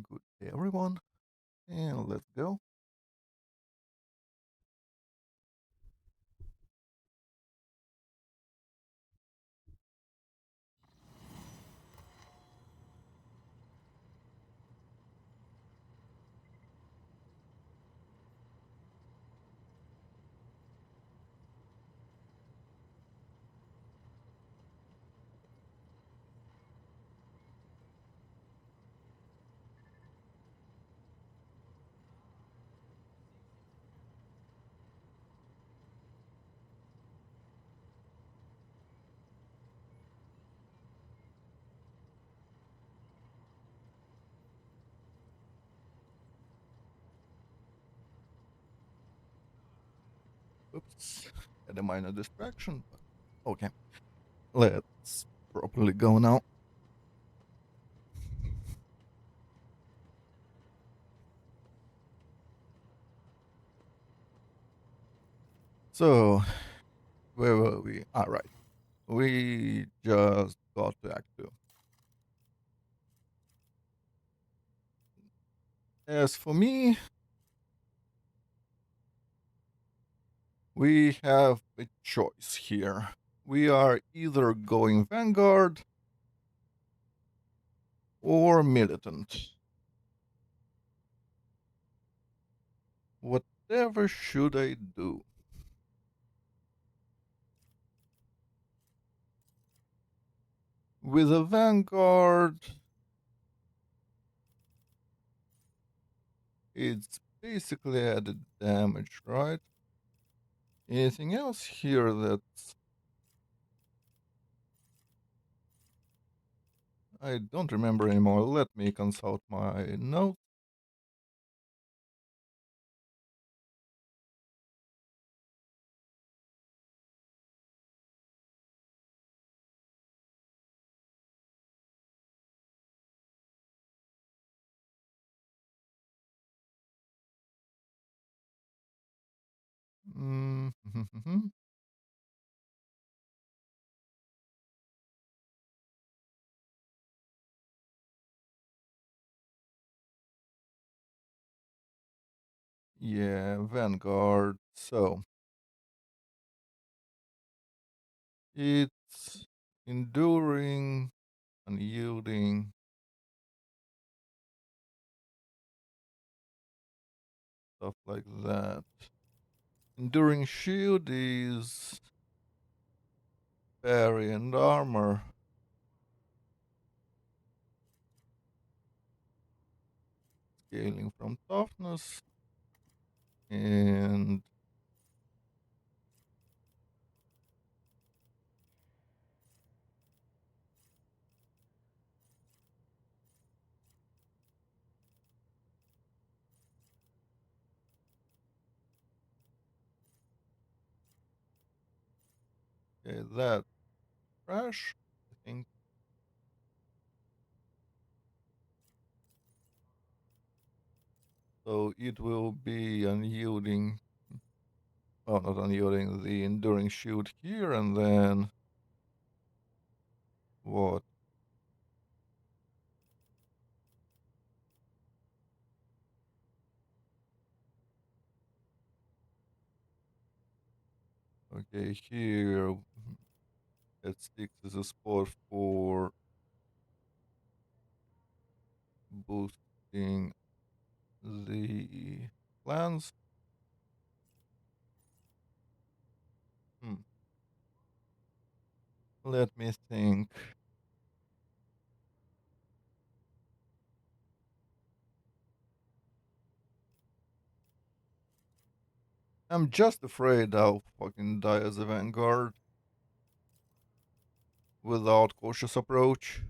Good day, everyone, and let's go. Oops, had a minor distraction, but okay. Let's properly go now. So, where were we? Right. We just got to Act 2. As for me, we have a choice here. We are either going Vanguard or Militant. Whatever should I do? With a Vanguard, it's basically added damage, right? Anything else here that I don't remember anymore? Let me consult my notes. Mm, yeah, Vanguard. So it's enduring, unyielding, stuff like that. Enduring shield is parry and armor, scaling from toughness, and that trash, I think. So it will be unyielding. Well, not unyielding, the enduring shield here, and then what? Okay, here it sticks as a spot for boosting the plans. Hmm. Let me think. I'm just afraid I'll fucking die as a vanguard without cautious approach.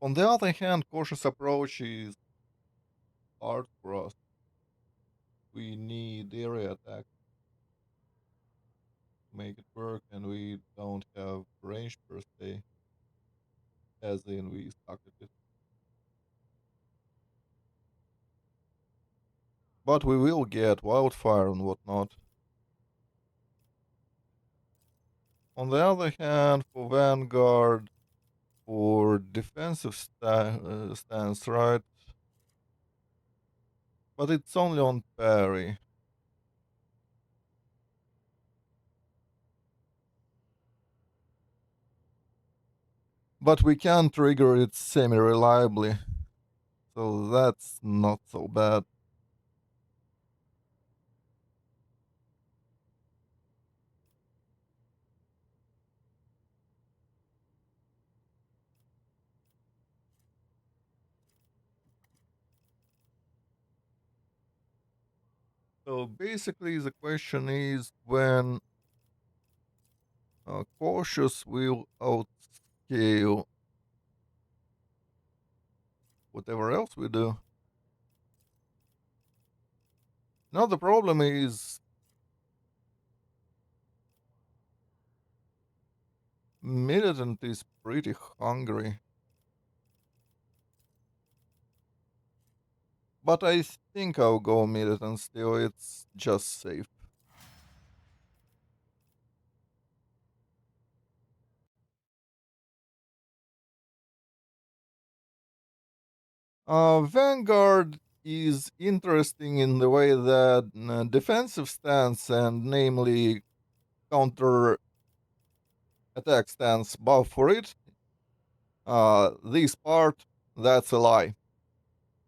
On the other hand, cautious approach is hard for us. We need area attack to make it work, and we don't have range per se, as in we suck at it. But we will get wildfire and whatnot. On the other hand, for Vanguard, for defensive stance, right? but it's only on parry. But we can trigger it semi-reliably, so that's not so bad. So basically, the question is when cautious will outscale whatever else we do. Now the problem is Militant is pretty hungry, but I think I'll go Militant still. It's just safe. Vanguard is interesting in the way that defensive stance and namely counter attack stance buff for it. This part, that's a lie.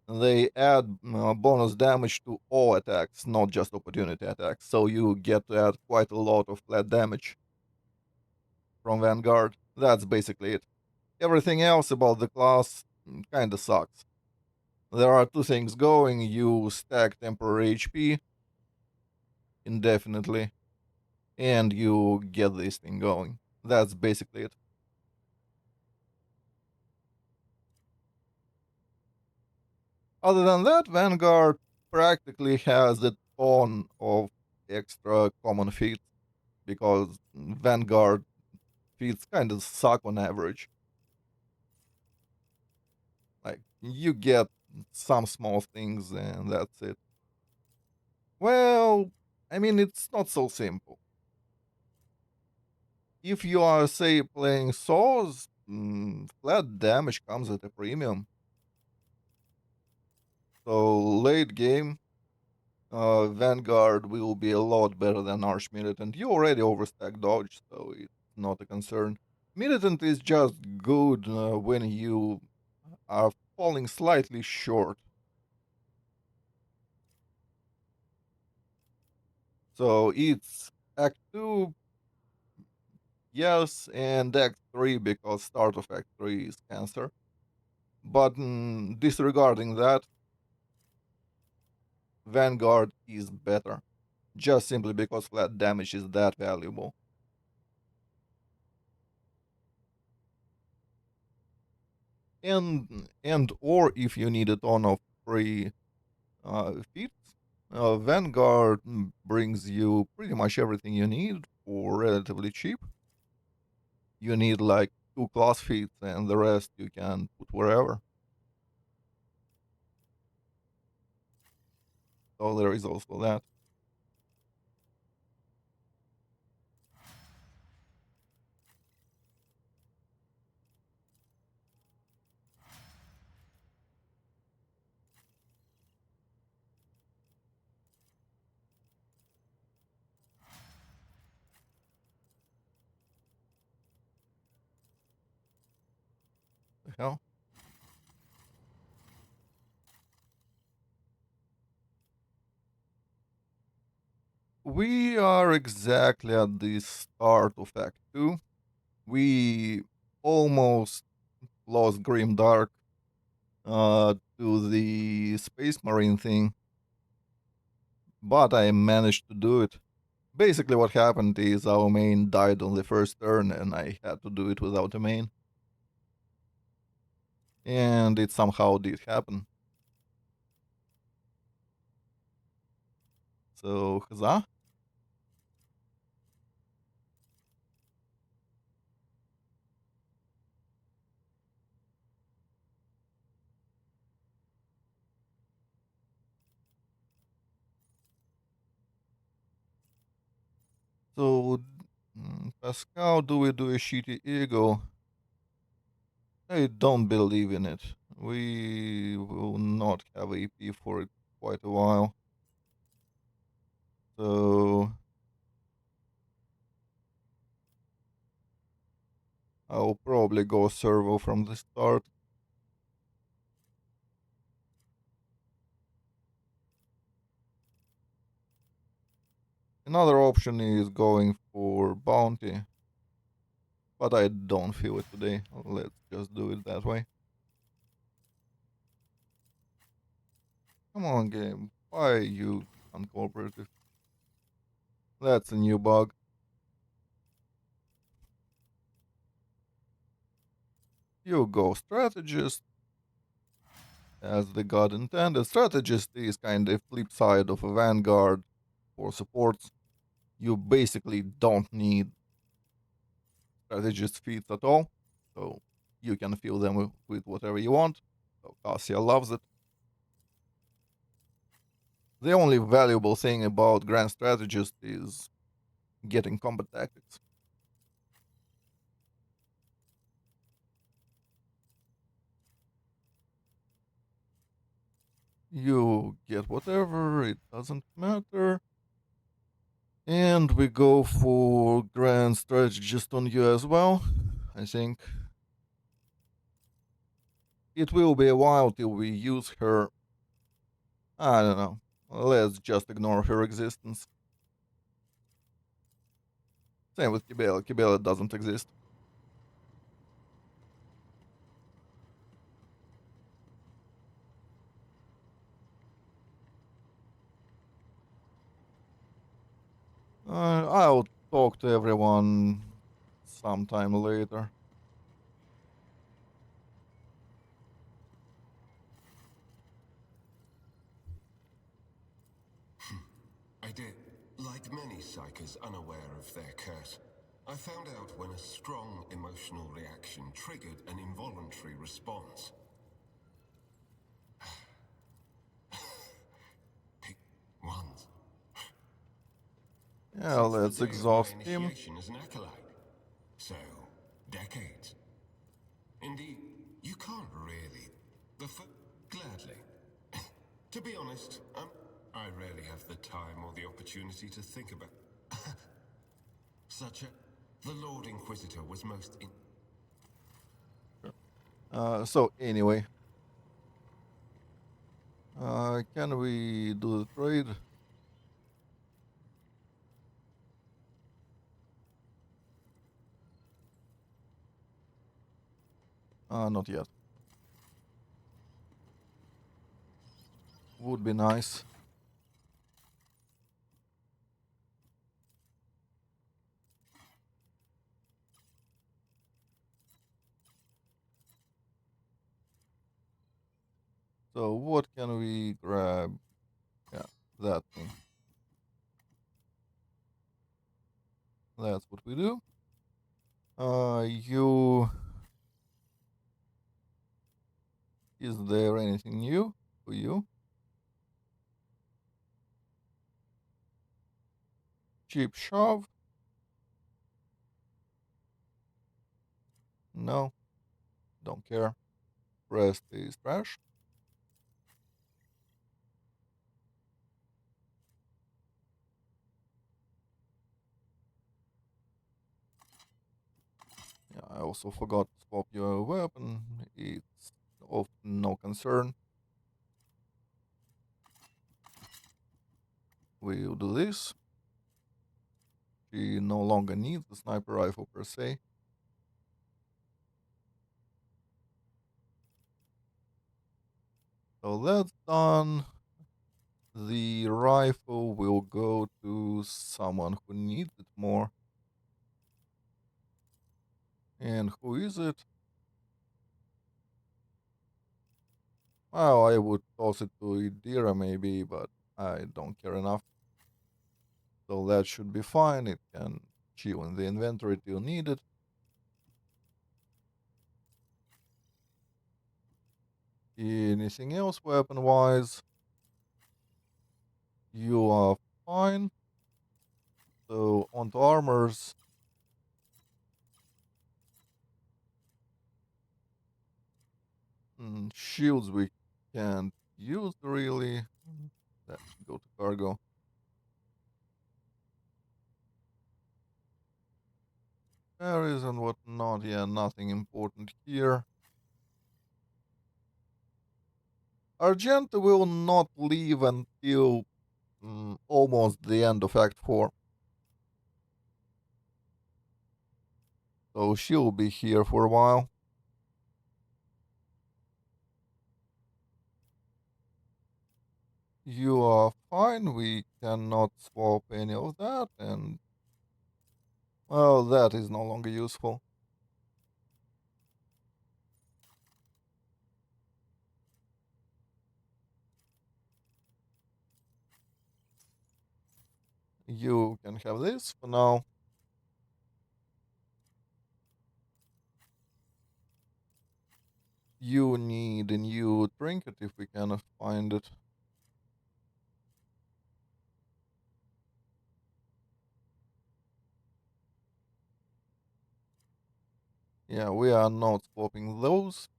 They add bonus damage to all attacks, not just opportunity attacks. So you get to add quite a lot of flat damage from Vanguard. That's basically it. Everything else about the class kinda sucks. There are two things going. You stack temporary HP indefinitely, and you get this thing going. That's basically it. Other than that, Vanguard practically has a ton of extra common feats because Vanguard feats kind of suck on average. Like, you get some small things and that's it. Well, I mean, it's not so simple. If you are, say, playing Souls, flat damage comes at a premium. So late game, Vanguard will be a lot better than Arch Militant. You already overstack dodge, so it's not a concern. Militant is just good when you are falling slightly short. So it's Act 2, yes, and Act 3 because start of Act 3 is Cancer. But disregarding that, Vanguard is better, just simply because flat damage is that valuable. And or if you need a ton of free feats, Vanguard brings you pretty much everything you need for relatively cheap. You need like two class feats, and the rest you can put wherever. So there is also that. The hell? We are exactly at the start of Act 2. We almost lost Grimdark to the Space Marine thing, but I managed to do it. Basically, what happened is our main died on the first turn, and I had to do it without a main. And it somehow did happen. So, huzzah. So, Pascal, do we do a shitty ego? I don't believe in it. We will not have AP for it. quite a while. So I'll probably go servo from the start. Another option is going for bounty, but I don't feel it today. Let's just do it that way. Come on, game. Why are you uncooperative? That's a new bug. You go strategist, as the god intended. Strategist is kind of flip side of a vanguard for supports. You basically don't need strategist feats at all, so you can fill them with whatever you want. So Cassia loves it. The only valuable thing about Grand Strategist is getting combat tactics. You get whatever, it doesn't matter. And we go for Grand Strategist on you as well, I think. It will be a while till we use her. I don't know. Let's just ignore her existence. Same with Kibela. Kibela doesn't exist. I'll talk to everyone sometime later. I did. Like many psychers unaware of their curse, I found out when a strong emotional reaction triggered an involuntary response. Pick ones. Yeah, Since the let's day of my exhaust him. initiation as an acolyte. So, decades. Indeed, you can't really. Gladly. To be honest, I rarely have the time or the opportunity to think about such a. The Lord Inquisitor was most in. So anyway, can we do the trade? Not yet. Would be nice. So what can we grab? Yeah, that thing. That's what we do. You. Is there anything new for you? Cheap shove? No, don't care. Rest is trash. Yeah, I also forgot to swap your weapon. It's of no concern. We'll do this. She no longer needs the sniper rifle per se. So that's done. The rifle will go to someone who needs it more. And who is it? Well, I would toss it to Idira maybe, but I don't care enough. So that should be fine. It can chill in the inventory till needed. Anything else weapon wise? You are fine. So onto armors. Shields we can't use really. Let's go to cargo. Ferries and whatnot. Yeah, nothing important here. Argenta will not leave until almost the end of Act 4. So she'll be here for a while. You are fine, we cannot swap any of that, and well, that is no longer useful. You can have this for now. You need a new trinket if we can find it. Yeah, we are not swapping those.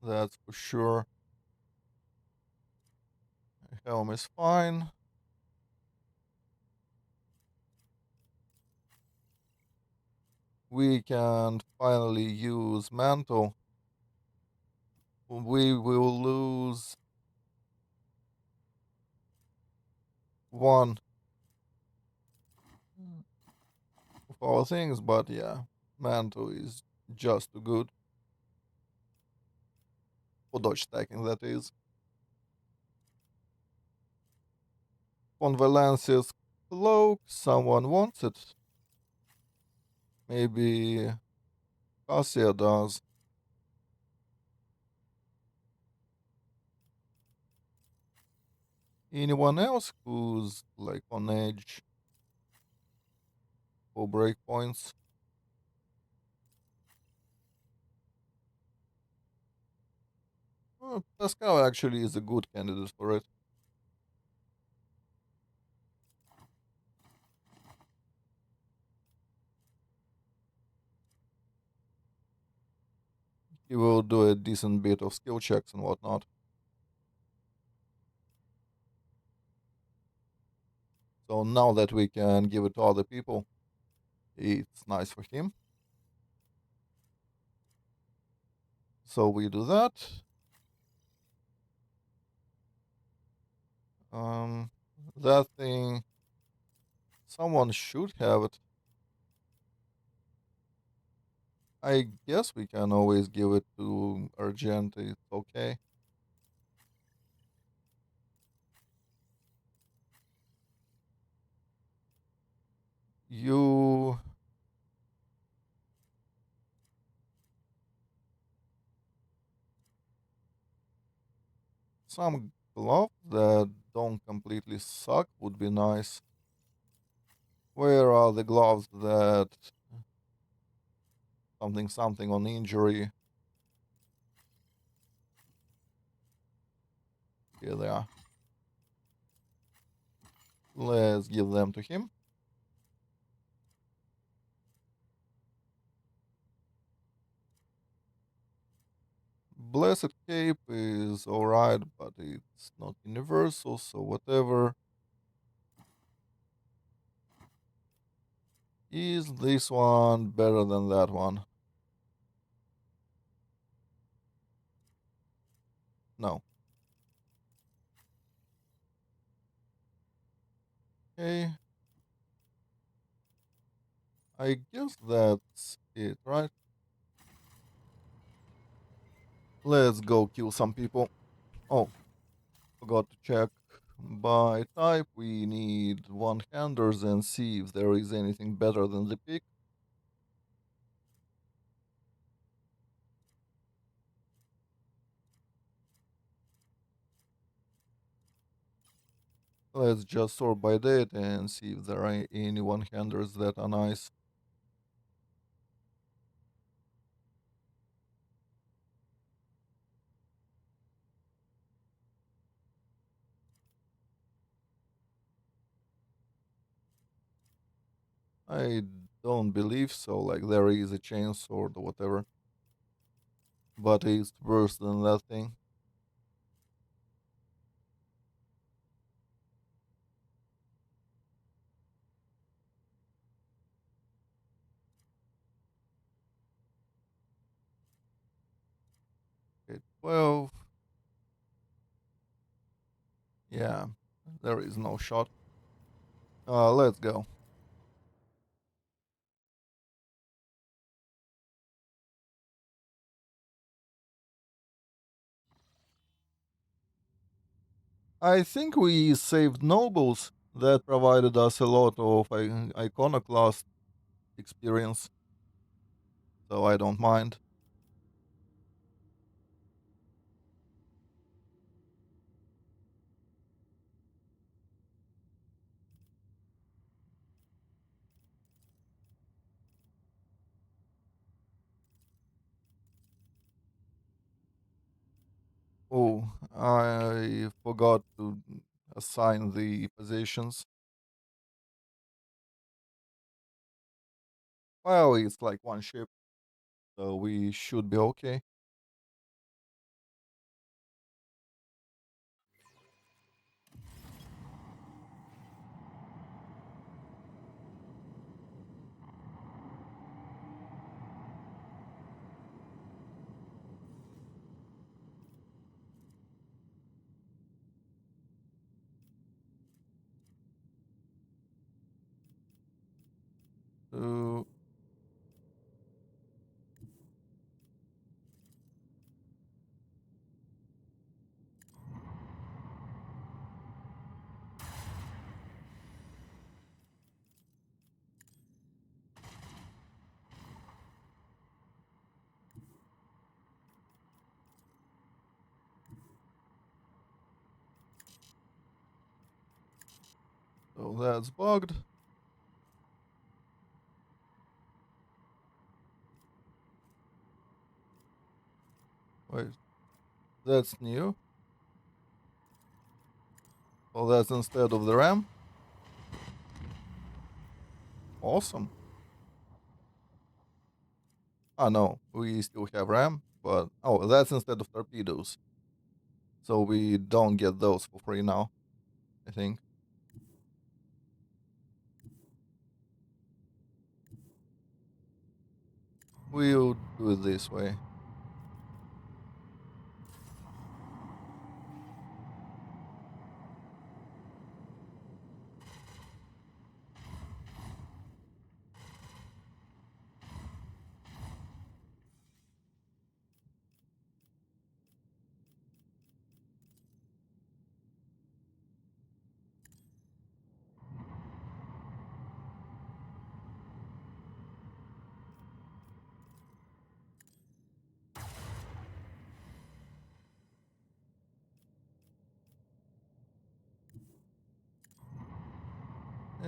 That's for sure. Helm is fine. We can finally use mantle. We will lose one of our things, but yeah, mantle is just too good for dodge stacking, that is. On Valencia's cloak, someone wants it. Maybe Cassia does. Anyone else who's like on edge for breakpoints? Pascal actually is a good candidate for it. He will do a decent bit of skill checks and whatnot. So now that we can give it to other people, it's nice for him. So we do that. Um, that thing, someone should have it. I guess we can always give it to Argent. It's okay. You some gloves that don't completely suck would be nice. Where are the gloves that something on injury? Here they are. Let's give them to him. Blessed Cape is alright, but it's not universal, so whatever. Is this one better than that one? No. Okay. I guess that's it, right? Let's go kill some people. Oh, forgot to check. By type, we need one-handers and see if there is anything better than the pick. Let's just sort by date and see if there are any one-handers that are nice. I don't believe so, like there is a chainsword or whatever. but it's worse than that thing. Okay, 12. Yeah, there is no shot. Let's go. I think we saved nobles. That provided us a lot of iconoclast experience, so I don't mind. Oh, I forgot to assign the positions. Well, it's like one ship, so we should be okay. So, so that's bugged. Wait, that's new. Oh, that's instead of the RAM. Awesome. Ah, no, we still have RAM, but oh, that's instead of torpedoes. So we don't get those for free now, I think. We'll do it this way.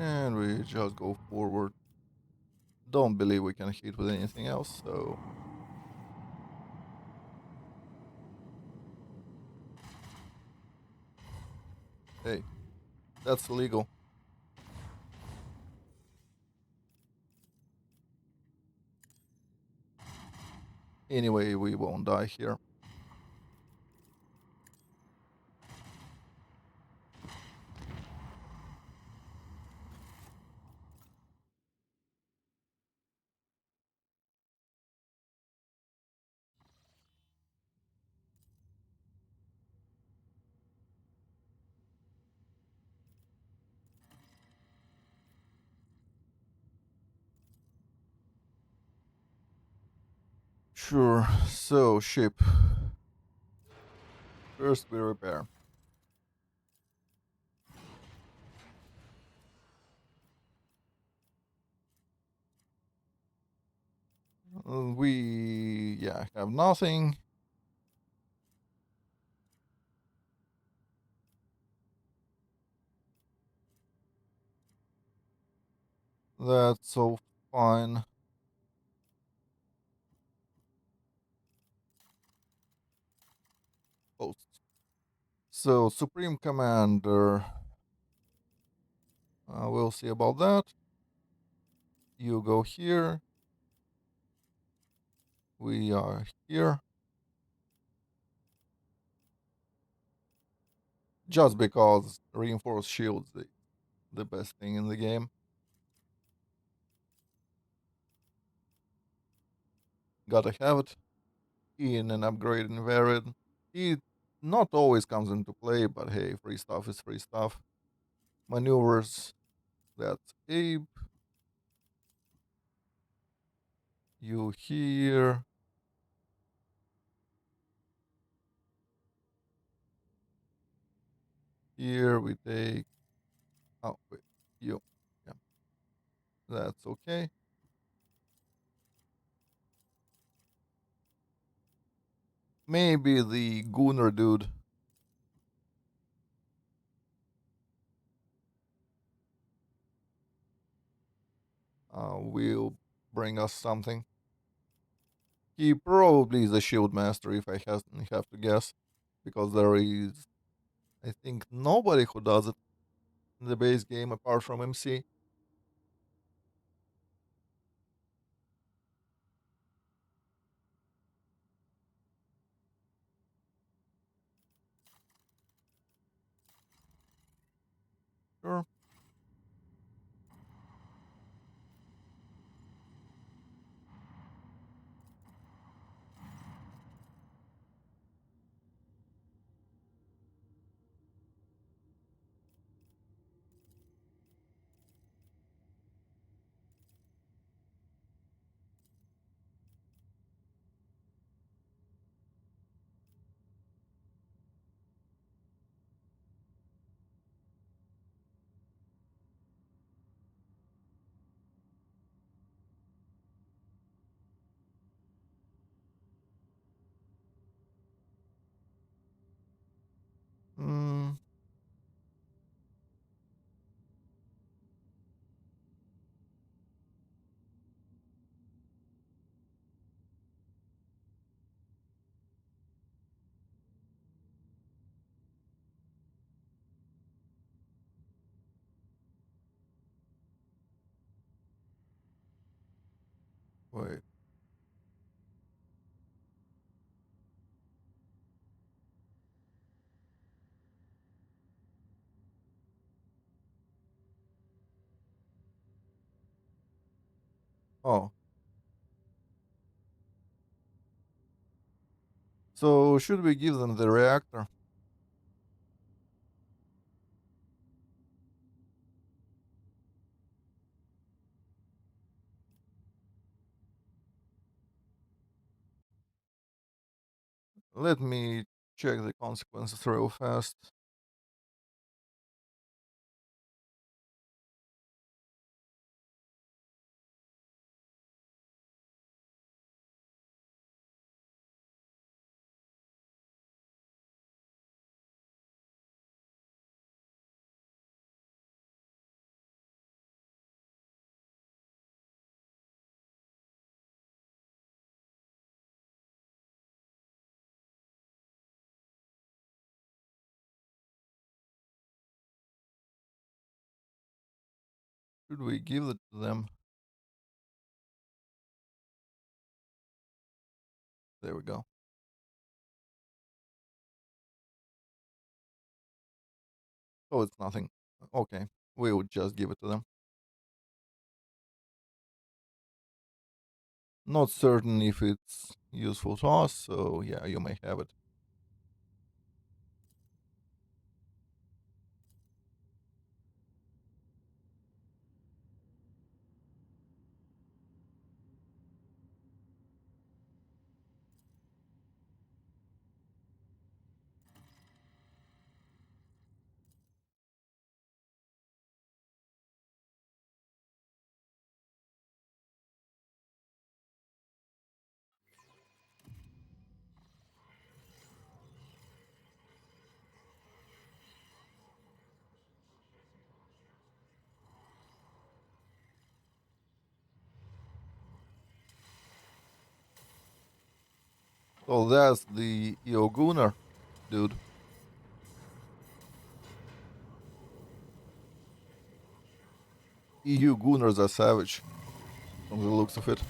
And we just go forward. Don't believe we can hit with anything else, so hey, that's illegal. Anyway, we won't die here. Sure, so ship. First we repair. We, yeah, have nothing. That's so fine. Post. So, Supreme Commander, we'll see about that. You go here. We are here. just because reinforced shields the best thing in the game. Gotta have it in an upgraded variant. It not always comes into play, but hey, free stuff is free stuff. Maneuvers, that's Abe. You here. Here we take. Oh, wait. You. Yeah, that's okay. Maybe the Gunner dude will bring us something. He probably is a shield master if I have to guess, because there is, I think, nobody who does it in the base game apart from MC. Sure. Mm, wait. Oh, so should we give them the reactor? Let me check the consequences real fast. Should we give it to them? There we go. Oh, it's nothing. Okay, we would just give it to them. Not certain if it's useful to us, so yeah, you may have it. So that's the Iogunner dude. EU Gunners are savage from the looks of it.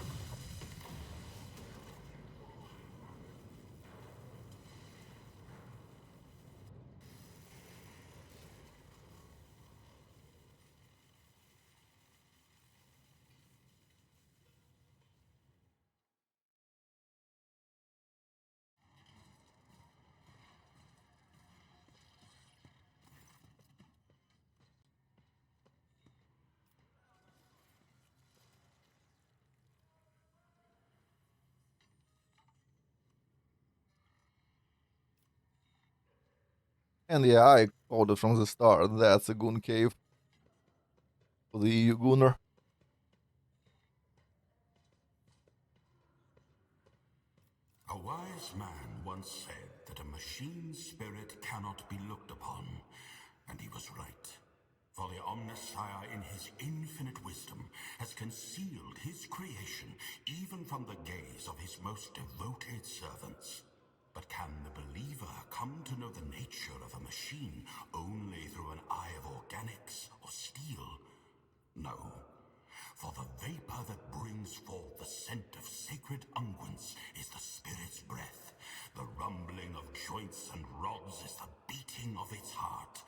And yeah, I called it from the start. That's a goon cave for the EU gooner. A wise man once said that a machine's spirit cannot be looked upon, and he was right. For the Omnissiah, in his infinite wisdom, has concealed his creation even from the gaze of his most devoted servants. But can the believer come to know the nature of a machine only through an eye of organics or steel? No. For the vapor that brings forth the scent of sacred unguents is the spirit's breath. The rumbling of joints and rods is the beating of its heart.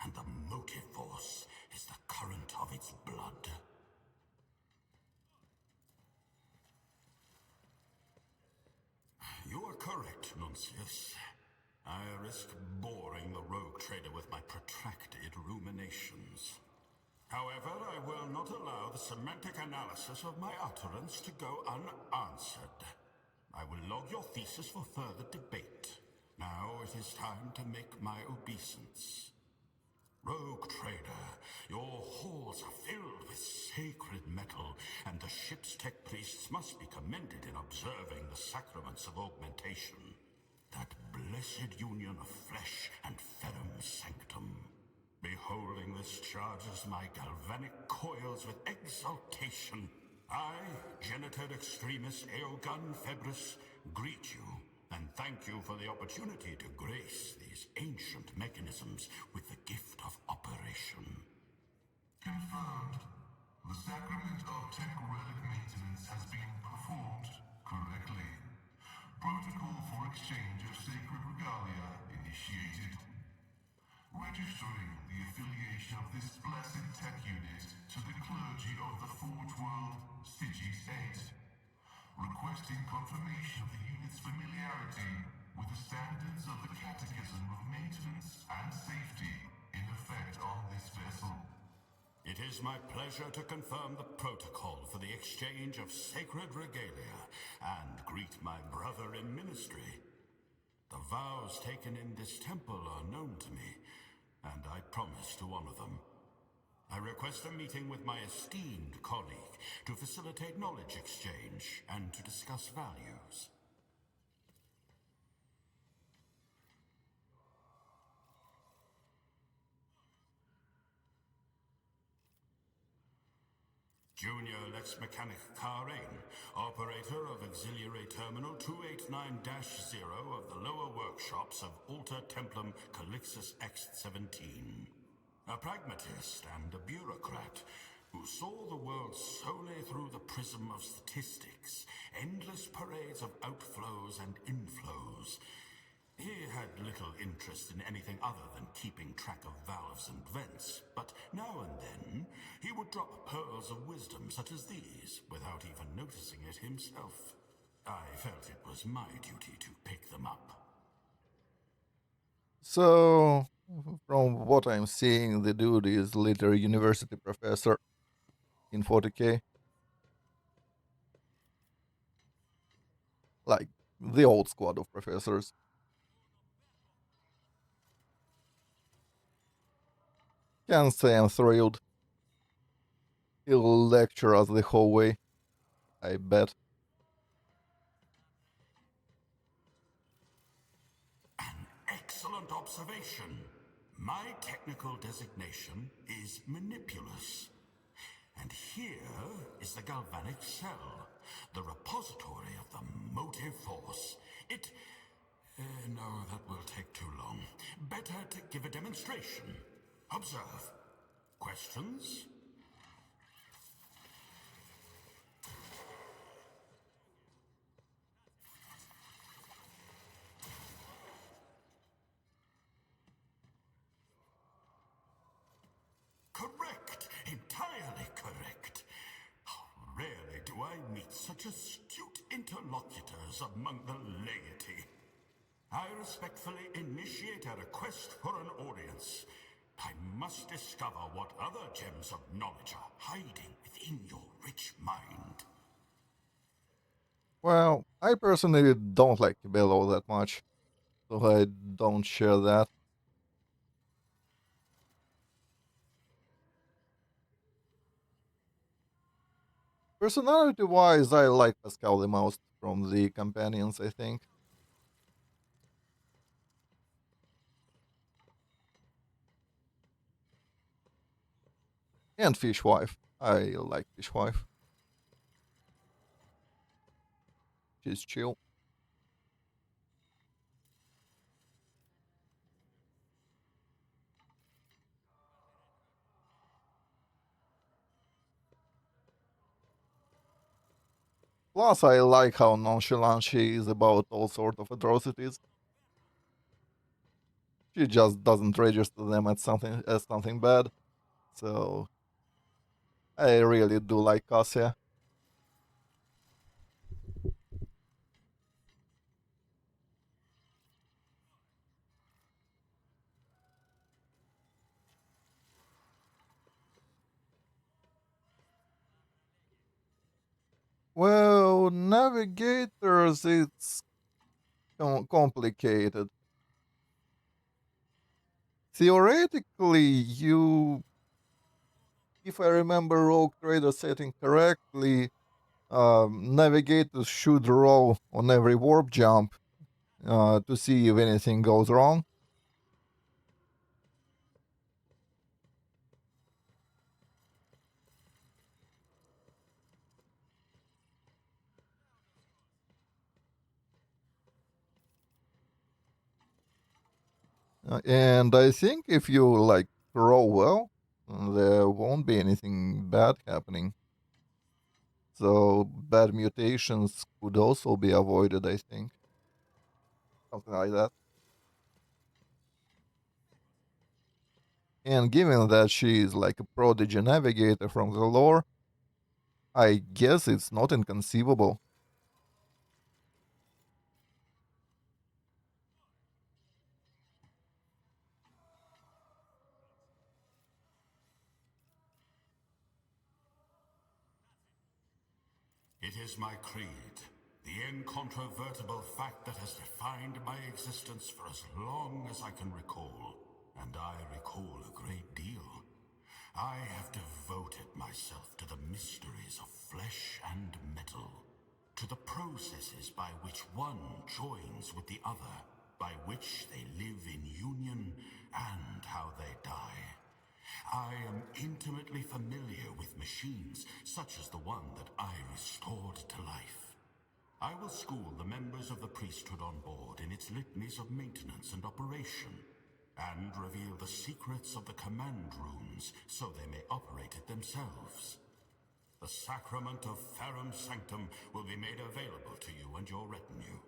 And the motive force is the current of its blood. You are correct, Nuncius. I risk boring the rogue trader with my protracted ruminations. However, I will not allow the semantic analysis of my utterance to go unanswered. I will log your thesis for further debate. Now it is time to make my obeisance. Rogue trader, your halls are filled with sacred metal, and the ship's tech priests must be commended in observing the sacraments of augmentation. That blessed union of flesh and ferrum sanctum. Beholding this charges my galvanic coils with exultation. I, Genitor Extremis Eogun Febris, greet you and thank you for the opportunity to grace these ancient mechanisms with the gift of operation. Confirmed. The sacrament of tech relic maintenance has been performed correctly. Protocol for exchange of sacred regalia initiated. Registering the affiliation of this blessed tech unit to the clergy of the Forge World, Stygies 8. Requesting confirmation of the unit's familiarity with the standards of the Catechism of Maintenance and Safety in effect on this vessel. It is my pleasure to confirm the protocol for the exchange of sacred regalia and greet my brother in ministry. The vows taken in this temple are known to me, and I promise to honor them. I request a meeting with my esteemed colleague to facilitate knowledge exchange and to discuss values. Junior Lex Mechanic Karain, operator of Auxiliary Terminal 289-0 of the lower workshops of Alta Templum Calixus X-17. A pragmatist and a bureaucrat who saw the world solely through the prism of statistics, endless parades of outflows and inflows. He had little interest in anything other than keeping track of valves and vents, but now and then he would drop pearls of wisdom such as these without even noticing it himself. I felt it was my duty to pick them up. So, from what I'm seeing, the dude is literally university professor in 40k, like the old squad of professors. Can't say I'm thrilled. He'll lecture us the whole way, I bet. Excellent observation. My technical designation is manipulous. And here is the galvanic cell, the repository of the motive force. No, that will take too long. Better to give a demonstration. Observe. Questions? Correct. Entirely correct. Rarely do I meet such astute interlocutors among the laity. I respectfully initiate a request for an audience. I must discover what other gems of knowledge are hiding within your rich mind. Well, I personally don't like Kibel all that much, so I don't share that. Personality-wise, I like Pascal the most from the companions, I think. And Fishwife. I like Fishwife. She's chill. Plus, I like how nonchalant she is about all sort of atrocities. She just doesn't register them as something bad. So I really do like Cassia. Well, navigators, it's complicated. Theoretically, if I remember Rogue Trader setting correctly, navigators should roll on every warp jump to see if anything goes wrong. And I think if you like roll well, there won't be anything bad happening. So bad mutations could also be avoided, I think. Something like that. And given that she is like a prodigy navigator from the lore, I guess it's not inconceivable. It is my creed, the incontrovertible fact that has defined my existence for as long as I can recall. And I recall a great deal. I have devoted myself to the mysteries of flesh and metal, to the processes by which one joins with the other, by which they live in union and how they die. I am intimately familiar with machines such as the one that I restored to life. I will school the members of the priesthood on board in its litanies of maintenance and operation, and reveal the secrets of the command rooms so they may operate it themselves. The sacrament of Ferrum Sanctum will be made available to you and your retinue.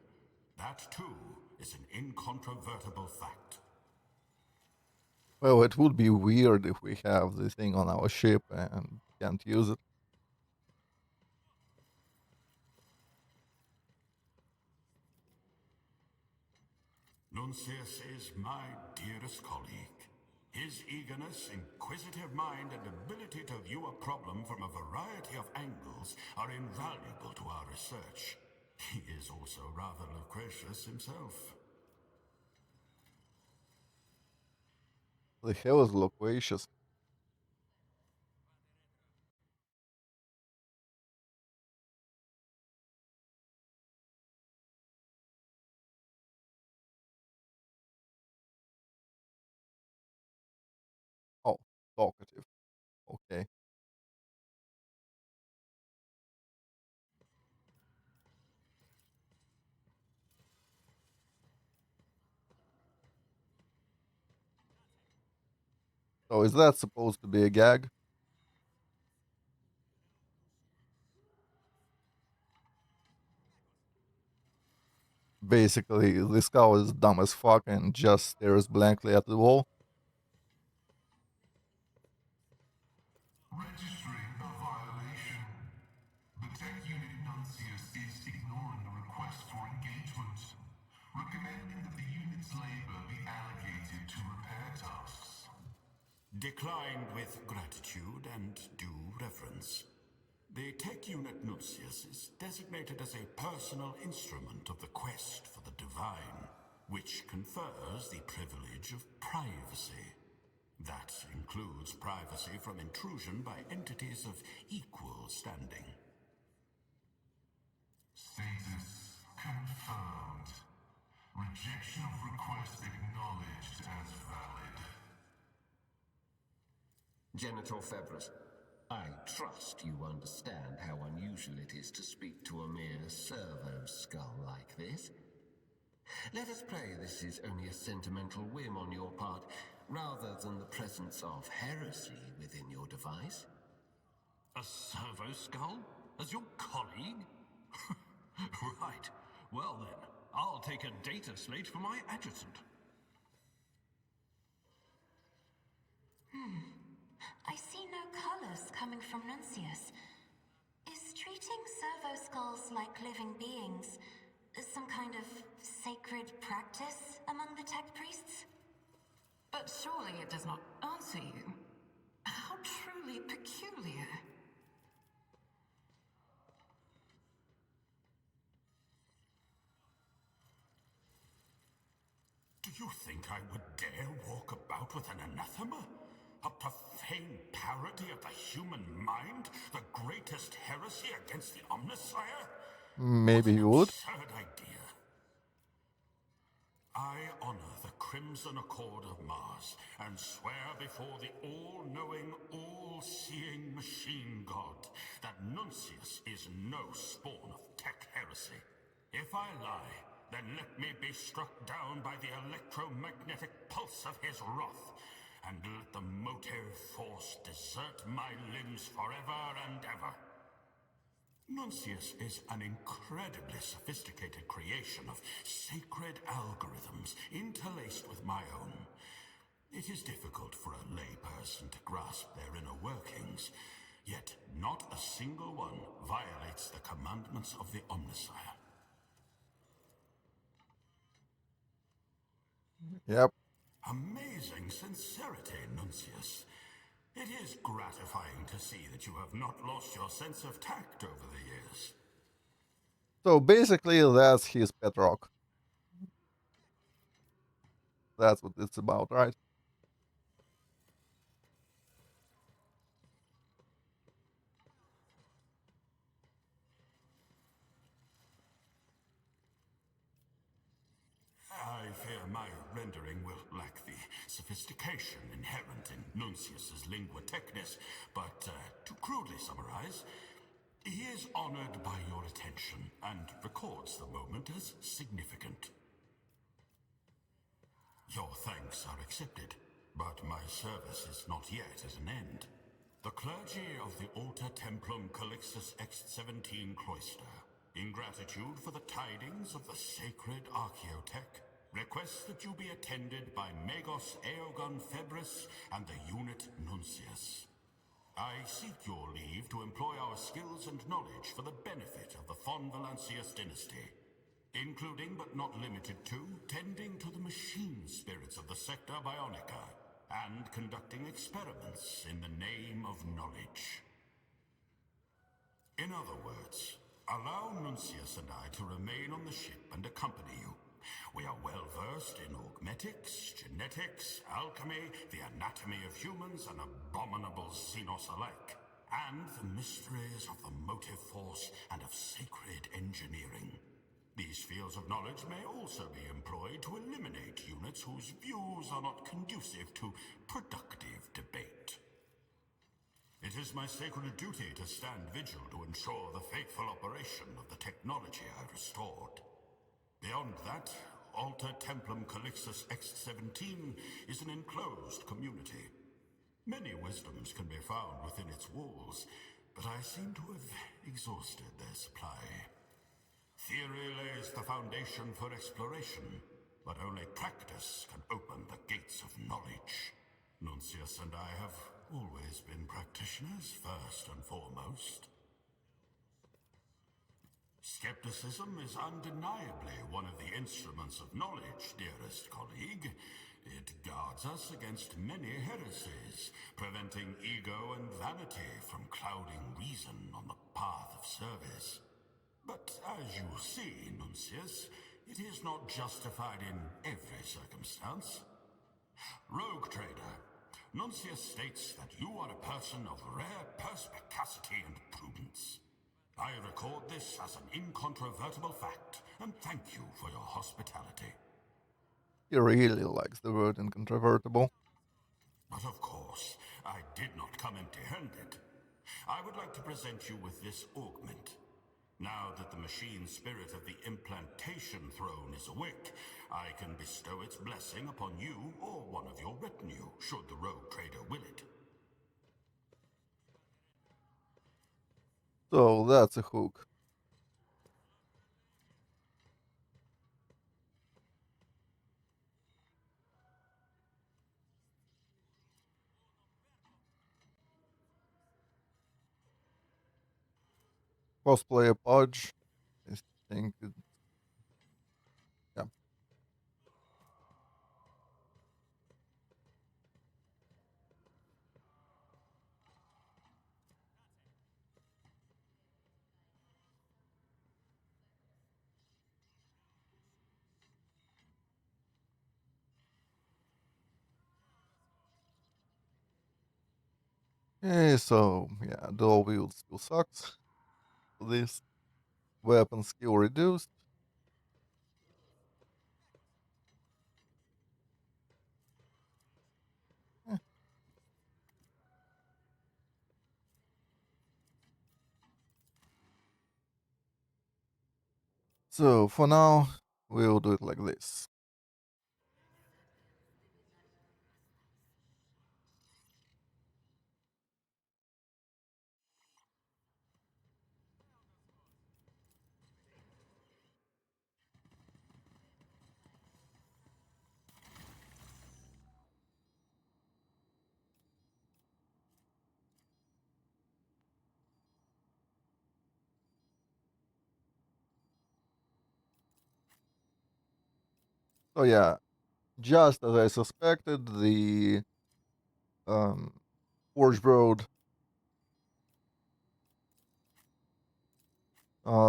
That, too, is an incontrovertible fact. Well, it would be weird if we have the thing on our ship and can't use it. Nuncius is my dearest colleague. His eagerness, inquisitive mind, and ability to view a problem from a variety of angles are invaluable to our research. He is also rather loquacious himself. The hell is loquacious? Oh, talkative. Okay. So is that supposed to be a gag? Basically, this cow is dumb as fuck and just stares blankly at the wall. Registering a violation. The tech unit Nuncius is ignoring a request for engagement, recommending that the unit's labor be allocated to repair tasks. Declined with gratitude and due reverence. The tech unit Nuncius is designated as a personal instrument of the quest for the divine, which confers the privilege of privacy. That includes privacy from intrusion by entities of equal standing. Rejection of request acknowledged as valid. Genitor Febris, I trust you understand how unusual it is to speak to a mere servo skull like this. Let us pray this is only a sentimental whim on your part, rather than the presence of heresy within your device. A servo skull? As your colleague? Right. Well then, I'll take a data slate for my adjutant. I see no colors coming from Nuncius. Is treating servo skulls like living beings some kind of sacred practice among the tech priests? But surely it does not answer you. How truly peculiar. Do you think I would dare walk about with an anathema? A profane parody of the human mind? The greatest heresy against the Omnissiah? Maybe What you an would. absurd idea. I honor the Crimson Accord of Mars and swear before the all-knowing, all-seeing machine god that Nuncius is no spawn of tech heresy. If I lie, then let me be struck down by the electromagnetic pulse of his wrath, and let the motive force desert my limbs forever and ever. Nuncius is an incredibly sophisticated creation of sacred algorithms interlaced with my own. It is difficult for a layperson to grasp their inner workings, yet not a single one violates the commandments of the Omnissiah. Yep. Amazing sincerity, Nuncius. It is gratifying to see that you have not lost your sense of tact over the years. So basically, that's his pet rock. That's what it's about, right? I fear my rendering will lack the sophistication inherent in Nuncius's lingua technis, but to crudely summarize, he is honored by your attention and records the moment as significant. Your thanks are accepted, but my service is not yet at an end. The clergy of the Alter Templum Calixtus X-17 Cloister, in gratitude for the tidings of the sacred Archaeotech, request that you be attended by Magos Eogon Febris and the unit Nuncius. I seek your leave to employ our skills and knowledge for the benefit of the Von Valancius dynasty, including but not limited to tending to the machine spirits of the Sector Bionica and conducting experiments in the name of knowledge. In other words, allow Nuncius and I to remain on the ship and accompany you. We are well versed in augmetics, genetics, alchemy, the anatomy of humans and abominable xenos alike, and the mysteries of the motive force and of sacred engineering. These fields of knowledge may also be employed to eliminate units whose views are not conducive to productive debate. It is my sacred duty to stand vigil to ensure the faithful operation of the technology I restored. Beyond that, Alter Templum Calixtus X-17 is an enclosed community. Many wisdoms can be found within its walls, but I seem to have exhausted their supply. Theory lays the foundation for exploration, but only practice can open the gates of knowledge. Nuncius and I have always been practitioners, first and foremost. Skepticism is undeniably one of the instruments of knowledge, dearest colleague. It guards us against many heresies, preventing ego and vanity from clouding reason on the path of service. But as you see, Nuncius, it is not justified in every circumstance. Rogue trader, Nuncius states that you are a person of rare perspicacity and prudence. I record this as an incontrovertible fact, and thank you for your hospitality. He really likes the word incontrovertible. But of course, I did not come empty-handed. I would like to present you with this augment. Now that the machine spirit of the implantation throne is awake, I can bestow its blessing upon you or one of your retinue, should the rogue trader will it. So that's a hook. Cosplay a Podge. I think yeah. Okay, so yeah, dual wield still sucks. This weapon skill reduced. Eh, So for now, we'll do it like this. So yeah, just as I suspected, the um, Forge Road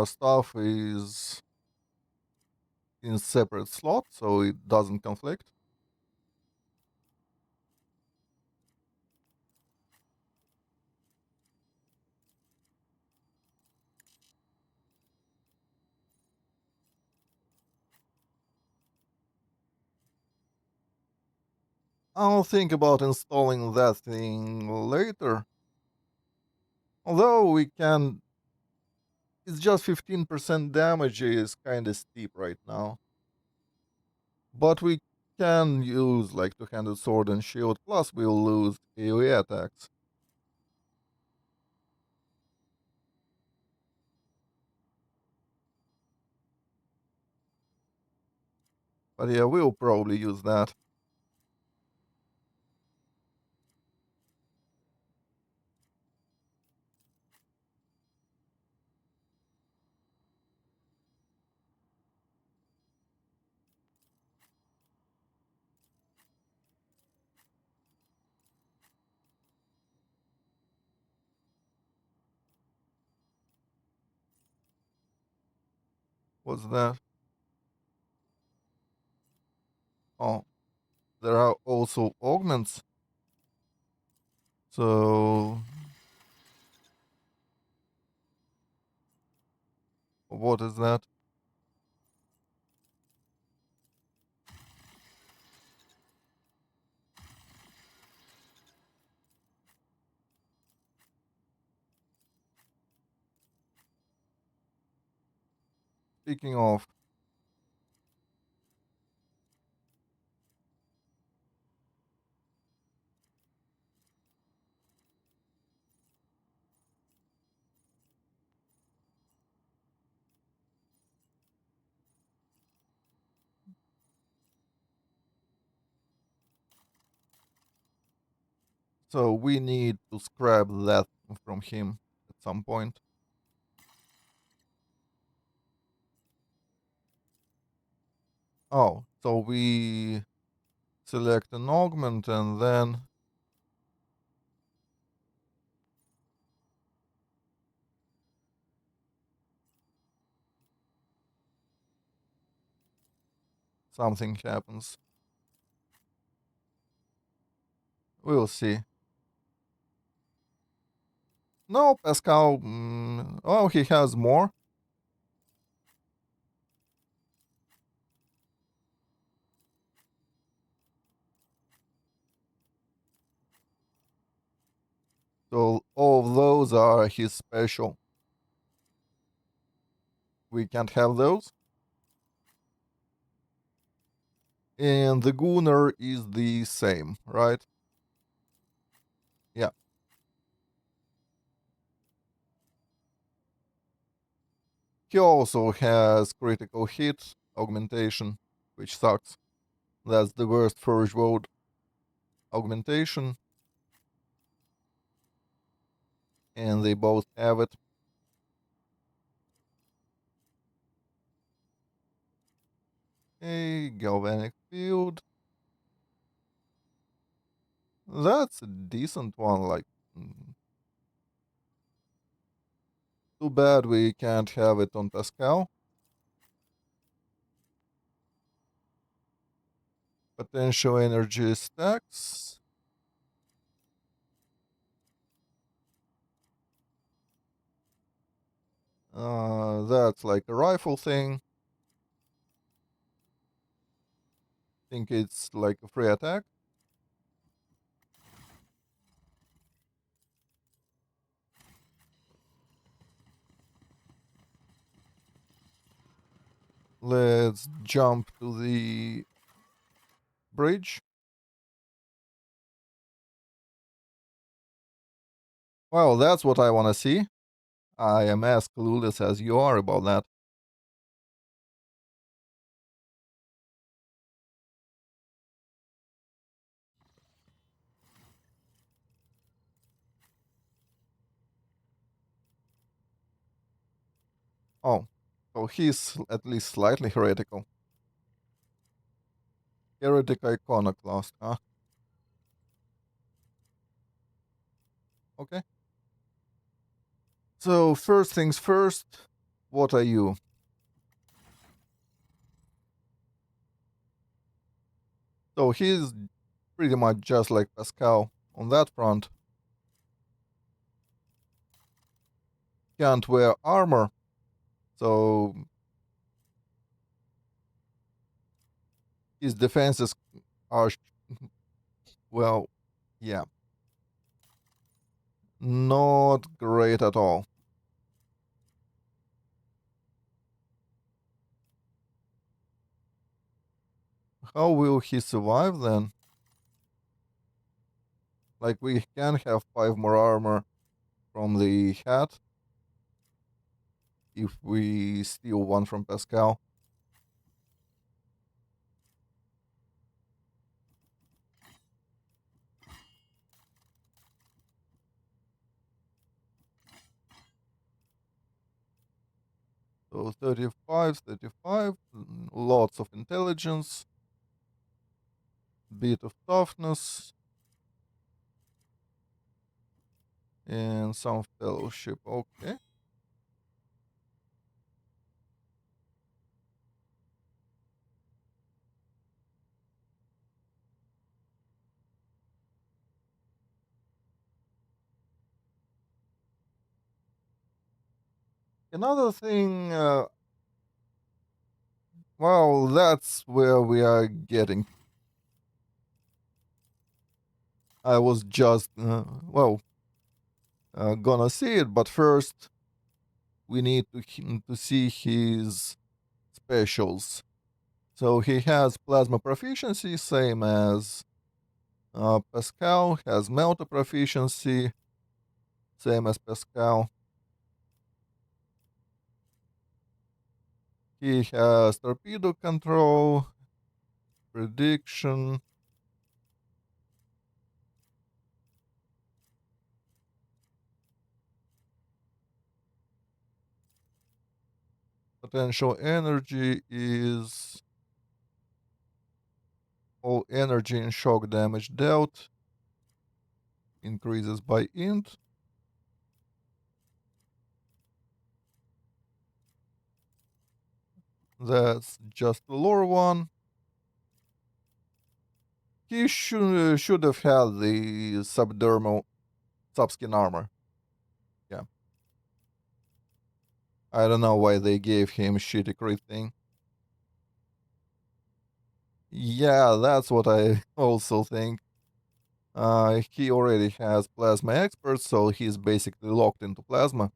stuff is in separate slot, so it doesn't conflict. I'll think about installing that thing later. Although we can, it's just 15% damage is kinda steep right now. But we can use like two-handed sword and shield, plus we'll lose AoE attacks. But yeah, we'll probably use that. What's that? Oh, there are also augments. So what is that? Speaking of, so we need to scrap that from him at some point. Oh, so we select an augment and then something happens. We'll see. No, Pascal. Oh, he has more. So all of those are his special. We can't have those. And the Gunner is the same, right? Yeah. He also has critical hit augmentation, which sucks. That's the worst Forge World augmentation, and they both have it. A galvanic field. That's a decent one. Like, too bad we can't have it on Pascal. Potential energy stacks. That's like a rifle thing. Think it's like a free attack. Let's jump to the bridge. Well, that's what I want to see. I am as clueless as you are about that. Oh, so he's at least slightly heretical. Heretic iconoclast, huh? Okay. So, first things first, what are you? So, he's pretty much just like Pascal on that front. Can't wear armor, so his defenses are, well, yeah, not great at all. How will he survive then? Like, we can have 5 more armor from the hat if we steal one from Pascal. So 35, 35, lots of intelligence, bit of toughness, and some fellowship. Okay. Another thing, well, that's where we are getting. I was just, gonna see it, but first we need to see his specials. So he has plasma proficiency, same as Pascal, has melta proficiency, same as Pascal. He has torpedo control, prediction, potential energy is all energy and shock damage dealt increases by int. That's just the lower one. He should have had the subdermal subskin armor. Yeah. I don't know why they gave him shitty crit thing. Yeah, that's what I also think. He already has plasma expert, so he's basically locked into plasma.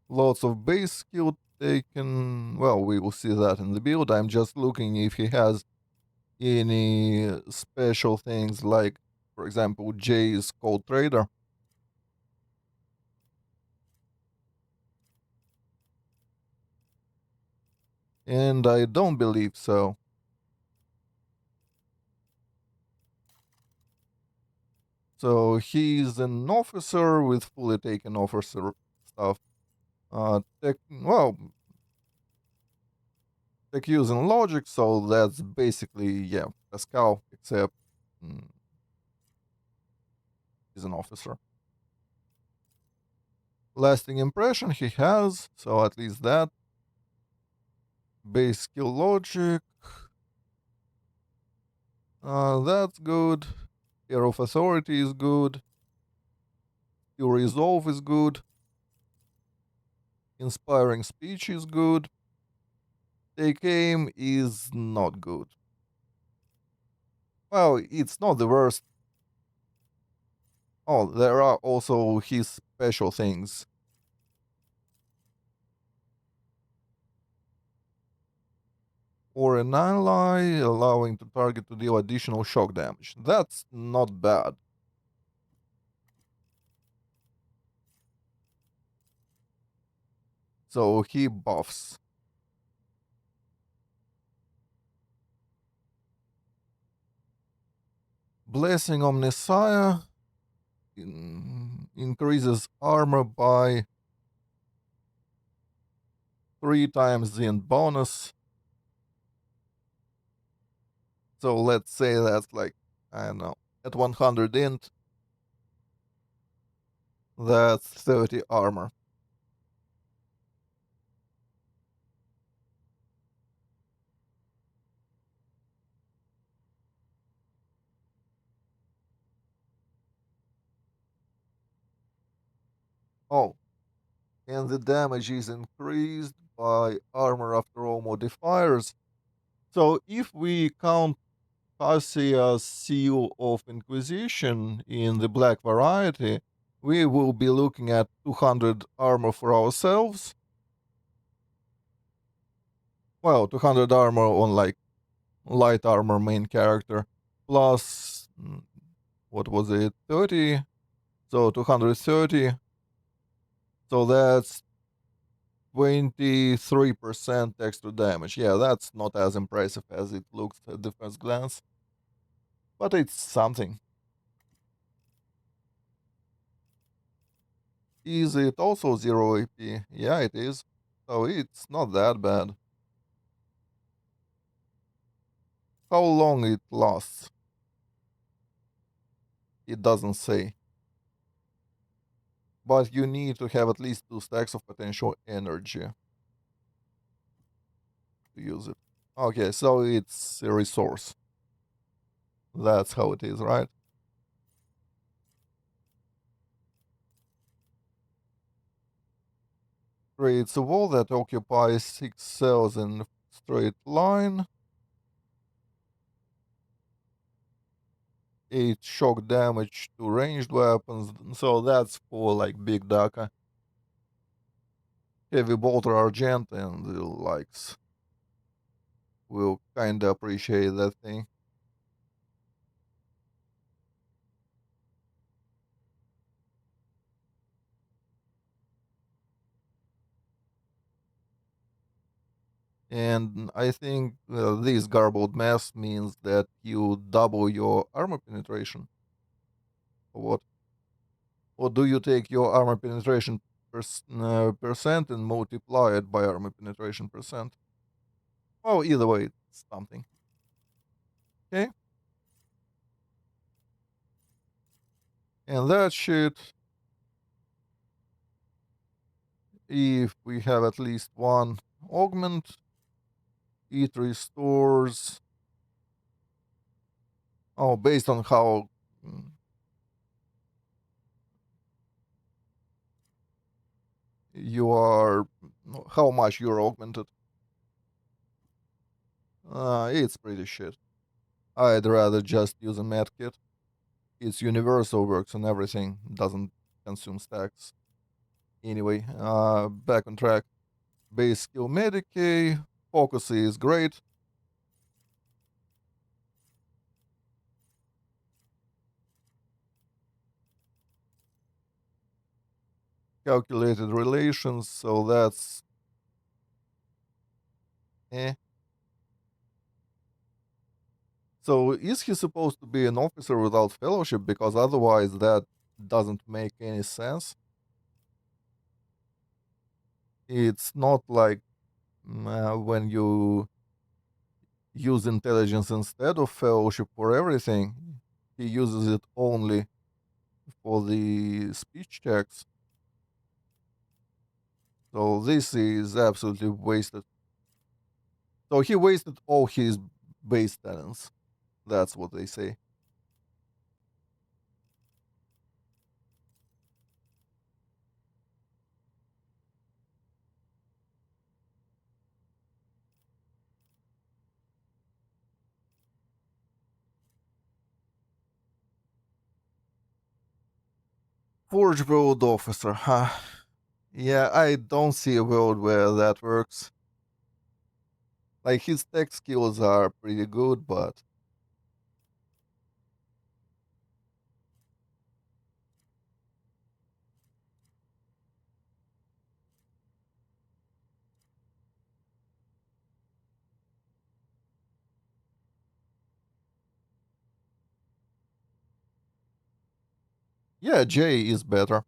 Lots of base skill taken. Well, we will see that in the build. I'm just looking if he has any special things like, for example, Jay's Cold Trader. And I don't believe so. So he's an officer with fully taken officer stuff. Tech using logic, so that's basically, yeah, Pascal, except mm, he's an officer. Lasting impression he has, so at least that. Base skill logic, that's good. Air of authority is good. Skill resolve is good. Inspiring speech is good. Take aim is not good. Well, it's not the worst. Oh, there are also his special things. Or an ally, allowing the target to deal additional shock damage. That's not bad. So he buffs. Blessing Omnissiah increases armor by 3 times the int bonus. So let's say that's like, I don't know, at 100 int, that's 30 armor. Oh, and the damage is increased by armor after all modifiers. So if we count Cassia's Seal of Inquisition in the black variety, we will be looking at 200 armor for ourselves. Well, 200 armor on like light armor main character, plus, what was it, 30? So 230. So that's 23% extra damage. Yeah, that's not as impressive as it looks at the first glance, but it's something. Is it also 0 AP? Yeah, it is. So it's not that bad. How long it lasts? It doesn't say. But you need to have at least 2 stacks of potential energy to use it. Okay, so it's a resource. That's how it is, right? Creates a wall that occupies 6 cells in a straight line. 8 shock damage to ranged weapons. So that's for like big Daka. Heavy bolter Argent and the likes will kinda appreciate that thing. And I think this garbled mess means that you double your armor penetration. Or what? Or do you take your armor penetration percent and multiply it by armor penetration percent? Well, either way, it's something. Okay? And that shit, if we have at least one augment, it restores. Oh, based on how. mm, you are how much you're augmented. It's pretty shit. I'd rather just use a medkit. It's universal, works on everything, doesn't consume stacks. Anyway, back on track. Base skill Medicae, focus is great. Calculated relations, so that's eh. So is he supposed to be an officer without fellowship? Because otherwise that doesn't make any sense. It's not like when you use intelligence instead of fellowship for everything. He uses it only for the speech checks. So this is absolutely wasted. So he wasted all his base talents. That's what they say. Forge World Officer, huh? Yeah, I don't see a world where that works. Like, his tech skills are pretty good, but yeah, Jay is better.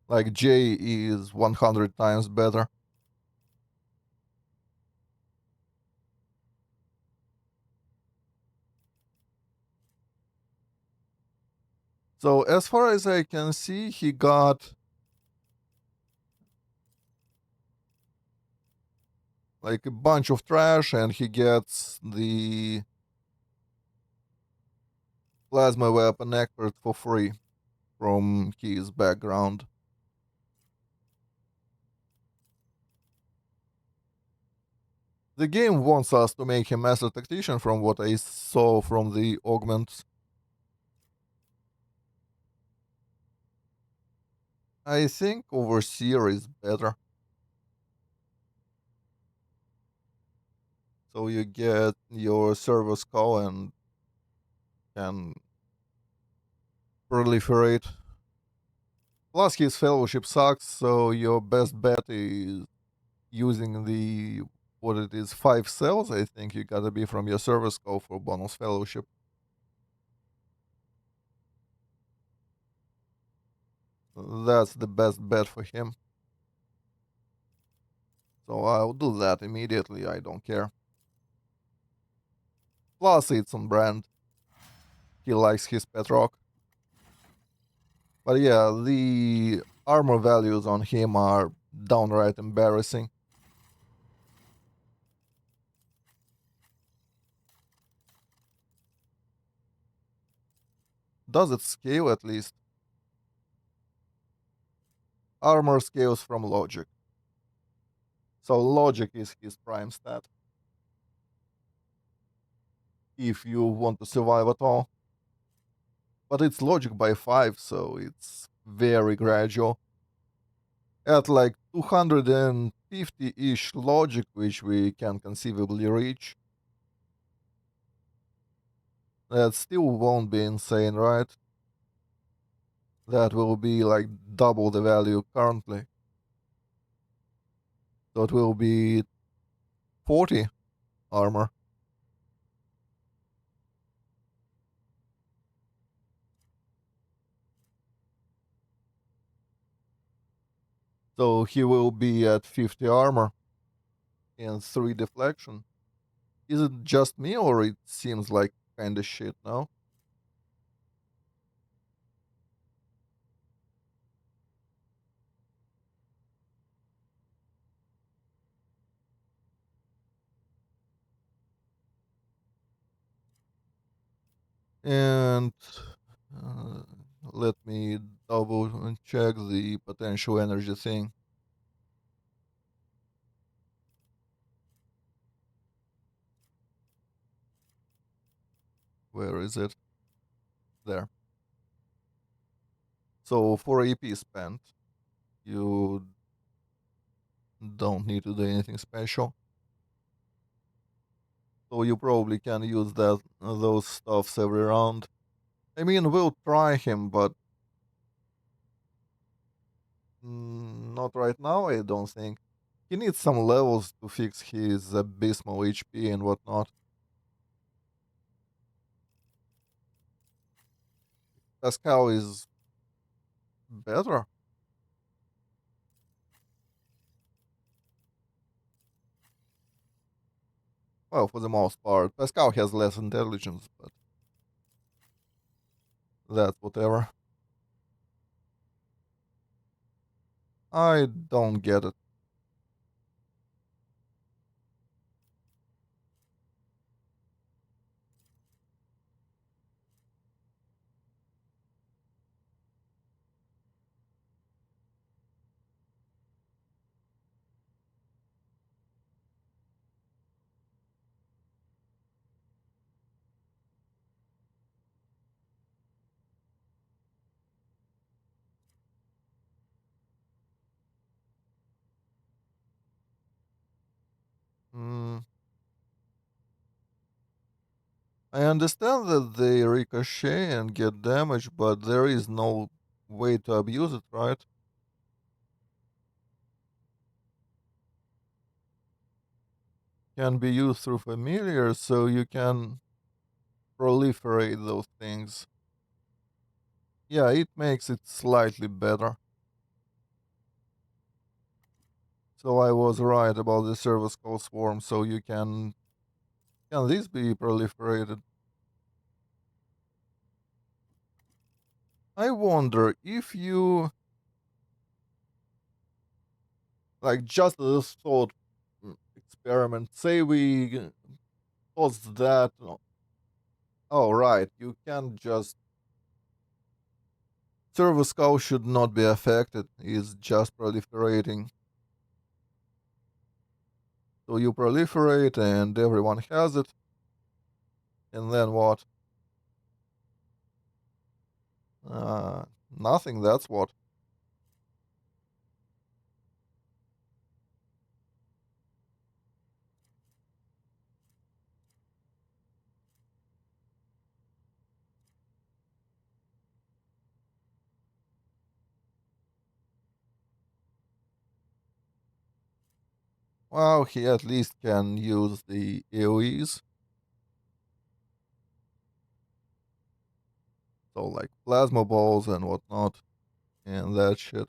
Like, Jay is 100 times better. So, as far as I can see, he got like a bunch of trash and he gets the plasma weapon expert for free from his background. The game wants us to make him master tactician from what I saw from the augments. I think overseer is better. So you get your servo skull and can proliferate. Plus his fellowship sucks, so your best bet is using the what it is, 5 cells. I think you gotta be from your servo skull for bonus fellowship. That's the best bet for him. So I'll do that immediately, I don't care. Plus it's on brand. He likes his pet rock. But yeah, the armor values on him are downright embarrassing. Does it scale at least? Armor scales from logic. So logic is his prime stat. If you want to survive at all. But it's logic by 5, so it's very gradual. At like 250-ish logic, which we can conceivably reach, that still won't be insane, right? That will be like double the value currently. So it will be 40 armor. So he will be at 50 armor and 3 deflection. Is it just me or it seems like kinda shit now? And uh, let me double check the potential energy thing. Where is it? There. So for AP spent, you don't need to do anything special. So you probably can use those stuffs every round. I mean, we'll try him, but not right now, I don't think. He needs some levels to fix his abysmal HP and whatnot. Pascal is better. Well, for the most part. Pascal has less intelligence, but that's whatever. I don't get it. Mm, I understand that they ricochet and get damage, but there is no way to abuse it, right? Can be used through familiars, so you can proliferate those things. Yeah, it makes it slightly better. So I was right about the service call swarm, so you can this be proliferated? I wonder if you like just this thought experiment, say we toss that oh right, you can just service call should not be affected, it's just proliferating. So you proliferate and everyone has it, and then what? Uh, Nothing, that's what. Well, he at least can use the AoEs, so like plasma balls and whatnot, and that shit.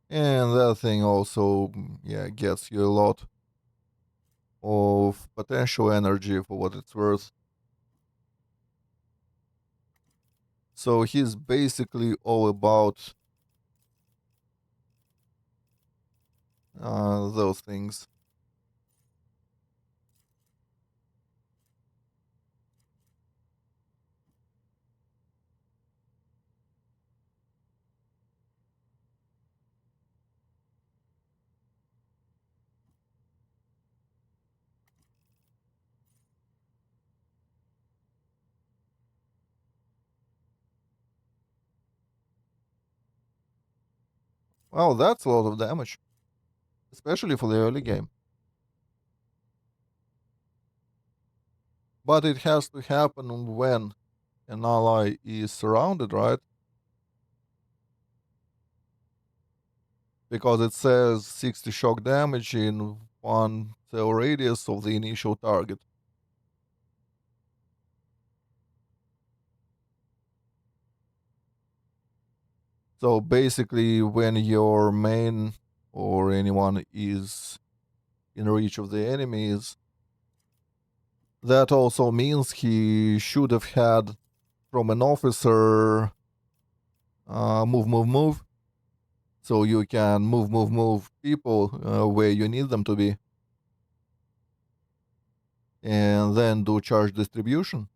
And that thing also, yeah, gets you a lot of potential energy for what it's worth. So he's basically all about those things. Well, that's a lot of damage, especially for the early game. But it has to happen when an ally is surrounded, right? Because it says 60 shock damage in 1 cell radius of the initial target. So basically, when your main or anyone is in reach of the enemies, that also means he should have had from an officer move, move, move. So you can move, move, move people where you need them to be. and then do charge distribution.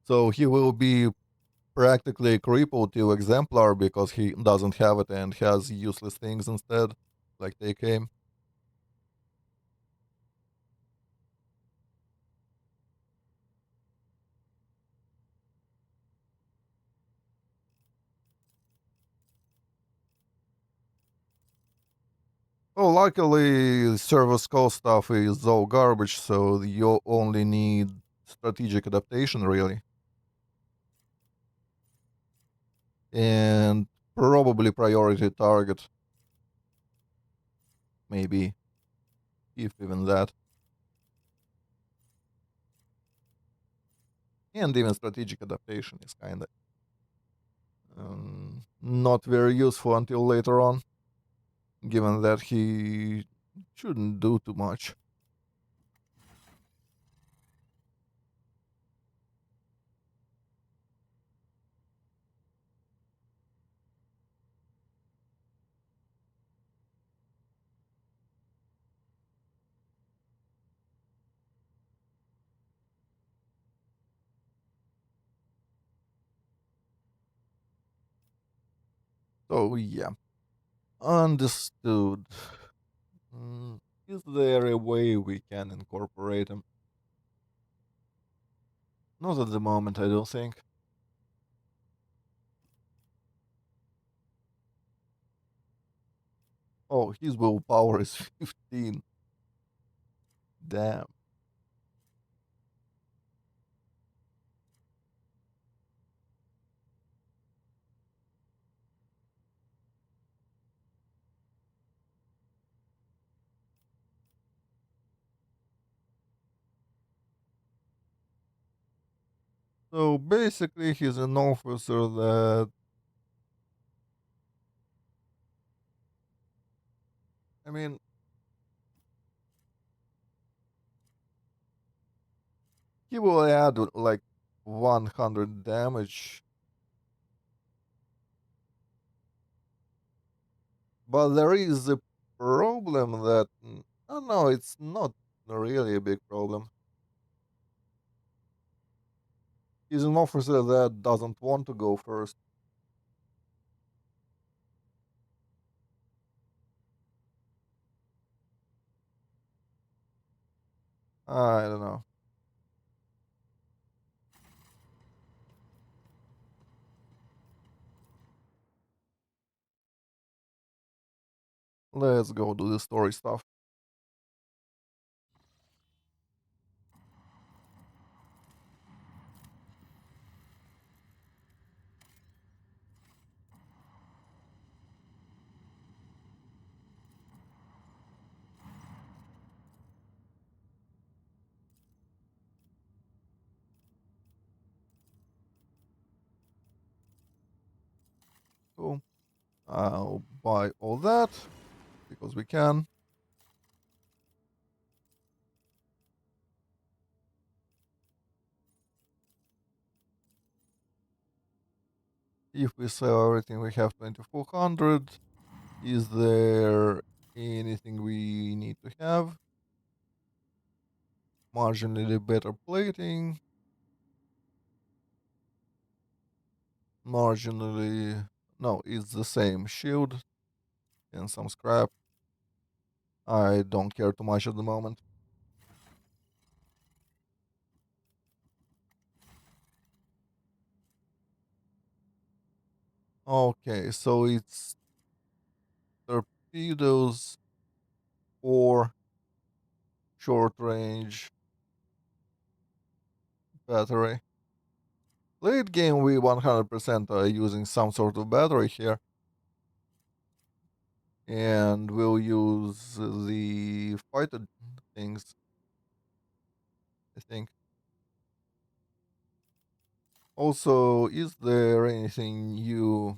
So he will be practically crippled to exemplar because he doesn't have it and has useless things instead, like take aim. Well, luckily, service call stuff is all garbage, so you only need strategic adaptation, really. And probably priority target, maybe, if even that. And even strategic adaptation is kind of not very useful until later on, given that he shouldn't do too much. So, yeah, understood. Mm, is there a way we can incorporate him? Not at the moment, I don't think. Oh, his willpower is 15. Damn. So basically, he's an officer that, I mean, he will add like 100 damage, but there is a problem that, oh no, it's not really a big problem. He's an officer that doesn't want to go first. I don't know. Let's go do the story stuff. Cool. I'll buy all that because we can. If we sell everything, we have 2400. Is there anything we need to have? Marginally better plating. Marginally. No, it's the same. Shield and some scrap. I don't care too much at the moment. Okay, so it's torpedoes or short range battery. Late game, we 100% are using some sort of battery here. And we'll use the fighter things, I think. Also, is there anything new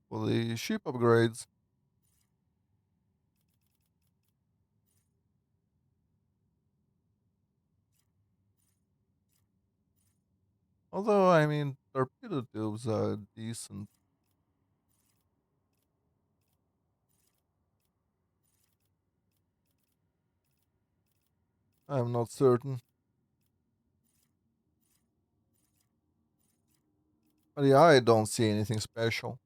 for the ship upgrades? Although, I mean, torpedo tubes are decent. I'm not certain. But yeah, I don't see anything special.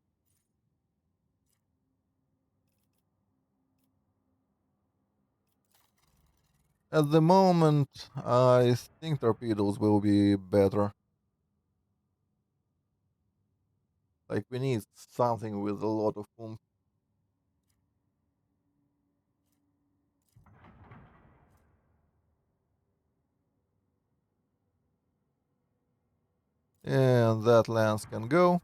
At the moment, I think torpedoes will be better. Like, we need something with a lot of oomph. And that lance can go.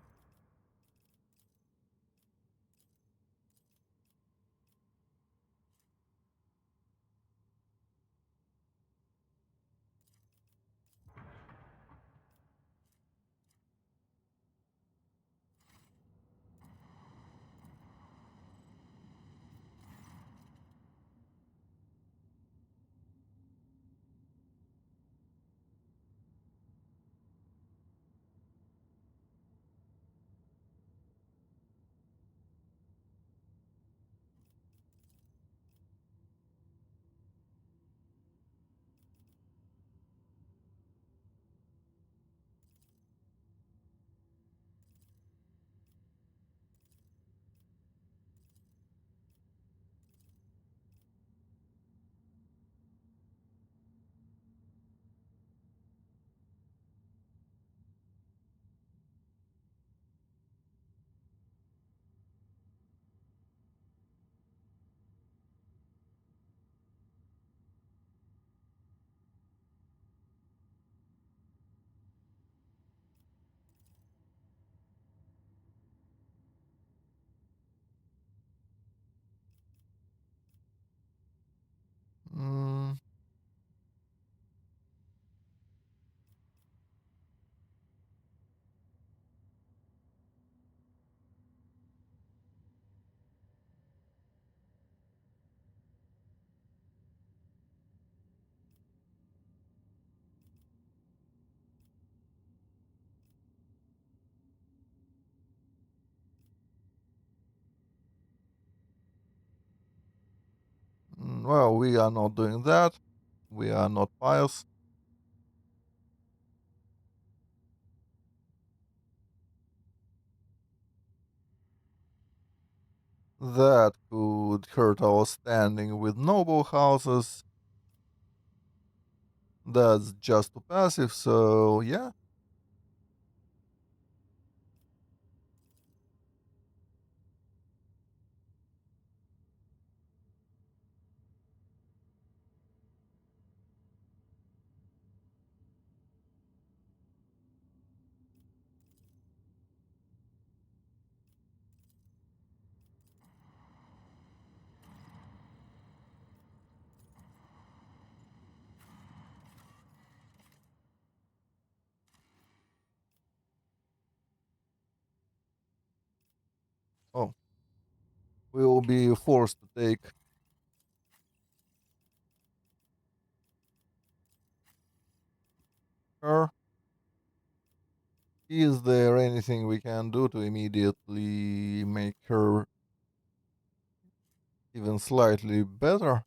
Mm, well, we are not doing that. We are not pious. That could hurt our standing with noble houses. That's just too passive, so yeah. Oh, we will be forced to take her. Is there anything we can do to immediately make her even slightly better?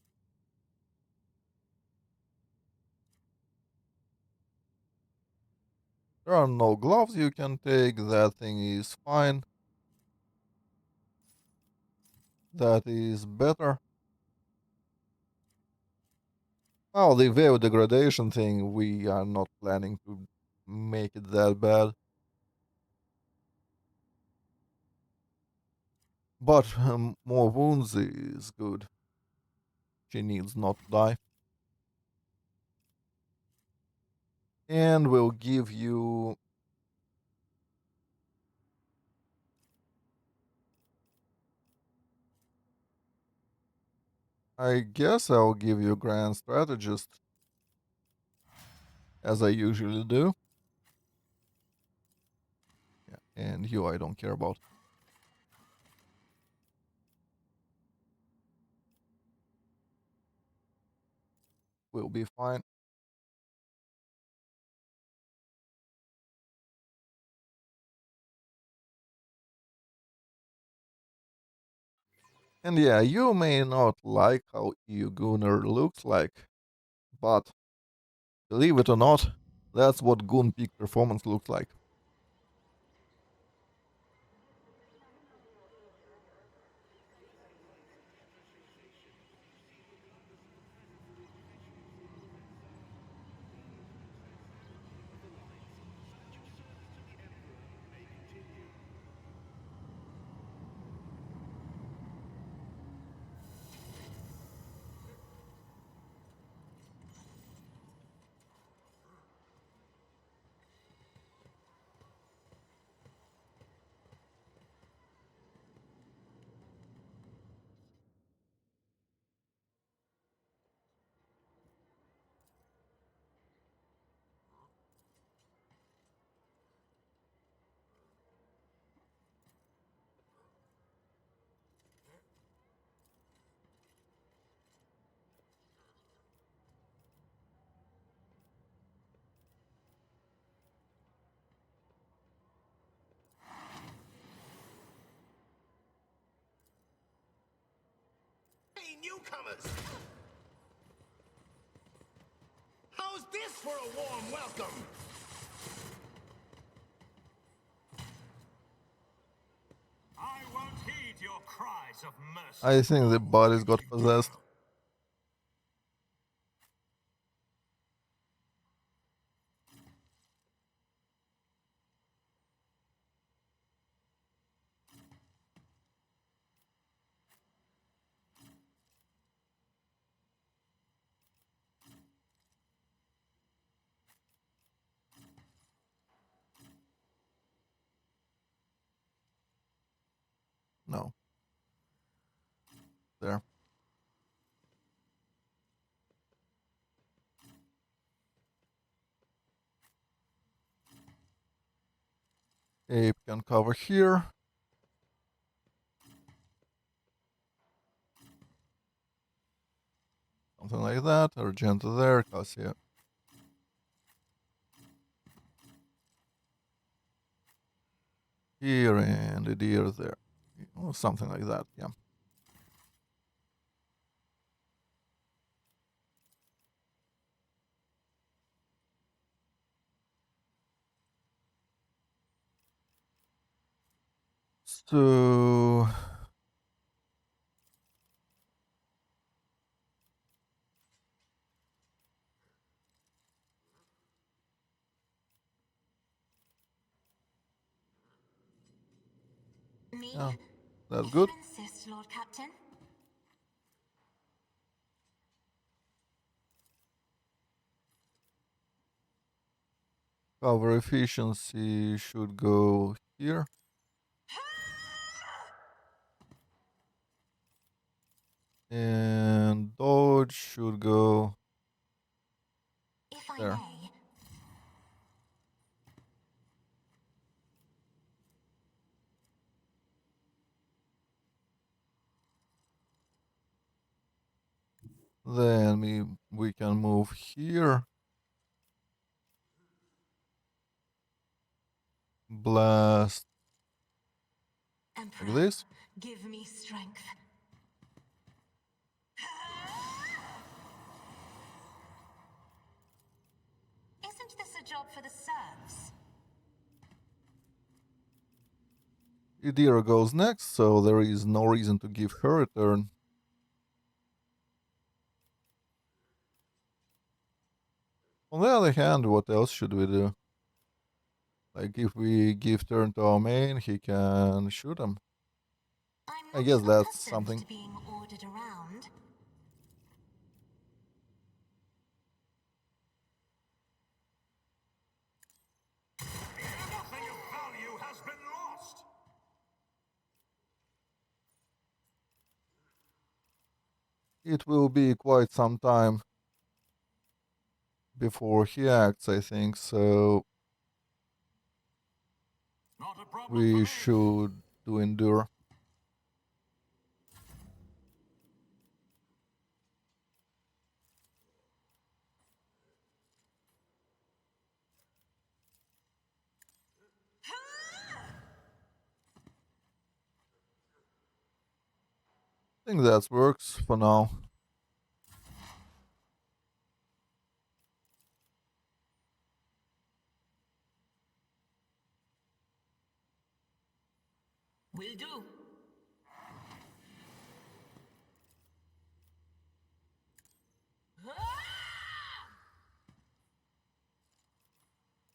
There are no gloves you can take. That thing is fine. That is better. Well, the wave degradation thing, we are not planning to make it that bad. But more wounds is good. She needs not to die. And we'll give you. I guess I'll give you Grand Strategist, as I usually do. Yeah, and you I don't care about. We'll be fine. And yeah, you may not like how EU Gunner looks like, but believe it or not, that's what Goon peak performance looks like. Hey, newcomers! How's this for a warm welcome? I won't heed your cries of mercy. I think the bodies got possessed. No. There. Ape can cover here. Something like that. Argento there. Cassia here and the deer there. Or something like that, yeah. So Me? yeah, that's If good. you insist, Lord Captain. Cover efficiency should go here. And dodge should go If I there. may. Then we can move here. Blast like Emperor, this. give me strength. Isn't this a job for the serfs? Idira goes next, so there is no reason to give her a turn. On the other hand, what else should we do? Like, if we give turn to our main, he can shoot him. I'm I not guess that's accustomed something. to being ordered around. Nothing of value has been lost. It will be quite some time before he acts, I think, so Not a problem for we me. should do endure. I think that works for now. Will do.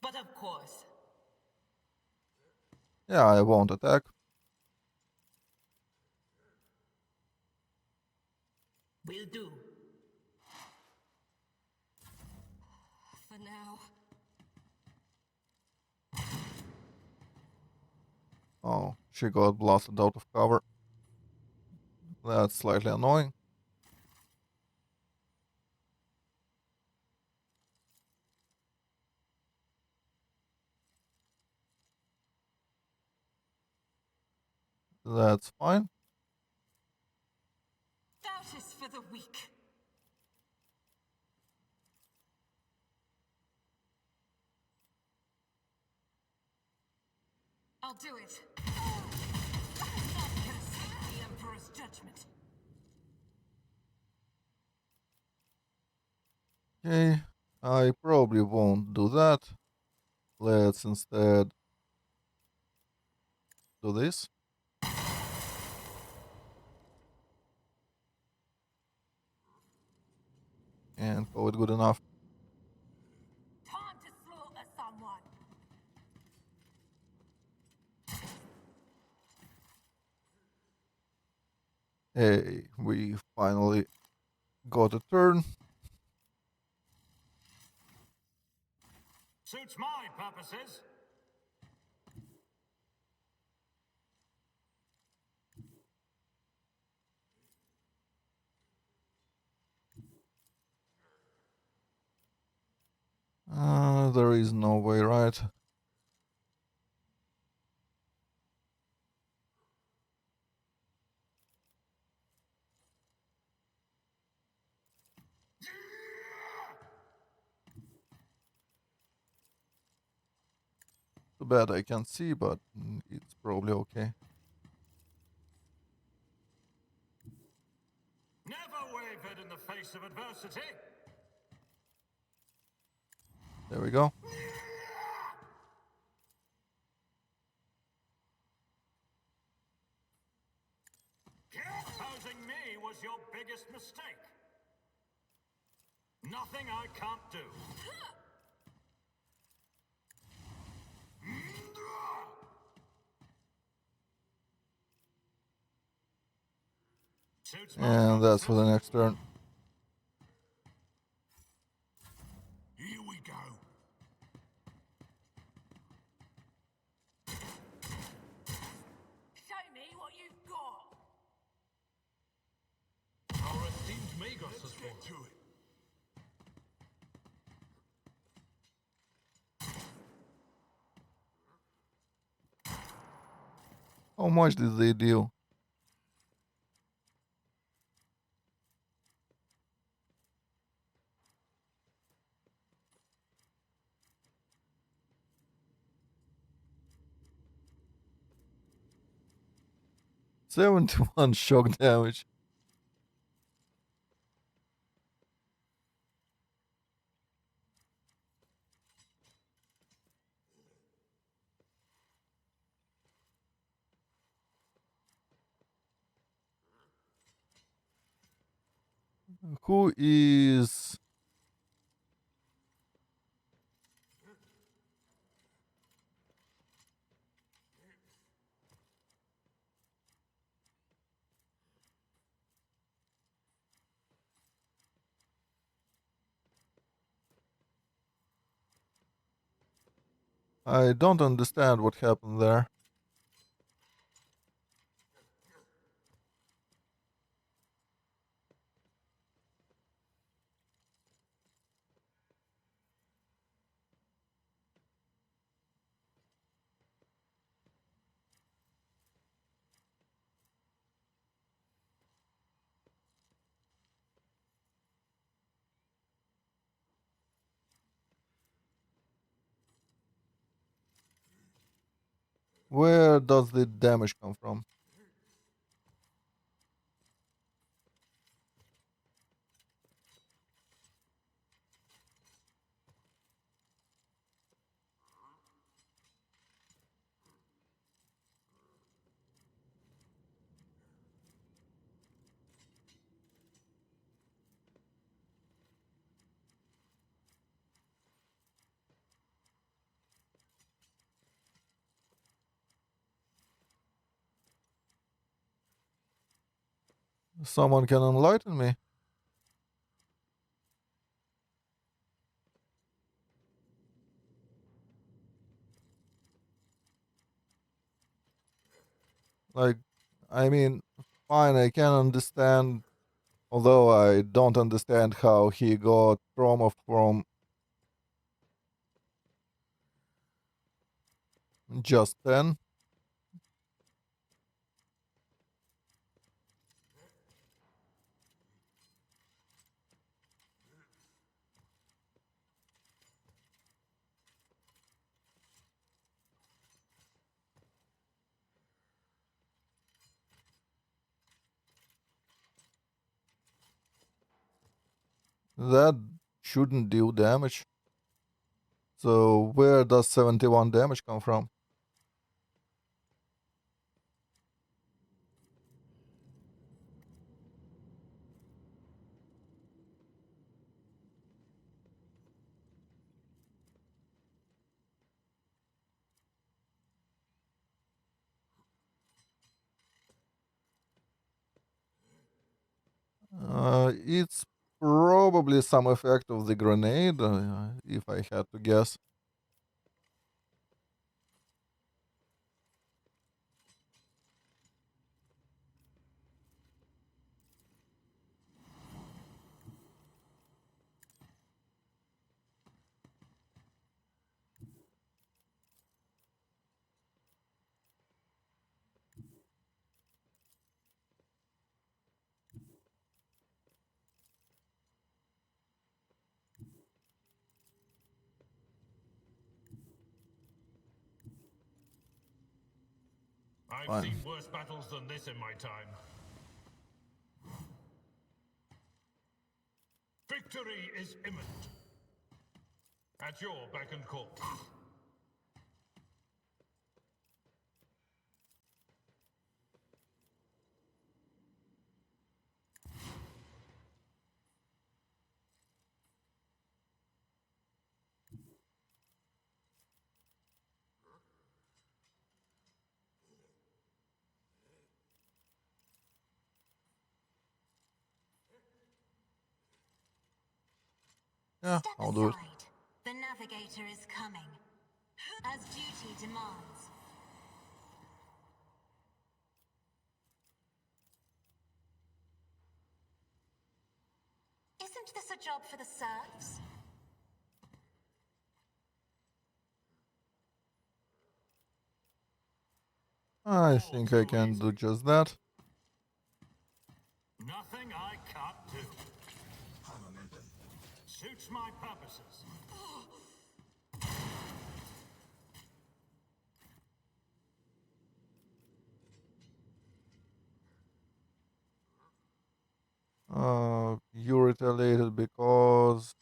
But of course. Yeah, I won't attack. Will do. For now. Oh, she got blasted out of cover. That's slightly annoying. That's fine. Doubt is for the weak. I'll do it. That is not gonna escape the Emperor's judgment. Okay, I probably won't do that. Let's instead do this. And call it good enough. Time to slaughter someone. Hey, we finally got a turn. Suits my purposes. There is no way, right? Too bad I can't see, but it's probably okay. Never wavered in the face of adversity. There we go. Opposing me was your biggest mistake. Nothing I can't do. Suits my And that's for the purposes. next turn. Here we go. Show me what you've got. Our esteemed Magos has Get to it. How much did they deal? $71 shock damage. Who is... I don't understand what happened there. Where does the damage come from? Someone can enlighten me. Like, I mean, fine, I can understand, although I don't understand how he got trauma from just 10. That shouldn't deal damage. So where does 71 damage come from? It's probably some effect of the grenade, if I had to guess. I've Fine. seen worse battles than this in my time. Victory is imminent. At your beck and call. Yeah, Step I'll do it. aside. The navigator is coming. As duty demands. Isn't this a job for the serfs? I All think I too can easy. do just that. Nothing I can't do. Suits my purposes. You retaliated because...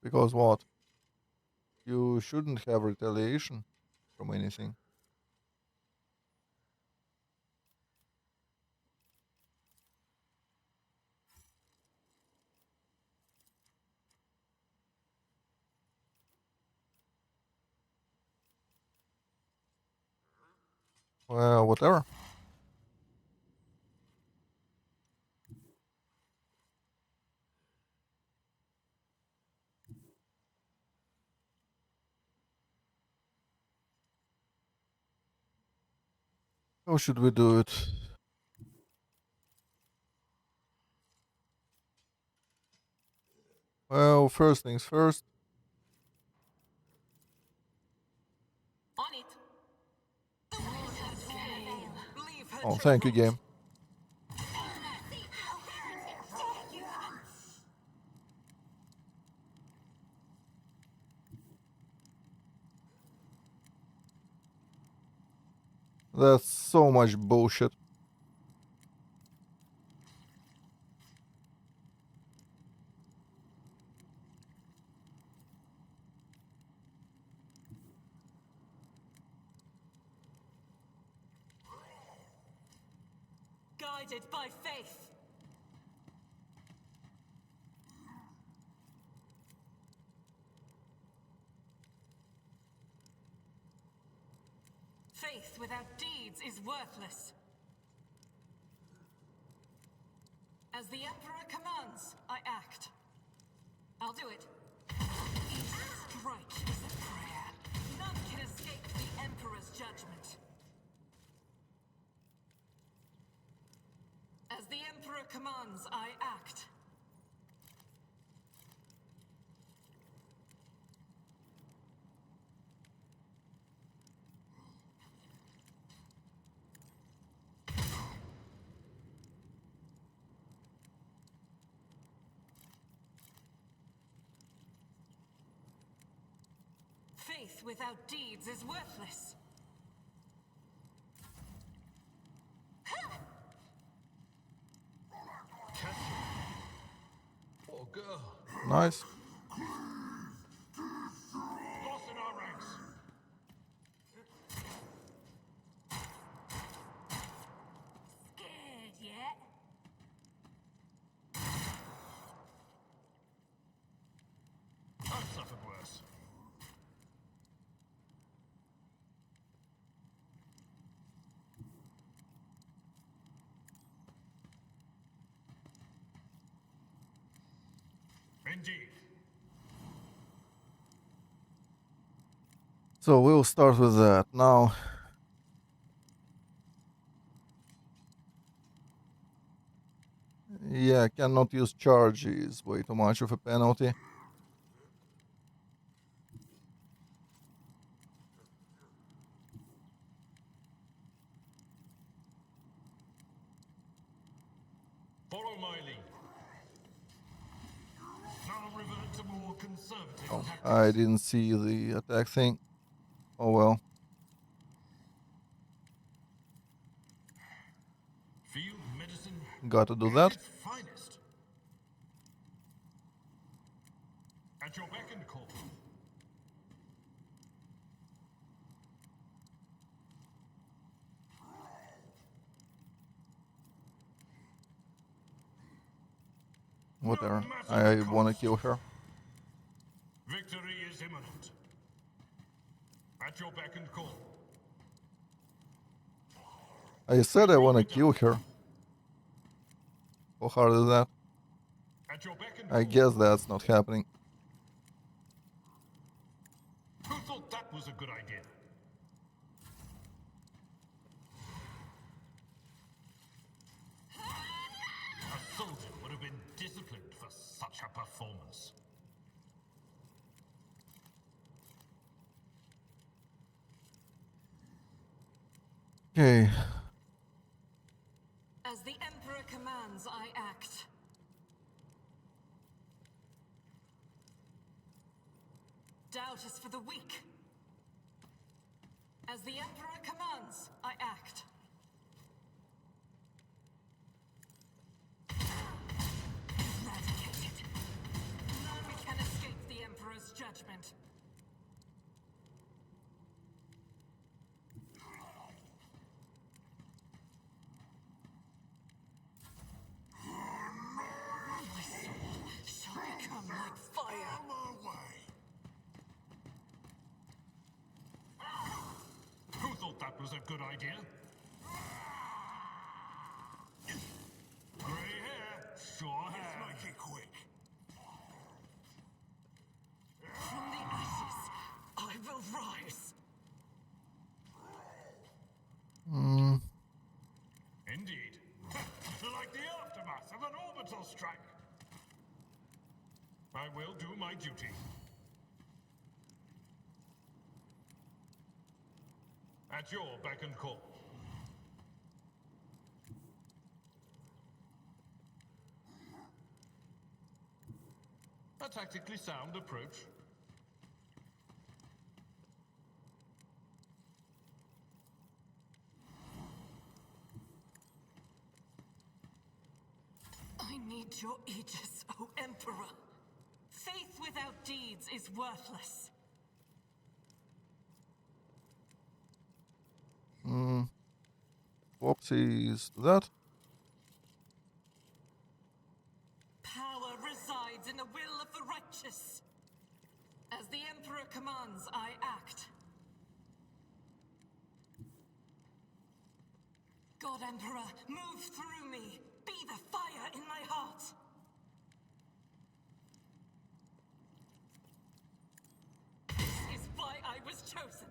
Because what? You shouldn't have retaliation from anything. Well, whatever. How should we do it? Well, first things first. On it. Leave her Oh, to thank you, rot. game. That's so much bullshit. guided by faith. Faith without deeds is worthless. As the Emperor commands, I act. I'll do it. Each strike is a prayer. None can escape the Emperor's judgment. As the Emperor commands, I act. Faith without deeds is worthless. Poor girl. Nice. Lost in our ranks. Scared yet? I've suffered worse. Indeed. So we'll start with that now. Yeah, cannot use charges. Way too much of a penalty. Follow my lead. Now revert to more conservative Oh, tactics. I didn't see the attack thing. Oh well. Field medicine Gotta do at that. its finest. At your beck and call. Whatever. matter I of wanna cost. kill her. Victory is imminent. At your beck and call. I said I wanna kill her. How hard is that? At your beck and I call. guess that's not happening. Who thought that was a good idea? A soldier would have been disciplined for such a performance. Okay. As the Emperor commands, I act. Doubt is for the weak. As the Emperor commands, I act. Eradicated. None can escape the Emperor's judgment. My soul shall become like fire. On my way. Who thought that was a good idea? Grey hair, sure hair. Make it quick. From the ashes, I will rise. Indeed. Like the aftermath of an orbital strike. I will do my duty. At your beck and call. A tactically sound approach. I need your aegis, O Emperor. Faith without deeds is worthless. Whoopsies. Do that. Emperor commands, I act. God Emperor, move through me. Be the fire in my heart. This is why I was chosen.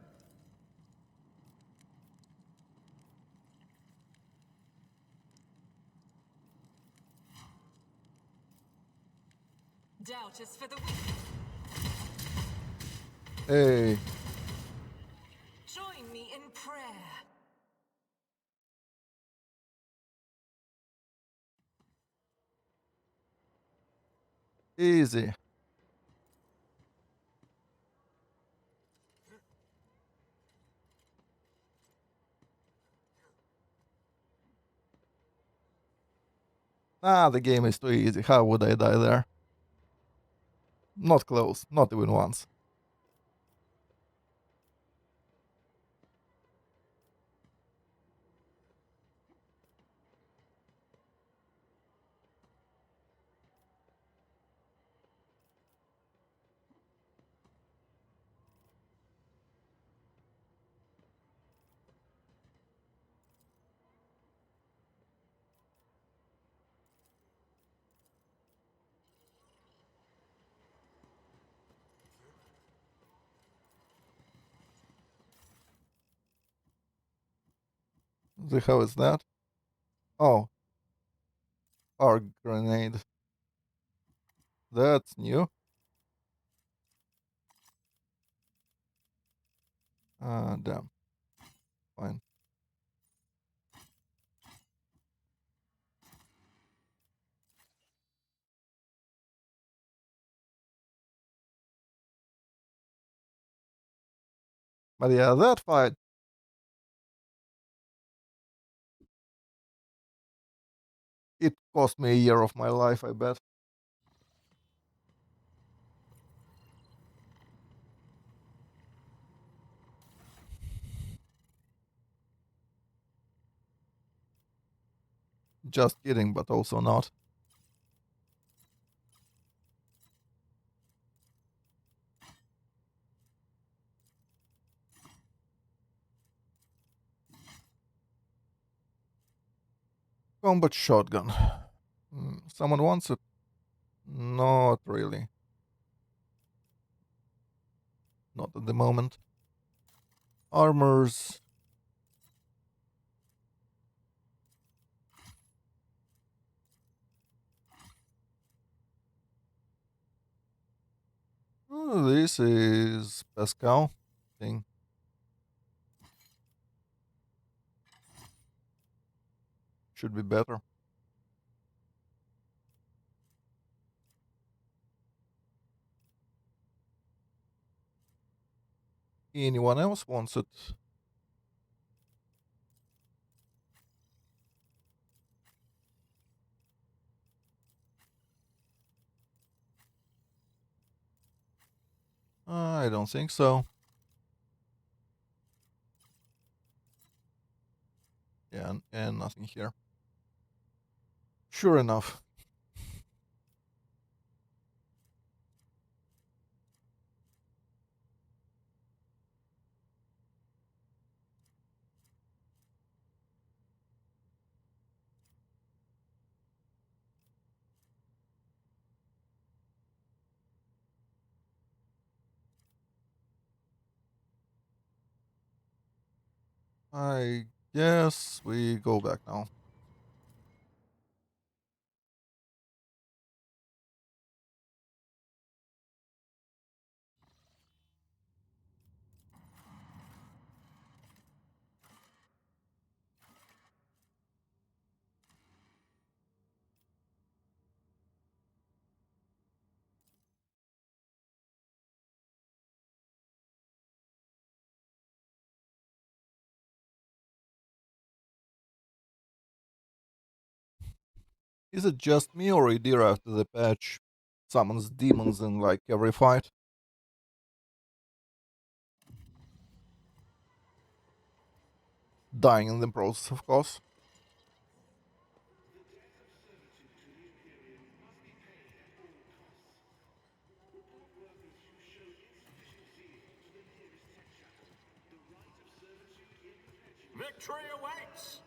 Doubt is for the weak. Hey, Join me in prayer. easy. Ah, the game is too easy. How would I die there? Not close, not even once. The hell is that? Oh, arc grenade. That's new. Ah, damn. Fine. But yeah, that fight, it cost me a year of my life, I bet. Just kidding, but also not. Combat shotgun. Someone wants it? Not really. Not at the moment. Armors. Oh, this is Pascal thing. Should be better. Anyone else wants it? I don't think so. Yeah, and nothing here. Sure enough. I guess we go back now. Is it just me or Idira after the patch summons demons in like every fight? Dying in the process, of course. victory awaits!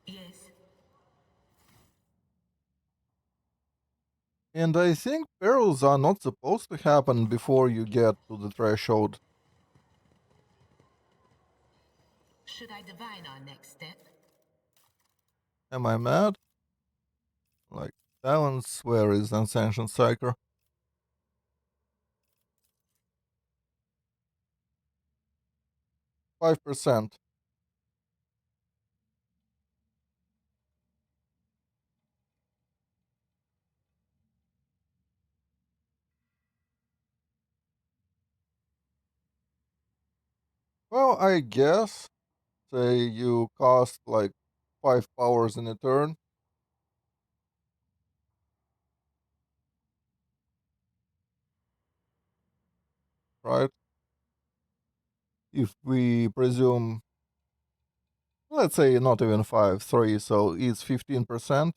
Yes. And I think perils are not supposed to happen before you get to the threshold. Should I divine our next step? Am I mad? Like, silence, where is Ancient Psyker? 5%. Well, I guess, say you cost like 5 powers in a turn, right? If we presume, let's say not even 5, 3, so it's 15%.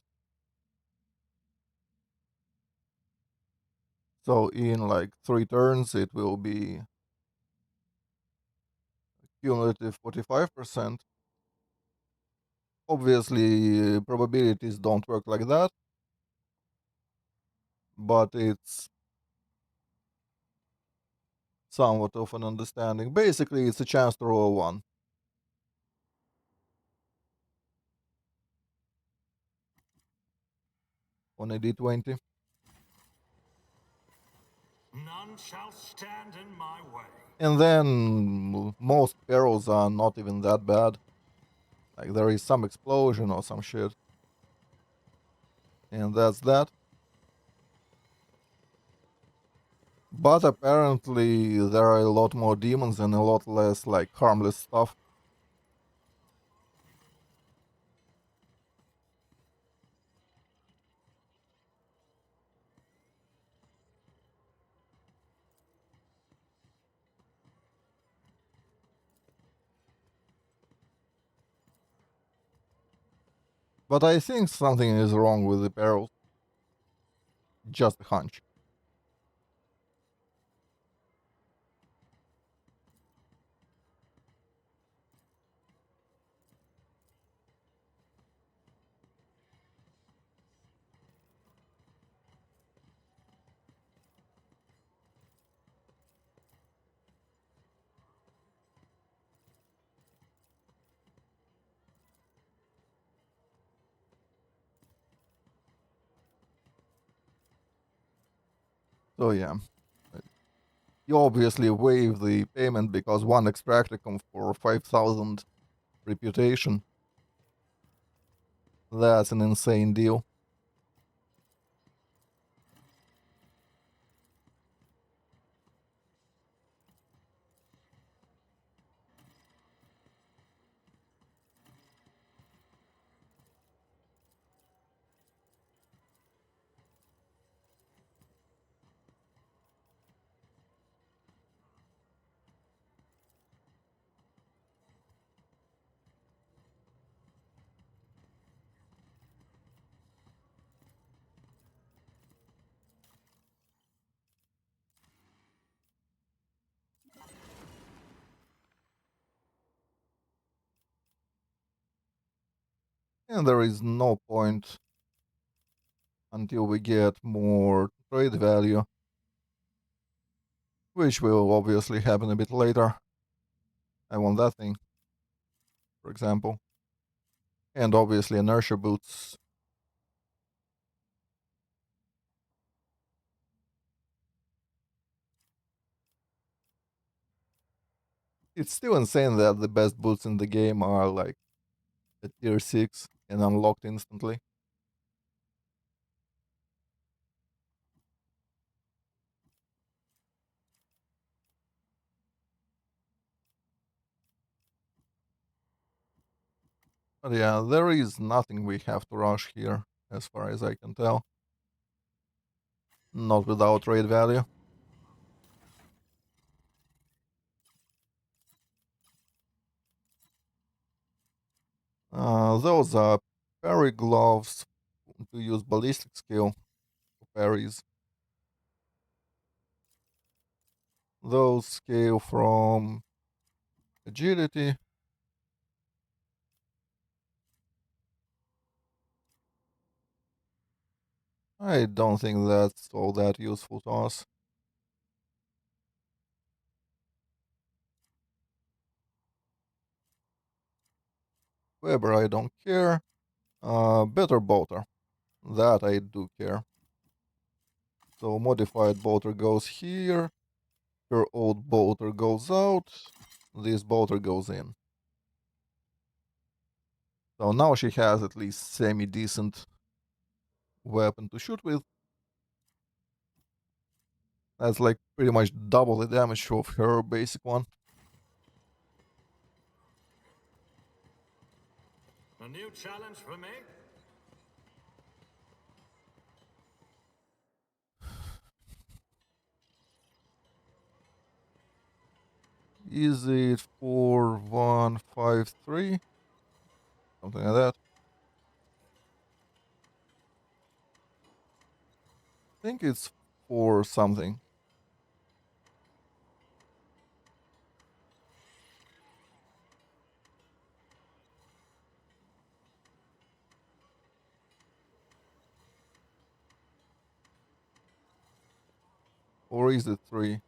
So in like 3 turns, it will be cumulative 45%. Obviously, probabilities don't work like that, but it's somewhat of an understanding. Basically, it's a chance to roll a 1 on a d20. None shall stand in my way. And then most perils are not even that bad. Like there is some explosion or some shit. And that's that. But apparently there are a lot more demons and a lot less like harmless stuff. But I think something is wrong with the perils. Just a hunch. So yeah. You obviously waive the payment because one extracticum for 5,000 reputation. That's an insane deal. And there is no point until we get more trade value, which will obviously happen a bit later. I want that thing, for example. And obviously inertia boots. It's still insane that the best boots in the game are like at tier 6 and unlocked instantly. But yeah, there is nothing we have to rush here, as far as I can tell. Not without trade value. Those are parry gloves to use ballistic skill for parries. Those scale from agility. I don't think that's all that useful to us. Weber, I don't care. Better bolter. That I do care. So modified bolter goes here. Her old bolter goes out. This bolter goes in. So now she has at least semi-decent weapon to shoot with. That's like pretty much double the damage of her basic one. A new challenge for me? Is it 4153? Something like that. I think it's 4 something. Or is it 3?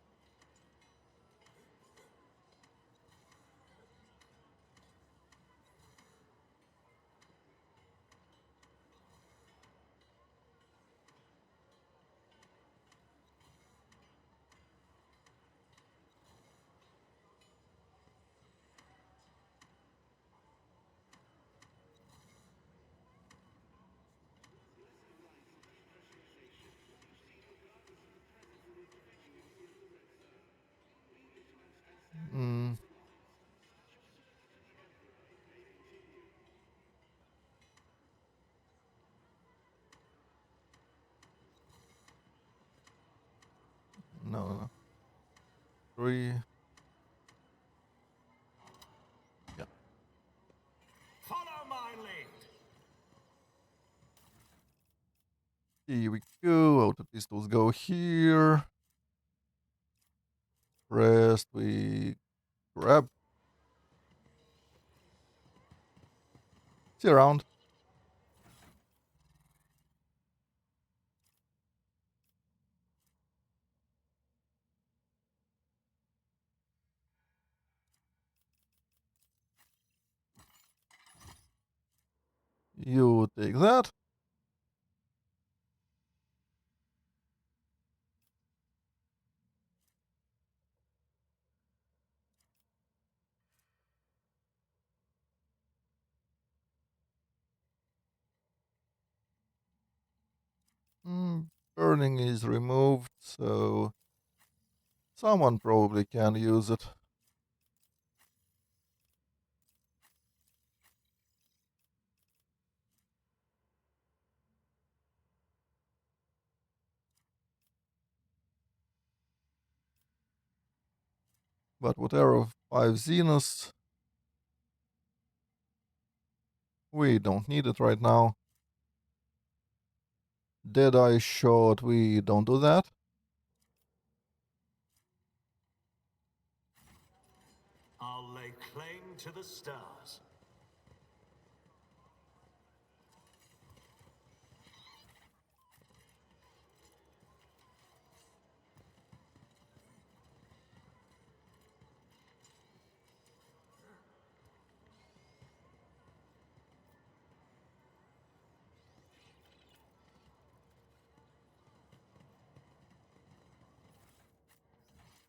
Mm, no. 3. Yeah. Follow my lead! Here we go. Auto pistols go here. Rest we grab. See you around. You take that. Mm, burning is removed, so someone probably can use it. But whatever 5 Xenos, we don't need it right now. Deadeye shot, we don't do that. I'll lay claim to the stars.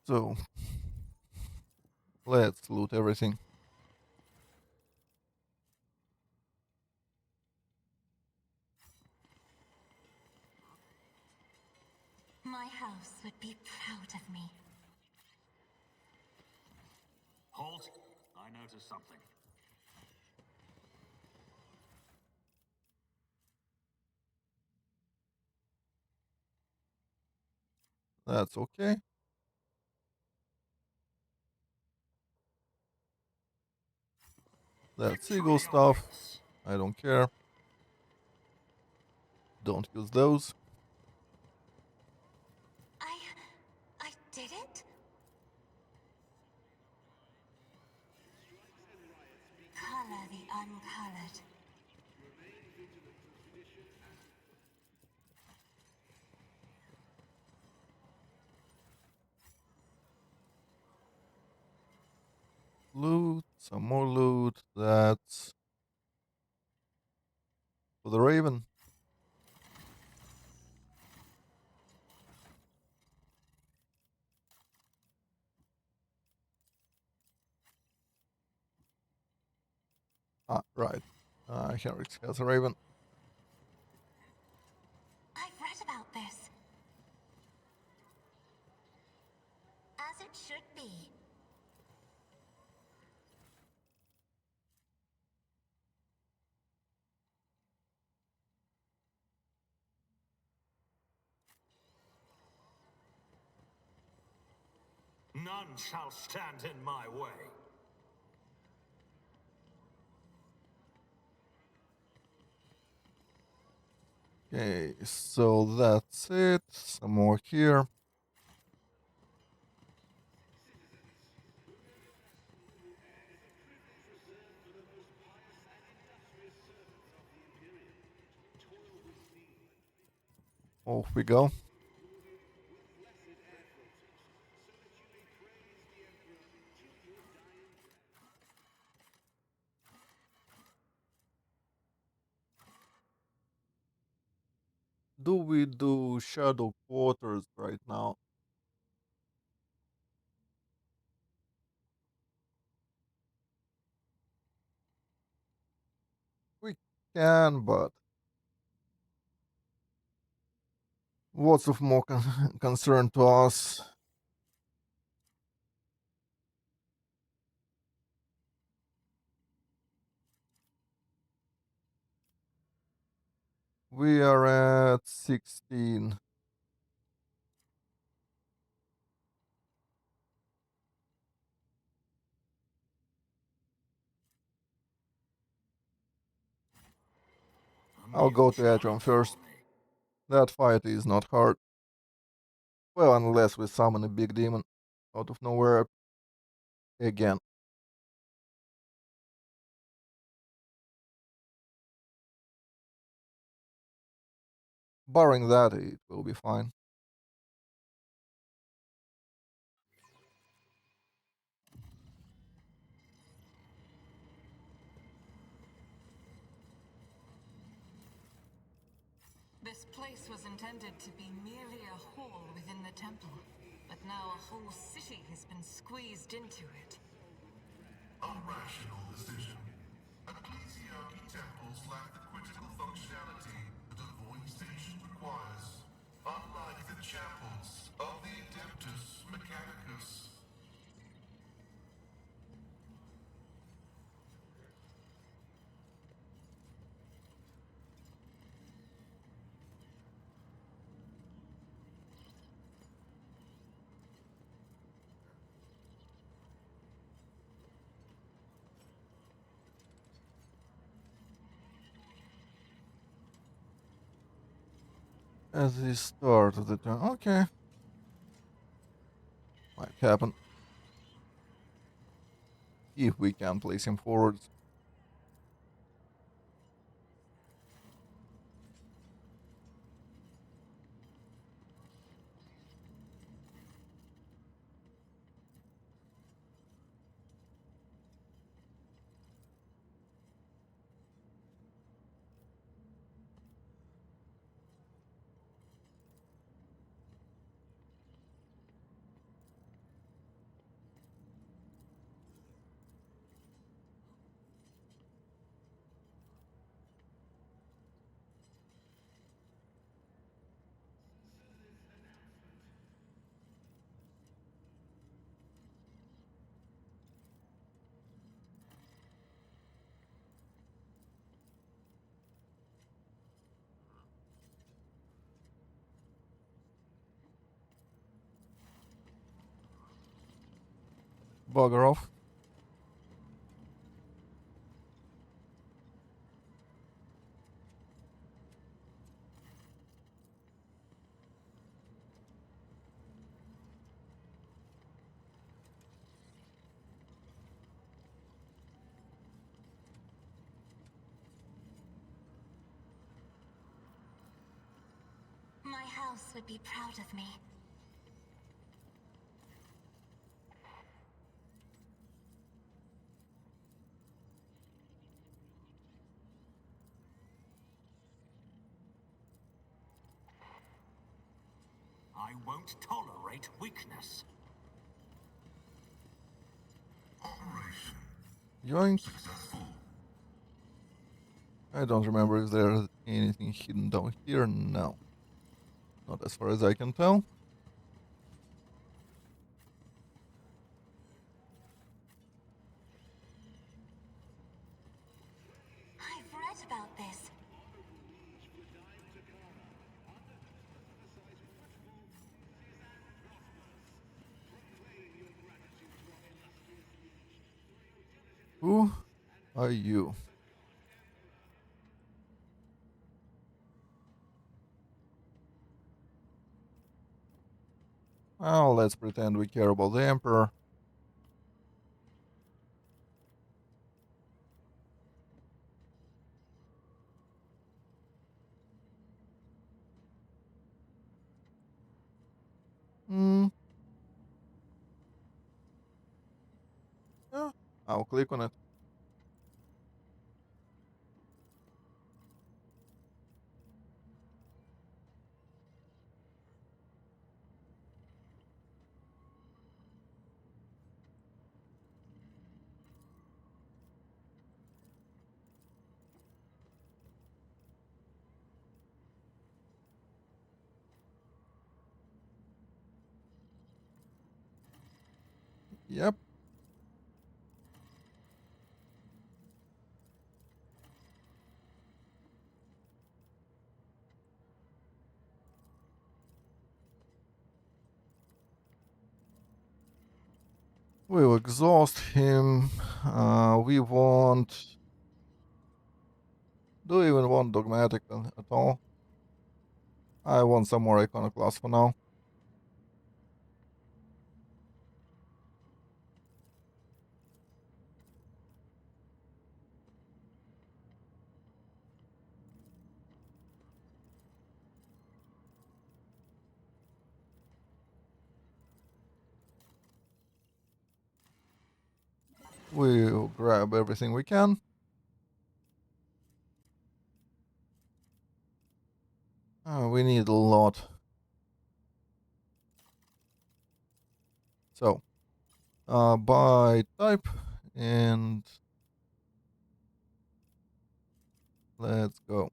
So let's loot everything. My house would be proud of me. Halt! I noticed something. That's okay. That's eagle stuff. I don't care. Don't use those. I did it? Color the uncolored. Loot, some more loot. That's for the Raven. Ah, right. Henrik has a Raven. I've read about this. As it should be. None shall stand in my way. Okay, so that's it. Some more here. Off we go. Do we do shadow quarters right now? We can, but what's of more concern to us? We are at 16. A I'll meal go to short Atrium for first. me. That fight is not hard. Well, unless we summon a big demon out of nowhere again. Barring that, it will be fine. This place was intended to be merely a hall within the temple, but now a whole city has been squeezed into it. A rational decision. Ecclesiarchy temples lack the critical functionality that a void station requires. Unlike the chapels of the Adeptus Mechanicus. At the start of the turn. Okay. Might happen. If we can place him forwards. Bugger off. house would be proud of me. I won't tolerate weakness. Operation Yoink. successful. I don't remember if there's anything hidden down here. No. Not as far as I can tell. I've read about this. Who are you? Well, let's pretend we care about the Emperor. Hmm. Yeah, I'll click on it. Yep. We'll exhaust him. We want... Do we even want dogmatic at all? I want some more iconoclast for now. We'll grab everything we can. We need a lot. So, by type, and let's go.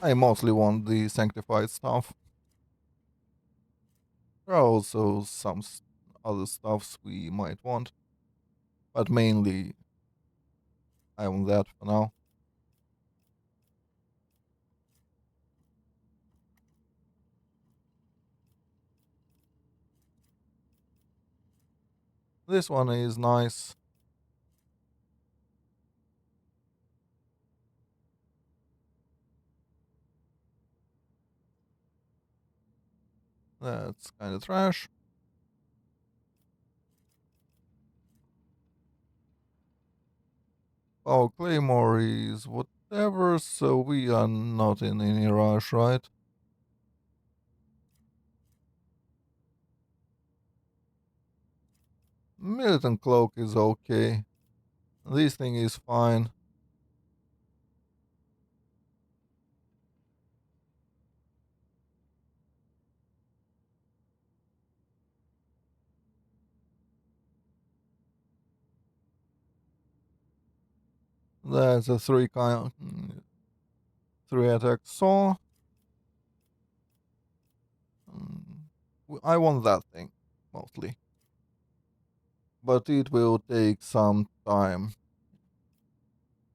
I mostly want the sanctified stuff. There are also some other stuffs we might want, but mainly I want that for now. This one is nice. That's kind of trash. Oh, Claymore is whatever, so we are not in any rush, right? Militant Cloak is okay. This thing is fine. That's a three attack saw. I want that thing mostly, but it will take some time.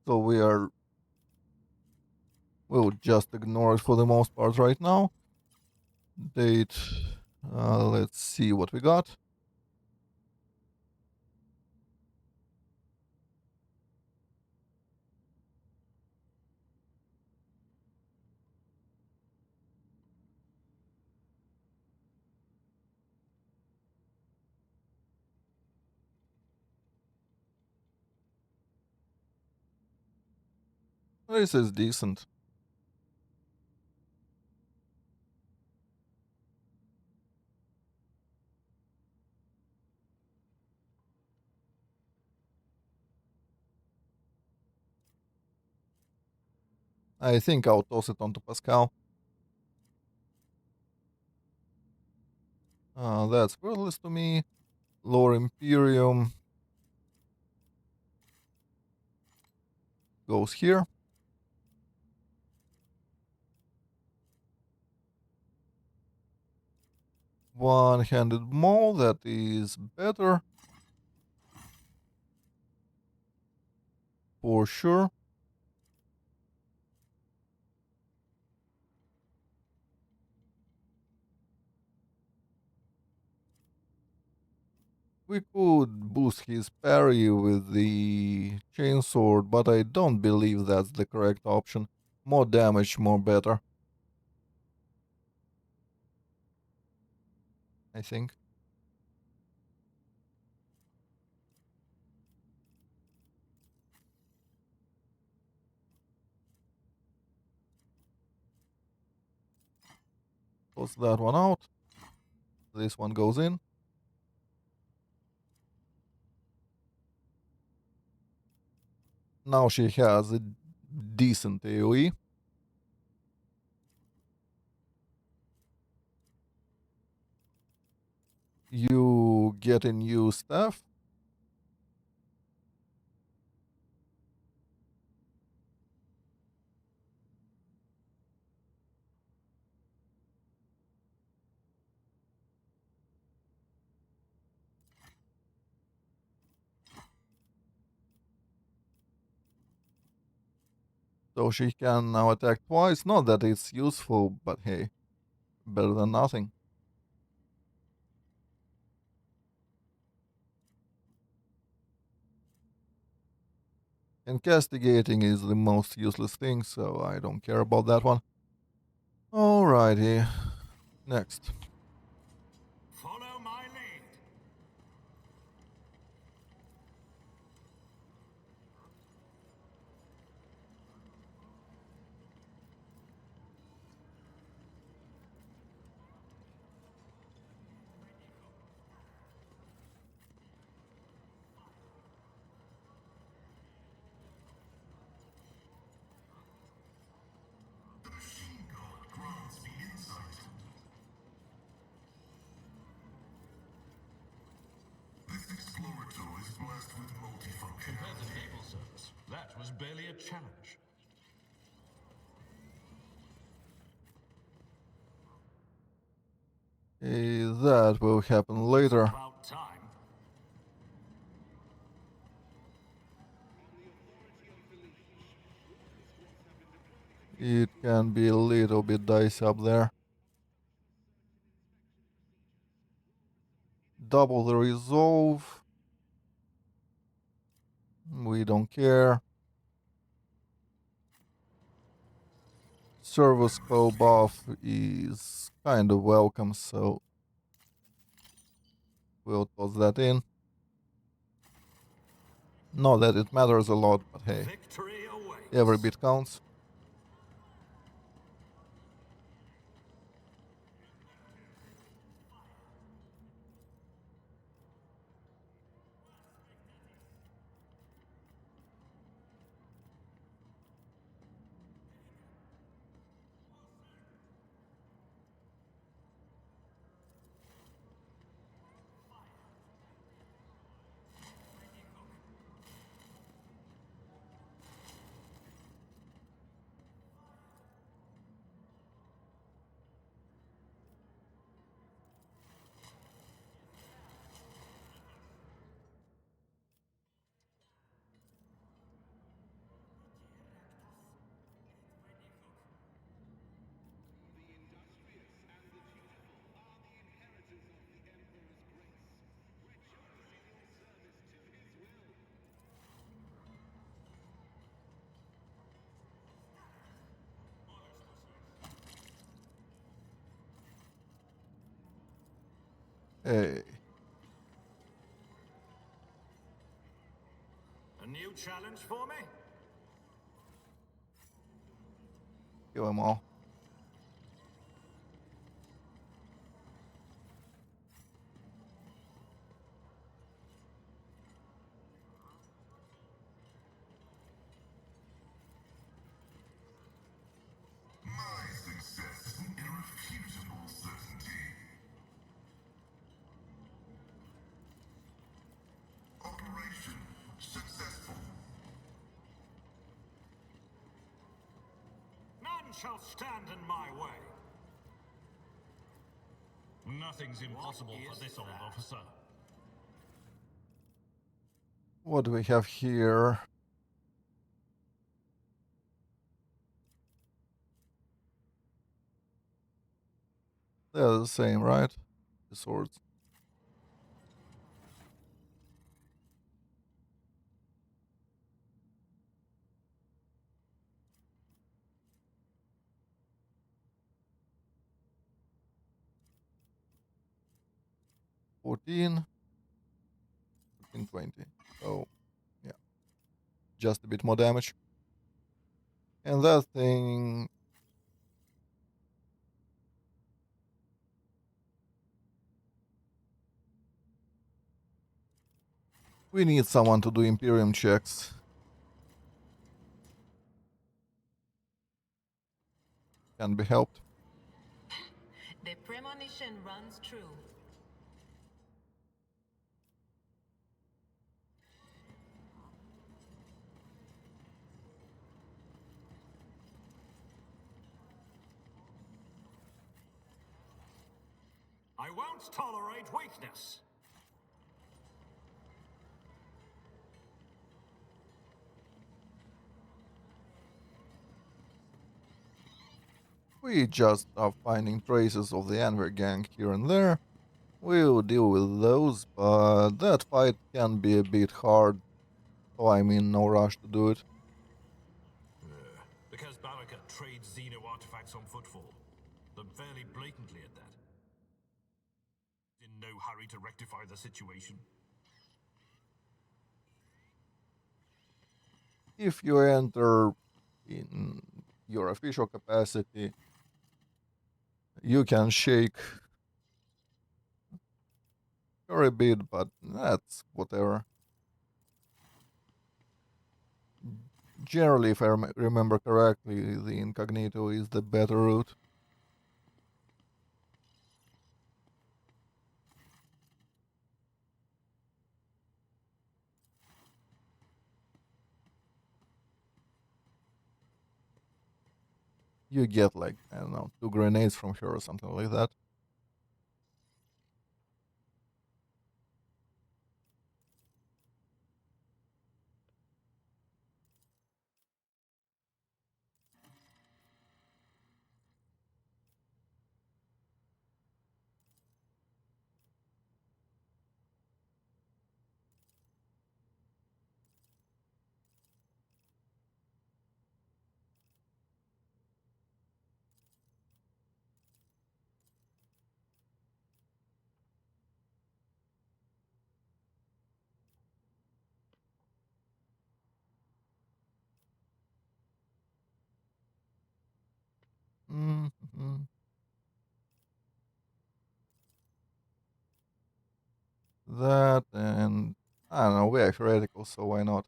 So we'll just ignore it for the most part right now. Date. Let's see what we got. This is decent. I think I'll toss it onto Pascal. That's worthless to me. Lower Imperium goes here. One-handed maul, that is better. For sure. We could boost his parry with the chainsword, but I don't believe that's the correct option. More damage, more better. I think. Toss that one out. This one goes in. Now she has a decent AoE. You get a new staff. So she can now attack twice. Not that it's useful, but hey, better than nothing. And castigating is the most useless thing, so I don't care about that one. Alrighty. Next. Follow my lead. The machine god grants me insight. This explorator is blessed with multifunction. Compared to naval service, that was barely a challenge. That will happen later. About time. It can be a little bit dicey up there. Double the resolve. We don't care. Servo skull buff is kind of welcome, so we'll toss that in. Not that it matters a lot, but hey, Victory awaits. every bit counts. Hey, A new challenge for me? Kill them all. My success is an irrefutable certainty. Operation successful. None shall stand in my way. Nothing's impossible for this old officer. What do we have here? They're the same, right? The swords. $14, $14.20. So yeah, just a bit more damage. And that thing, we need someone to do Imperium checks. Can be helped. The premonition runs true. I won't tolerate weakness. We just are finding traces of the Enver gang here and there. We'll deal with those, but that fight can be a bit hard, so I'm in no rush to do it. Because Baraka trades Xeno artifacts on footfall. They're fairly blatantly at that. In no hurry to rectify the situation. If you enter in your official capacity, you can shake her a bit, but that's whatever. Generally, if I remember correctly, the incognito is the better route. You get like, I don't know, 2 grenades from her or something like that. Hmm. That and I don't know, we are heretical, so why not?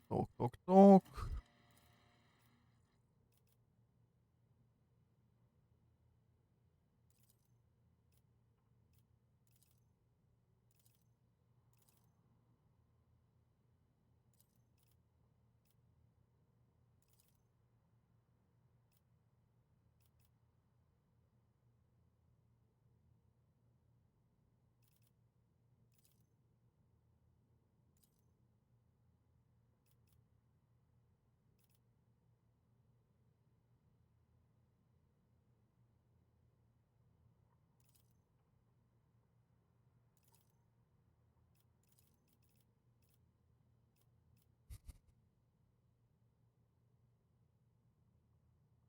Talk, talk, talk.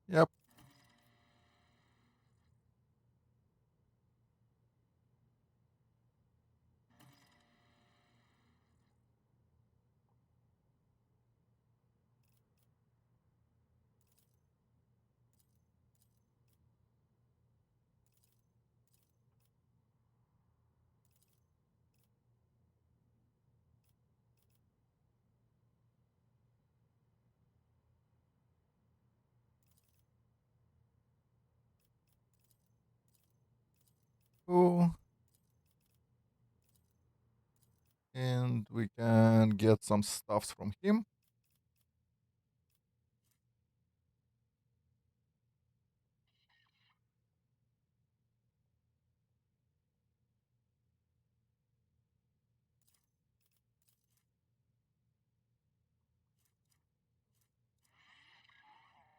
Yep. Cool. And we can get some stuffs from him.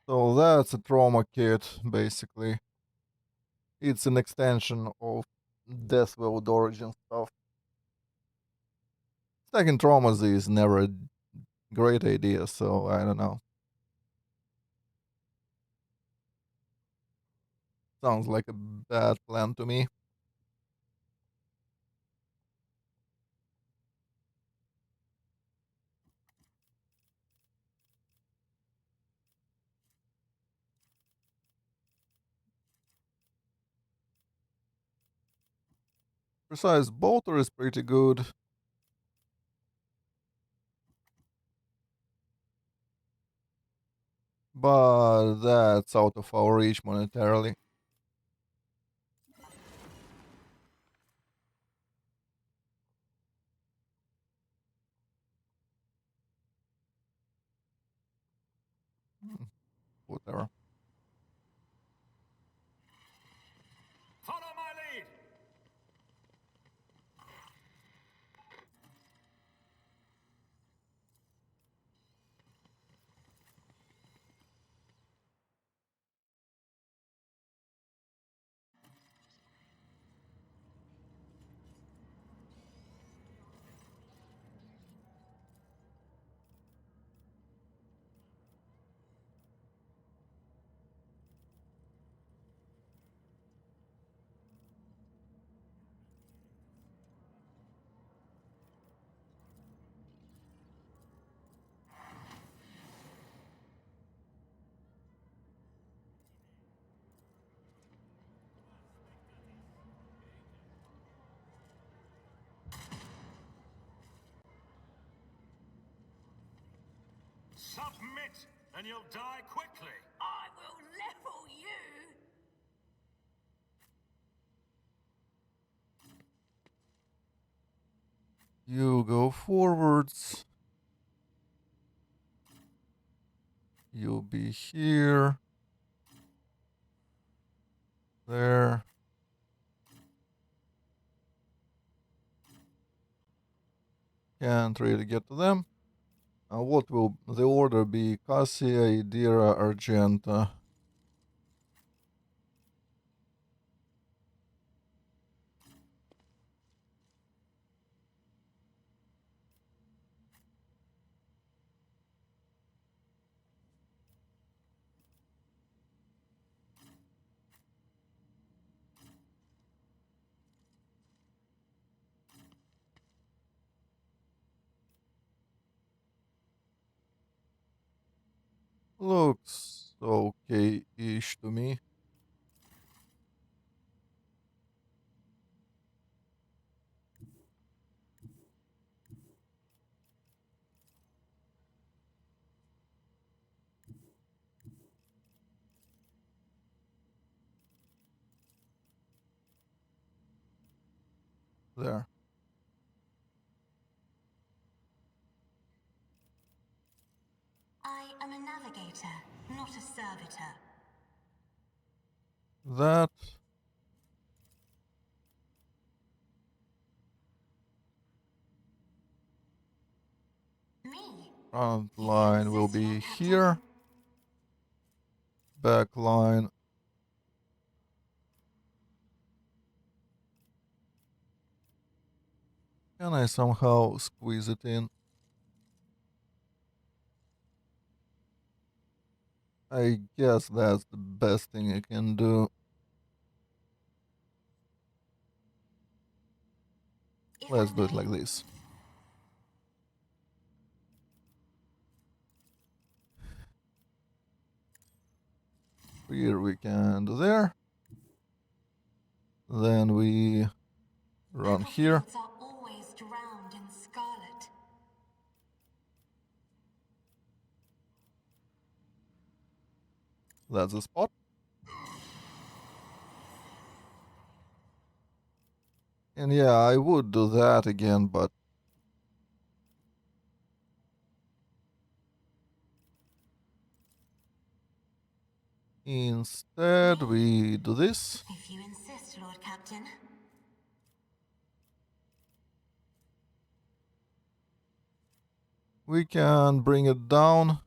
So that's a trauma kit, basically. It's an extension of Deathworld Origin stuff. Stacking traumas is never a great idea, so I don't know. Sounds like a bad plan to me. Precise bolter is pretty good, but that's out of our reach monetarily. Hmm, whatever. Follow my lead! Submit, and you'll die quickly. I will level you! You go forwards. You'll be here. There. Can't really get to them. What will the order be? Cassia, Idira, Argenta. Looks okay-ish to me. There. I am a navigator, not a servitor. That. Me? Front You feel line will certain, be Captain? here. Back line. Can I somehow squeeze it in? I guess that's the best thing I can do. If I Let's do it may. like this. Here we can do there. Then we run here. Battlefields are always drowned in scarlet. That's the spot. And yeah, I would do that again, but instead we do this. If you insist, Lord Captain. We can bring it down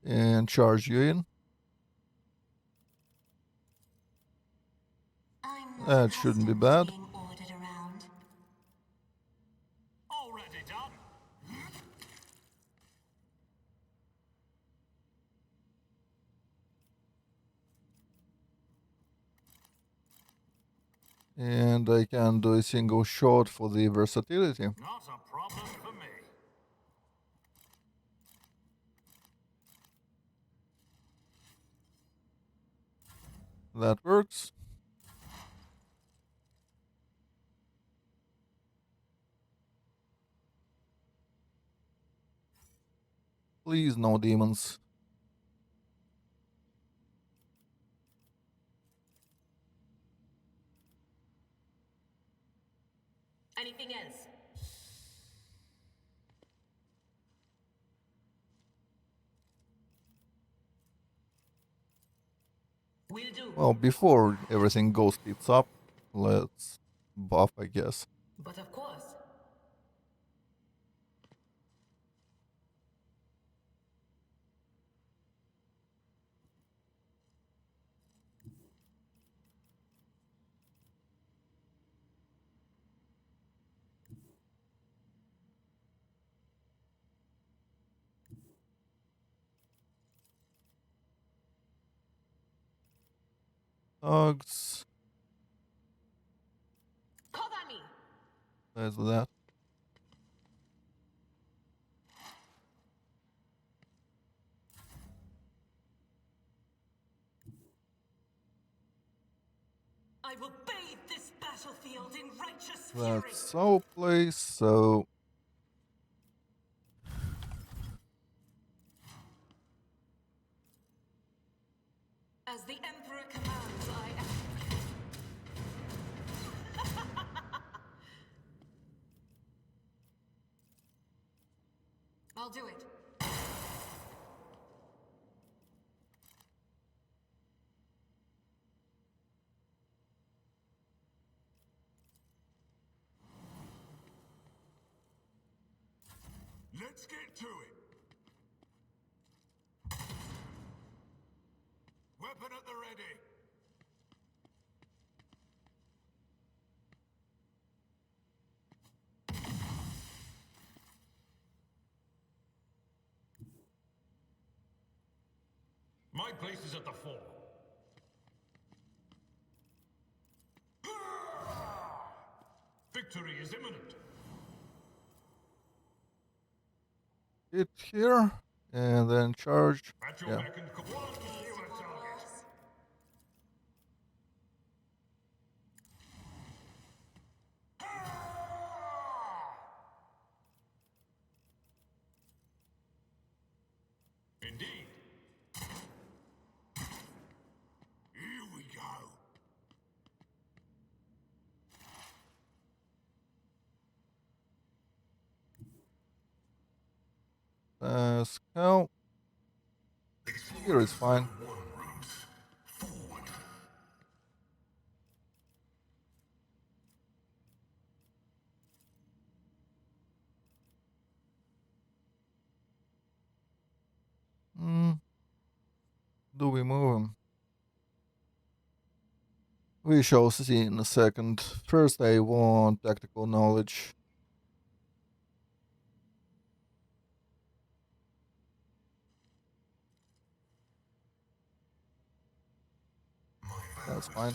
and charge you in. I'm not That shouldn't be accustomed to bad. being ordered around. Already done. And I can do a single shot for the versatility. Not a problem for me. That works. Please, no demons. Anything else? Will do. Well, before everything goes tits up, let's buff, I guess. But of course. Hugs. Cover me. Let's do that. I will bathe this battlefield in righteous fury. That's so place, so As the Emperor commands, I act. I'll do it. Let's get to it. Weapon at the ready. My place is at the fore. Victory is imminent. hit here and then charge. At your Yeah. beck and call. One fewer target. Indeed. Here we go. Scout. Here is fine. Do we move him? We shall see in a second. First, I want tactical knowledge. That's fine.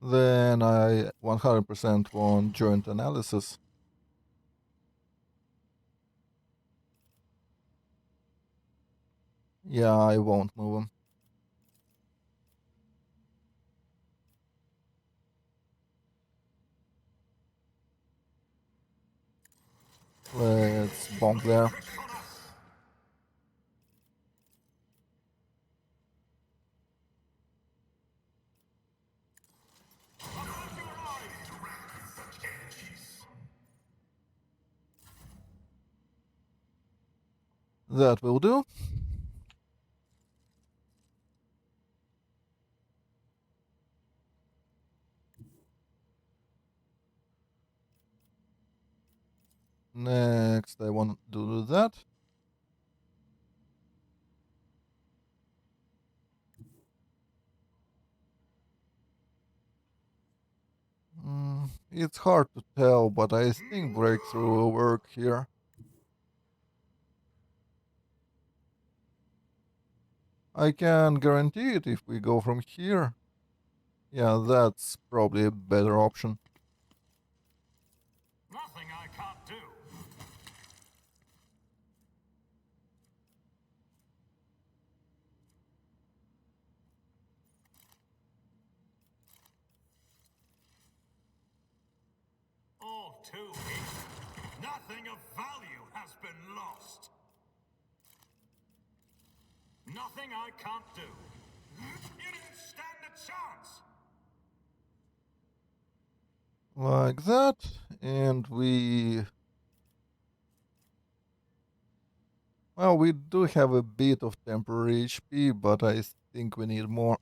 Then I 100% want joint analysis. Yeah, I won't move him. Let's bonk there. That will do. Next, I want to do that. It's hard to tell, but I think breakthrough will work here. I can guarantee it if we go from here. Yeah, that's probably a better option. Nothing I can't do. All too easy. Nothing of value has been lost. Nothing I can't do. You didn't stand a chance. Like that, and we... Well, we do have a bit of temporary HP, but I think we need more.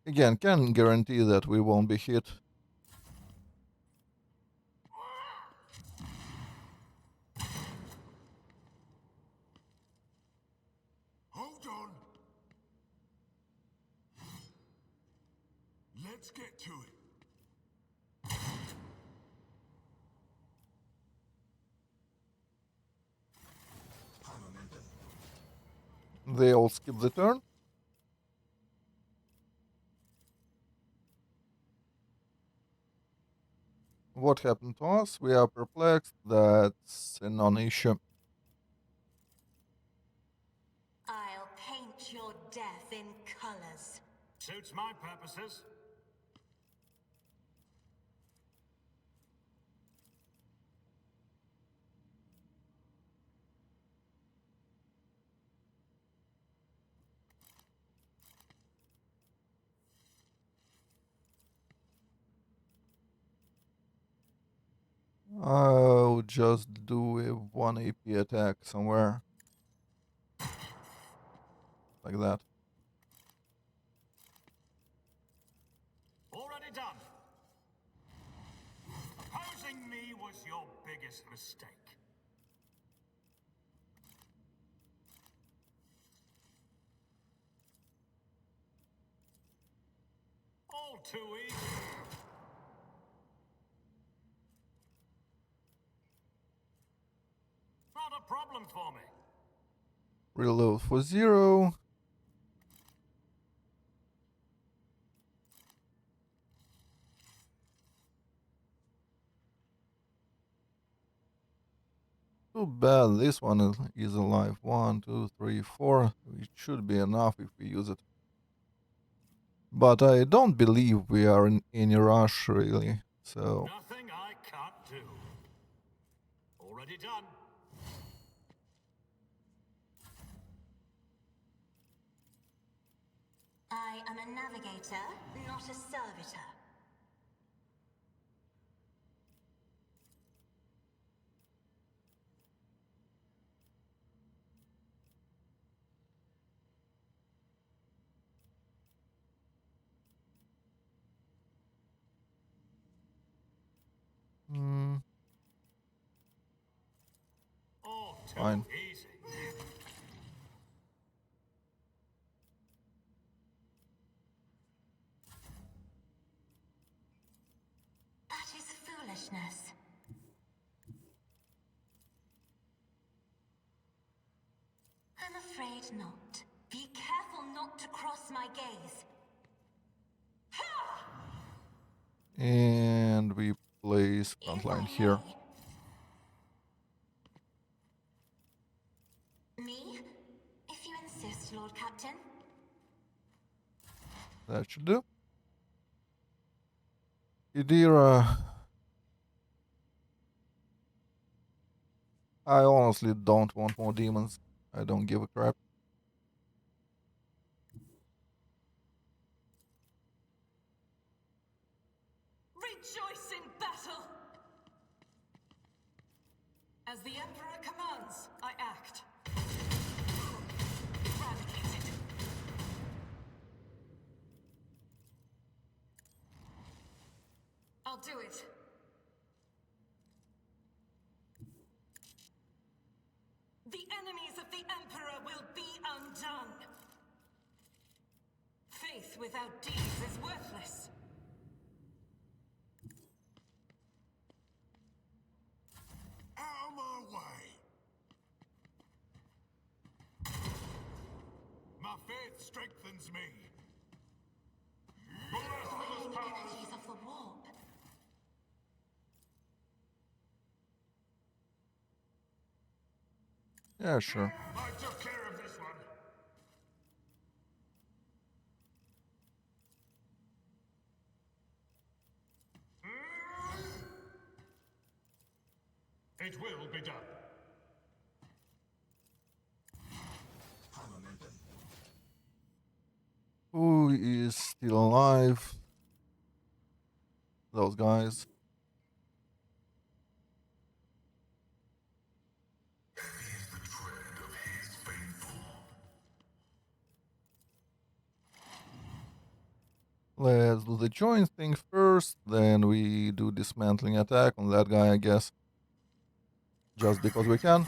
Again, can guarantee that we won't be hit. Hold on. Let's get to it. They all skip the turn. What happened to us? We are perplexed. That's a non-issue. I'll paint your death in colors. Suits my purposes. I'll just do a 1 AP attack somewhere. Like that. Already done. Opposing me was your biggest mistake. All too easy. Not a problem for me. Reload for 0. Too bad this one is alive. 1, 2, 3, 4. It should be enough if we use it. But I don't believe we are in any rush, really. So, Nothing I can't do. Already done. I am a navigator, not a servitor. All too fine. easy. That is foolishness. I'm afraid it not. Be careful not to cross my gaze. And we place If frontline I here. may. Me? If you insist, Lord Captain. That should do. Idira. I honestly don't want more demons. I don't give a crap. Rejoice in battle! As the Emperor commands, I act. Eradicated. I'll do it. The enemies of the Emperor will be undone. Faith without deeds is worthless. Out of my way! My faith strengthens me. Calling the energies of the warp. Yeah, sure. I took care of this one. It will be done. Who is still alive? Those guys. Let's do the join thing first, then we do dismantling attack on that guy, I guess. Just because we can.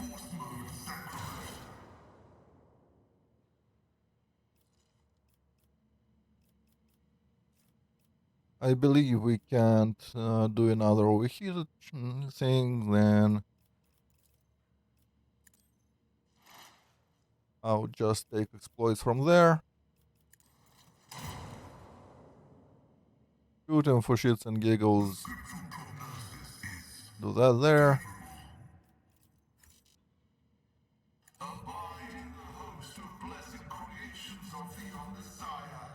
I believe we can't do another overheated thing, then I'll just take exploits from there. Shoot him for shits and giggles. Do that there. Abide in the host of blessed creations of the Messiah.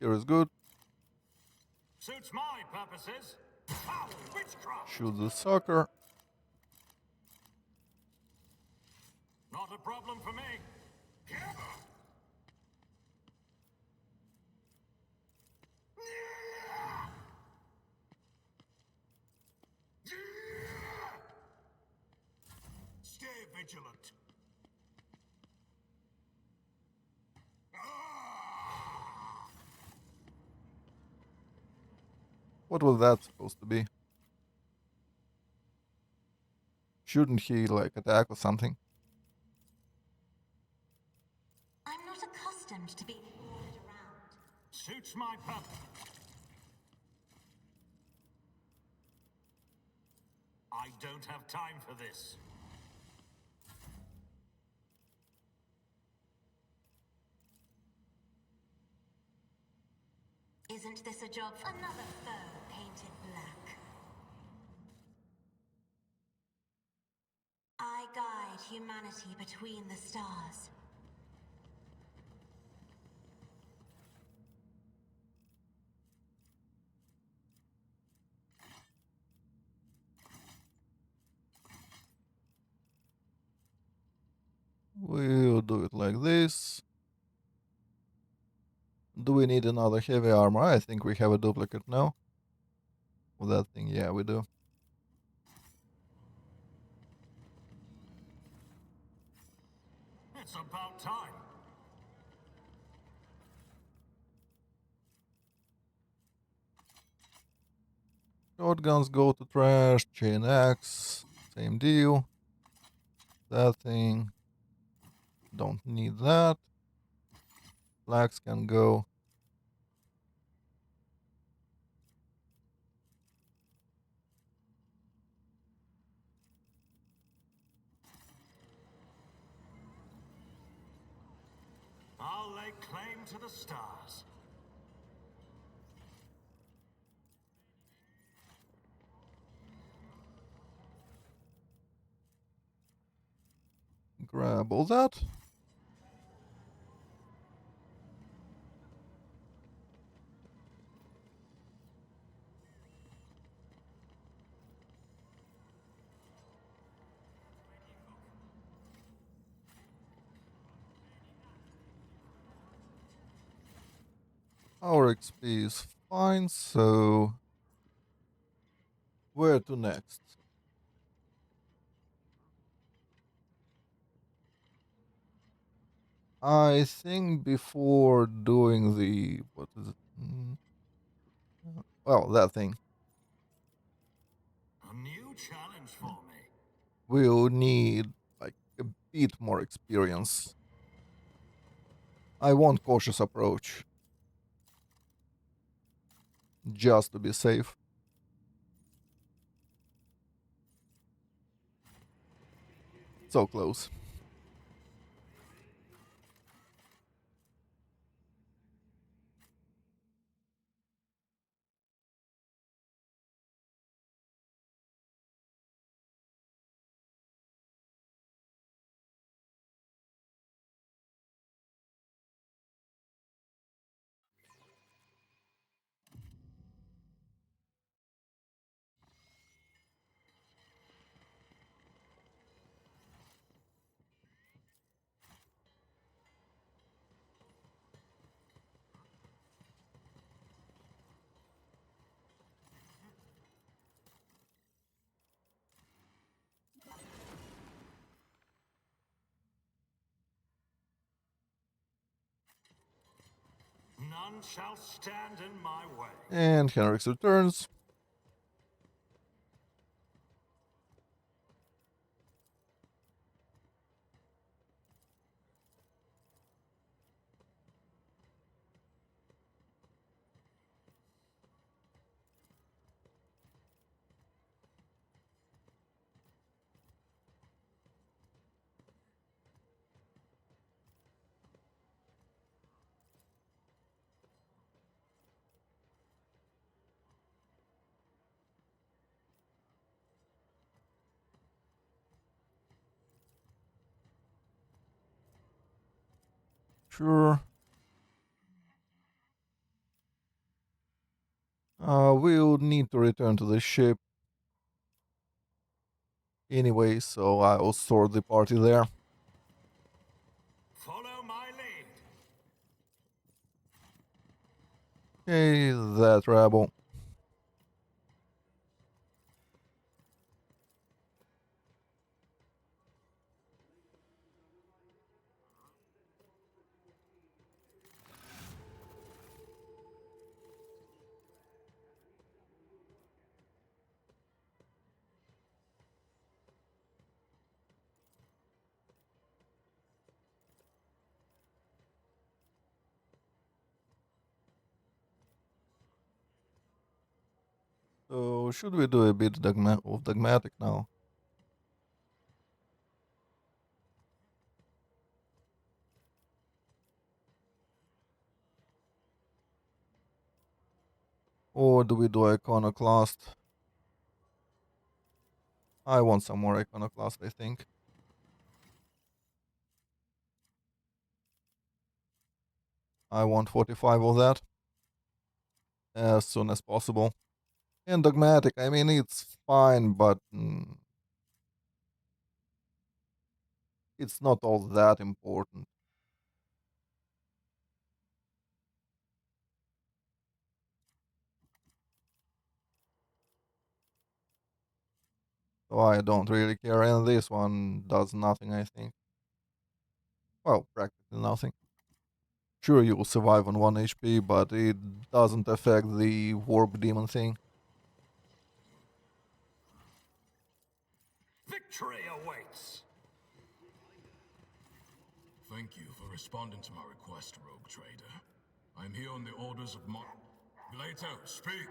Here is good. Suits my purposes. Foul witchcraft! Shoot the sucker. Not a problem for me. Stay vigilant. What was that supposed to be? Shouldn't he, like, attack or something? I'm not accustomed to being ordered around. Suits my purpose. I don't have time for this. Isn't this a job for another foe painted black? I guide humanity between the stars. We'll do it like this. Do we need another heavy armor? I think we have a duplicate now. Of that thing, yeah, we do. It's about time. Shotguns go to trash. Chain axe, same deal. That thing, don't need that. Flags can go. will lay claim to the stars. Grab all that. Our XP is fine, so where to next? I think before doing the what is it? Well, that thing. A new challenge for me. We'll need like a bit more experience. I want cautious approach. Just to be safe. So close. None shall stand in my way. And Henrik's returns. Sure. We'll need to return to the ship anyway, so I'll sort the party there. Follow my lead. Okay, that rebel. So should we do a bit of dogmatic now? Or do we do iconoclast? I want some more iconoclast, I think. I want 45 of that as soon as possible. And dogmatic, I mean, it's fine, but it's not all that important. So I don't really care, and this one does nothing, I think. Well, practically nothing. Sure, you will survive on 1 HP, but it doesn't affect the warp demon thing. Victory awaits. Thank you for responding to my request, Rogue Trader. I'm here on the orders of Later, speak!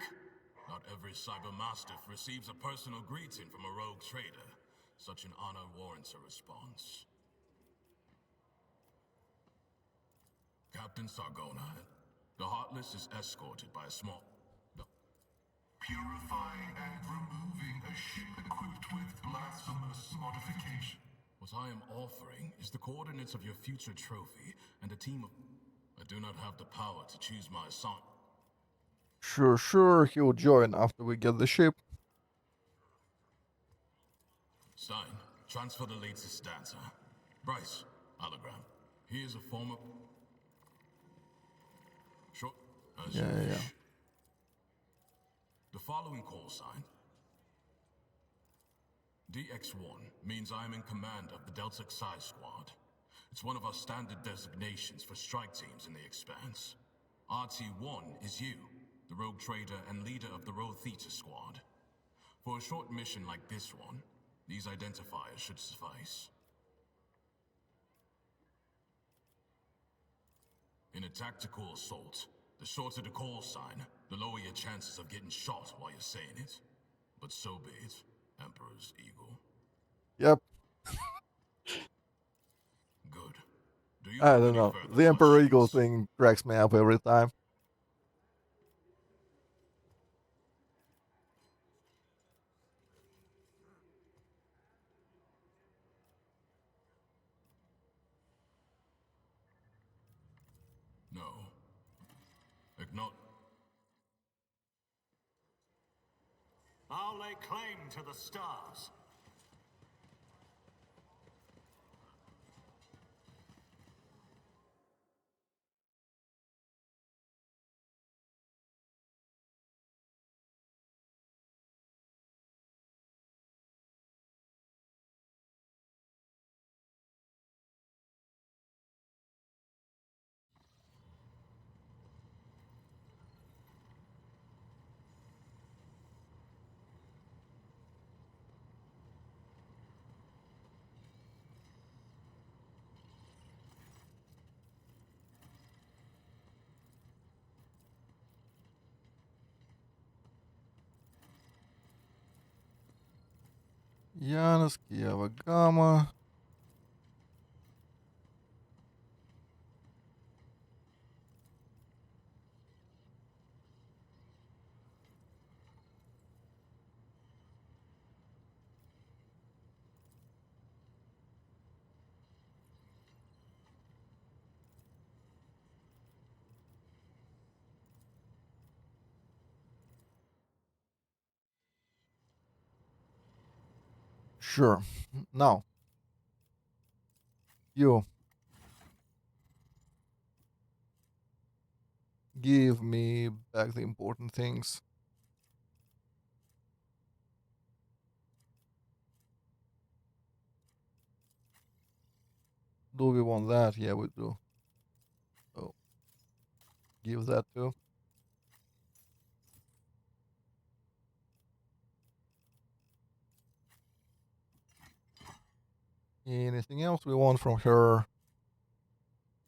Not every cybermastiff receives a personal greeting from a rogue trader. Such an honor warrants a response. Captain Sargona. The Heartless is escorted by a small... Purifying and removing a ship equipped with blasphemous modification. What I am offering is the coordinates of your future trophy and a team of... I do not have the power to choose my assignment. Sure, he'll join after we get the ship. Sign. Transfer the latest dancer. Bryce. Hologram. He is a former... Sure. As you Yeah. wish. The following call sign. DX1 means I am in command of the Delta Xi Squad. It's one of our standard designations for strike teams in the Expanse. RT1 is you, the rogue trader and leader of the Rho Theta Squad. For a short mission like this one, these identifiers should suffice. In a tactical assault, the shorter the call sign, the lower your chances of getting shot while you're saying it. But so be it, Emperor's Eagle. Yep. Good. Do you I have don't any know. further The Emperor Eagle questions? thing cracks me up every time. No. Ignore... I'll lay claim to the stars. Janus, Kieva Gamma. Sure. Now, you give me back the important things. Do we want that? Yeah, we do. So, give that too. Anything else we want from her?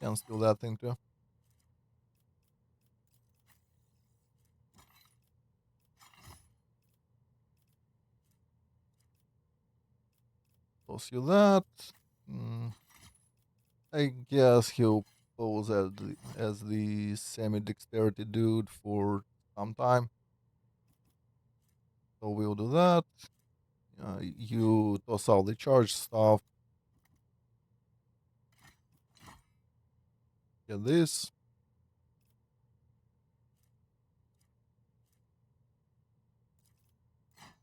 Can steal that thing too. Toss you that. Mm, I guess he'll pose as the semi-dexterity dude for some time. So we'll do that. You toss out the charge stuff. Get this.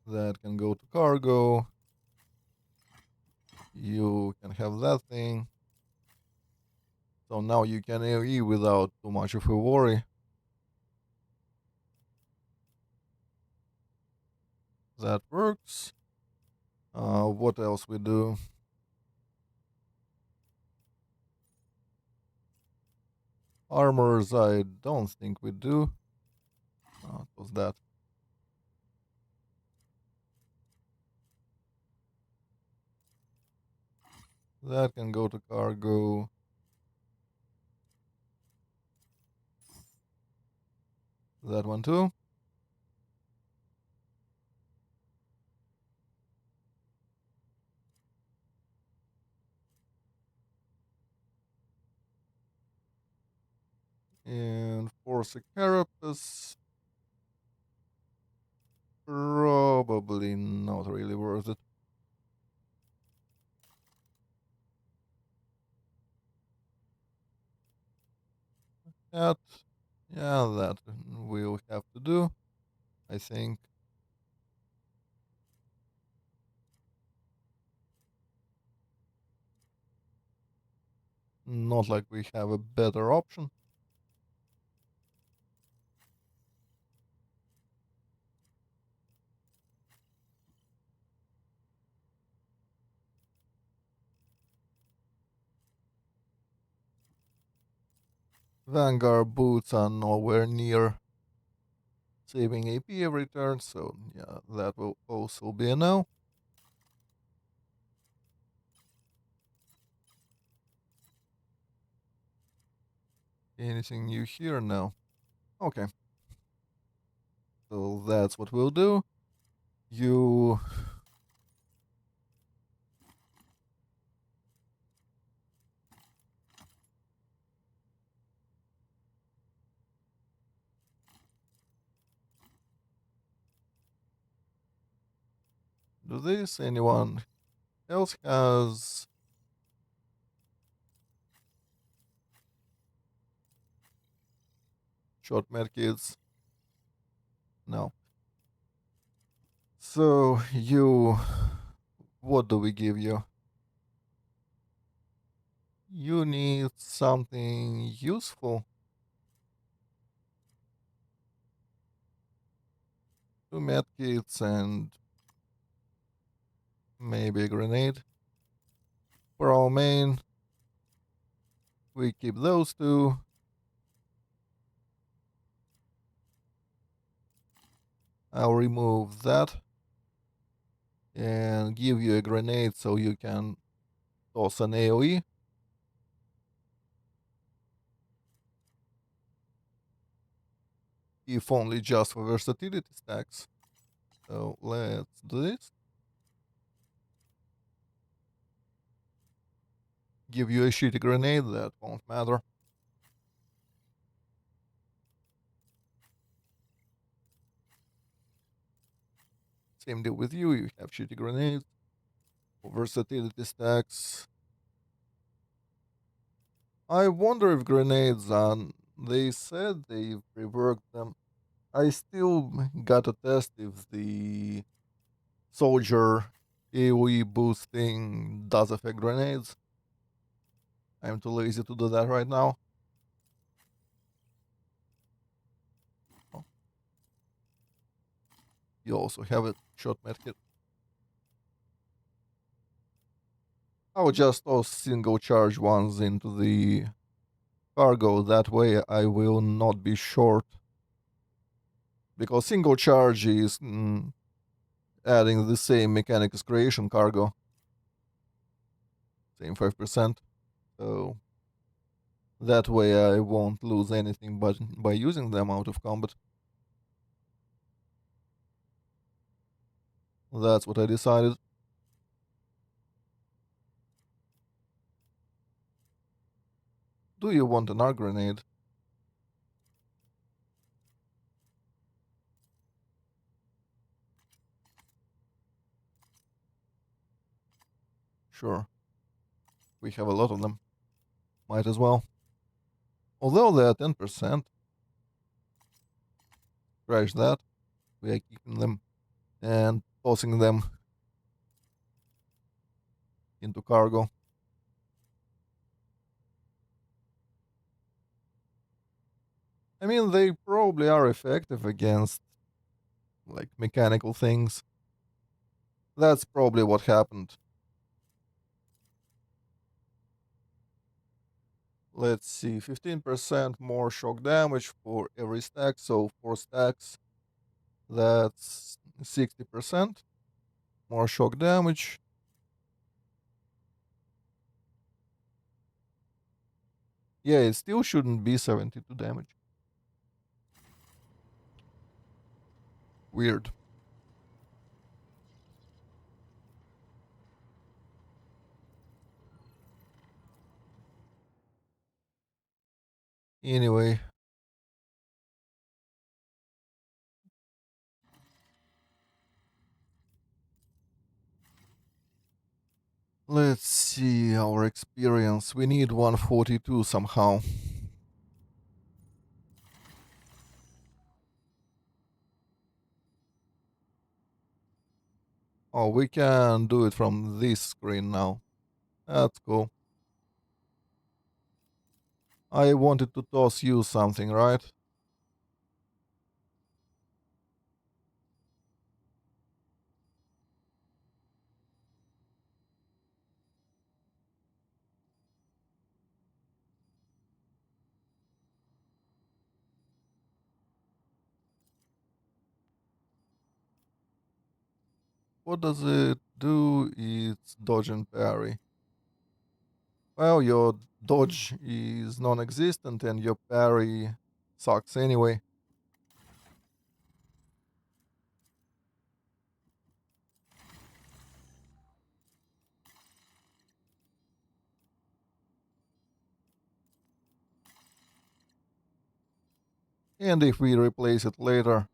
That can go to cargo. You can have that thing. So now you can AoE without too much of a worry. That works. What else we do? Armors, I don't think we do. What was that? That can go to cargo. That one too. And force a carapace, probably not really worth it. That, yeah, that we'll have to do, I think. Not like we have a better option. Vanguard boots are nowhere near saving AP every turn, so yeah, that will also be a no. Anything new here? No. Okay, so that's what we'll do. You do this. Anyone else has short medkits? No. So you, what do we give you? You need something useful. Two medkits and maybe a grenade. For our main, we keep those two. I'll remove that and give you a grenade so you can toss an AoE. If only just for versatility stacks. So let's do this. Give you a shitty grenade, that won't matter. Same deal with you, you have shitty grenades. For versatility stacks. I wonder if grenades on. They said they've reworked them. I still gotta test if the soldier AoE boosting does affect grenades. I'm too lazy to do that right now. Oh, you also have a shot medkit. I'll just toss single charge ones into the cargo. That way I will not be short. Because single charge is adding the same mechanics creation cargo. Same 5%. So that way I won't lose anything but by using them out of combat. That's what I decided. Do you want an arc grenade? Sure. We have a lot of them. Might as well. Although they're 10%, scratch that. We are keeping them and tossing them into cargo. I mean, they probably are effective against like mechanical things. That's probably what happened. Let's see, 15% more shock damage for every stack, so 4 stacks, that's 60% more shock damage. Yeah, it still shouldn't be 72 damage. Weird. Anyway, Let's see our experience. We need 142 somehow. Oh, we can do it from this screen now. That's cool. I wanted to toss you something, right? What does it do? It's dodge and parry. Well, your dodge is non-existent and your parry sucks anyway. And if we replace it later,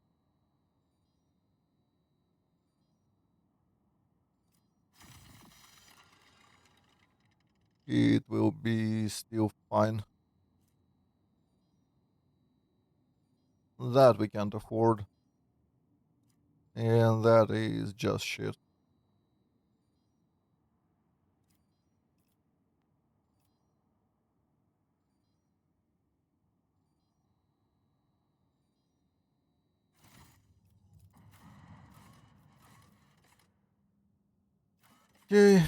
it will be still fine. That we can't afford. And that is just shit. Okay.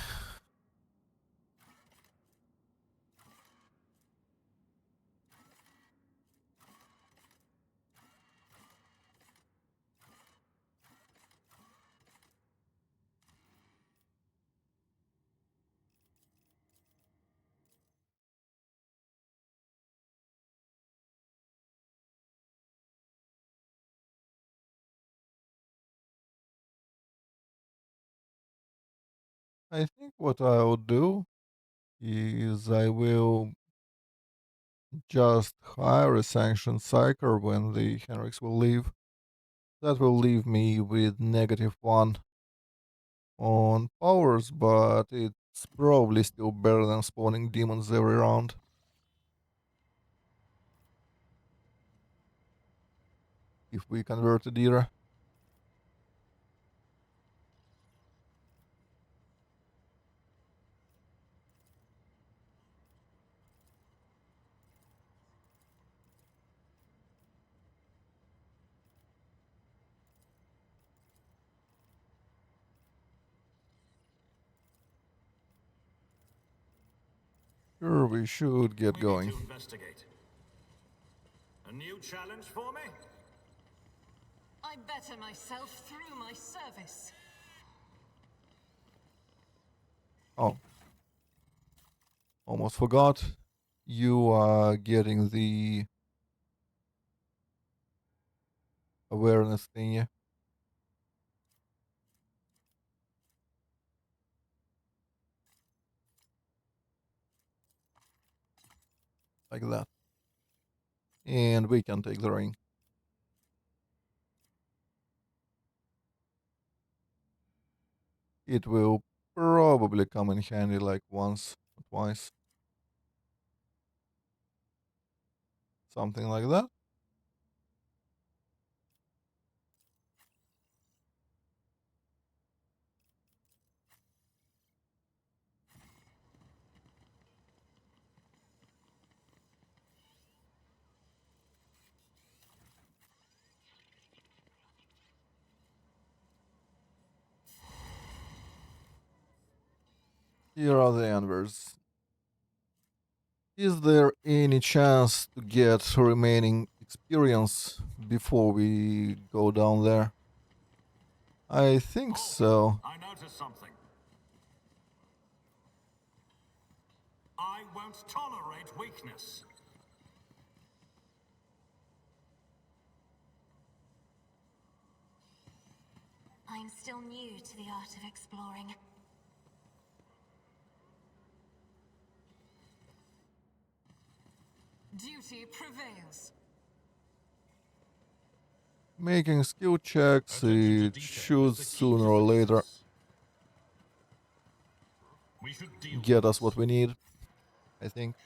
I think what I'll do is I will just hire a sanctioned psyker when the Henriks will leave. That will leave me with -1 on powers, but it's probably still better than spawning demons every round. If we converted Ira. Sure, we should get We need going. to investigate. A new challenge for me? I better myself through my service. Oh, almost forgot. You are getting the awareness thingy. Like that. And we can take the ring. It will probably come in handy like once or twice. Something like that. Here are the anvers. Is there any chance to get remaining experience before we go down there? I think so. I noticed something. I won't tolerate weakness. I'm still new to the art of exploring. Duty prevails. Making skill checks, Attention to it detail is should the key sooner to or later. success. We should deal get with us this. what we need, I think.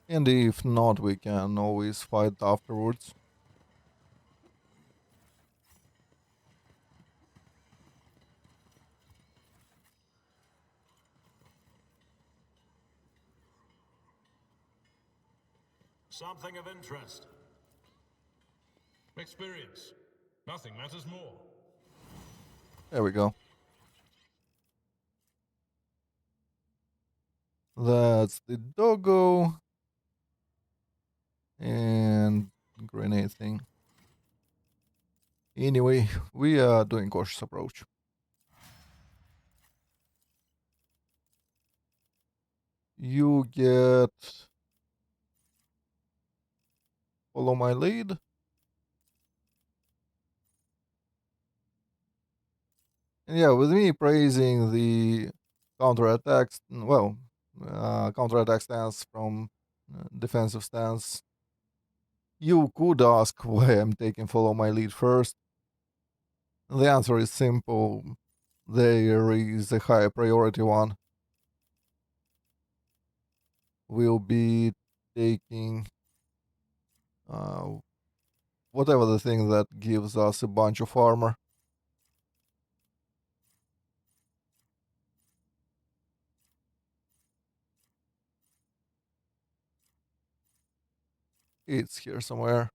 And if not, we can always fight afterwards. Something of interest. Experience. Nothing matters more. There we go. That's the doggo and grenade thing. Anyway, we are doing cautious approach. You get follow my lead. And yeah, with me praising the counterattacks, well, counterattack stance from defensive stance, you could ask why I'm taking follow my lead first. The answer is simple. There is a higher priority one. We'll be taking uh, whatever the thing that gives us a bunch of armor. It's here somewhere.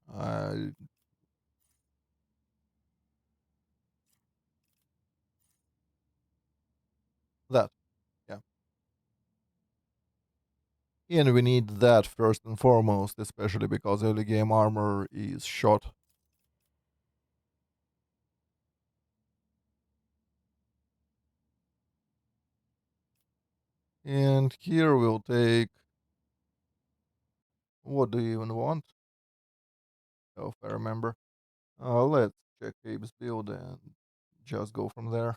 That, yeah. And we need that first and foremost, especially because early game armor is shot. And here we'll take. What do you even want? Oh, if I remember. Let's check Abe's build and just go from there.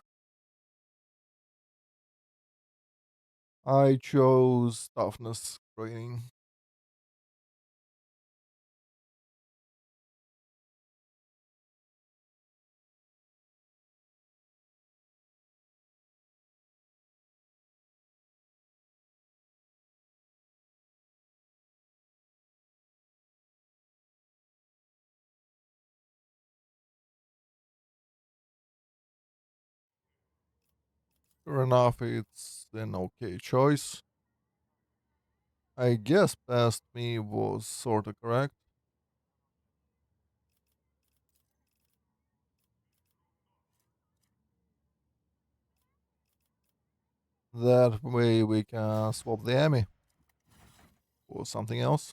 I chose toughness training. Sure enough, it's an okay choice. I guess past me was sorta correct. That way we can swap the Emmy for something else.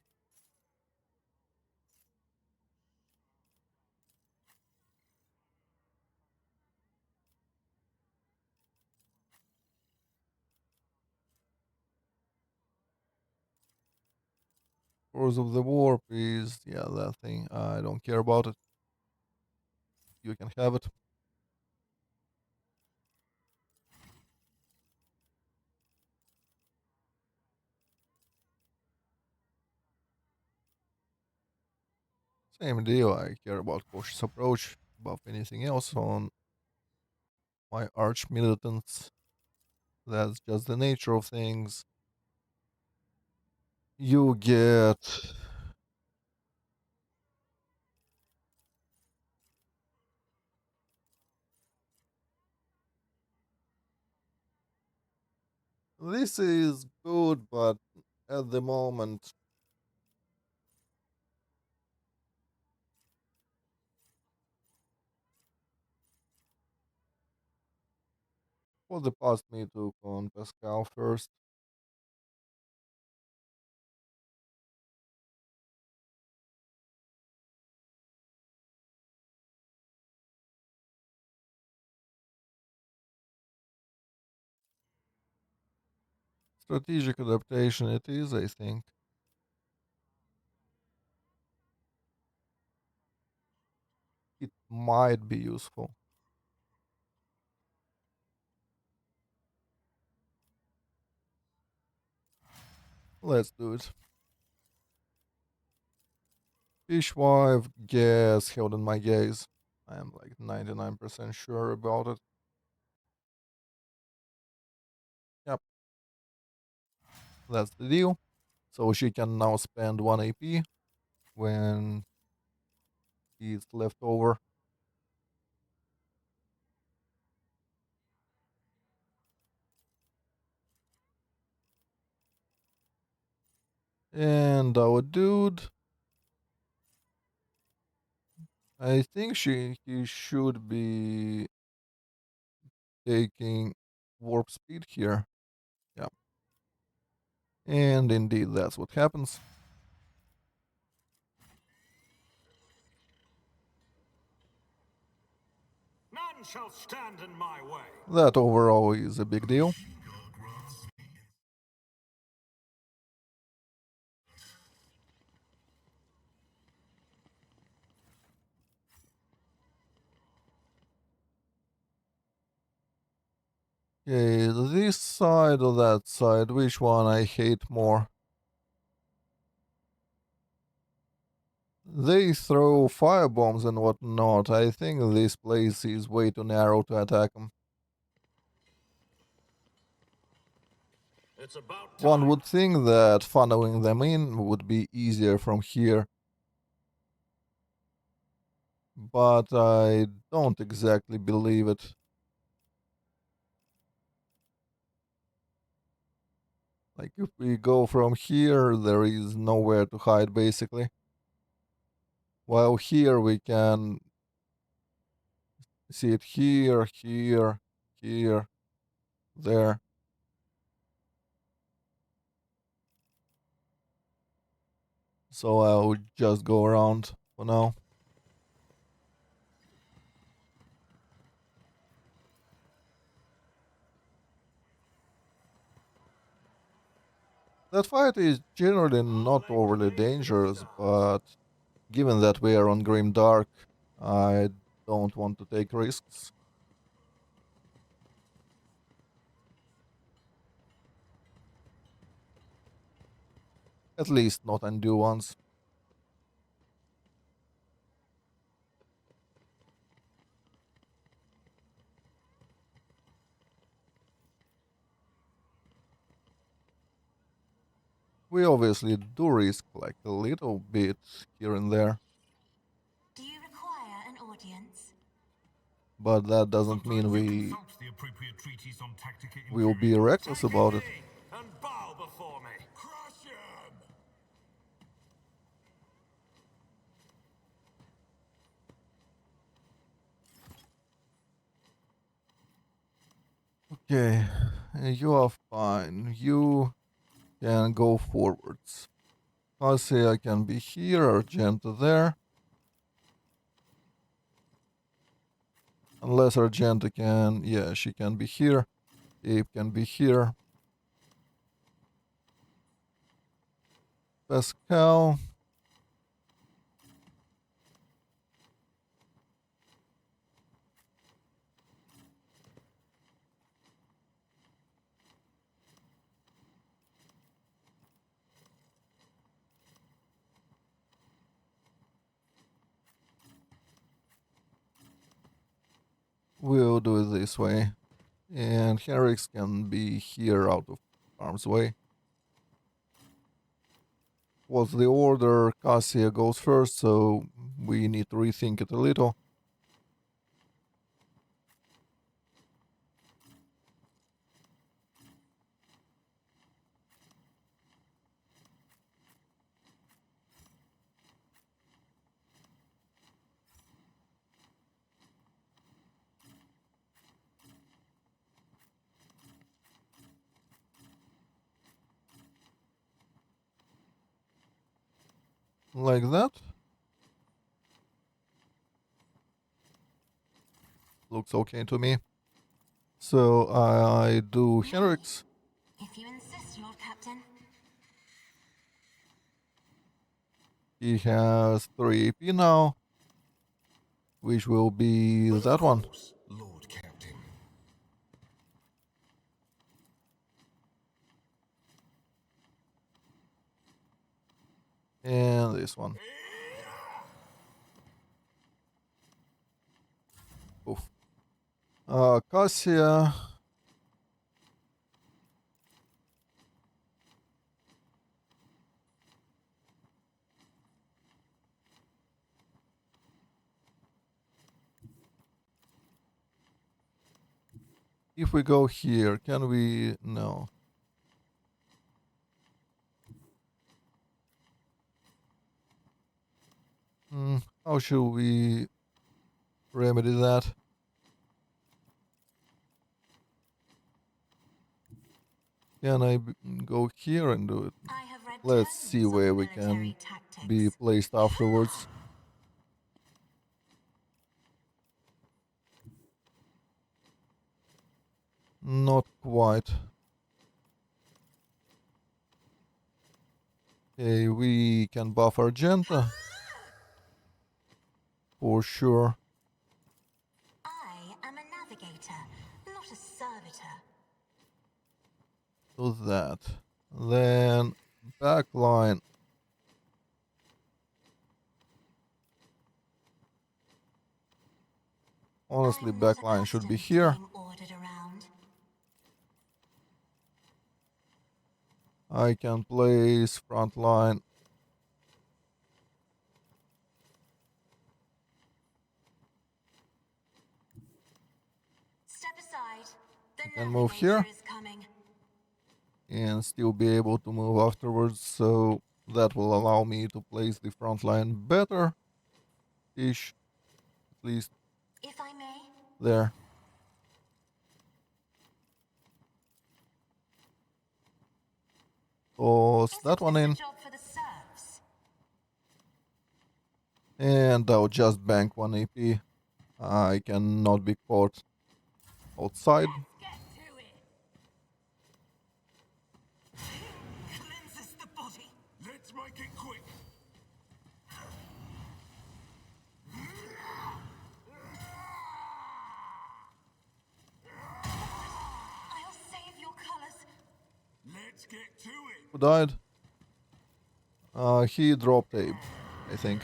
Force of the Warp is, yeah, that thing. I don't care about it. You can have it. Same deal. I care about cautious approach above anything else on my arch militants. That's just the nature of things. You get. This is good, but at the moment, for the past me took on Pascal first. Strategic adaptation it is, I think. It might be useful. Let's do it. Fishwife, guess held in my gaze. I am like 99% sure about it. That's the deal. So she can now spend 1 AP when he's left over. And our dude, I think he should be taking warp speed here. Yeah. And indeed, that's what happens. None shall stand in my way. That overall is a big deal. Okay, this side or that side, which one I hate more? They throw firebombs and whatnot. I think this place is way too narrow to attack them. It's about One time. would think that funneling them in would be easier from here, but I don't exactly believe it. Like, if we go from here, there is nowhere to hide, basically. While here we can see it here, here, here, there. So I'll just go around for now. That fight is generally not overly dangerous, but given that we are on Grimdark, I don't want to take risks. At least not undue ones. We obviously do risk like a little bit here and there, Do you require an audience? but that doesn't mean Sometimes you consult the appropriate treatise on tactica we'll be imperium. reckless Take a about it. knee and bow before me. Crush him! Okay, you are fine. You can go forwards. Cassia can be here, Argenta there. Unless Argenta can, yeah, she can be here. Ape can be here. Pascal. We'll do it this way. And Henrix can be here out of harm's way. What's the order? Cassia goes first, so we need to rethink it a little. Like that. Looks okay to me. So I do Henrix. If you insist, Lord Captain. He has 3 AP now, which will be Of that one. course, Lord Captain. And this one. Oof. Cassia. If we go here, can we... No. How should we remedy that? Can I go here and do it? I have read Let's see tomes where on we military can be tactics. placed afterwards. Not quite. Okay, we can buff Argenta. For sure. I am a navigator, not a servitor. Do that. Then backline. Honestly, I'm not backline should be accustomed to here. being ordered around. I can place frontline. Step aside. The I can move navigator here is coming. and still be able to move afterwards, so that will allow me to place the front line better ish, at least If I may. there. Toss that Isn't one this in, a job for the serfs? and I'll just bank 1 AP. I cannot be caught outside. Get to it! Cleanses the body. Let's make it quick. I'll save your colors. Let's get to it. Who died? He dropped Abe, I think.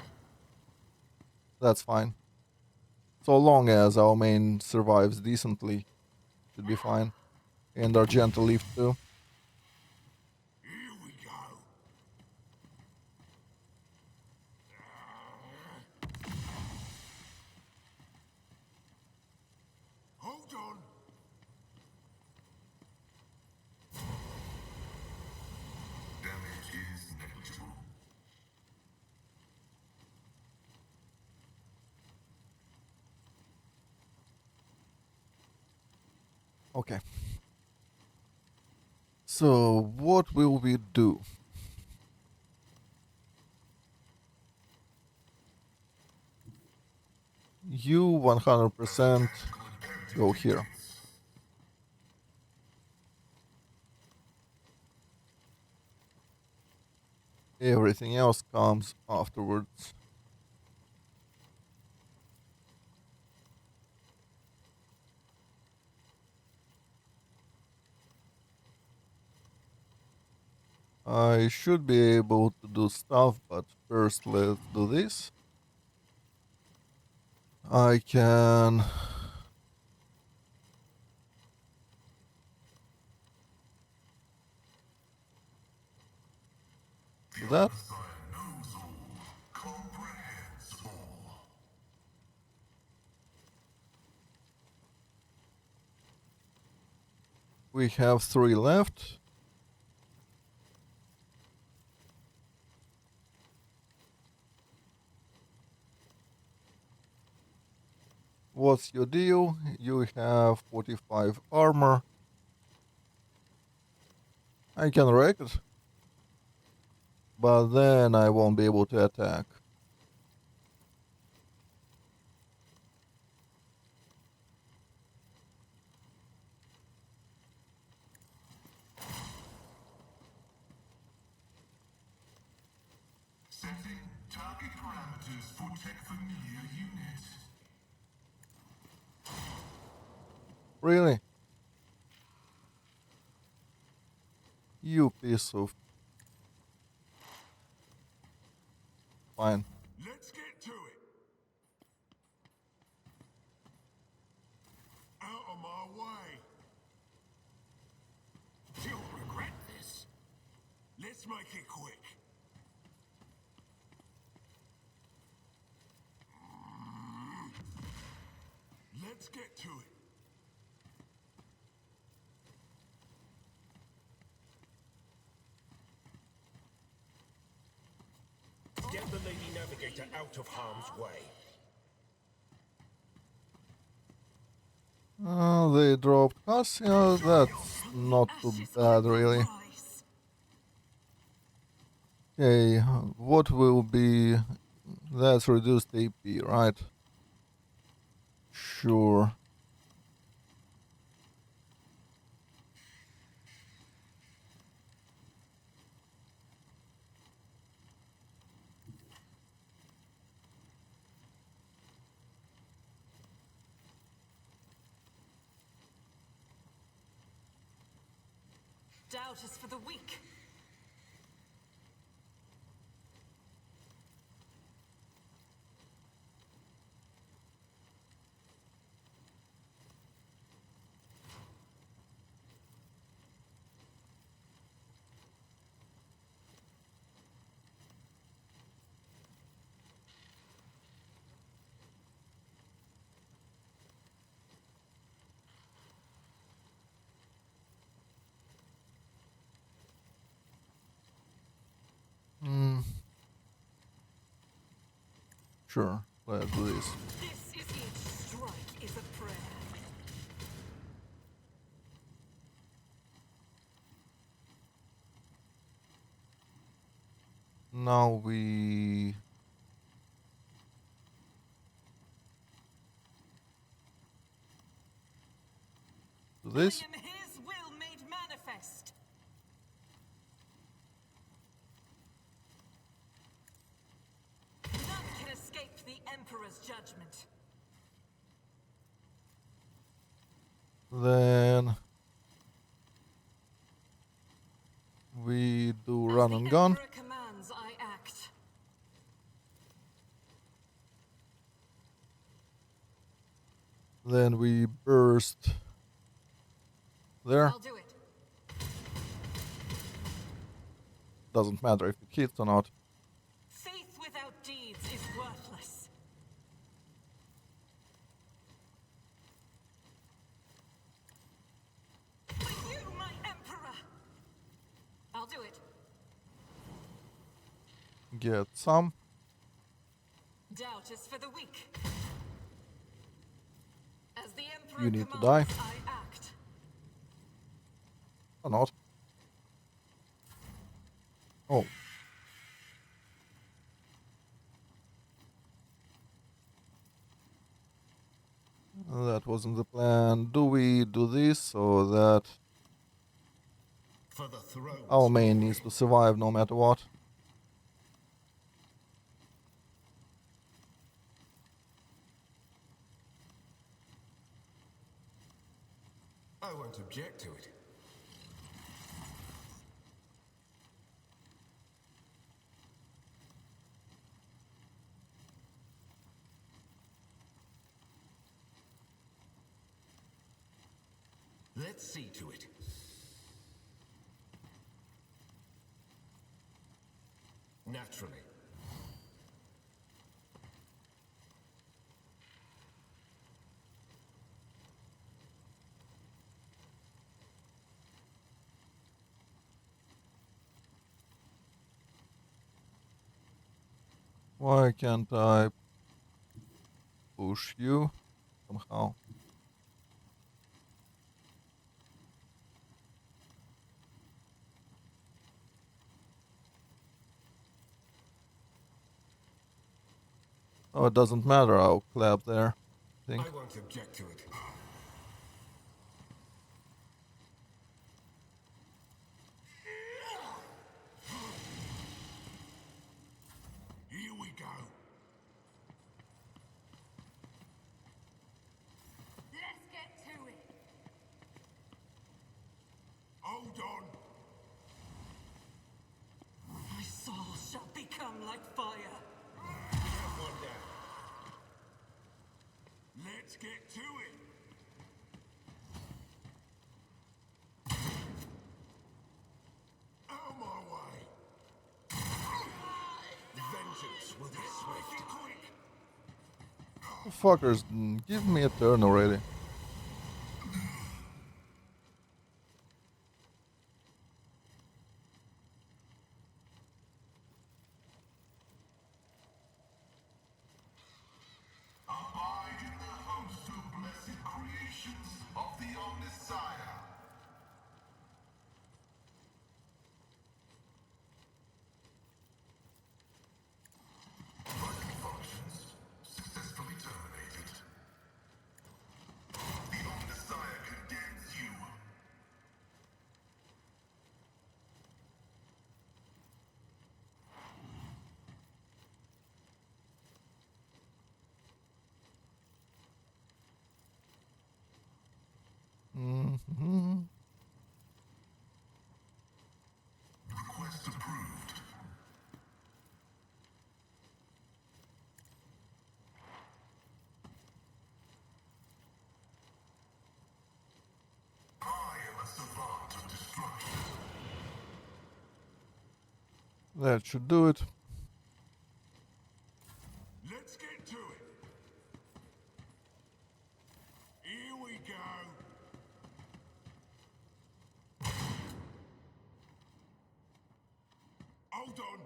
That's fine. So long as our main survives decently, should be fine. And Argenta lived too. Here we go. Hold on. Damage is negligible. Okay. So, what will we do? You 100% go here. Everything else comes afterwards. I should be able to do stuff, but first let's do this. I can... do that. Knows all, comprehends all. We have 3 left. What's your deal? You have 45 armor. I can wreck it. But then I won't be able to attack. Setting target parameters for tech familiar unit. Really? You piece of... Fine. Let's get to it. Out of my way. You'll regret this. Let's make it quick. Let's get to it. navigator out of harm's way. They dropped Cassia. That's not too bad, really. Okay, what will be... That's reduced AP, right? Sure. Doubt is for the weak. Sure, let's do this. This is each strike is a prayer. Now we... do this. I am his will made manifest. None can escape the Emperor's judgment. Then... we do run and gun. As the Emperor commands, I act. Then we burst there. I'll do it. Doesn't matter if it hits or not. Faith without deeds is worthless. For you, my Emperor! I'll do it. Get some. Doubt is for the weak. As the Emperor You need to commands, die. I act. Or not. Oh. That wasn't the plan. Do we do this so that For the throne. our main needs to survive no matter what? I won't object to it. Let's see to it. Naturally. Why can't I push you somehow? Oh, it doesn't matter. I'll clap there. I think. I won't object to it. Here we go. Let's get to it. Hold on. My soul shall become like fire. Let's get to it. Out my way. Vengeance will be swift. Fuckers, give me a turn already. That should do it. Let's get to it. Here we go. Hold on.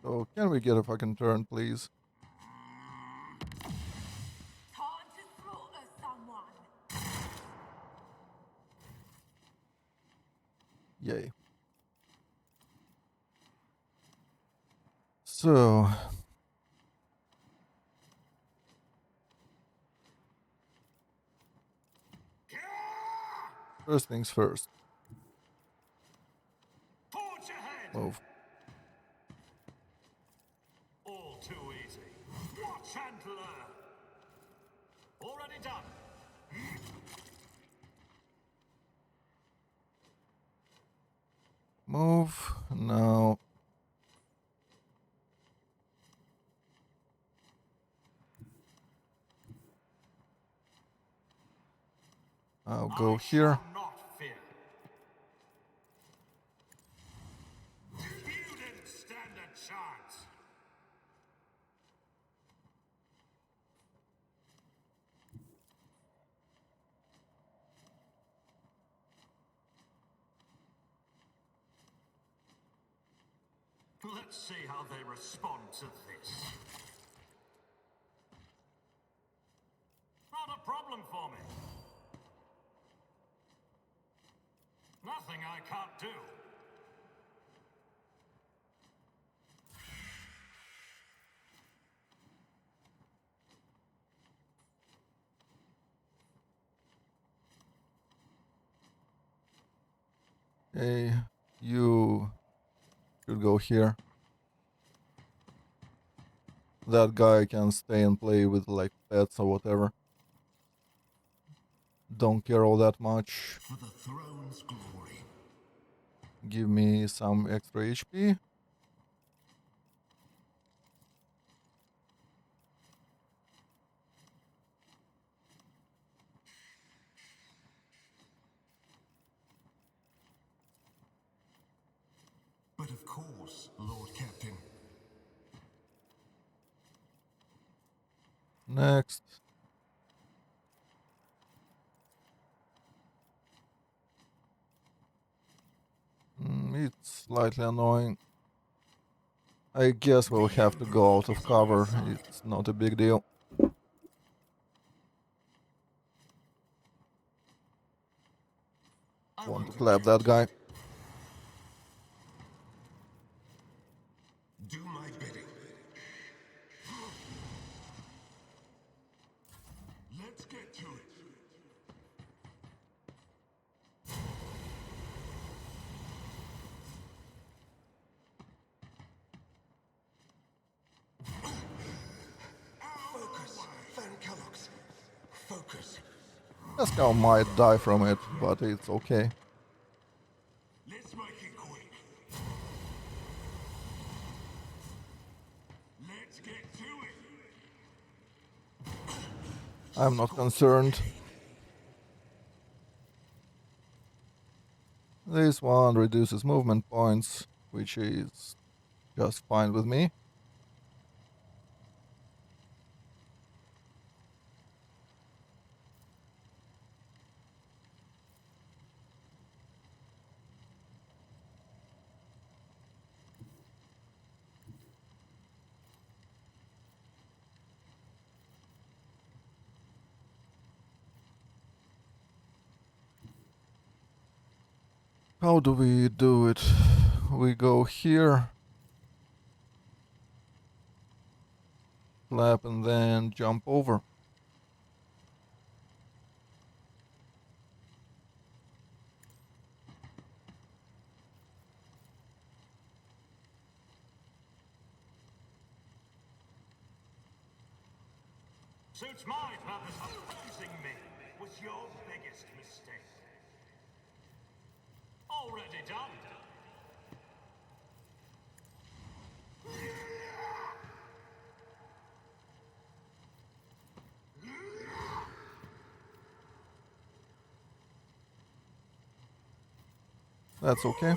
So, can we get a fucking turn, please? Time to slaughter someone. Yay. So, first things first. Forge ahead! Move. All too easy. Watch and learn. Already done. Move. Now. I'll go here. Shall not fear. You didn't stand a chance. Let's see how they respond to this. Not a problem for me. Nothing I can't do. Okay, you should go here. That guy can stay and play with like pets or whatever. Don't care all that much. For the throne's glory. Give me some extra HP. But of course, Lord Captain. Next. It's slightly annoying. I guess we'll have to go out of cover. It's not a big deal. Want to clap that guy. Do my bidding. Let's get to it. Focus, Van Kellogg's. Focus. This guy might die from it, but it's okay. Let's make it quick. Let's get to it. I'm not concerned. This one reduces movement points, which is just fine with me. How do we do it? We go here, flap, and then jump over. Suits my purpose. Opposing me was your biggest mistake. Already done. That's okay.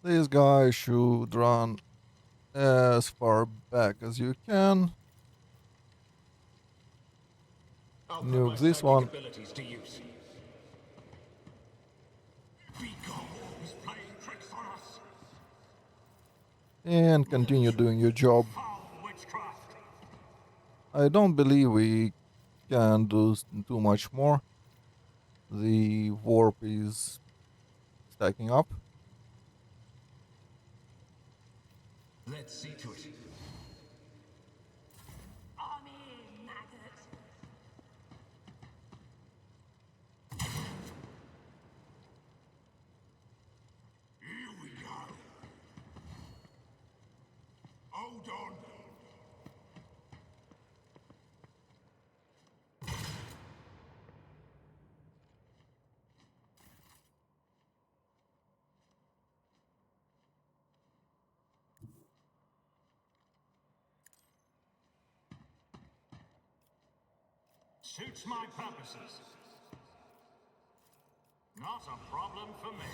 This guy should run as far back as you can. I'll put my Nuke this psychic one. abilities to use. Be gone! He's playing tricks on us! And continue doing your job. Foul witchcraft! I don't believe we can do too much more. The warp is stacking up. Let's see to it. On in, maggot. Here we go! Hold on! Suits my purposes. Not a problem for me.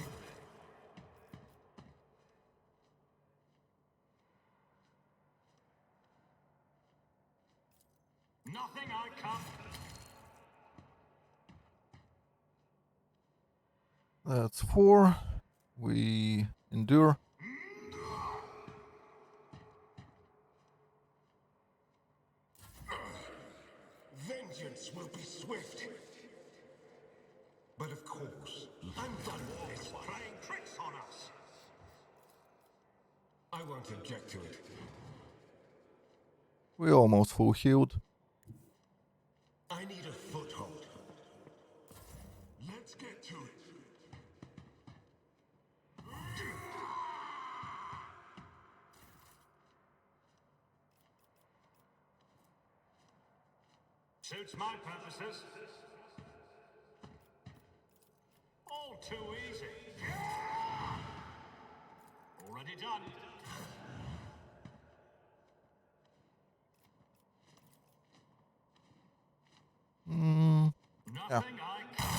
Nothing I can't. That's 4. We endure. Vengeance will be swift. But of course, I'm done with this one. Playing tricks on us. I won't object to it. We almost full healed. I need a foothold. Let's get to it! Suits my purposes. All too easy. Already done. Nothing I can't.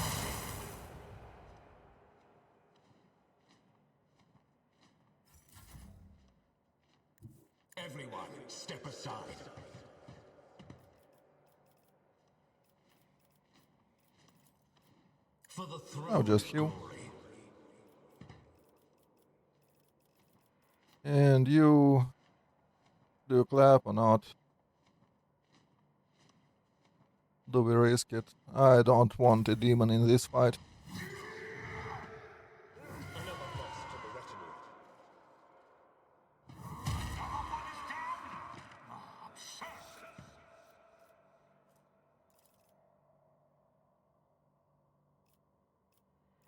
Everyone, step aside. For the throne I'll just of heal. glory. And you do you clap or not? Do we risk it? I don't want a demon in this fight. Another loss to the retinue.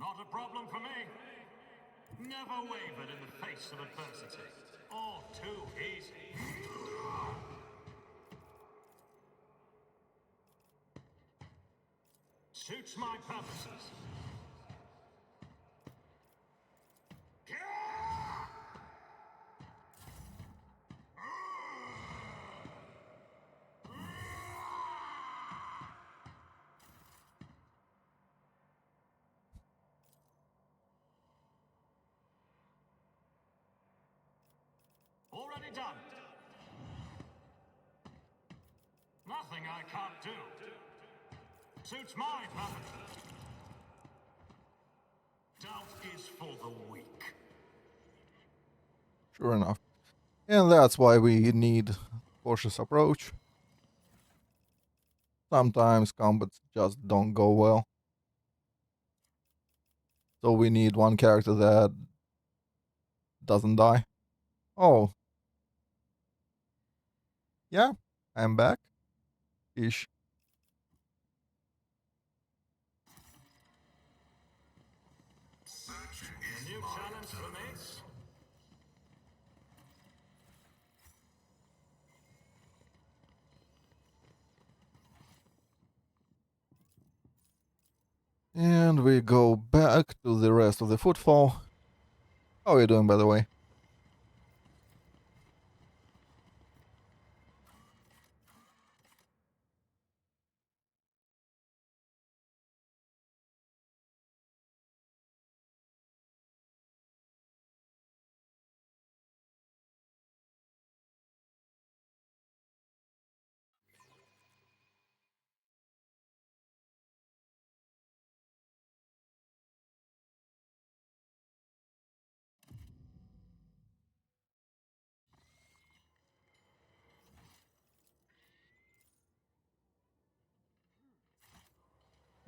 Not a problem for me. Never wavered in the face of adversity. All too easy. Suits my purposes. Already done. Nothing I can't do. Suits my purposes. Doubt is for the weak. Sure enough. And that's why we need cautious approach. Sometimes combats just don't go well. So we need one character that doesn't die. Oh. Yeah, I'm back. Ish. A new challenge for me. And we go back to the rest of the footfall. How are you doing, by the way?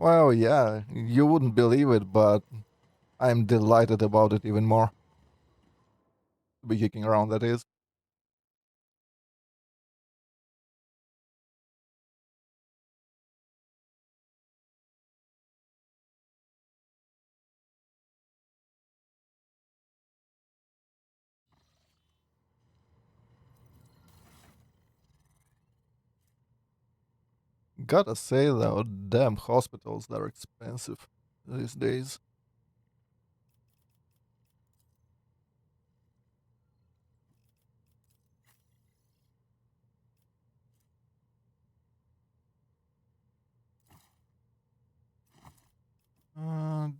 Well, yeah, you wouldn't believe it, but I'm delighted about it even more. To be kicking around, that is. Gotta say though, damn hospitals, they're expensive these days.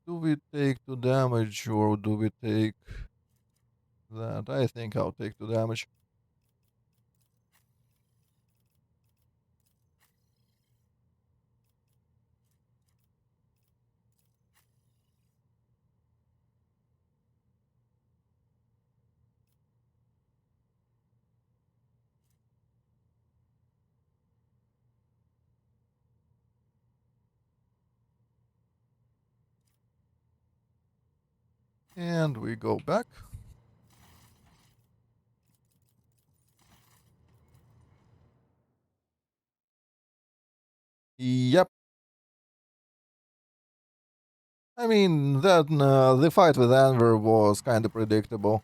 Do we take 2 damage or do we take that? I think I'll take 2 damage. And we go back. Yep. I mean, the fight with Anver was kind of predictable.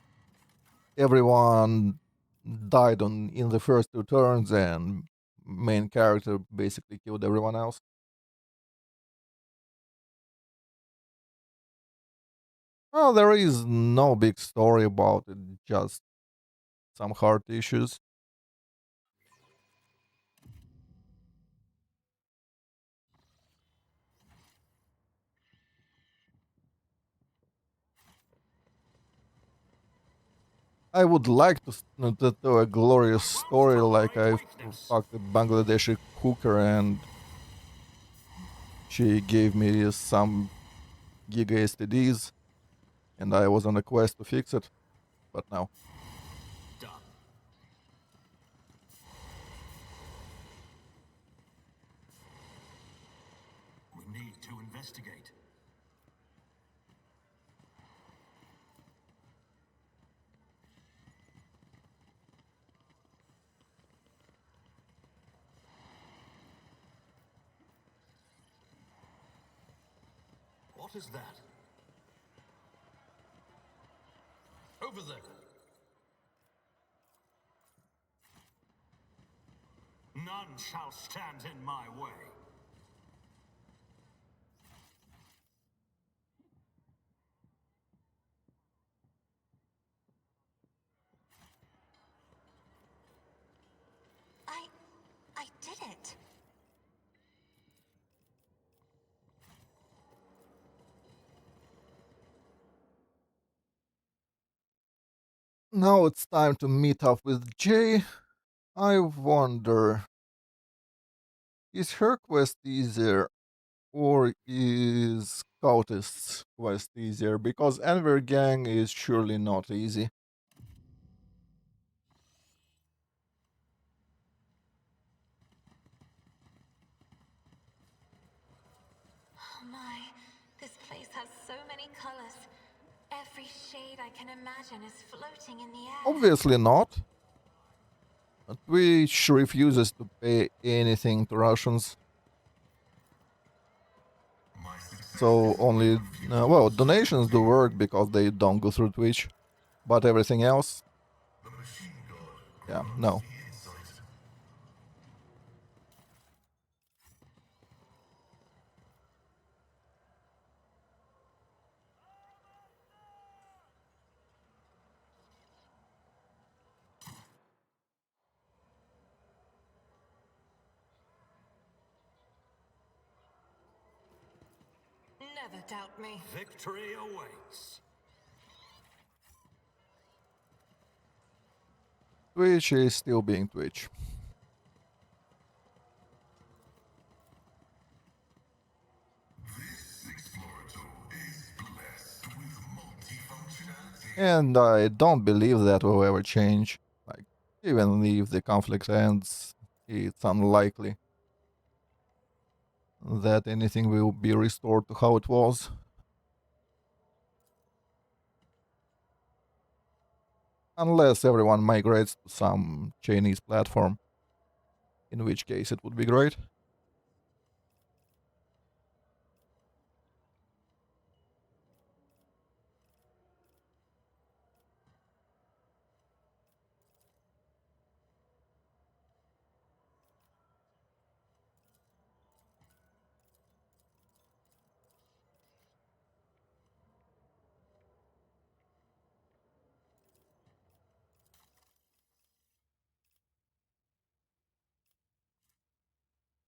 Everyone died in the first 2 turns, and main character basically killed everyone else. Well, there is no big story about it, just some heart issues. I would like to tell a glorious story like I fucked a Bangladeshi hooker and she gave me some giga STDs and I was on a quest to fix it, but no. Done. We need to investigate. What is that? Over there. None shall stand in my way. I. I did it. Now it's time to meet up with Jay. I wonder, is her quest easier or is Cultist's quest easier? Because Enver Gang is surely not easy. Oh my, this place has so many colors. Every shade I can imagine is floating in the air. Obviously not. Twitch refuses to pay anything to Russians. My success So is only, well, donations do work because they don't go through Twitch. But everything else, the machine god yeah, grants no. the insight. Never doubt me. Victory awaits. Twitch is still being Twitch. This explorator is blessed with multifunctionality. And I don't believe that will ever change. Like, even if the conflict ends, it's unlikely that anything will be restored to how it was. Unless everyone migrates to some Chinese platform, in which case it would be great.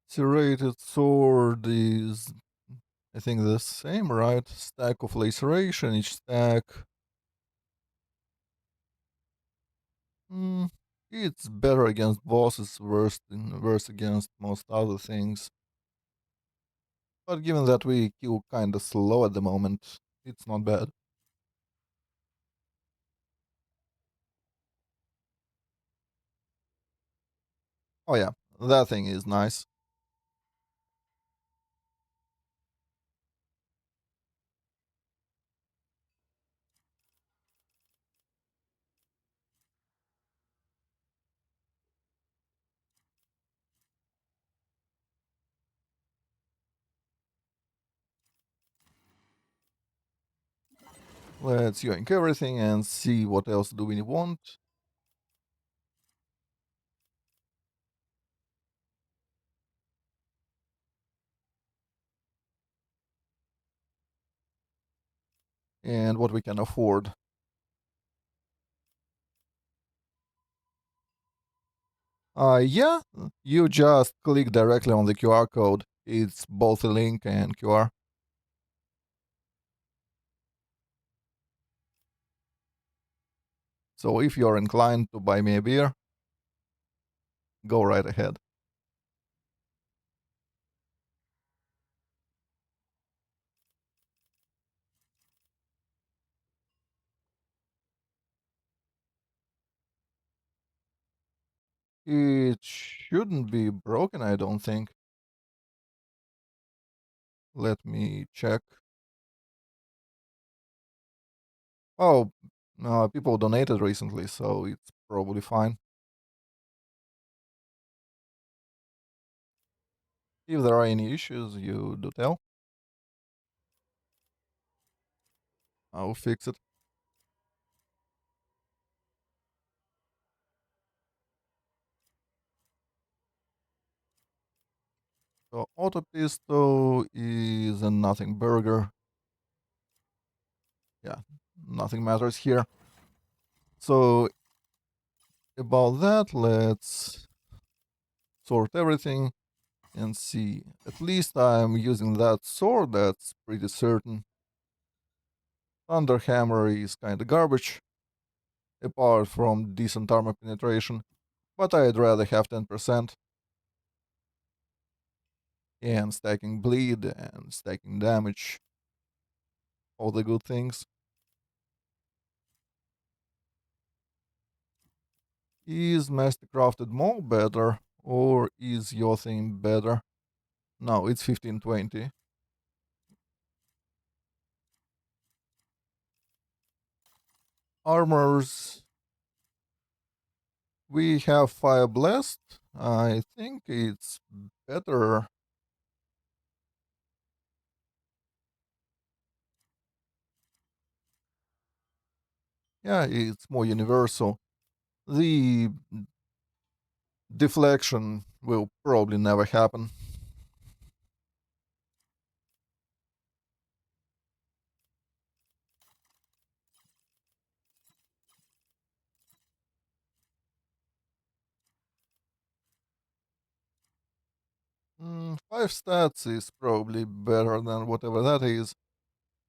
Serrated sword is, I think, the same, right? Stack of laceration, each stack. Hmm, it's better against bosses, worse against most other things. But given that we kill kinda slow at the moment, it's not bad. Oh yeah, that thing is nice. Let's yoink everything and see what else do we want. And what we can afford. Yeah, you just click directly on the QR code. It's both a link and QR. So if you're inclined to buy me a beer, go right ahead. It shouldn't be broken, I don't think. Let me check. Oh, people donated recently, so it's probably fine. If there are any issues, you do tell. I'll fix it. So auto pistol is a nothing burger. Yeah, nothing matters here. So about that, let's sort everything and see. At least I'm using that sword, that's pretty certain. Thunderhammer is kinda garbage, apart from decent armor penetration, but I'd rather have 10% and stacking bleed and stacking damage, all the good things. Is Mastercrafted Maul better, or is your thing better? No, it's 1520. Armors, we have Fire Blast. I think it's better. Yeah, it's more universal. The deflection will probably never happen. Five stats is probably better than whatever that is.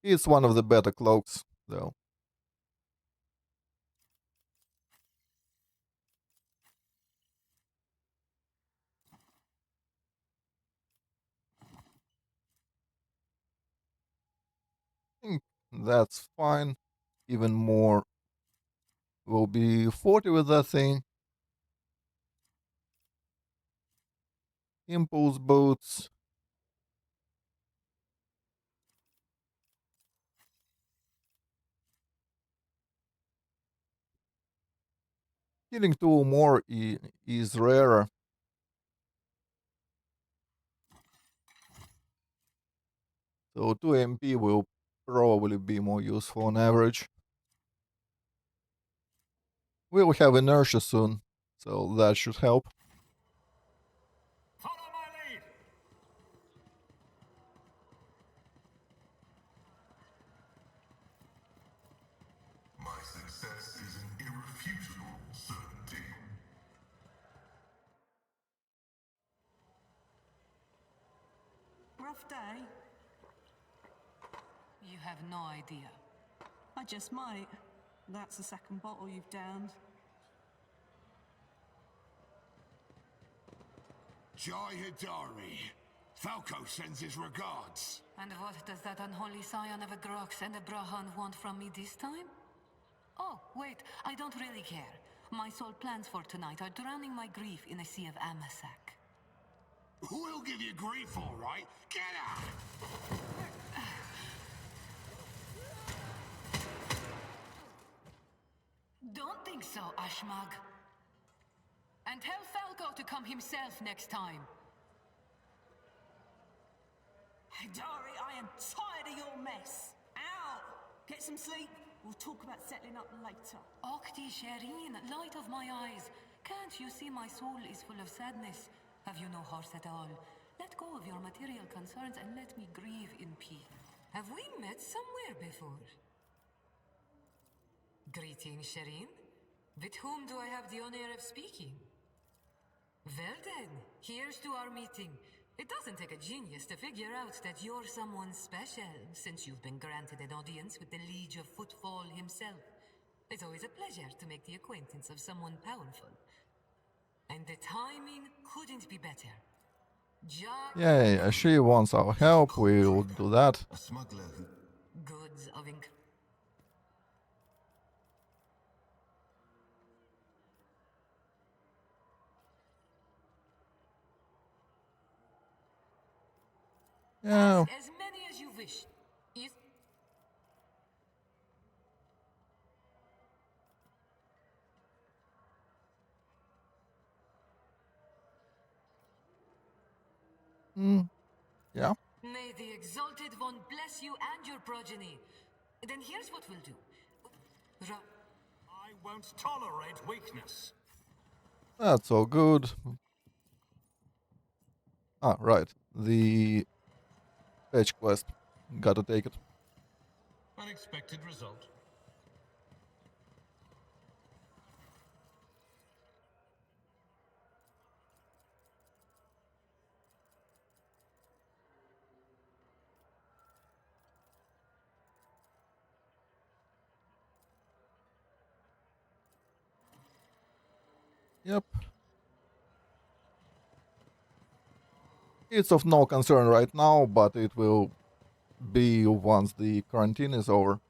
It's one of the better cloaks, though. I think that's fine. Even more will be 40 with that thing. Impulse boots. Killing two more is rarer. So 2 MP will probably be more useful on average. We'll have inertia soon, so that should help. Follow my lead! My success is an irrefutable certainty. Rough day? You have no idea. I just might. That's the second bottle you've downed. Jai Hidari. Falco sends his regards. And what does that unholy scion of a Grox and a Brahan want from me this time? Oh, wait, I don't really care. My sole plans for tonight are drowning my grief in a sea of Amasak. We'll give you grief, all right. Get out! Don't think so, Ashmag. And tell Falco to come himself next time. Hidari, I am tired of your mess. Out! Get some sleep. We'll talk about settling up later. Okti Shireen, light of my eyes. Can't you see my soul is full of sadness? Have you no heart at all? Let go of your material concerns and let me grieve in peace. Have we met somewhere before? Greetings, Shireen. With whom do I have the honor of speaking? Well then, here's to our meeting. It doesn't take a genius to figure out that you're someone special, since you've been granted an audience with the Liege of Footfall himself. It's always a pleasure to make the acquaintance of someone powerful. And the timing couldn't be better. Yeah, she wants our help, we'll do that. A smuggler who... Goods of ink. Yeah, Ask as many as you wish. You... yeah. May the Exalted One bless you and your progeny. Then here's what we'll do. I won't tolerate weakness. That's all good. Ah, right. The fetch quest. Gotta take it. Unexpected result. Yep. It's of no concern right now, but it will be once the quarantine is over.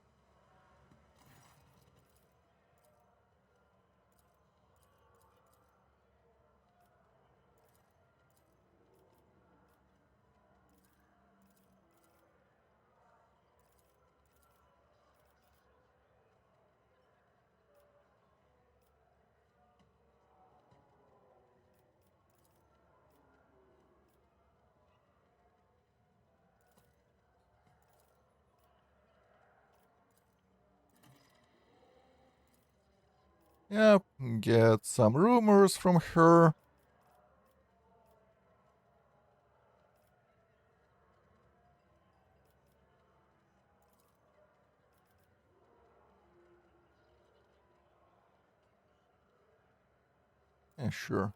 Yep, get some rumors from her. Yeah, sure.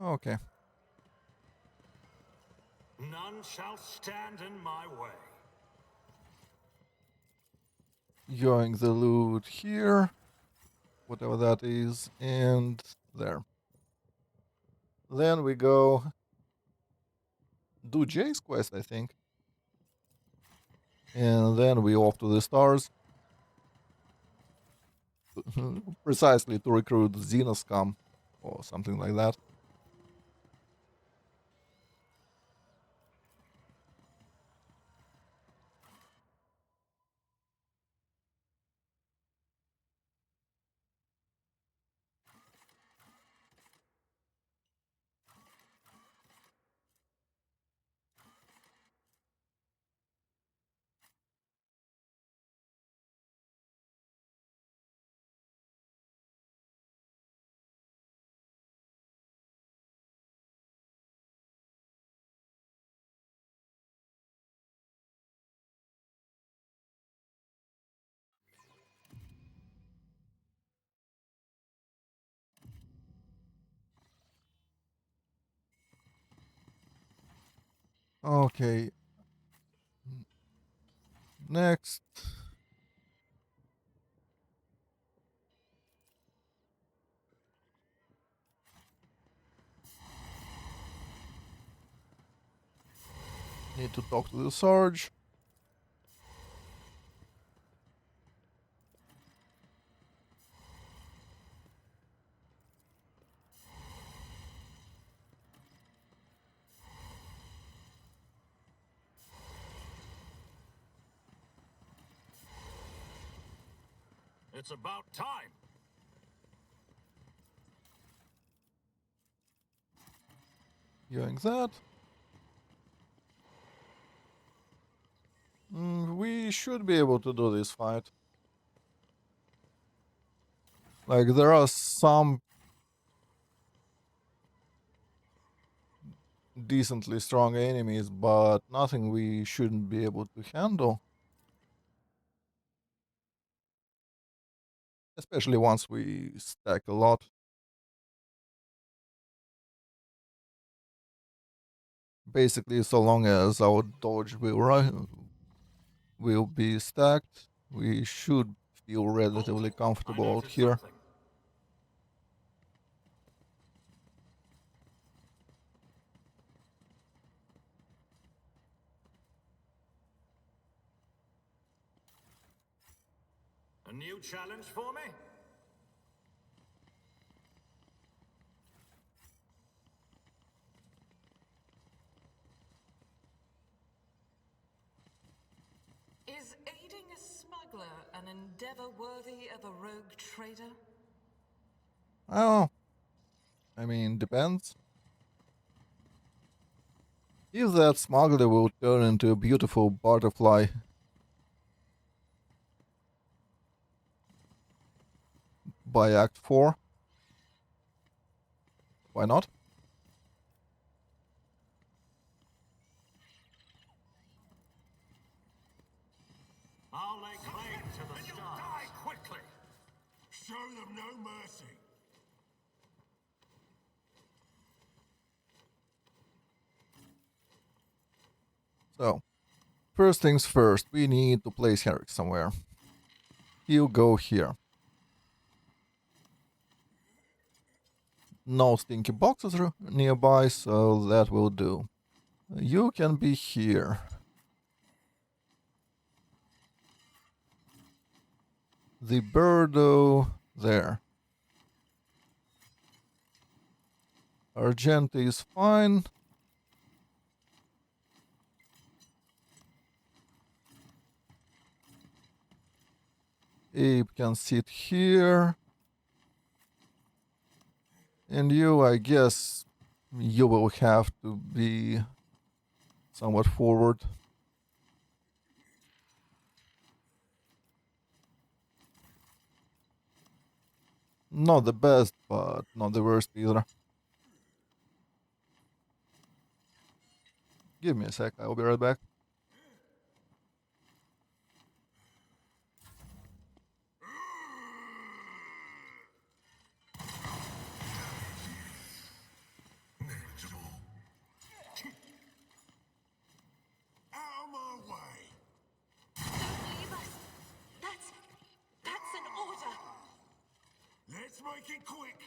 Okay. None shall stand in my way. Going the loot here. Whatever that is. And there. Then we go do Jay's quest, I think. And then we off to the stars. precisely to recruit Xenoscum or something like that. Okay, next. Need to talk to the Sarge. It's about time. Doing that. We should be able to do this fight. Like, there are some decently strong enemies, but nothing we shouldn't be able to handle. Especially once we stack a lot. Basically, so long as our dodge will be stacked, we should feel relatively I comfortable out noticed here. something. A new challenge for me? Is aiding a smuggler an endeavor worthy of a rogue trader? Oh, I mean, depends. If that smuggler will turn into a beautiful butterfly by Act 4, why not? I'll lay claim to the And you'll stars. die quickly. Show them no mercy. So, first things first, we need to place Henrik somewhere. He'll go here. No stinky boxes nearby, so that will do. You can be here. The birdo there. Argenta is fine. Abe can sit here. And you, I guess, you will have to be somewhat forward. Not the best, but not the worst either. Give me a sec, I'll be right back. Negligible. Out of my way. Don't leave us. That's an order. Let's make it quick.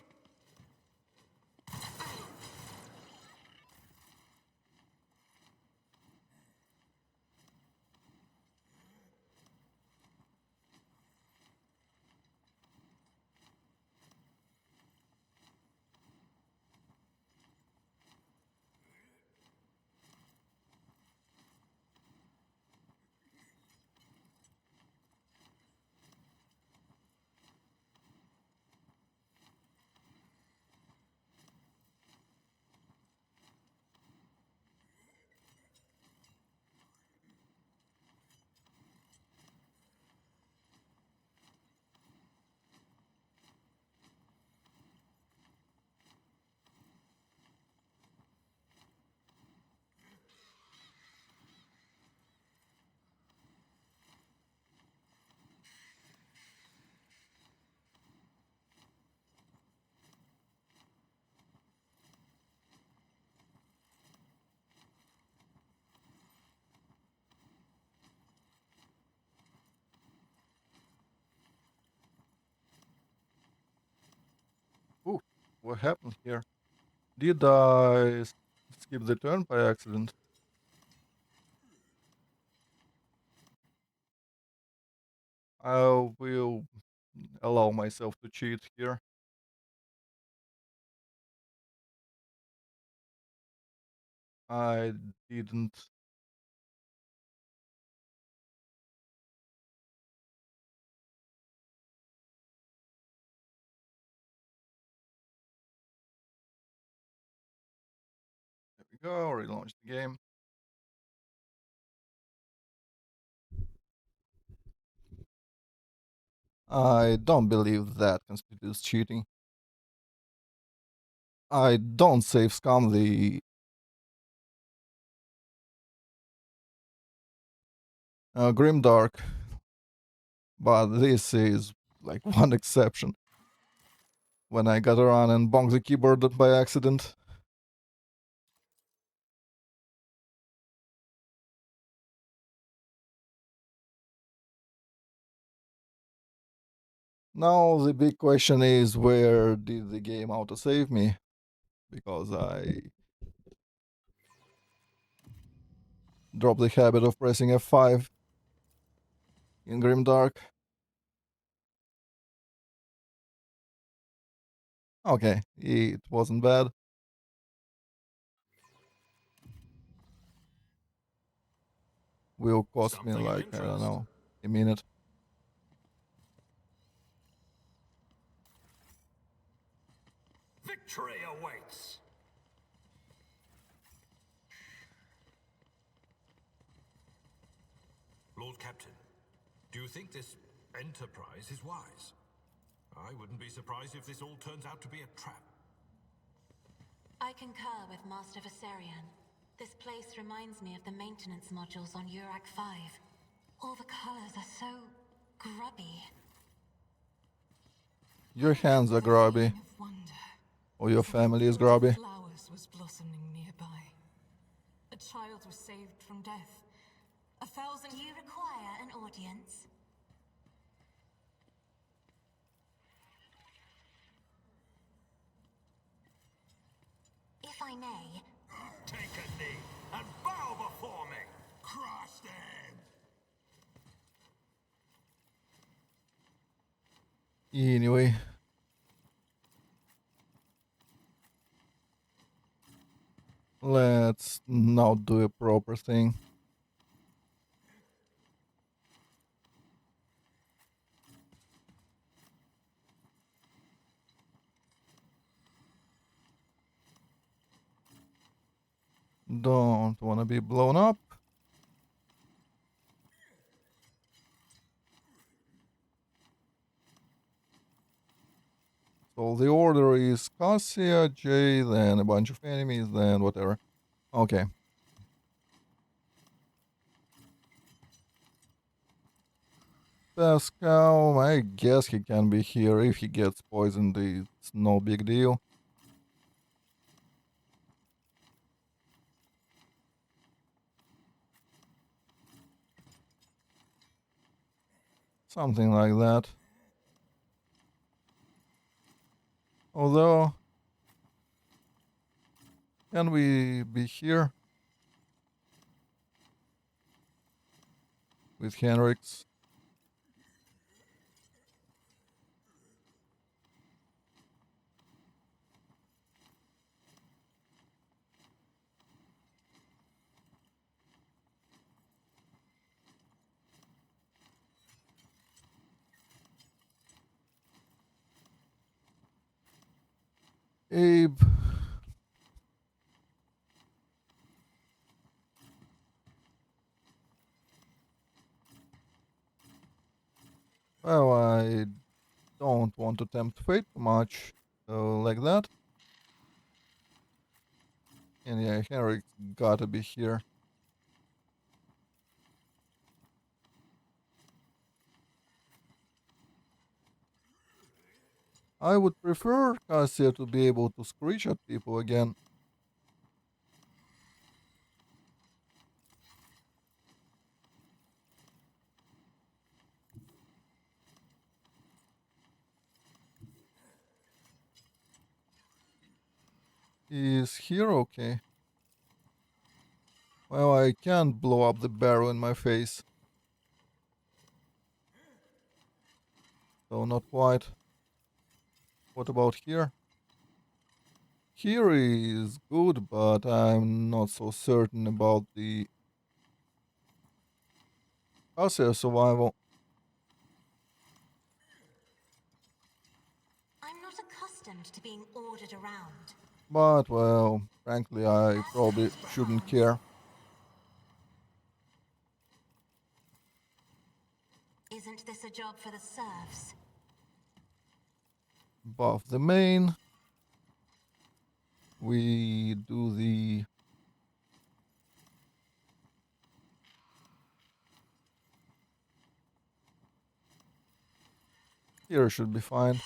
what happened here? Did I skip the turn by accident? I will allow myself to cheat here. I didn't. There we go, relaunch the game. I don't believe that constitutes cheating. I don't save scum the Grimdark, but this is like one exception. When I got around and bonked the keyboard by accident. Now the big question is, where did the game autosave me? Because I dropped the habit of pressing F5 in Grimdark. Okay, it wasn't bad. Will cost me Something of like, I don't interest. know, a minute. Victory awaits! Lord Captain, do you think this enterprise is wise? I wouldn't be surprised if this all turns out to be a trap. I concur with Master Viserion. This place reminds me of the maintenance modules on Urak 5. All the colors are so grubby. Your hands are grubby, Feeling of wonder. or your As if a family is field of grubby. flowers was blossoming nearby. A child was saved from death. 1,000 Do you require an audience? If I may, Take a knee and bow before me! Crush them! Anyway. Let's now do a proper thing. Don't wanna be blown up. So the order is Cassia, Jay, then a bunch of enemies, then whatever. Okay. Pascal, I guess he can be here. If he gets poisoned, it's no big deal. Something like that. Although, can we be here with Henrix? Abe. Well, I don't want to tempt fate too much, like that. And yeah, Henrik gotta be here. I would prefer Cassia to be able to screech at people again. Is here okay? Well, I can't blow up the barrel in my face. So not quite. What about here? Here is good, but I'm not so certain about the Cassia survival. I'm not accustomed to being ordered around. But, well, frankly, I probably shouldn't care. Isn't this a job for the serfs? Buff the main. We do the... Here should be fine.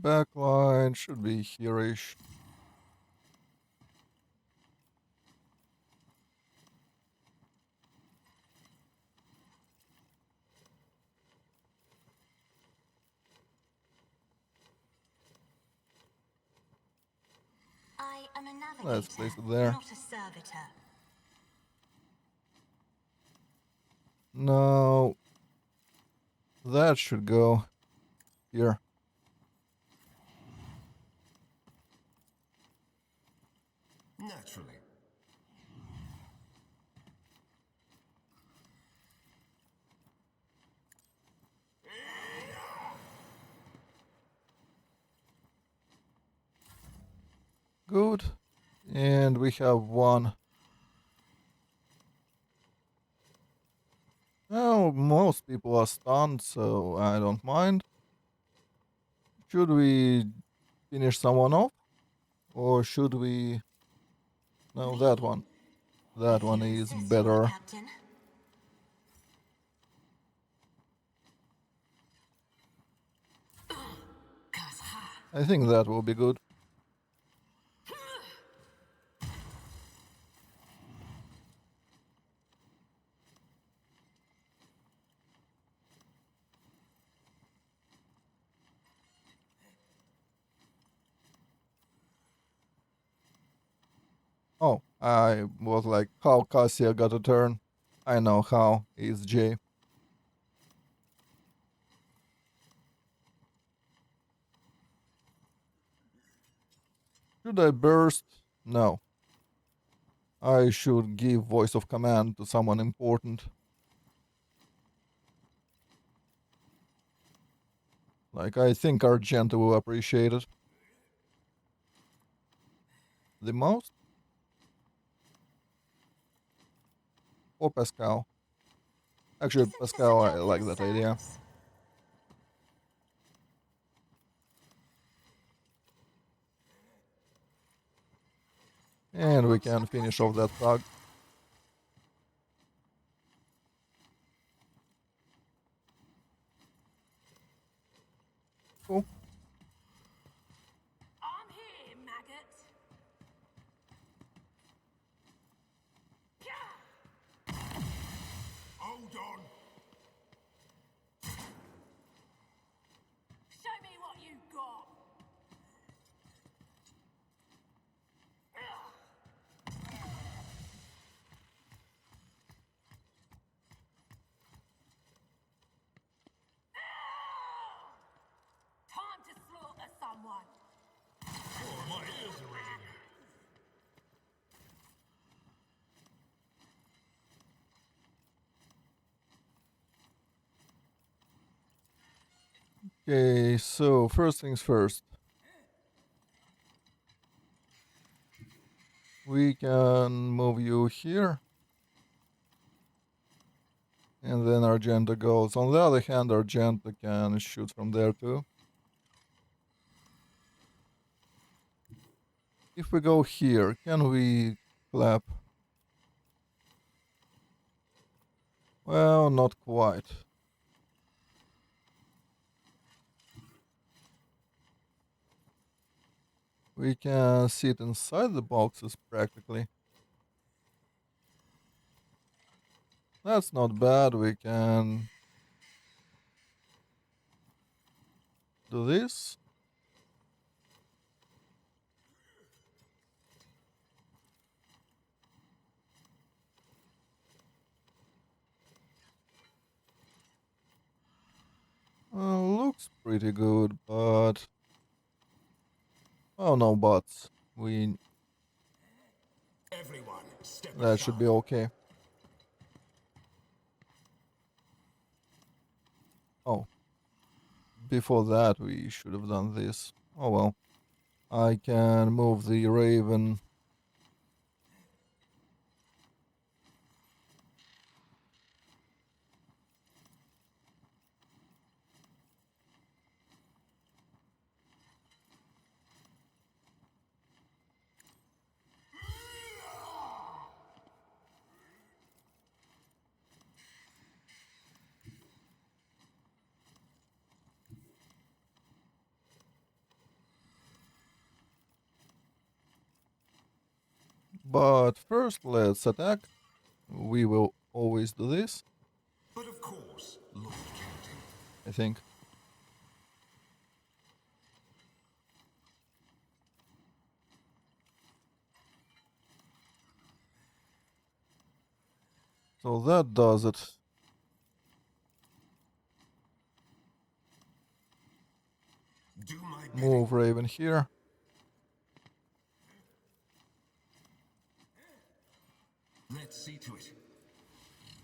Backline should be here-ish. I am a Let's navigator, place it there. not a servitor. Now, that should go here. Naturally. Good. And we have one. Well, most people are stunned, so I don't mind. Should we finish someone off? Or should we... No, that one. That If one you is insist, my better. captain. I think that will be good. Oh, I was like, how Cassia got a turn. I know how. It's Jay. Should I burst? No. I should give voice of command to someone important. Like, I think Argenta will appreciate it. The most? Or Pascal? Actually, Isn't this a Pascal, I job for like the that idea. serfs? And we can finish off that thug. Cool. I'm here, maggot. Hold on! Show me what you got. Time to slaughter someone. Oh, my ears are ringing. Okay, so first things first. We can move you here. And then Argenta goes. On the other hand, Argenta can shoot from there too. If we go here, can we clap? Well, not quite. We can sit inside the boxes practically. That's not bad. We can do this. Looks pretty good, but oh no, bots. We Everyone, step that should be aside. okay. Oh, before that we should have done this. Oh well. I can move the raven. But first, let's attack. We will always do this, But of course, Lord Captain. I think. So that does it. Do my bidding. Move raven here. Let's see to it.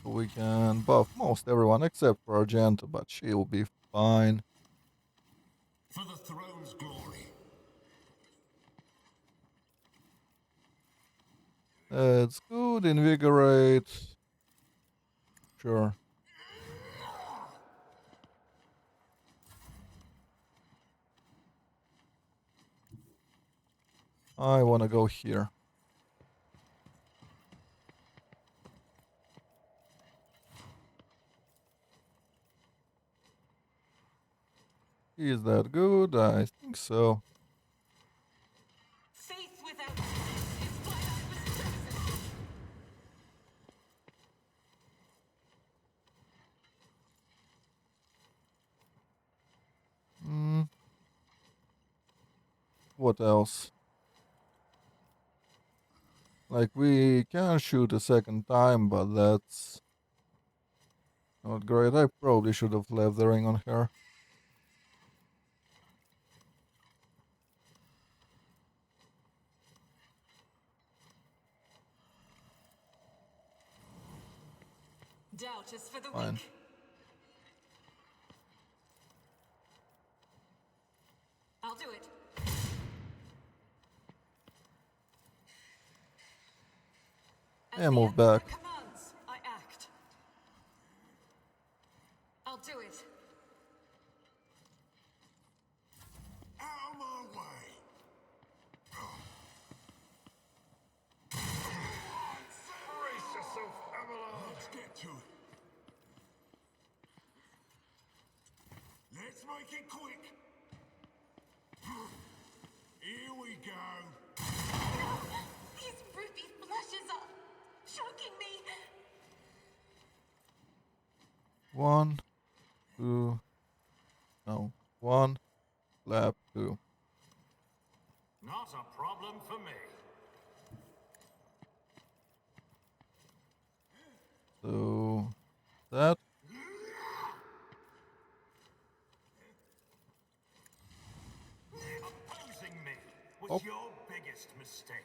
So we can buff most everyone except for Argenta, but she'll be fine. For the throne's glory. It's good, invigorate. Sure. I wanna go here. Is that good? I think so. Faith without faith is blind ostracity. Mm, what else? Like, we can shoot a second time, but that's not great. I probably should have left the ring on her. Doubt is for the Fine. weak. I'll do it. As Yeah, the move Emperor back. commands, I act. I'll do it. Out of my way! Brace yourself, Avalon! Let's get to it. Let's make it quick. Here we go. These ruby blushes are choking me. One, two, no. One, lap, two. Not a problem for me. So that. Opposing me was Oh, your biggest mistake.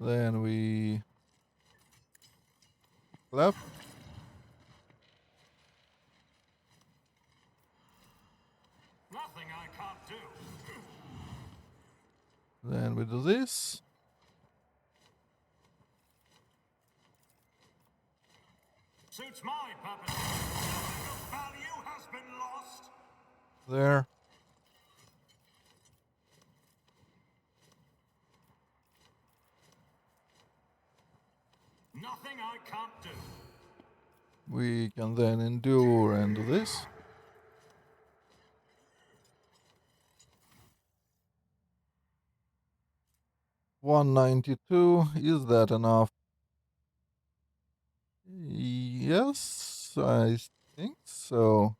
then we left. Nothing I can't do. Then we do this. Suits my purpose. Nothing of value has been lost. There. Nothing I can't do. We can then endure and do this. $192. Is that enough? Yes, I think so.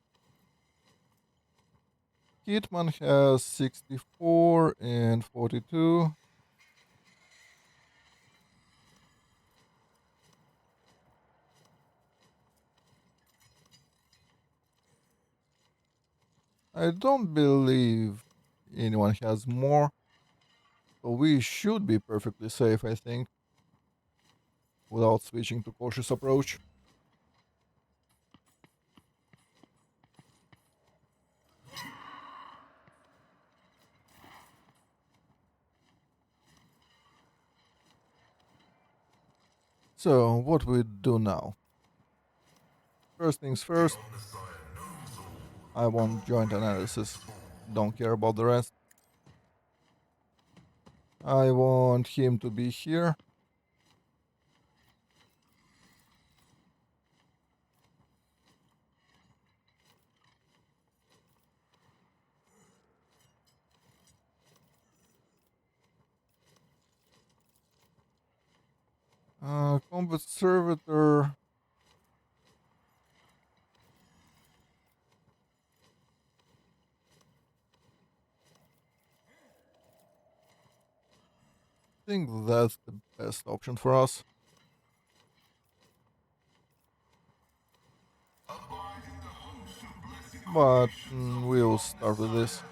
Hitman has 64 and 42. I don't believe anyone has more, so we should be perfectly safe, I think, without switching to cautious approach. So, what we do now? First things first, I want joint analysis. Don't care about the rest. I want him to be here. Combat servitor. I think that's the best option for us. But we'll start with this.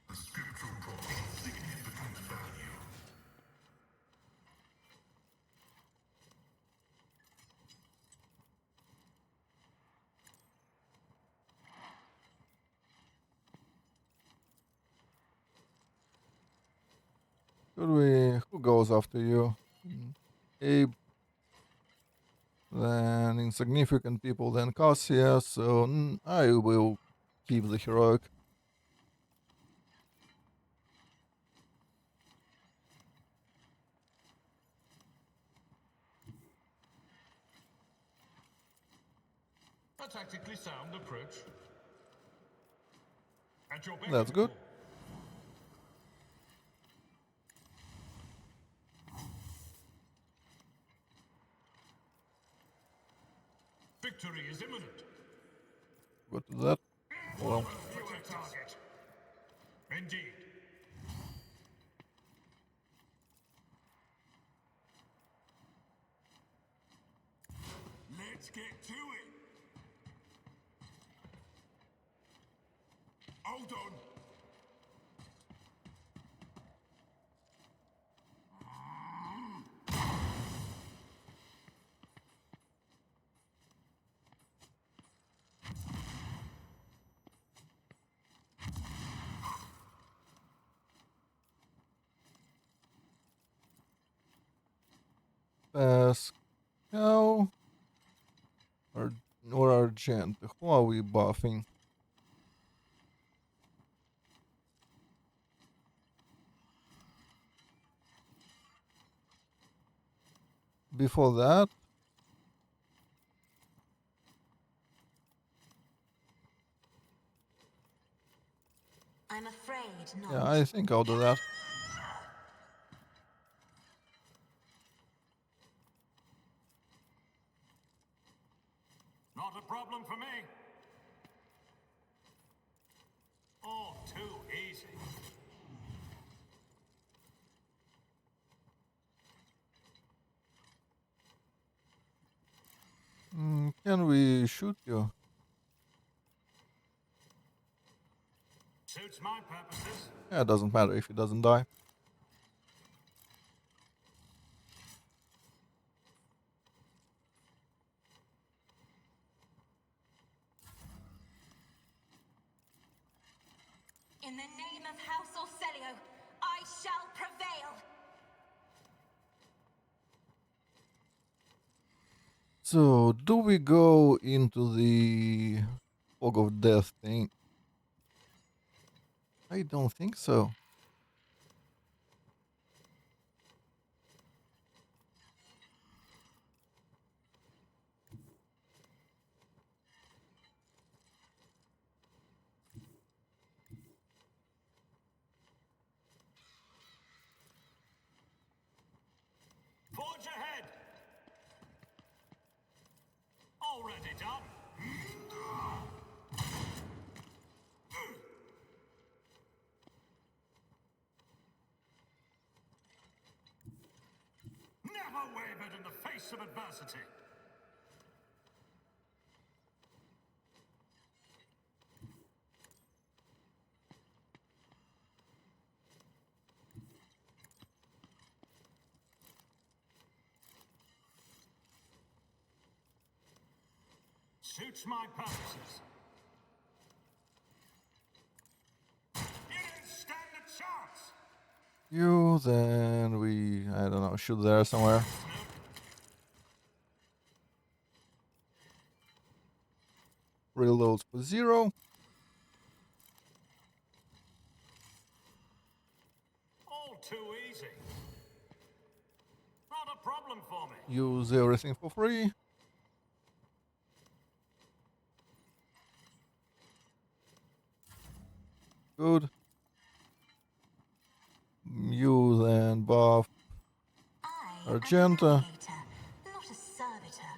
The scriptural property significant value. Should we? Who goes after you? Abe, then insignificant people, then Cassia. So I will keep the heroic. A tactically sound approach. At your beck That's and good. call. Victory is imminent. Go to that. Well, You a target. Indeed. Let's get to it. Hold on. Pascal or Argent. Who are we buffing? Before that, I'm afraid not. yeah, I think I'll do that. Not a problem for me. All too easy. Can we shoot you? Suits my purposes. Yeah, it doesn't matter if he doesn't die. In the name of House Orselio, I shall prevail. So, do we go into the fog of death thing? I don't think so. it on. Never wavered in the face of adversity. Suits my purposes. You didn't stand a chance. You, then we, I don't know, shoot there somewhere. Reloads for 0. All too easy. Not a problem for me. Use everything for free. Good. You then buff I am a Argenta. navigator, not a servitor.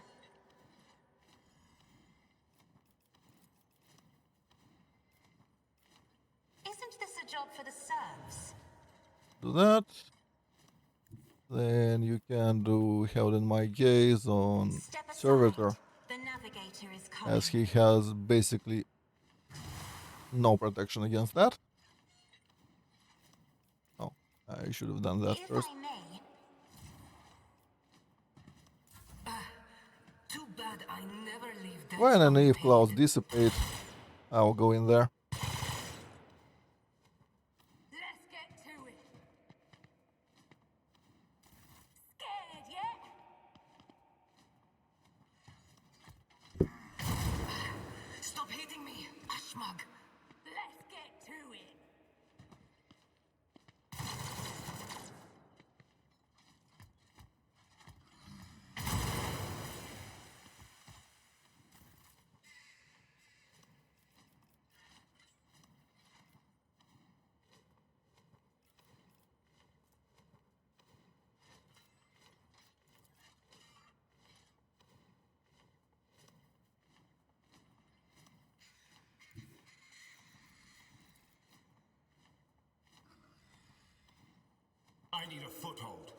Isn't this a job for the serfs? Do that. Then you can do Held in My Gaze on Step aside. Servitor, The navigator is coming. as he has basically no protection against that. Oh, I should have done that If first. I may, Too bad I never leave that When and if clouds unpaid. dissipate, I'll go in there. Let's get to it. Scared yet? Stop hitting me, Ashmag. Let's get to it. I need a foothold.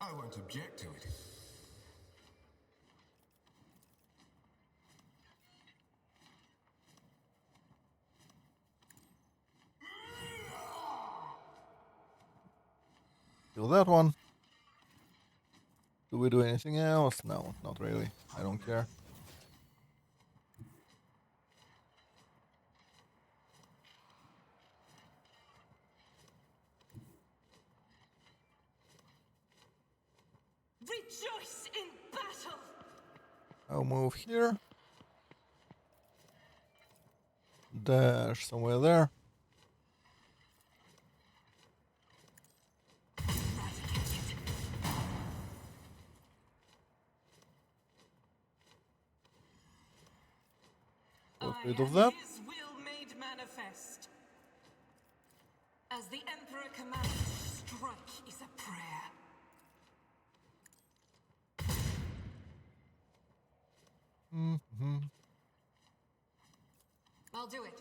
I won't object to it. Kill that one. Do we do anything else? No, not really. I don't care. Rejoice in battle. I'll move here. Dash somewhere there. Got rid of that. His will made manifest. As the Emperor commands, strike is a prayer. Mm-hmm. I'll do it.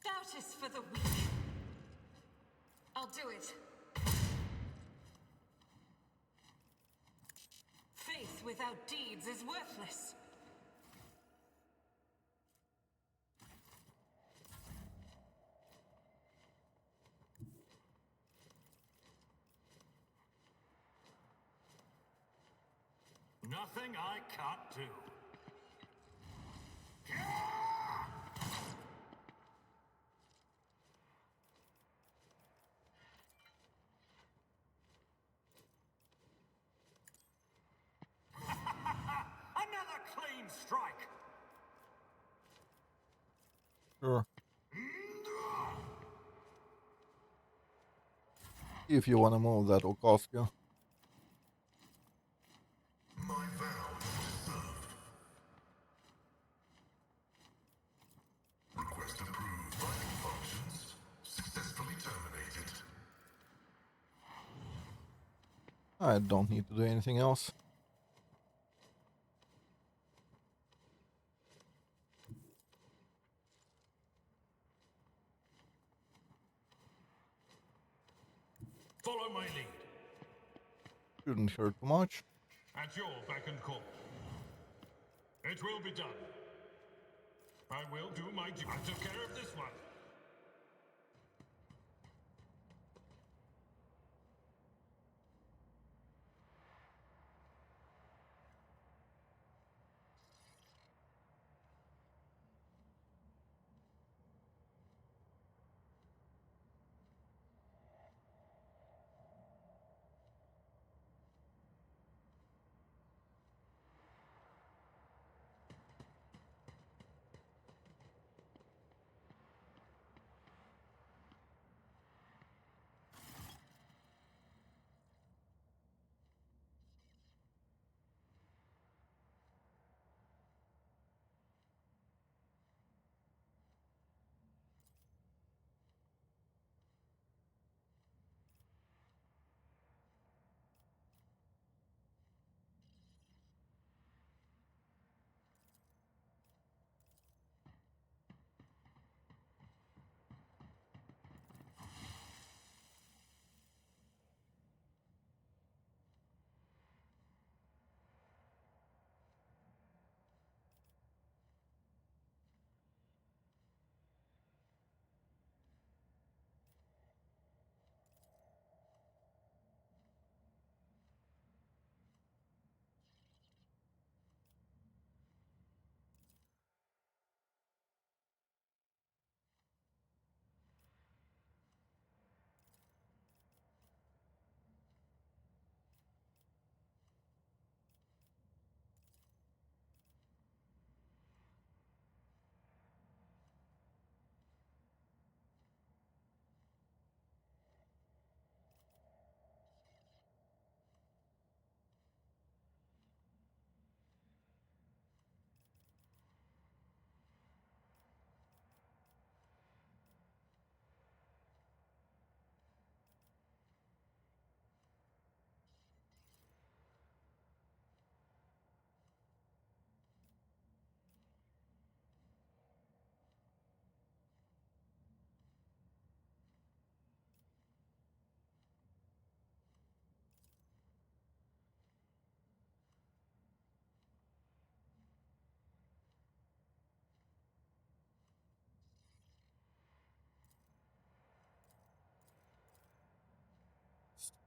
Doubt is for the weak. I'll do it. Faith without deeds is worthless. Nothing I can't do. Another clean strike. Sure. If you want to move, that will cost you. My vow is served. I don't need to do anything else. Follow my lead. Shouldn't hurt too much. At your beck and call. It will be done. I will do my duty. I took care of this one.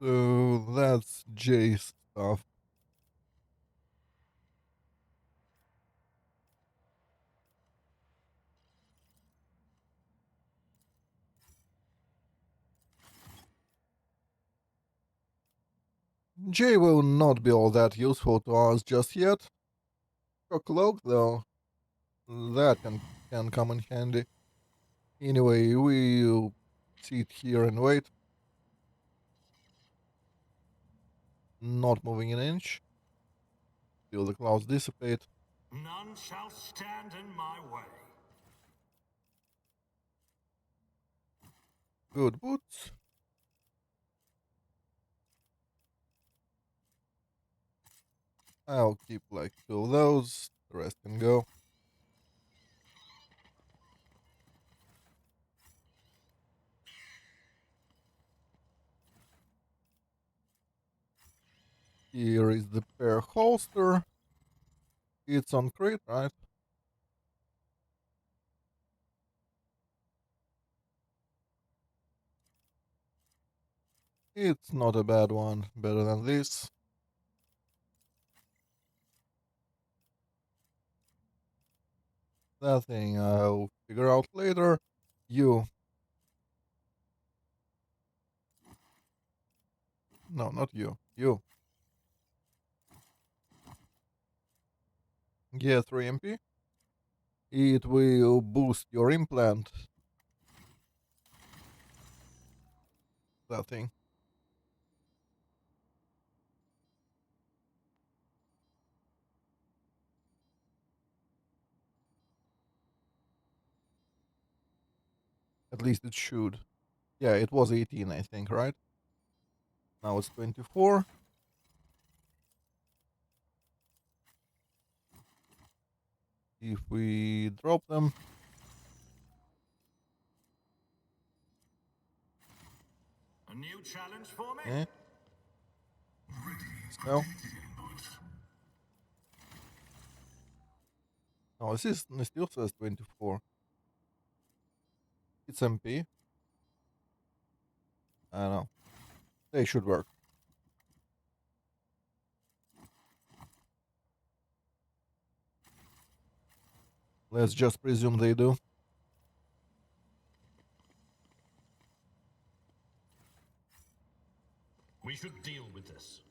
So that's Jay's stuff. Jay will not be all that useful to us just yet. A cloak, though, that can come in handy. Anyway, we'll sit here and wait. Not moving an inch till the clouds dissipate. None shall stand in my way. Good boots. I'll keep like two of those. The rest can go. Here is the pair holster. It's on crate, right? It's not a bad one. Better than this. That thing I'll figure out later. You. No, not you. You. Get 3 MP. It will boost your implant. That thing. At least it should. Yeah, it was 18, I think, right? Now it's 24. if we drop them. A new challenge for me? Eh? Spell. Oh, it still says 24. It's MP. I don't know. They should work. Let's just presume they do. We should deal with this.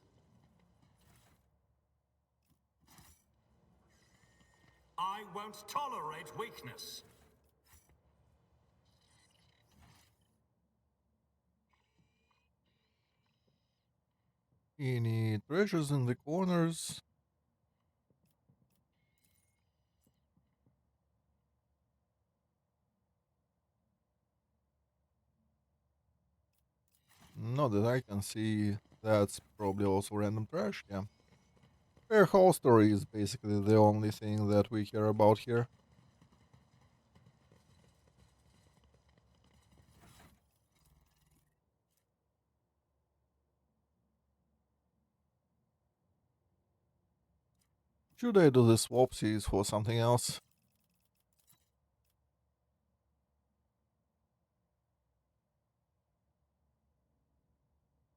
I won't tolerate weakness. Any treasures in the corners? Not that I can see. That's probably also random trash, yeah. Fair holster is basically the only thing that we care about here. Should I do the swapsies for something else?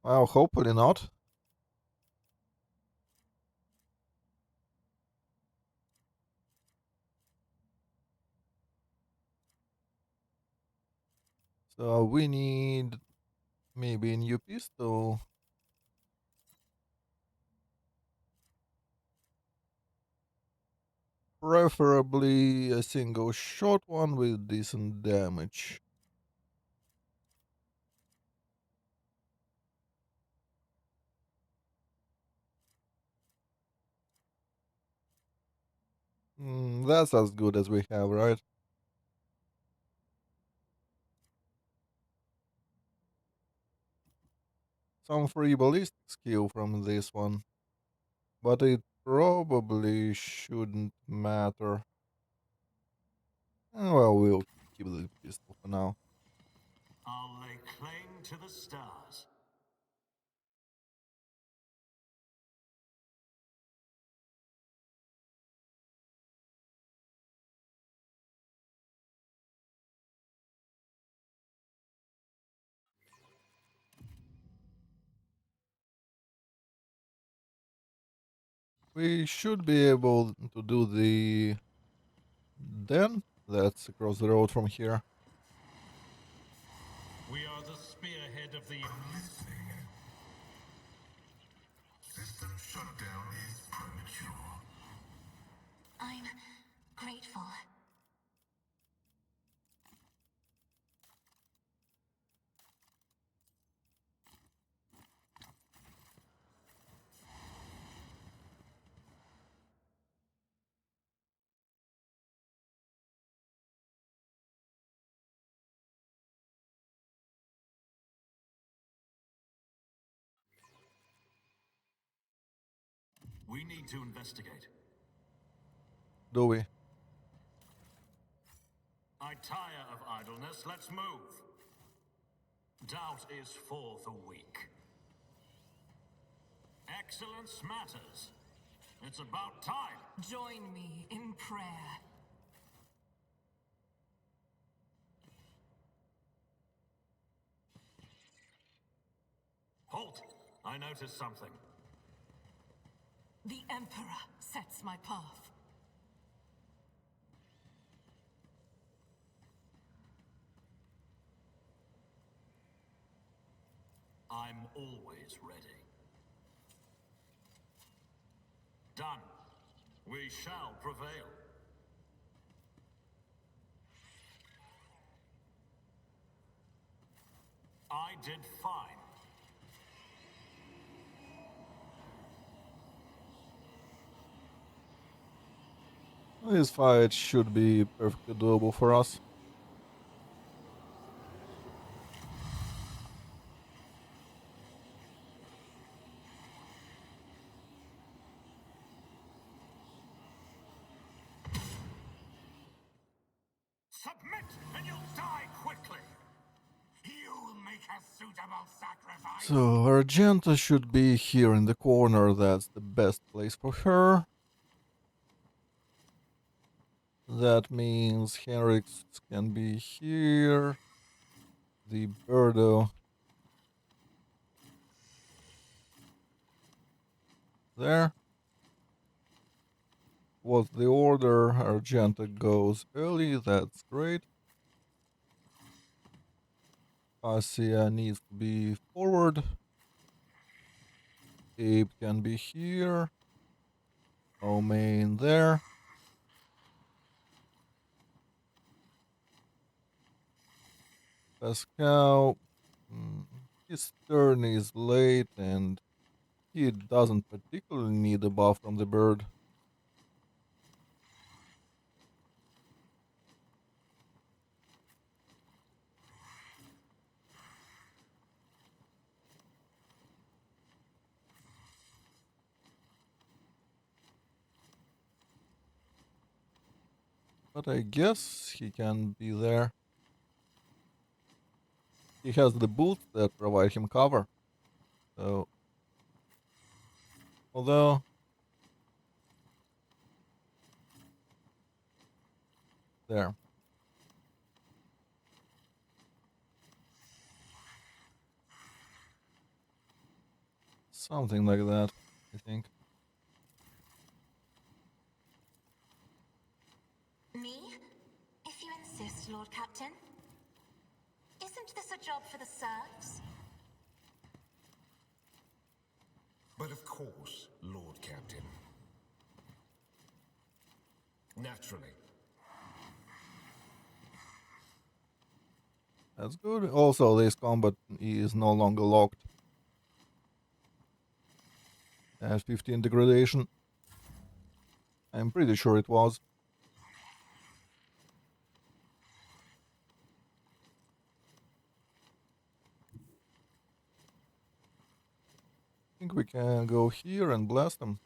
Well, hopefully not. So we need maybe a new pistol. Preferably a single shot one with decent damage. That's as good as we have, right? Some free ballistic skill from this one. But it probably shouldn't matter. Well, we'll keep the pistol for now. I'll lay claim to the stars. We should be able to do the den that's across the road from here. We are the spearhead of the... System shutdown is premature. I'm grateful. We need to investigate. Do we? I tire of idleness. Let's move. Doubt is for the weak. Excellence matters. It's about time. Join me in prayer. Halt! I noticed something. The Emperor sets my path. I'm always ready. Done. We shall prevail. I did fine. This fight should be perfectly doable for us. Submit, and you'll die quickly. You'll make a suitable sacrifice. So Argenta should be here in the corner. That's the best place for her. That means Henrix can be here. The Birdo there. What's the order? Argenta goes early. That's great. Cassia needs to be forward. Abe can be here. Omain there. Pascal, his turn is late and he doesn't particularly need a buff from the bird. But I guess he can be there. He has the boots that provide him cover. So, although there. Something like that, I think. Me? If you insist, Lord Captain. Isn't this a job for the serfs? But of course, Lord Captain. Naturally. That's good. Also, this combat is no longer locked. At 15 degradation. I'm pretty sure it was. I think we can go here and blast them.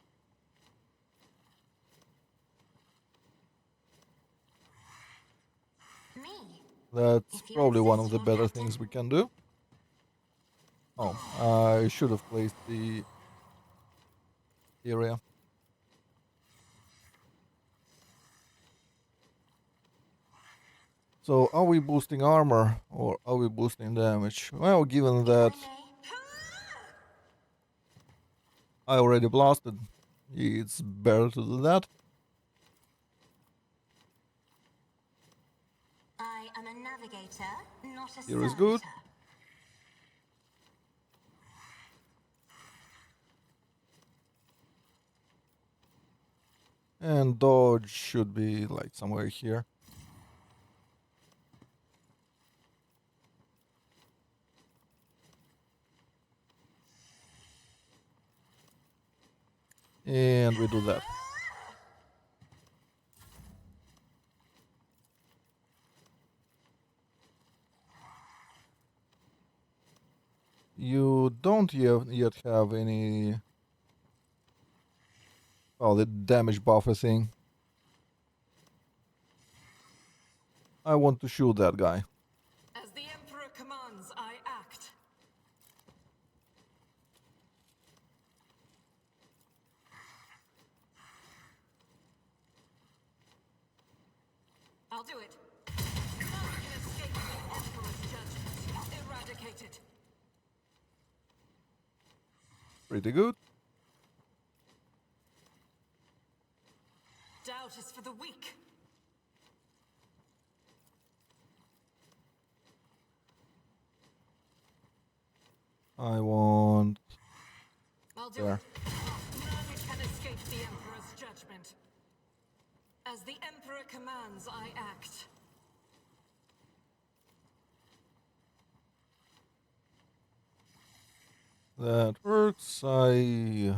Me? That's If you probably one insist, of the Lord better Captain. things we can do. Oh, I should have placed the area. So, are we boosting armor or are we boosting damage? Well, given that If I may. I already blasted, it's better to do that. I am a navigator, not a Here is servitor. good. And dodge should be like somewhere here. And we do that. You don't yet have any... Oh, the damage buffer thing. I want to shoot that guy. As the Emperor commands, I act. I'll do it. Nothing can escape the Emperor's judgment. Eradicated. Pretty good. Doubt is for the weak. I want... I'll do There. it. None can escape the Emperor's judgment. As the Emperor commands, I act. That works. Faith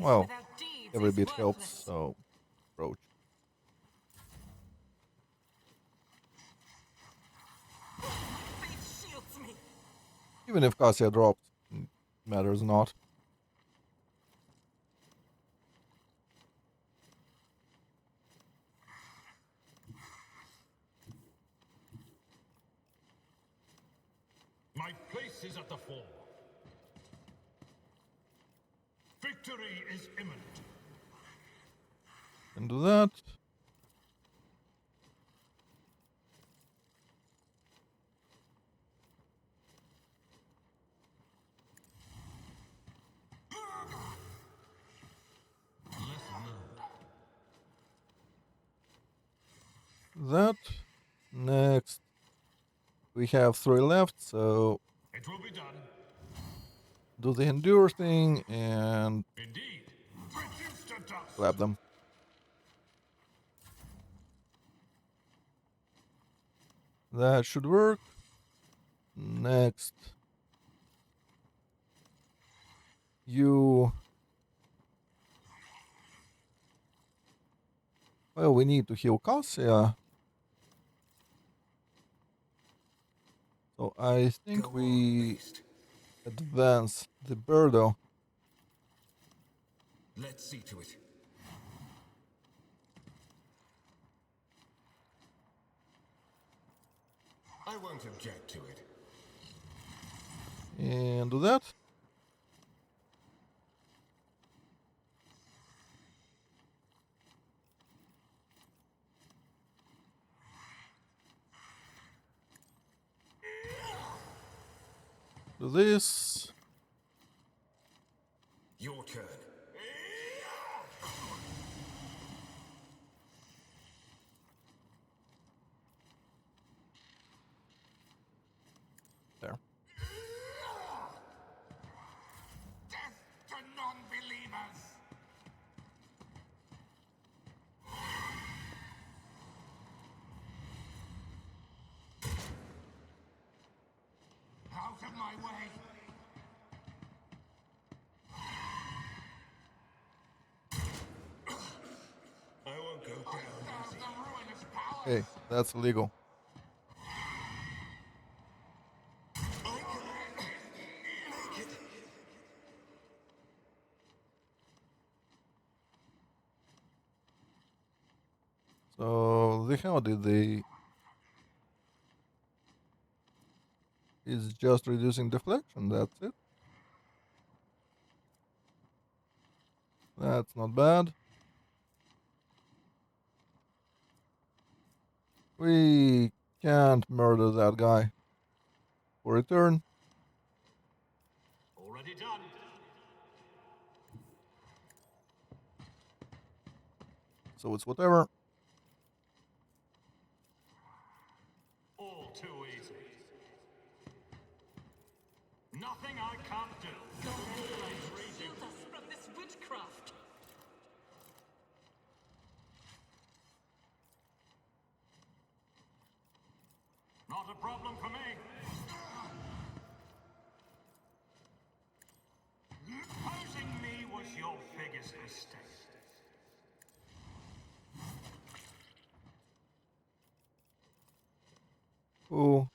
Well, without deeds every is bit helps, worthless. so... Approach. Faith shields me. Even if Cassia drops, matters not. My place is at the fore. Victory is imminent. Can do that. That. Next. We have 3 left, so It will be done. do the endure thing and Indeed. Reduced to dust. grab them. That should work. Next. You... Well, we need to heal Cassia. So I think Go on, we beast. advance the Birdo. Let's see to it. I won't object to it. And do that. Do this. Your turn. There. Death to non-believers! Out of my way! I won't go down easy. The ruinous power! Hey, that's illegal. So how did they... It's just reducing deflection, that's it. That's not bad. We can't murder that guy. For a turn. Already done. So it's whatever. All too easy. Nothing I can't do. Shield us from this witchcraft. Not a problem for me. Opposing me was your biggest mistake. Oh.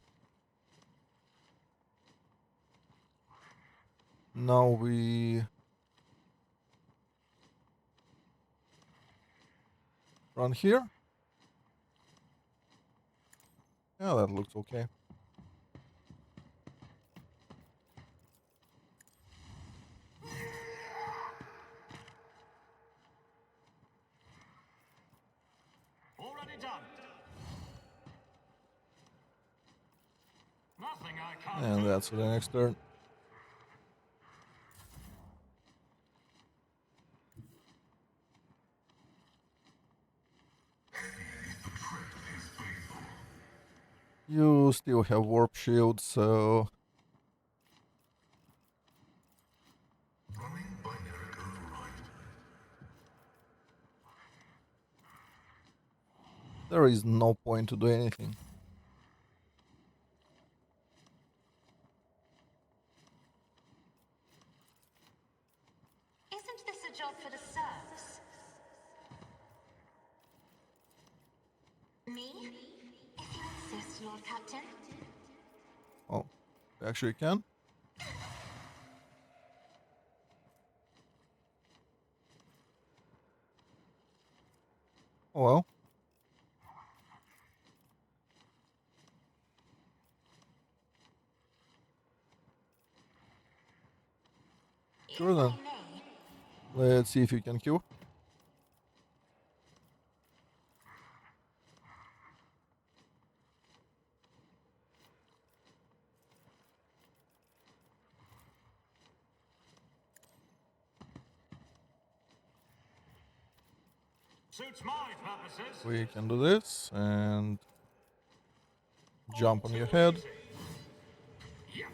Now we run here. Yeah, that looks okay. Already done. Nothing I can't And do. that's for the next turn. You still have warp shield, so Running binary override. there is no point to do anything. Isn't this a job for the serfs? Me? If you insist, Lord Captain. Oh, actually can. Oh well. Sure then. Let's see if you can queue. Suits my purposes. We can do this and jump on your Too head. easy. Yeah.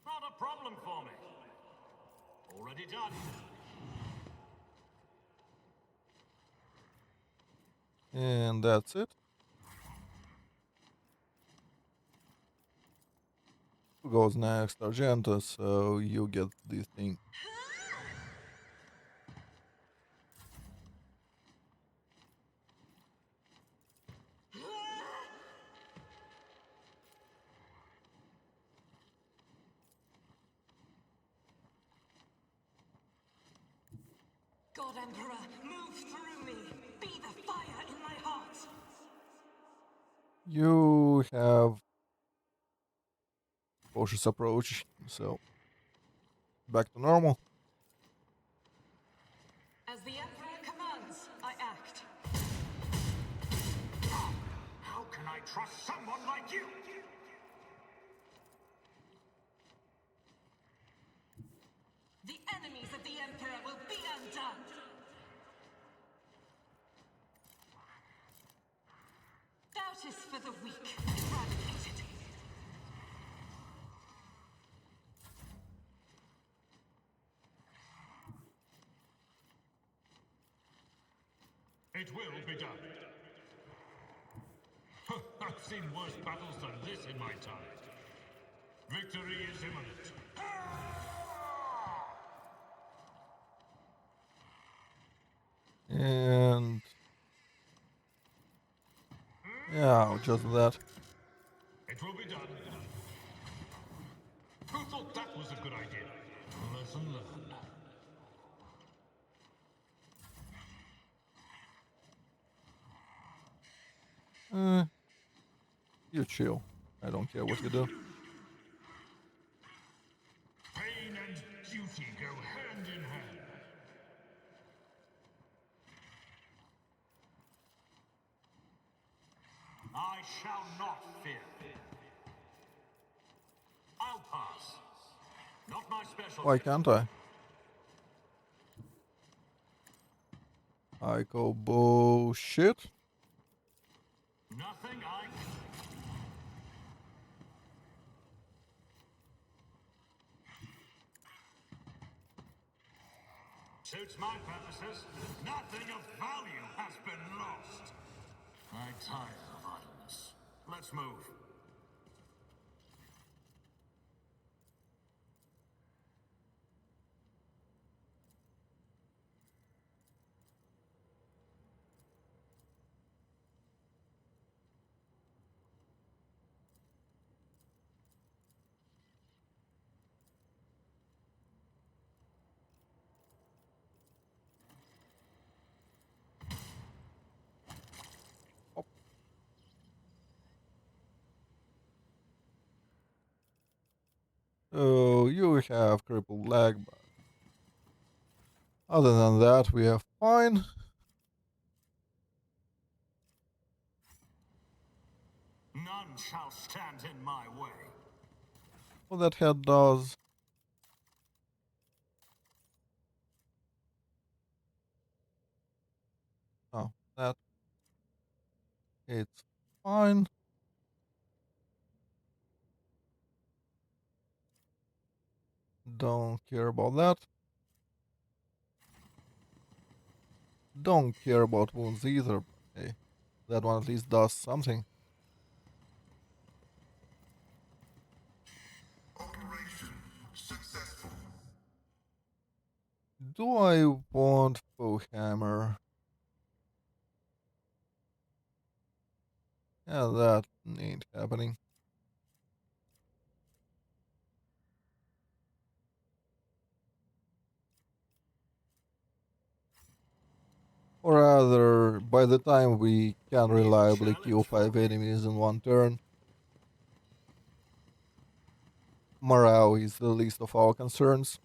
Not a problem for me. Already done. And that's it. Who goes next? Argenta, so you get this thing. God Emperor, move through me. Be the fire in my heart. You have cautious approach, so back to normal. As the Emperor commands, I act. How can I trust someone like you? The enemies of the Emperor will be undone. Doubt is for the weak. Eradicated. It will be done. I've seen worse battles than this in my time. Victory is imminent. And yeah, just that. It will be done. Who thought that was a good idea? Lesson learned. You chill. I don't care what you do. Pain and duty go hand in hand. I shall not fear. I'll pass. Not my specialty. Why can't I? I go bullshit. Nothing I can. Suits my purposes. Nothing of value has been lost. I tire of idleness. Let's move. So you have crippled leg, but other than that, we are fine. None shall stand in my way. What that head does. Oh, that. It's fine. Don't care about that. Don't care about wounds either, but hey, that one at least does something. Operation successful. Do I want bow hammer? Yeah, that ain't happening. Or rather, by the time we can reliably kill 5 enemies in one turn, Morale is the least of our concerns.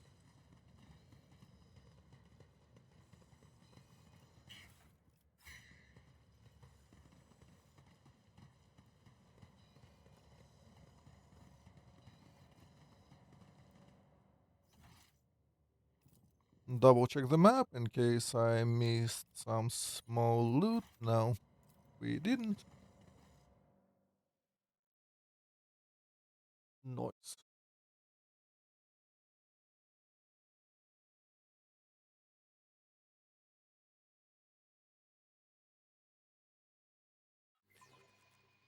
Double check the map in case I missed some small loot. No, we didn't. Noise.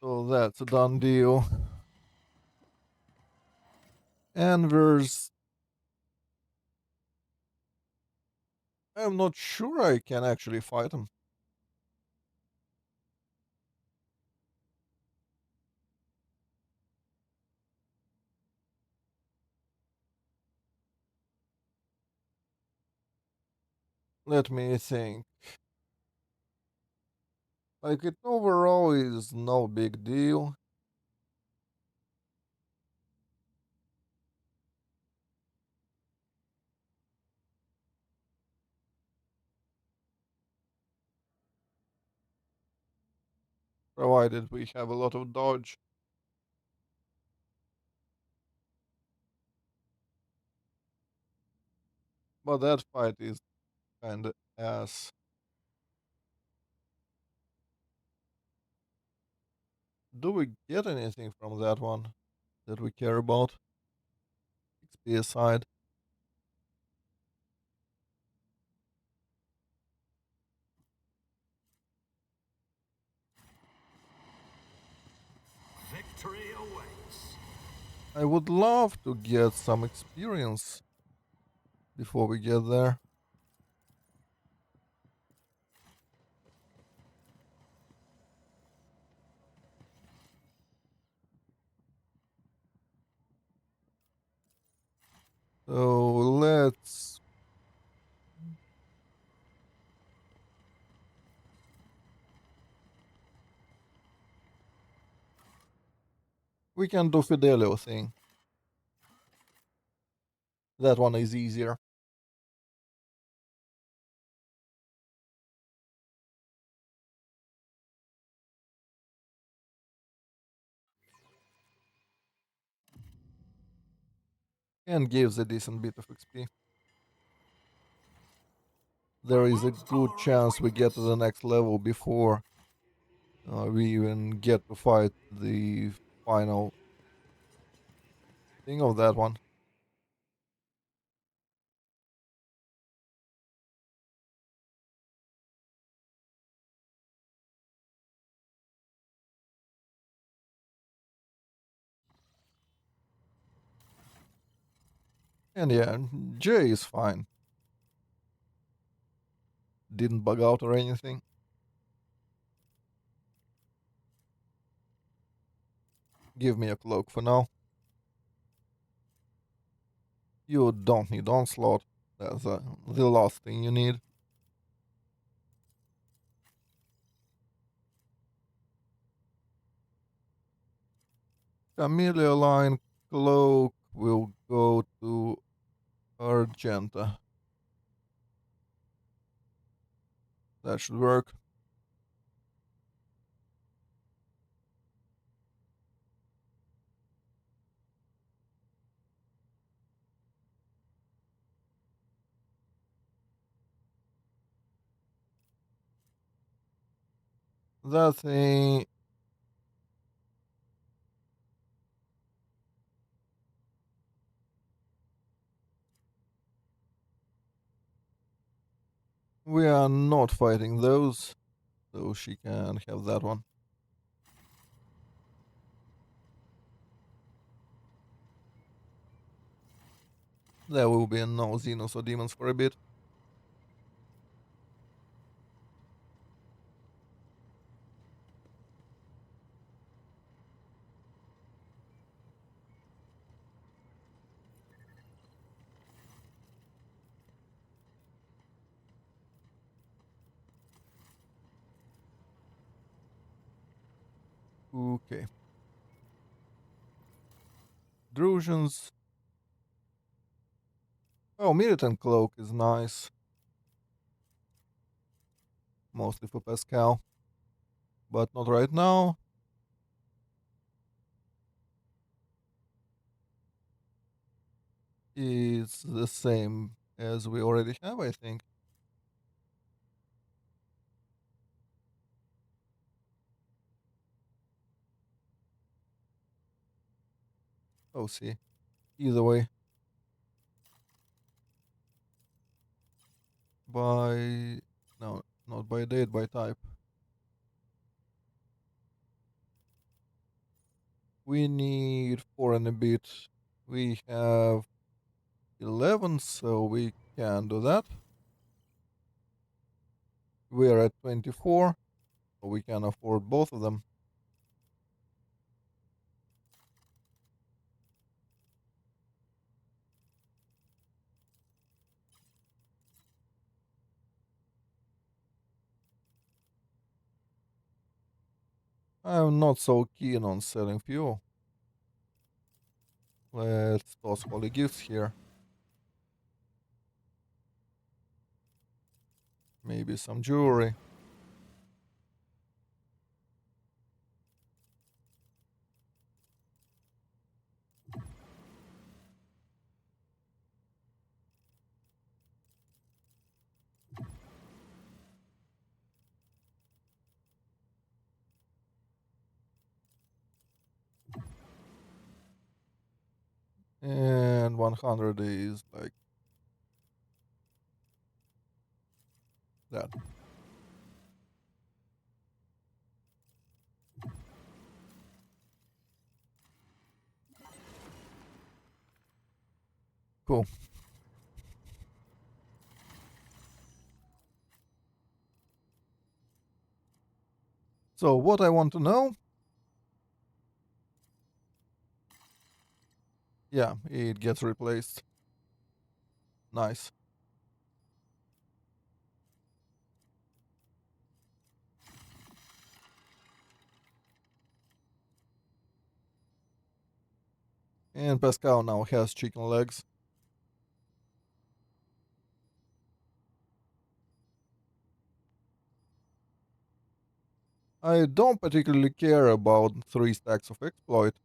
So that's a done deal. And there's... I'm not sure I can actually fight him. Let me think. Like, it overall is no big deal. Provided we have a lot of dodge. But that fight is kinda ass. Do we get anything from that one that we care about? XP aside. Victory awaits. I would love to get some experience before we get there. So let's... We can do Fidelio thing. That one is easier. And gives a decent bit of XP. There is a good chance we get to the next level before we even get to fight the final thing of that one. And yeah, J is fine. Didn't bug out or anything. Give me a cloak for now. You don't need onslaught. That's the last thing you need. Camellia line cloak will go to Argenta. That should work. That thing... We are not fighting those, so she can have that one. There will be no Xenos or demons for a bit. Okay. Drusions. Oh, Militant Cloak is nice. Mostly for Pascal. But not right now. It's the same as we already have, I think. Oh, see. Either way. By... No, not by date, by type. We need 4 and a bit. We have 11, so we can do that. We're at 24, so we can afford both of them. I'm not so keen on selling fuel. Let's toss holy gifts here. Maybe some jewelry. And 100 is like that. Cool. So what I want to know, yeah, it gets replaced. Nice. And Pascal now has chicken legs. I don't particularly care about 3 stacks of exploit.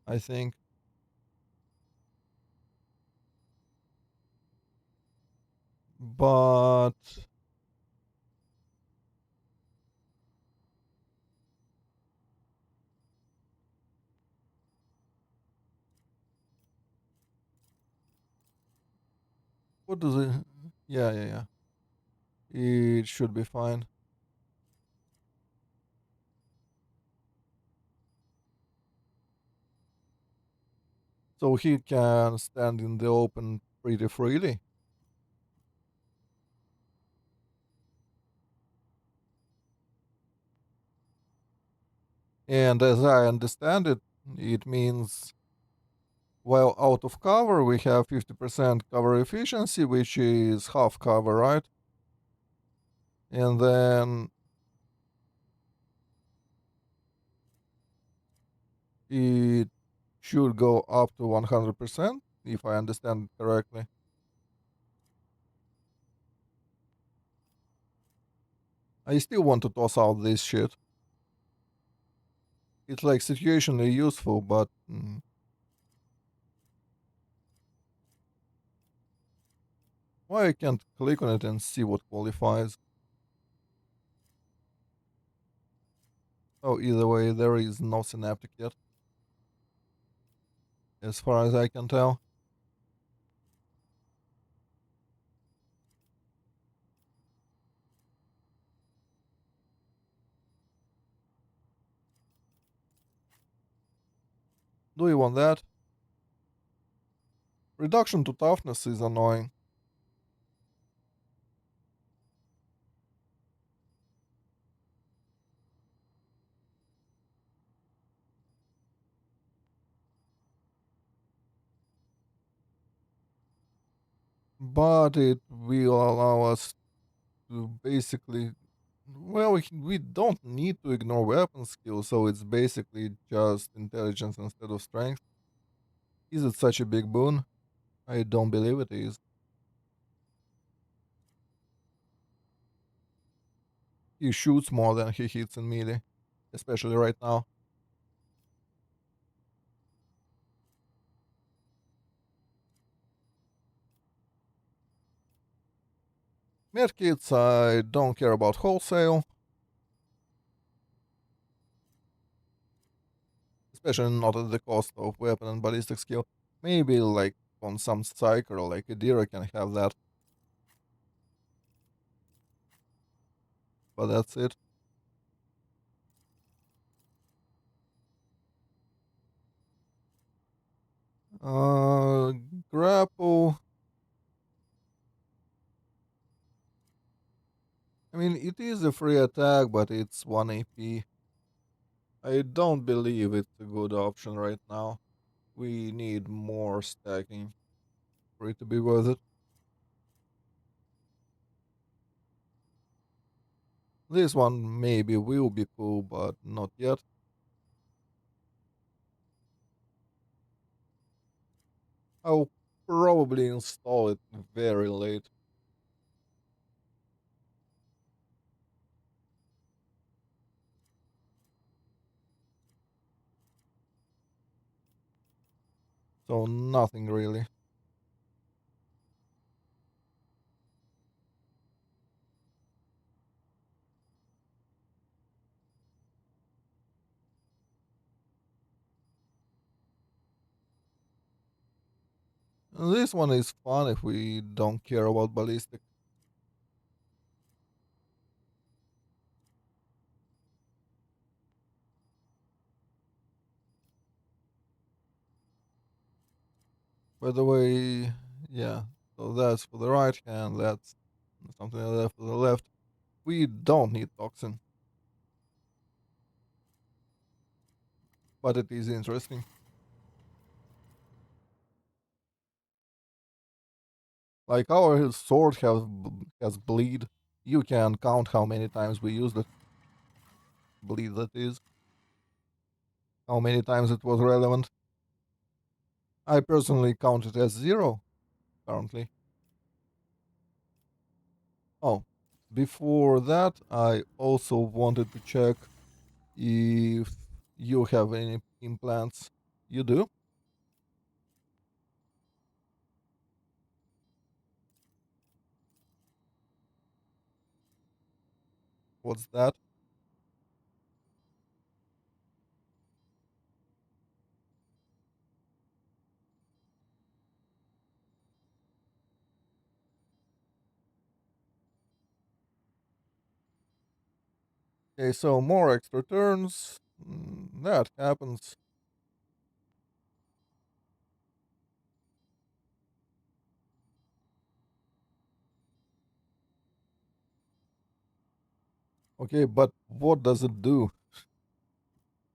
I think. But what does it? Yeah, yeah, yeah. It should be fine. So he can stand in the open pretty freely. And as I understand it, it means while out of cover, we have 50% cover efficiency, which is half cover, right? And then it should go up to 100%, if I understand it correctly. I still want to toss out this shit. It's like situationally useful, but why I can't click on it and see what qualifies? Oh, either way, there is no synaptic yet, as far as I can tell. Do you want that? Reduction to toughness is annoying. But it will allow us to basically Well, we don't need to ignore weapon skill, so it's basically just intelligence instead of strength. Is it such a big boon? I don't believe it is. He shoots more than he hits in melee, especially right now. Medkits, I don't care about wholesale, especially not at the cost of weapon and ballistic skill. Maybe like on some psyker like Adira can have that, but that's it. Uh, Grapple. I mean, it is a free attack, but it's 1 AP. I don't believe it's a good option right now. We need more stacking for it to be worth it. This one maybe will be cool, but not yet. I'll probably install it very late. So nothing really. This one is fun if we don't care about ballistic. By the way, yeah, so that's for the right hand, that's something like that for the left. We don't need toxin, but it is interesting. Like our sword has bleed. You can count how many times we used it. Bleed that is. How many times it was relevant. I personally count it as 0 currently. Oh, before that, I also wanted to check if you have any implants. You do? What's that? Okay, so more extra turns. That happens. Okay, but what does it do?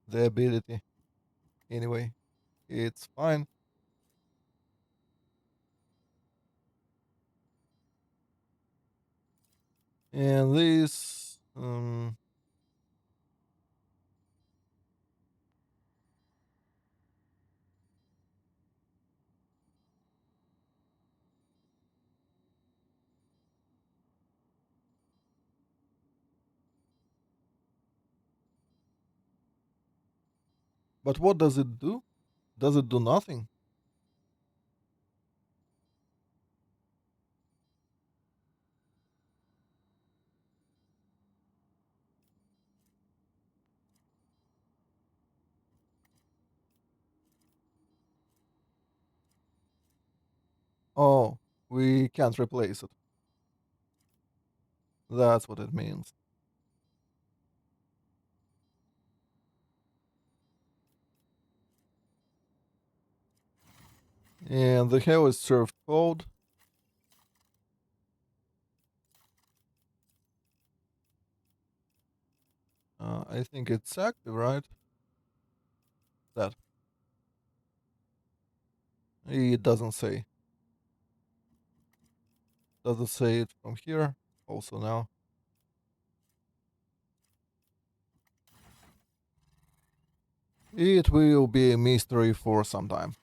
The ability. Anyway, it's fine. And this. But what does it do? Does it do nothing? Oh, we can't replace it. That's what it means. And the hell is served cold. I think it's active, right? That. It doesn't say. Does it say it from here? Also now. It will be a mystery for some time.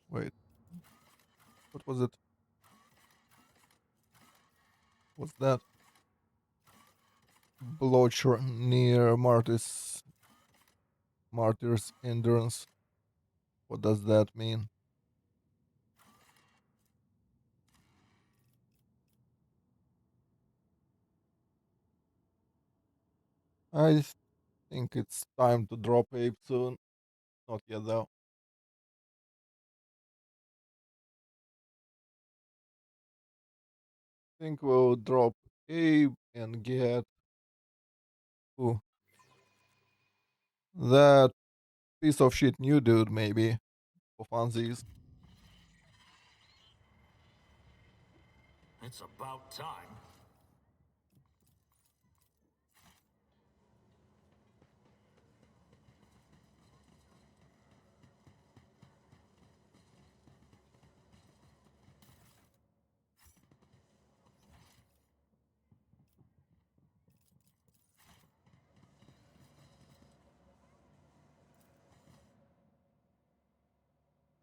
Wait, what was it? What's that? Blotcher near Martyr's Endurance. What does that mean? I think it's time to drop Ape soon. Not yet though. Think we'll drop Abe and get ooh, that piece of shit new dude maybe for funsies. It's about time.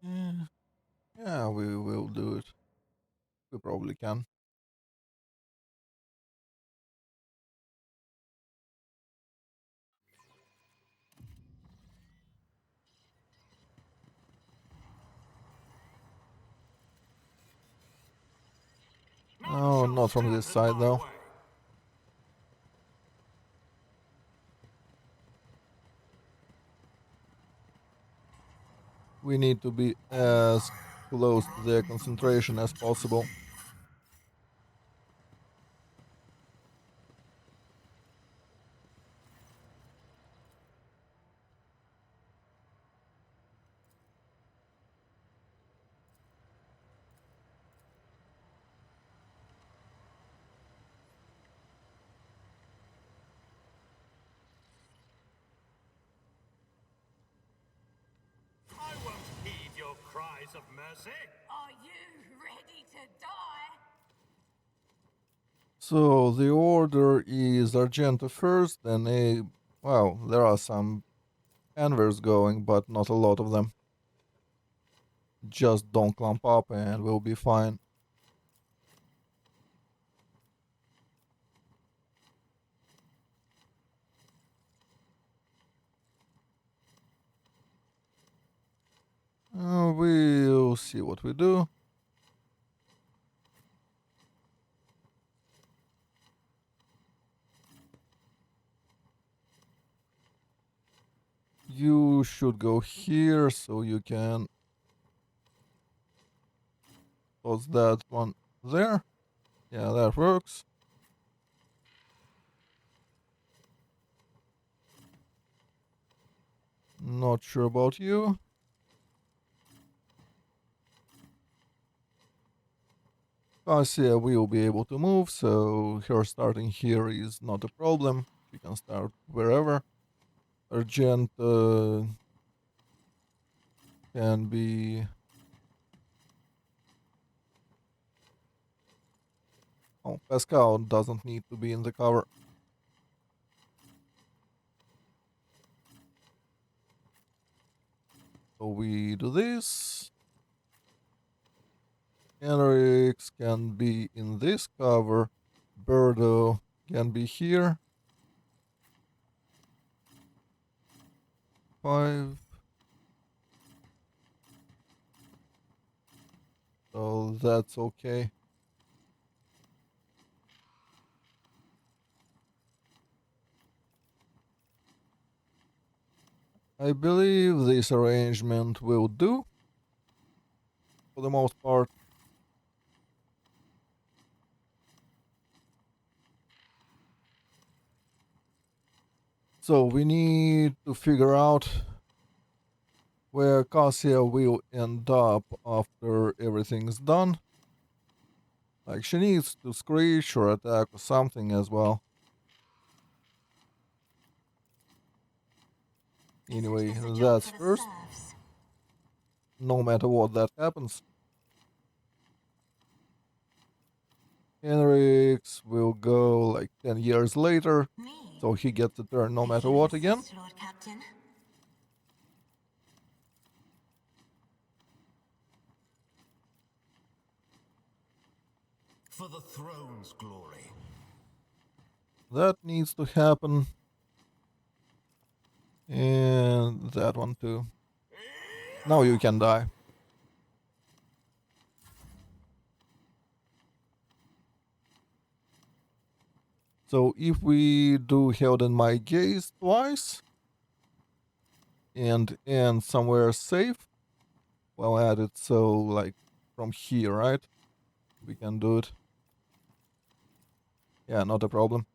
Yeah, yeah, we will do it. We probably can. None Oh, shall not from stand this in side my though. way. We need to be as close to their concentration as possible. I won't heed your cries of mercy. Are you ready to die? So the order is Argento first, then a well, there are some Anvers going, but not a lot of them. Just don't clump up and we'll be fine. We'll see what we do. You should go here so you can toss that one there. Yeah, that works. Not sure about you. Cassia will be able to move, so her starting here is not a problem. She can start wherever. Argent can be... Oh, Pascal doesn't need to be in the cover. So we do this. Henrix can be in this cover. Birdo can be here. 5. So that's okay. I believe this arrangement will do for the most part. So we need to figure out where Cassia will end up after everything's done. Like she needs to screech or attack or something as well. Anyway, Isn't this a job that's for the first. serfs? No matter what that happens. Henrix will go like 10 years later. Me? So he gets a turn no If matter you what again. insist, Lord Captain. For the throne's glory. That needs to happen. And that one too. Now you can die. So if we do Held in My Gaze twice and end somewhere safe, well, add it so like from here, right? We can do it. Yeah, not a problem.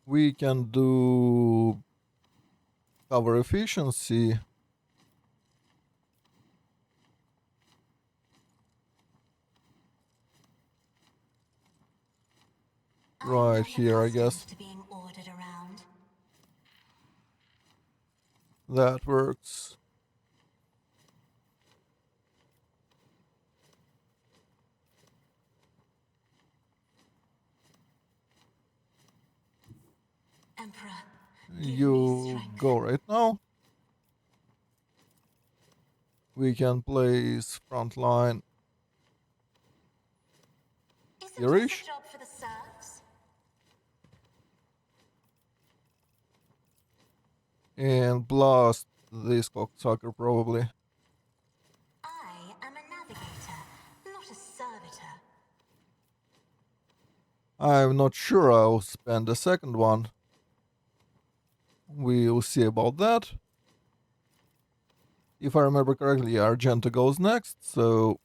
We can do cover efficiency. Right here, I guess. To being ordered around. That works. Emperor, You go right now. We can place front line isn't this here-ish. a job for the serfs? And blast this cocksucker probably. I am a navigator, not a servitor. I'm not sure I'll spend the second one. We'll see about that. If I remember correctly, Argenta goes next, so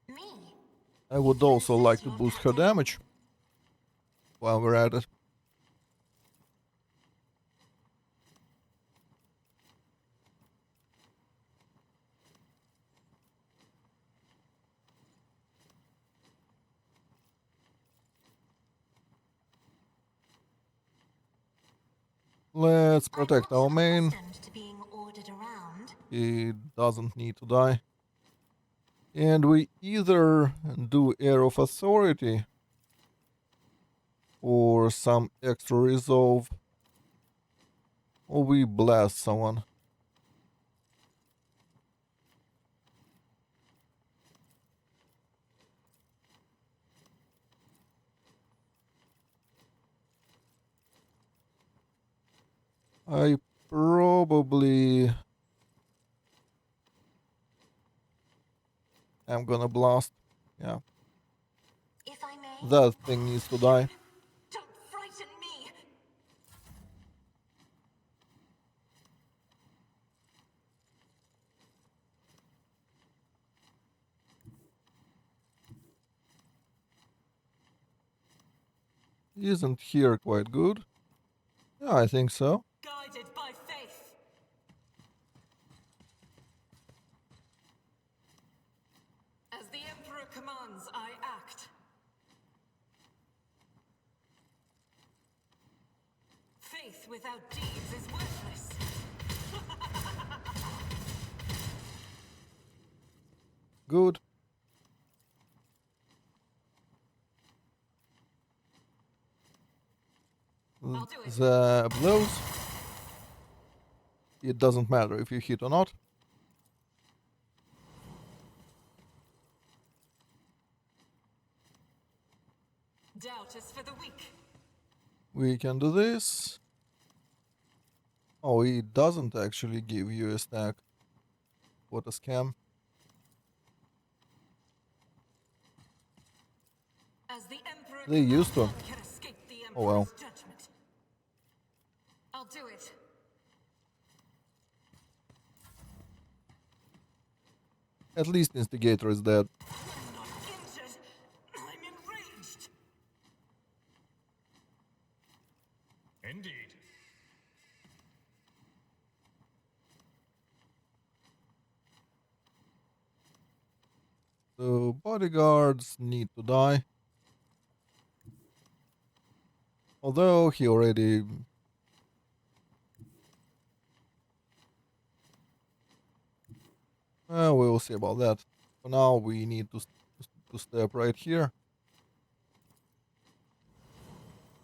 Me? I would also like to boost her damage while we're at it. Let's protect our main. To being ordered around. He doesn't need to die. And we either do Air of Authority or some extra resolve, or we blast someone. I probably am gonna blast. Yeah. If I may. That thing needs to die. Don't frighten me. Isn't here quite good? Yeah, I think so. Guided by faith. As the Emperor commands, I act. Faith without deeds is worthless. Good. I'll do it. The blows. It doesn't matter if you hit or not. Doubt is for the weak. We can do this. Oh, it doesn't actually give you a stack. What a scam. As the Emperor They used to. none can escape the Emperor's Oh well. judgment. I'll do it. At least Instigator is dead. I'm not injured. I'm enraged. Indeed. The bodyguards need to die. Although he already... We will see about that. For now, we need to step right here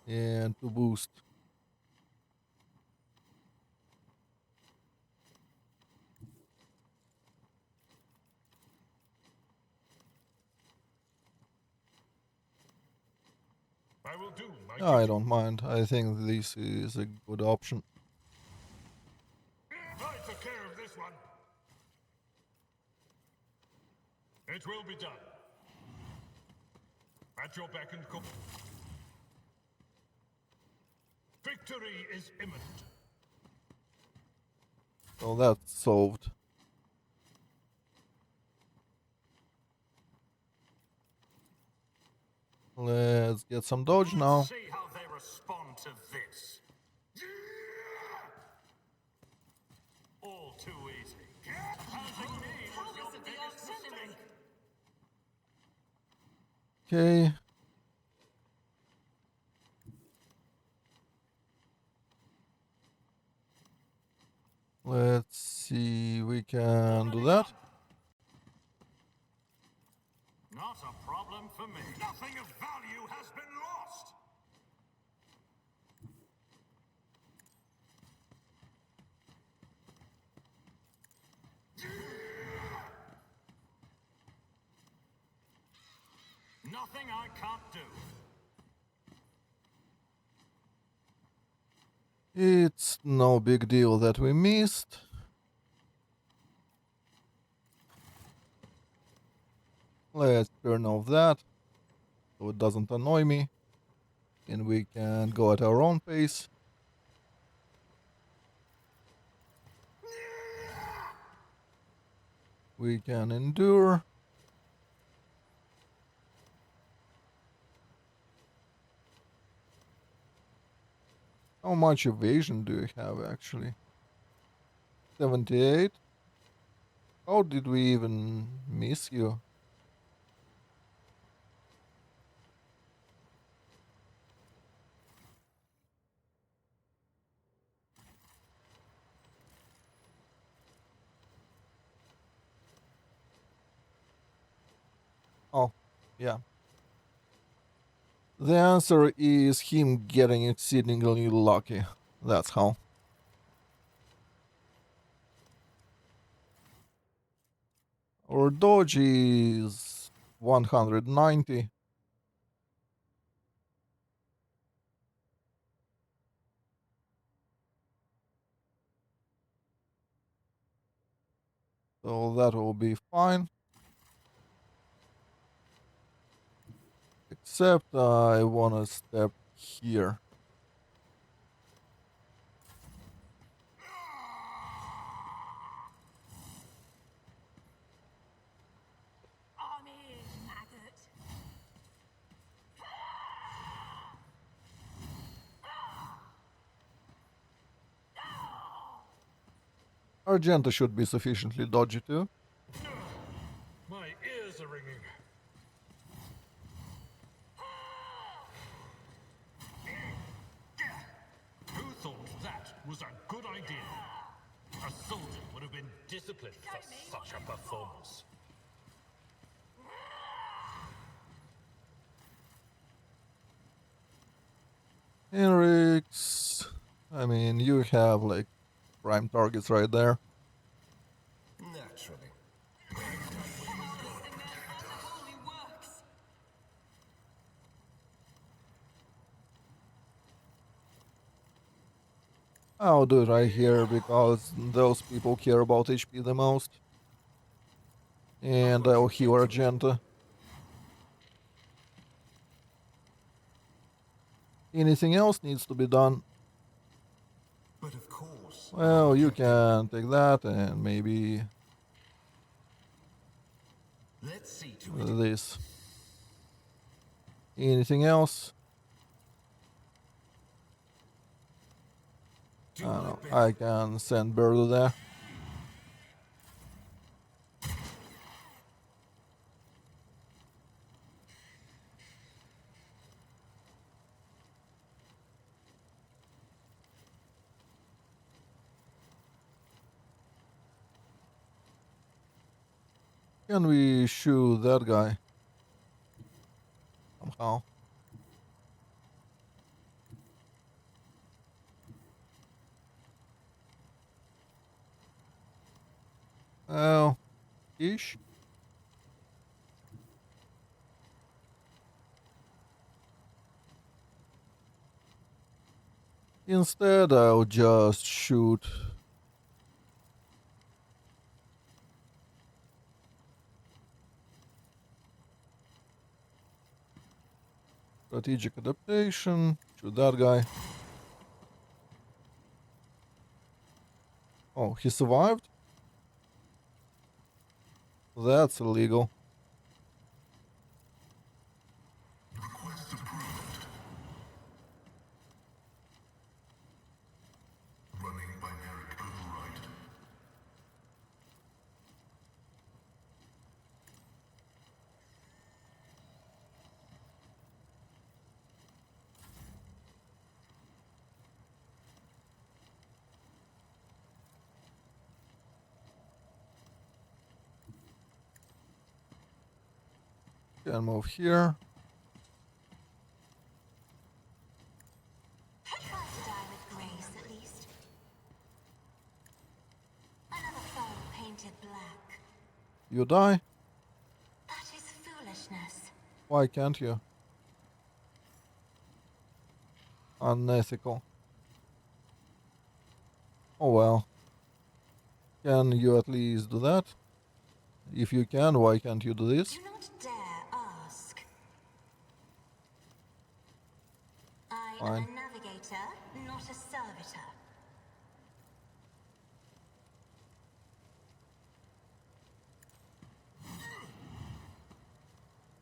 and to boost. I will do my I duty. don't mind. I think this is a good option. I took care of this one. It will be done. At your beck and call. Victory is imminent. So that's solved. Let's get some dodge now. See how they respond to this. All too easy. Helping me was your biggest mistake. Okay. Let's see, we can do that. Not a problem for me. Nothing of value has been lost. Nothing I can't do. It's no big deal that we missed. Let's turn off that so it doesn't annoy me. And we can go at our own pace. We can endure. How much evasion do you have actually? 78? How did we even miss you? Oh, yeah. The answer is him getting exceedingly lucky. That's how. Our dodge is 190. So that will be fine. Except I want to step here. I'm here, maggot. Argenta should be sufficiently dodgy too. My ears are ringing. Who thought that was a good idea? A soldier would have been disciplined for such a performance. Henrix. I mean, you have like prime targets right there. Naturally. Holy works. I'll do it right here because those people care about HP the most. And I'll heal Argenta. Anything else needs to be done. But of course. Well, you can take that and maybe Let's see to it. this. Anything else? I don't know. I can send Birdo there. Can we shoot that guy? Somehow. Oh, ish. Instead, I'll just shoot. Strategic adaptation. Shoot that guy. Oh, he survived? That's illegal. Request approved. Running binary override. Can move here. Try to die with grace, at least. Another foe painted black. You die? That is foolishness. Why can't you? Unethical. Oh well. Can you at least do that? If you can, why can't you do this? Do not dare ask. I am Fine. a navigator, not a servitor.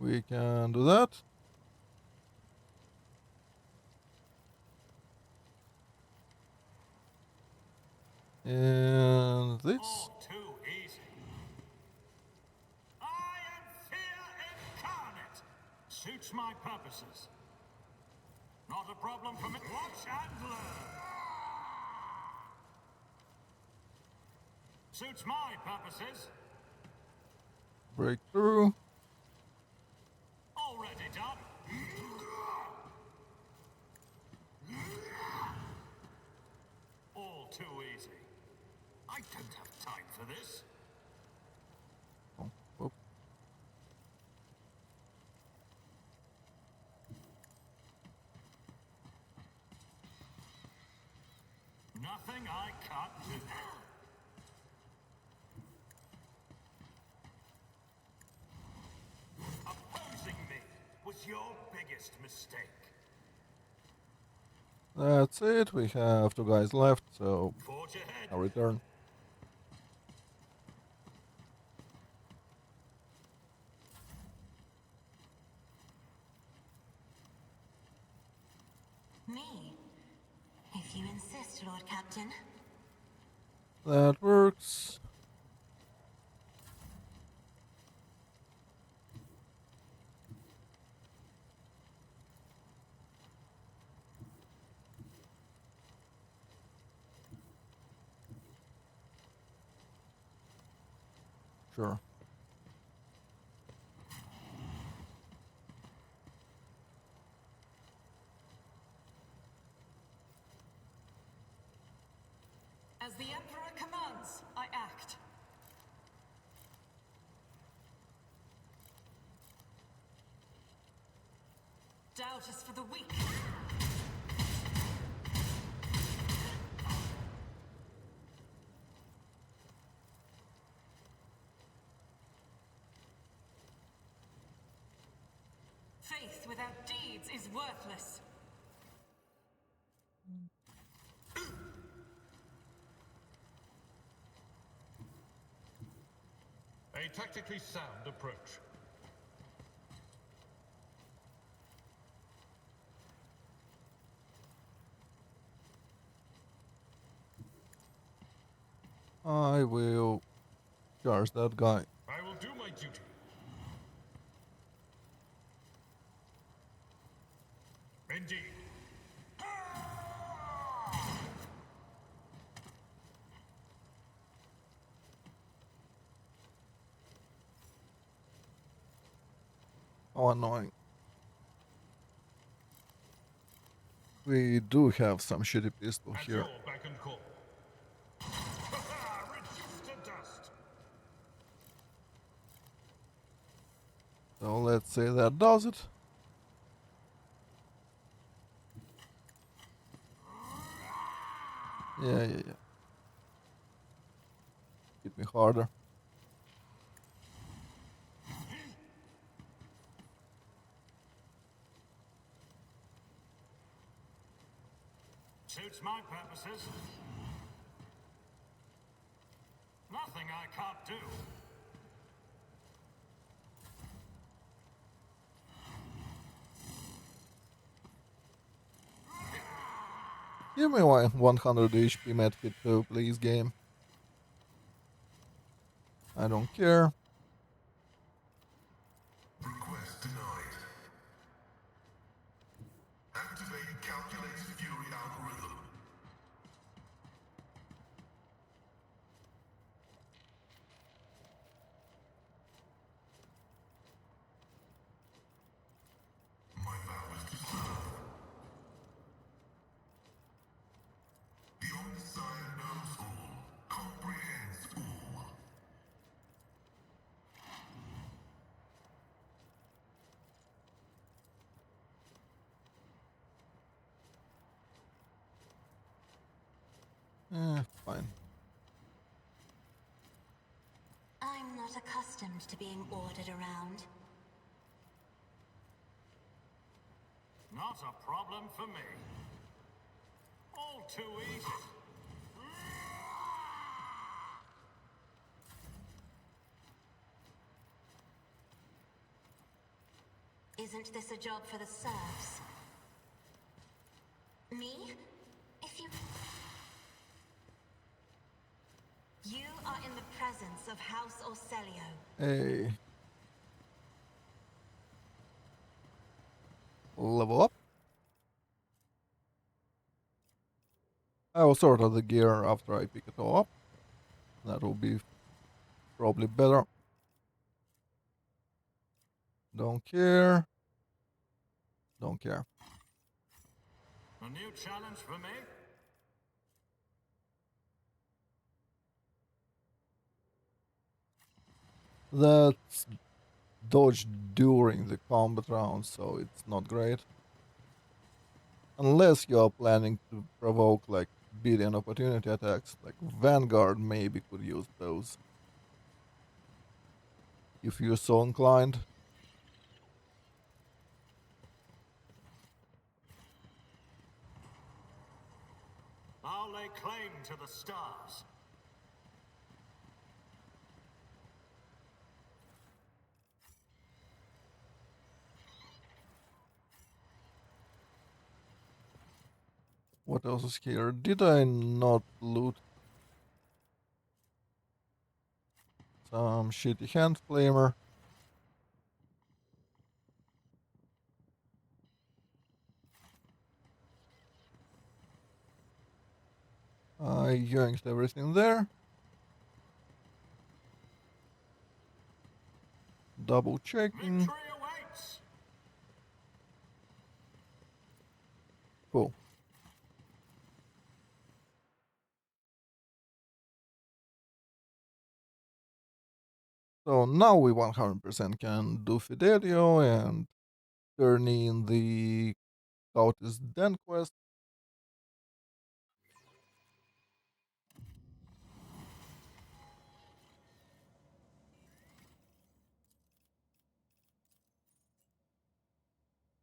We can do that. And this. All too easy. I am fear incarnate. Suits my purposes. Not a problem for me. Watch and learn. Suits my purposes. Breakthrough. Already done. All too easy. I don't have time for this. Oh, whoop. Nothing I can't do. Opposing me was your biggest mistake. That's it. We have 2 guys left, so Forge ahead. I'll return. Me? If you insist, Lord Captain. That works. Sure. As the Emperor commands, I act. Doubt is for the weak. Faith without deeds is worthless. A tactically sound approach. I will charge that guy. I will do my duty. Indeed. How annoying. We do have some shitty pistol At here. your beck and call. Reduced to dust. So let's say that does it. Yeah. Hit me harder. Suits my purposes. Nothing I can't do. Give me my 100 HP medkit too, please, game. I don't care. Request denied. Activate calculated fury algorithm. My vow is to serve. The Omniscient knows all, comprehends all. Fine. I'm not accustomed to being ordered around. Not a problem for me. All too easy. Isn't this a job for the serfs? Me? If you... You are in the presence of House Orselio. Hey. Level up. I will sort out the gear after I pick it all up. That will be probably better. Don't care. Don't care. A new challenge for me? That's dodge during the combat round, so it's not great. Unless you are planning to provoke like beating opportunity attacks, like Vanguard maybe could use those. If you're so inclined. I'll lay claim to the stars. What else is here? Did I not loot some shitty hand flamer? I yanked everything there. Double checking. Victory awaits. Cool. So now we 100% can do Fidelio and turn in the Countess Den quest.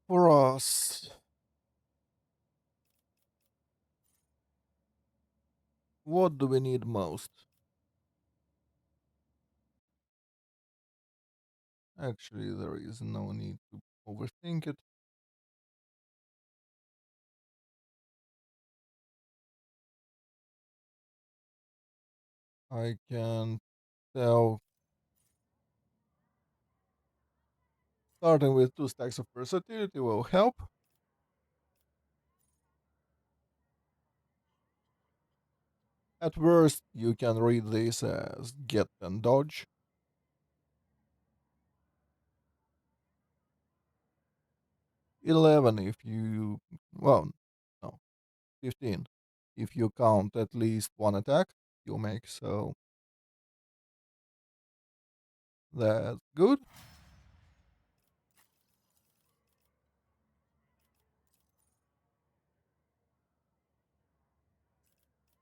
For us, what do we need most? Actually, there is no need to overthink it. I can tell, starting with 2 stacks of versatility will help. At worst, you can read this as get and dodge. 11 if you, well, no, 15 if you count at least one attack you make, so that's good.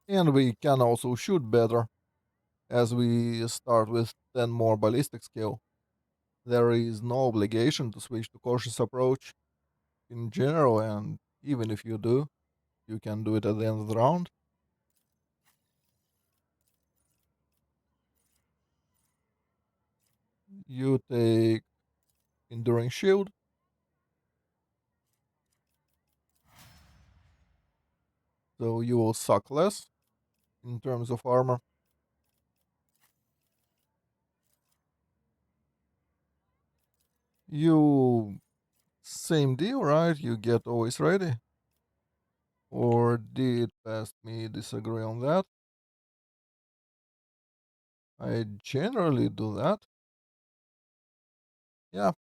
And we can also shoot better as we start with 10 more ballistic skill. There is no obligation to switch to cautious approach in general, and even if you do, you can do it at the end of the round. You take Enduring Shield, so you will suck less in terms of armor. You same deal, right? You get always ready. Or did past me disagree on that? I generally do that. Yeah,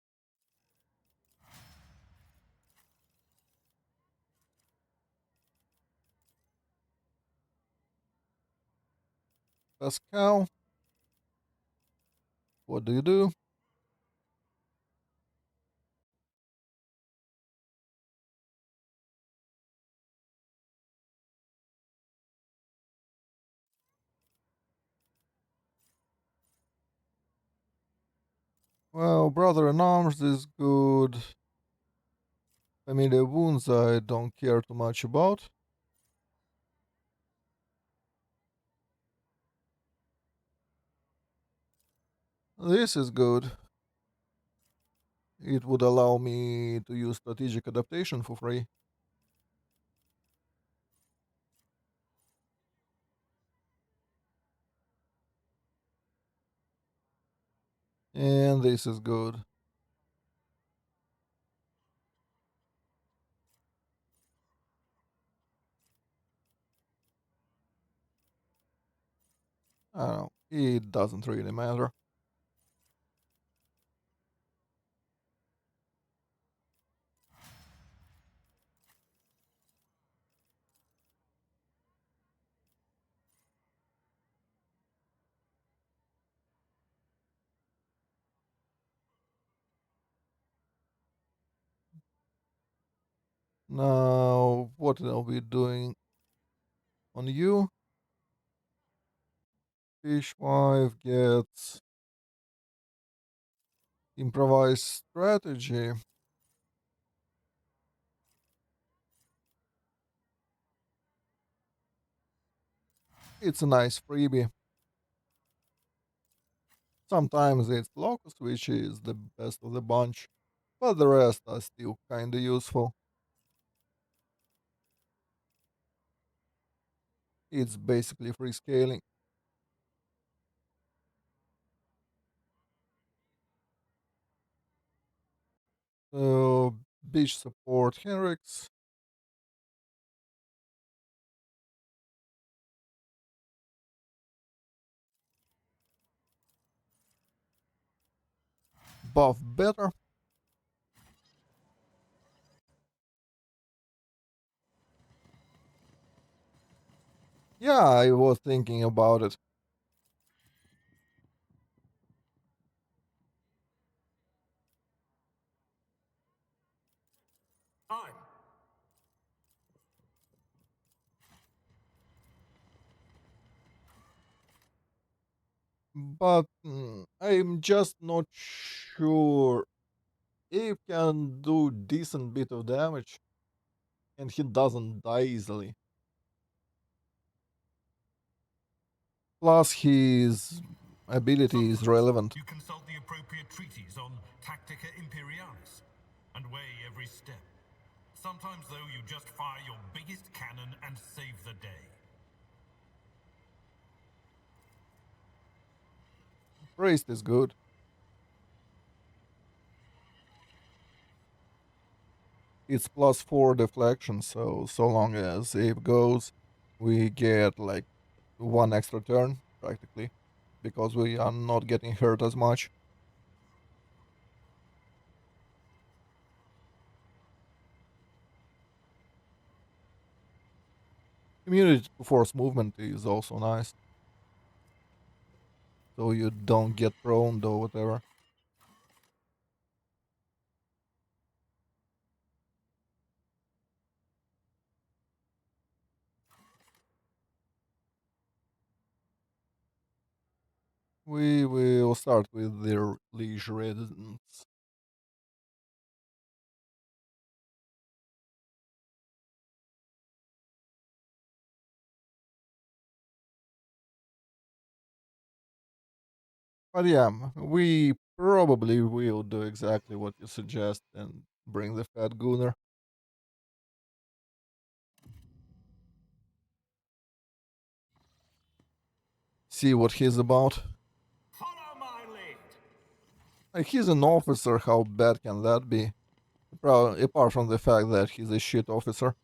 Pascal, what do you do? Well, Brother in Arms is good. I mean, the wounds I don't care too much about. This is good. It would allow me to use strategic adaptation for free. And this is good. I don't know. It doesn't really matter. Now, what are we doing on you? Fishwife gets improvised strategy. It's a nice freebie. Sometimes it's Locust, which is the best of the bunch, but the rest are still kinda useful. It's basically free scaling. Uh, Beach support Henrix, buff better. Yeah, I was thinking about it. Time. But I'm just not sure. Abe can do decent bit of damage, and he doesn't die easily. Plus, his ability is Sometimes relevant. you consult the appropriate treatise on Tactica Imperialis and weigh every step. Sometimes, though, you just fire your biggest cannon and save the day. Priest is good. It's +4 deflection, so long as Abe goes, we get like one extra turn practically, because we are not getting hurt as much. Immunity to force movement is also nice, so you don't get prone or whatever. We will start with their liege residence. But yeah, we probably will do exactly what you suggest and bring the fat gooner. See what he's about. Follow my lead. Like, he's an officer, how bad can that be? Apart from the fact that he's a shit officer.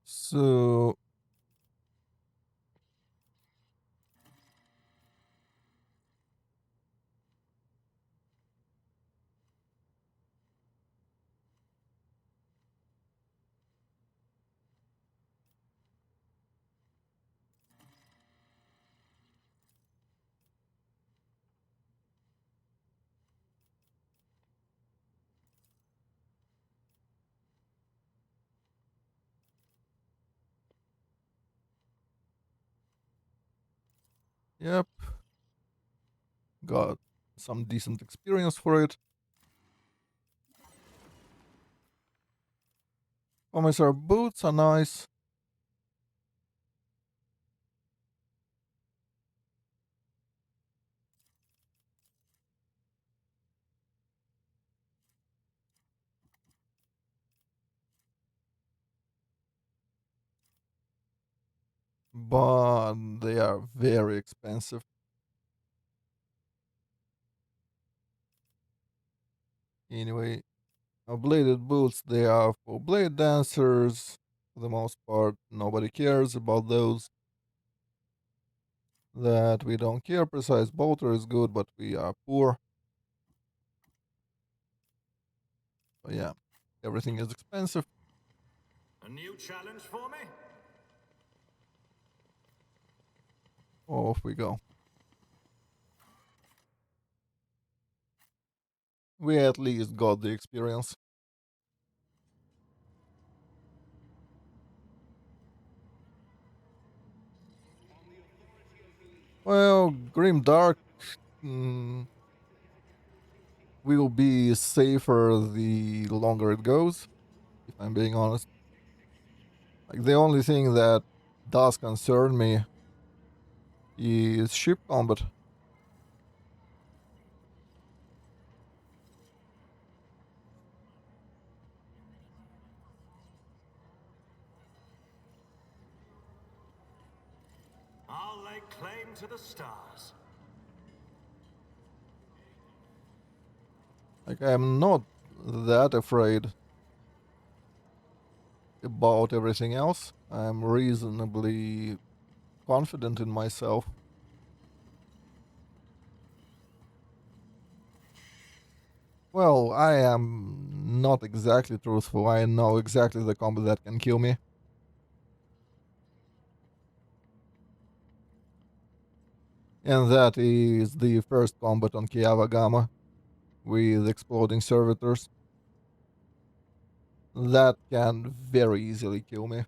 So, yep, got some decent experience for it. Commissar boots are nice. But they are very expensive. Anyway, bladed boots, they are for blade dancers. For the most part, nobody cares about those. That we don't care. Precise bolter is good, but we are poor. So yeah, everything is expensive. A new challenge for me? Off we go. We at least got the experience. Well, Grimdark mm, will be safer the longer it goes, if I'm being honest. Like, the only thing that does concern me is ship combat. I'll lay claim to the stars. Like, I'm not that afraid about everything else. I'm reasonably confident in myself. Well, I am not exactly truthful. I know exactly the combo that can kill me. And that is the first combat on Kiava Gamma with exploding servitors. That can very easily kill me.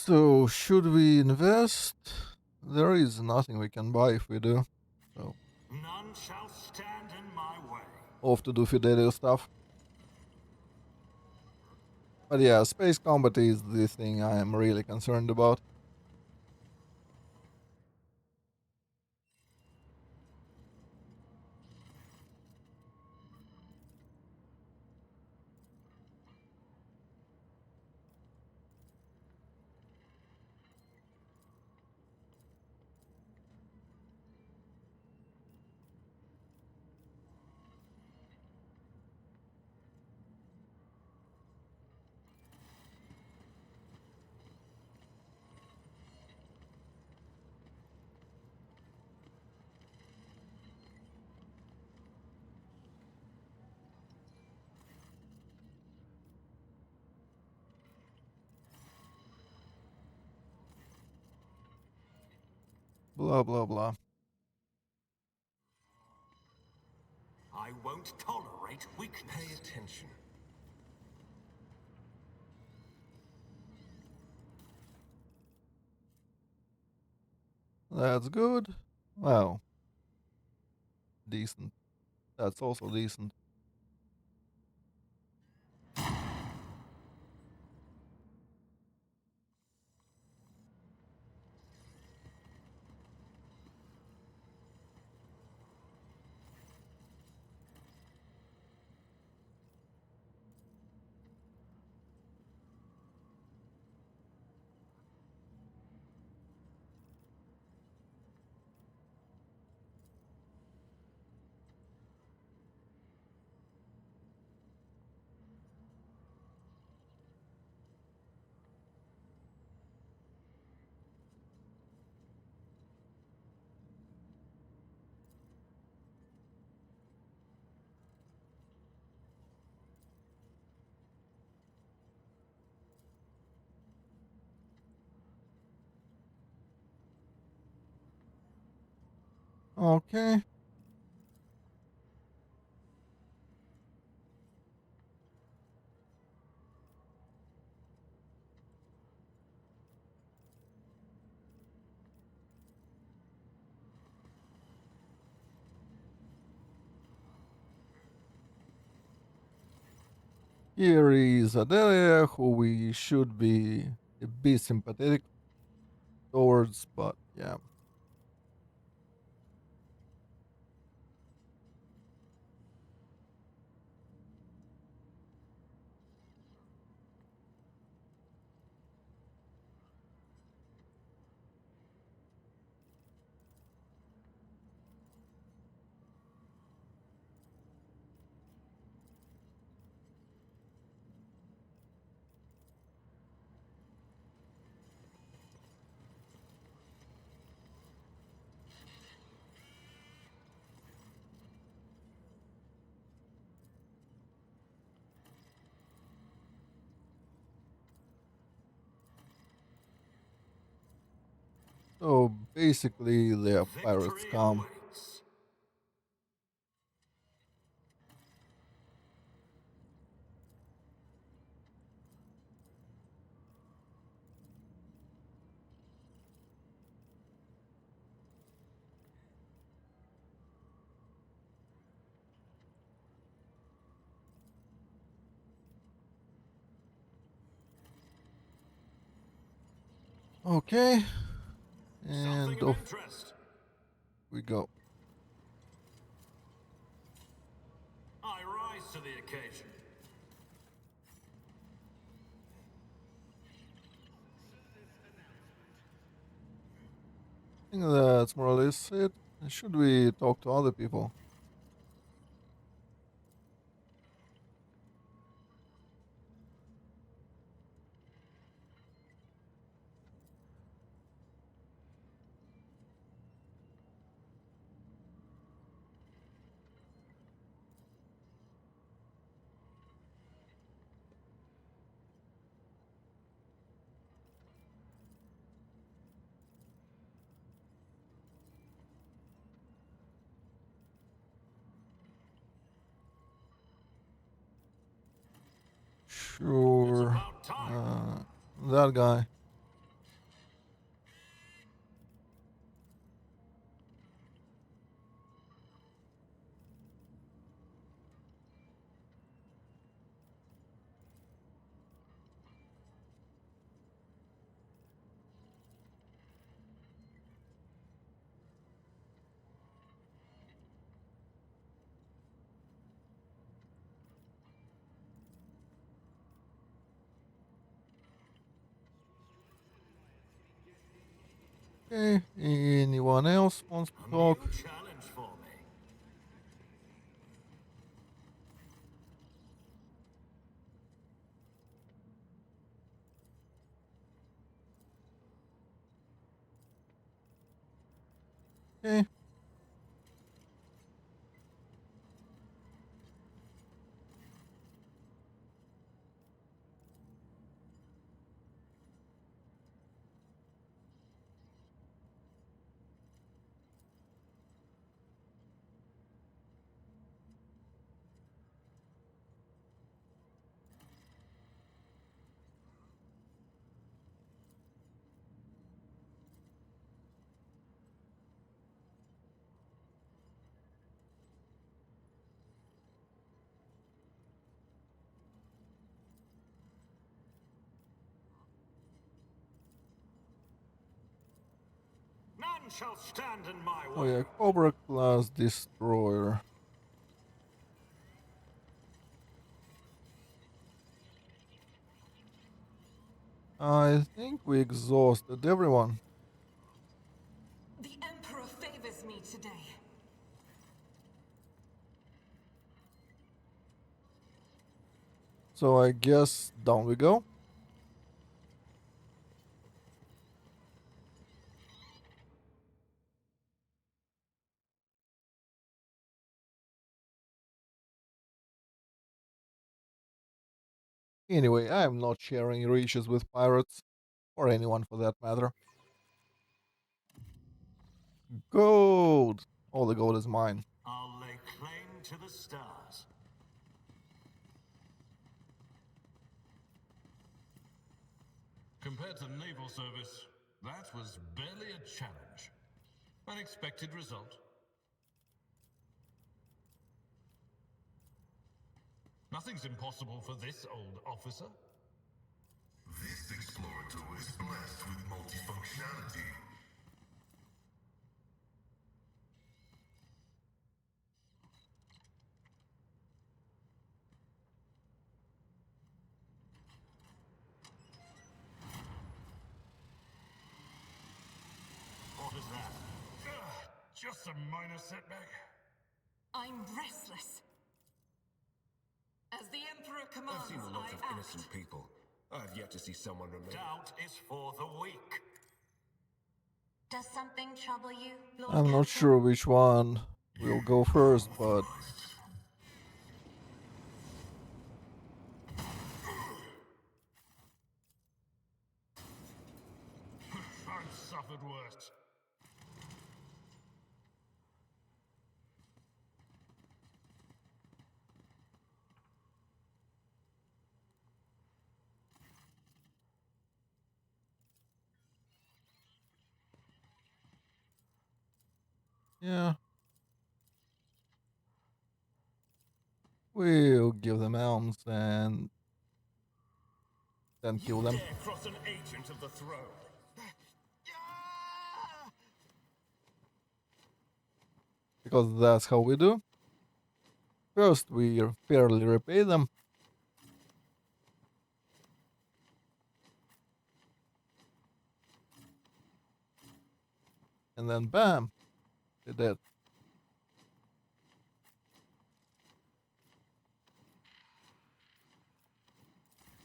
So, should we invest? There is nothing we can buy if we do. So, None shall stand in my way. off to do Fidelio stuff. But yeah, space combat is the thing I am really concerned about. Blah, blah, blah. I won't tolerate weakness. Pay attention. That's good. Well, decent. That's also decent. Okay. Here is Adelia, who we should be a bit sympathetic towards, but yeah. So basically, they're pirate Victory scum. awaits. Okay, Something and of off interest. we go. I rise to the occasion. I think that's more or less it. Should we talk to other people? It's Sure. about time. That guy. Okay, anyone else wants to A talk? new challenge for me. Okay. None shall stand in my Oh way. yeah, Cobra class destroyer. I think we exhausted everyone. The Emperor favors me today. So I guess down we go. Anyway, I am not sharing riches with pirates, or anyone for that matter. Gold! All the gold is mine. I'll lay claim to the stars. Compared to naval service, that was barely a challenge. An expected result. Nothing's impossible for this old officer. This explorator is blessed with multifunctionality. What is that? Just a minor setback. I'm restless. As the Emperor commands, I've seen a lot I of act. innocent people. I've yet to see someone remain. Doubt is for the weak. Does something trouble you, Lord I'm not Captain? sure which one will go first, but I've suffered worse. yeah. We'll give them elms and then kill them. Dare cross an agent of the throne. Because that's how we do. First, we fairly repay them. And then bam, they're dead.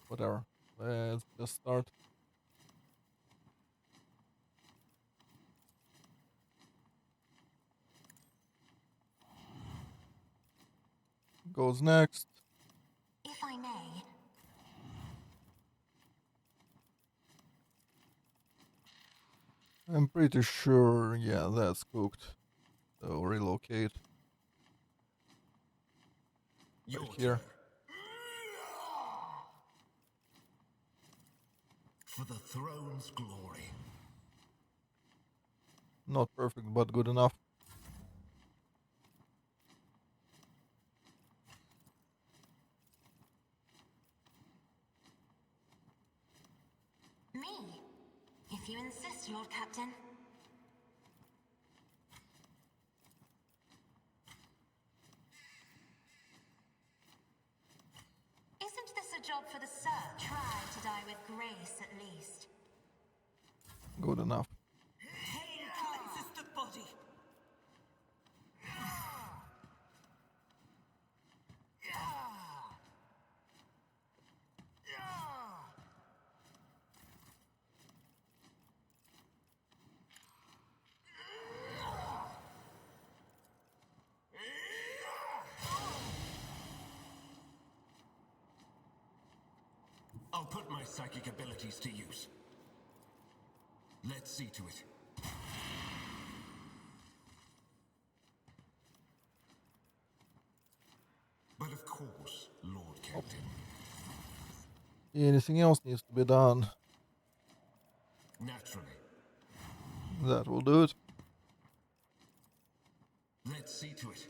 Whatever. Let's just start. Goes next. If I may, I'm pretty sure, yeah, that's cooked. So relocate Your right here. turn. For the throne's glory. Not perfect, but good enough. me. If you insist, Lord Captain. Isn't this a job for the Sir? Try to die with grace, at least. Good enough. Hail psychic abilities to use. Let's see to it. But of course, Lord Captain. Anything else needs to be done. Naturally. That will do it. Let's see to it.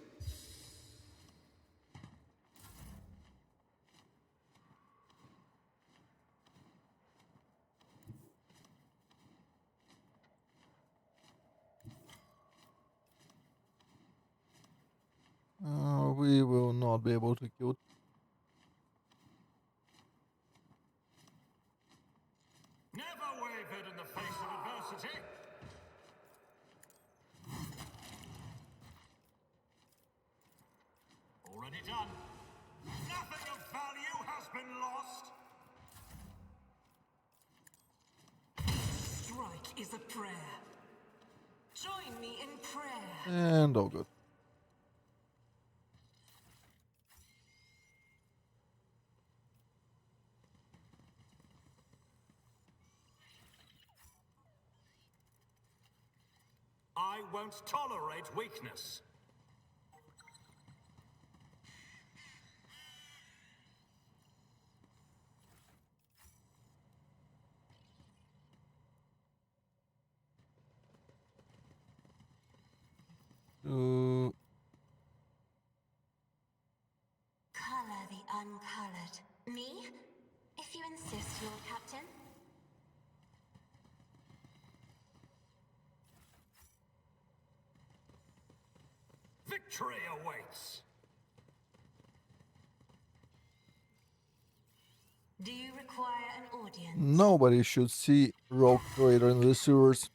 We will not be able to kill. Never wavered in the face of adversity. Already done. Nothing of value has been lost. Strike is a prayer. Join me in prayer. And all good. I won't tolerate weakness. Uh, Color the uncolored. Me? If you insist, Lord Captain. Victory awaits. Do you require an audience? Nobody should see Rogue Trader in the sewers.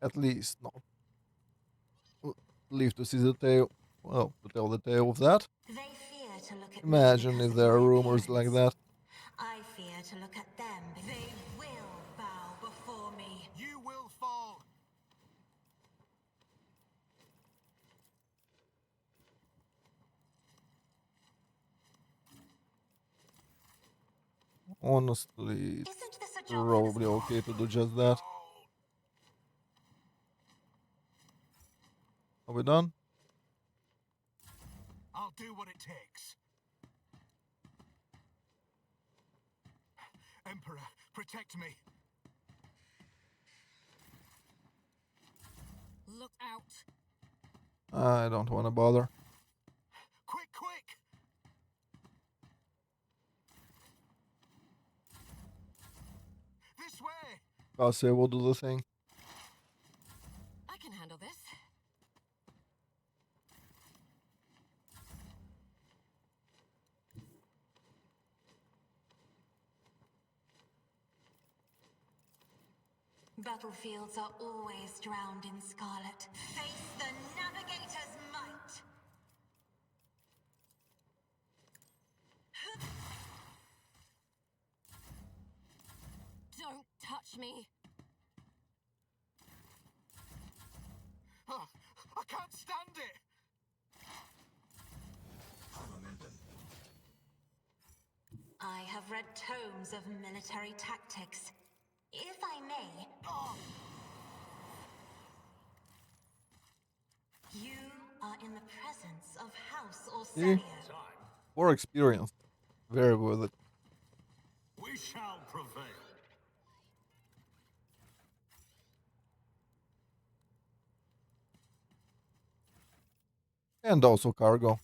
At least not. Leave to see the tale. Well, to tell the tale of that. They fear to look at Imagine me if because there of are my rumors like appearance. that. I fear to look at them. They will bow before me. You will fall. Honestly, it's Isn't this a job for probably the okay to do just that. Are we done? I'll do what it takes. Emperor, protect me. Look out. I don't want to bother. Quick, quick! This way! Cassie will do the thing. I can handle this. Battlefields are always drowned in scarlet. Face the navigator's might. Don't touch me. Oh, I can't stand it! I have read tomes of military tactics. If I may, Oh, you are in the presence of House See? Orselia. time. More experience. Very worth it. We shall prevail. And also cargo.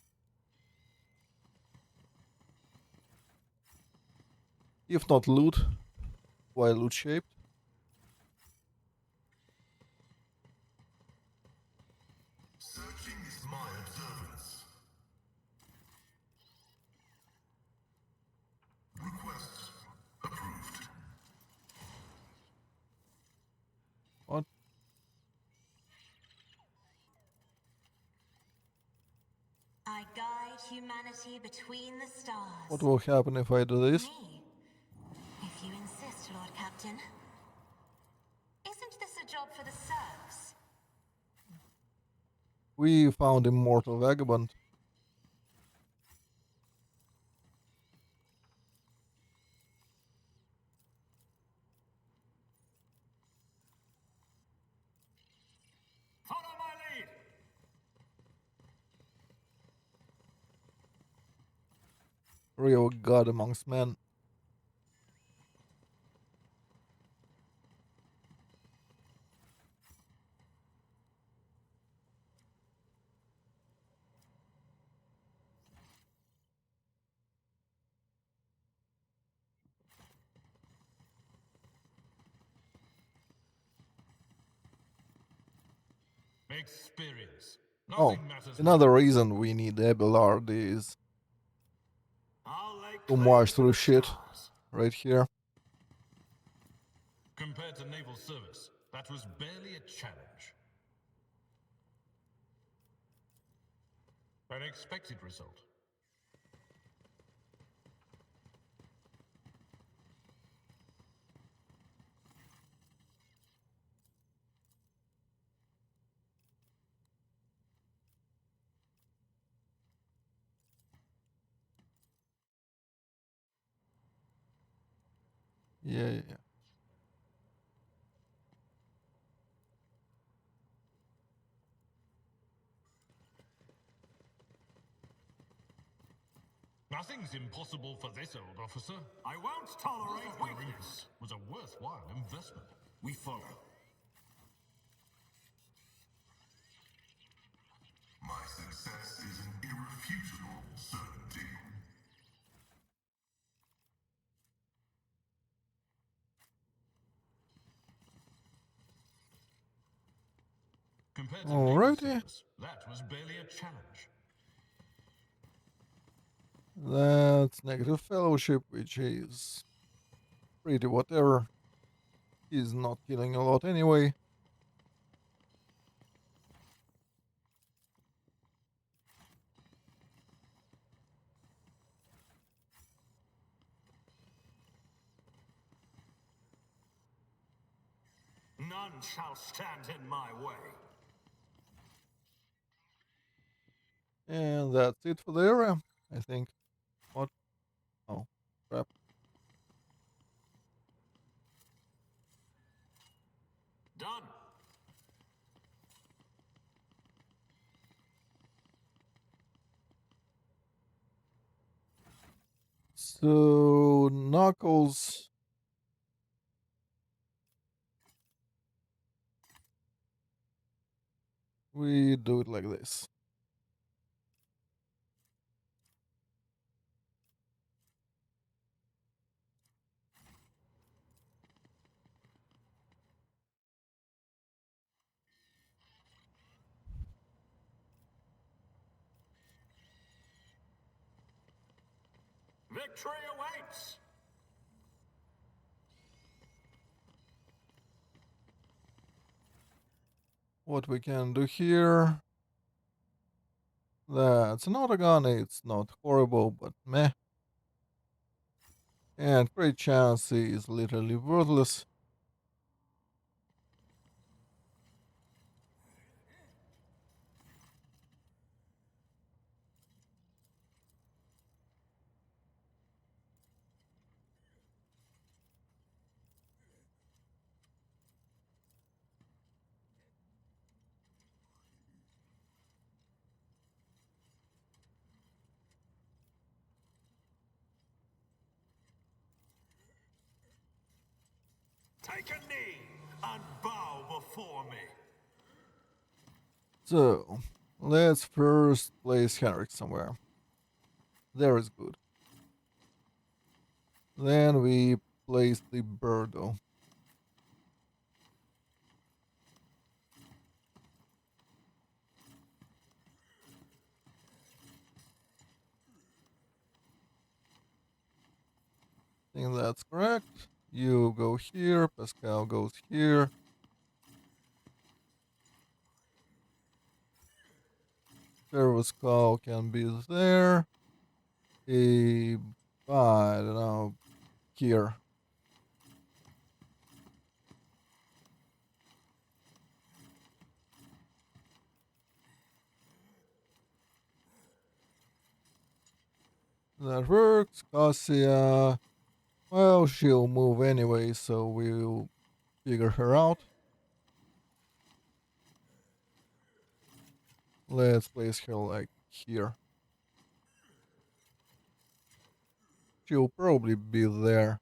If not loot, why loot shaped? Searching is my observance. Request approved. What? I guide humanity between the stars. What will happen if I do this? Me? If you insist, Lord Captain. Isn't this a job for the serfs? We found Immortal Vagabond. Follow my lead! Real god amongst men. Experience. Oh, Nothing matters another more. reason we need Abelard is I'll lay to claim march to through the shit stars. right here. Compared to naval service, that was barely a challenge. An expected result. Yeah. Nothing's impossible for this old officer. I won't tolerate weakness. This was a worthwhile investment. We follow. My success is an irrefutable certainty. Compared to naval Alrighty. service, that was barely a challenge. That's negative fellowship, which is pretty whatever. He's not killing a lot anyway. None shall stand in my way. And that's it for the area, I think. What? Oh, crap. Done. So, Knuckles. We do it like this. Victory awaits. What we can do here. That's not a gun, it's not horrible, but meh. And great chance is literally worthless. Take a knee and bow before me. So, let's first place Henrik somewhere. There is good. Then we place the Birdo. I think that's correct. You go here, Pascal goes here. Pharaoh's Skull can be there. I don't know, here. That works. Cassia. Well, she'll move anyway, so we'll figure her out. Let's place her like here. She'll probably be there.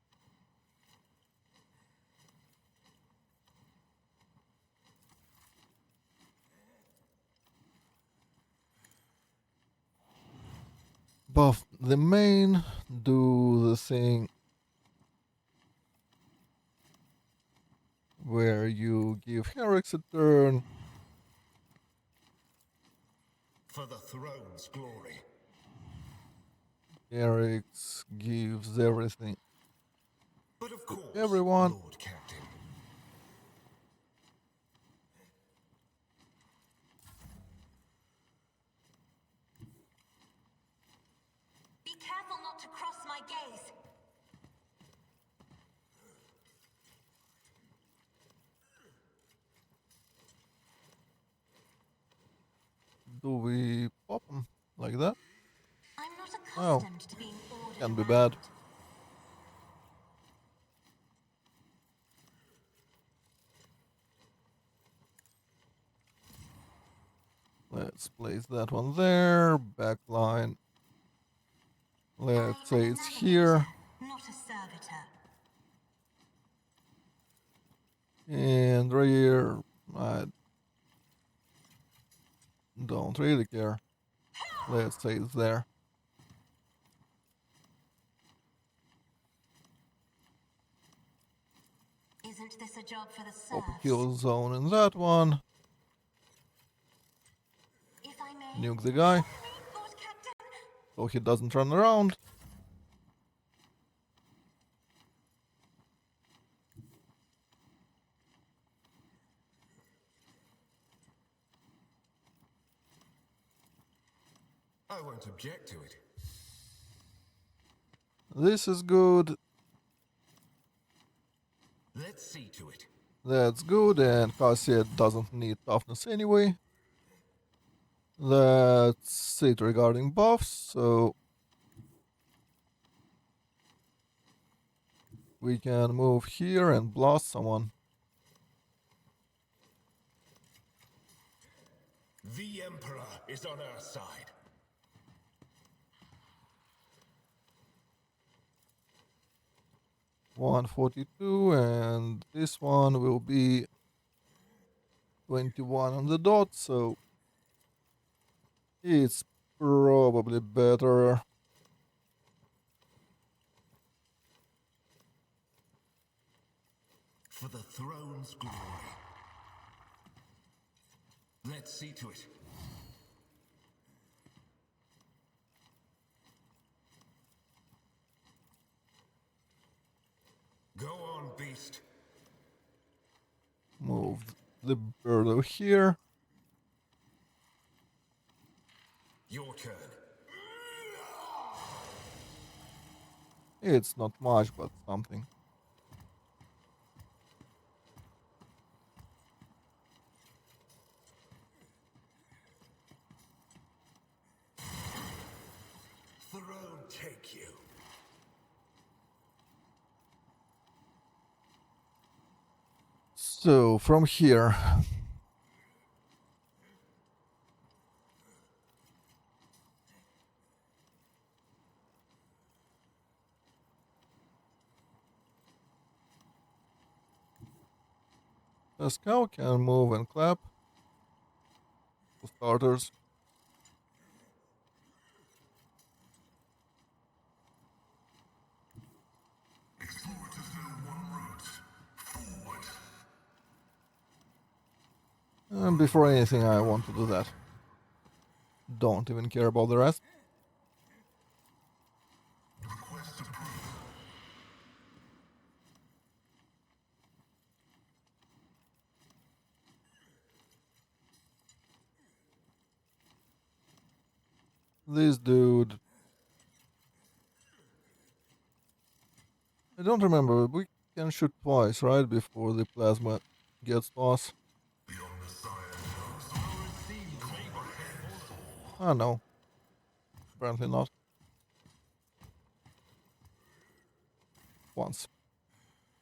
Buff the main, do the thing where you give Herrick's a turn. For the throne's glory. Herrick's gives everything But of to course, everyone. Lord Captain. Be careful not to cross my gaze. Do we pop them like that? I'm not Oh, accustomed to being ordered can be around. bad. Let's place that one there. Backline. Let's I am say a it's navigator, here. not a servitor. And rear. I don't really care. Let's say it's there. Isn't this a job for the Pop a serfs? kill zone in that one. If I may. Nuke the guy Lord Captain. so he doesn't run around. I won't object to it. This is good. Let's see to it. That's good, and Cassia doesn't need toughness anyway. That's it regarding buffs, so we can move here and blast someone. The Emperor is on our side. 142, and this one will be 21 on the dot, so it's probably better. For the throne's glory. Let's see to it. Go on, beast. Move the bird over here. Your turn. It's not much, but something. Throne take you. So, from here. Pascal can move and clap. For starters. Explorators know one route. Forward. And before anything, I want to do that. Don't even care about the rest. Request approved. This dude. I don't remember. We can shoot twice, right? Before the plasma gets to us. The Omnissiah knows. Ah, no. Apparently not. once.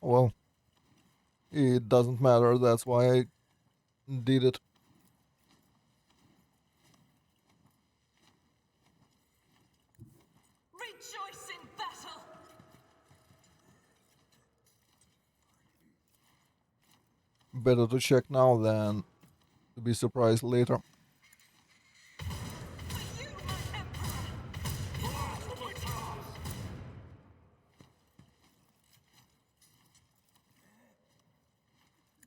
Well, it doesn't matter, that's why I did it. Rejoice in battle! Better to check now than to be surprised later. For you, my emperor!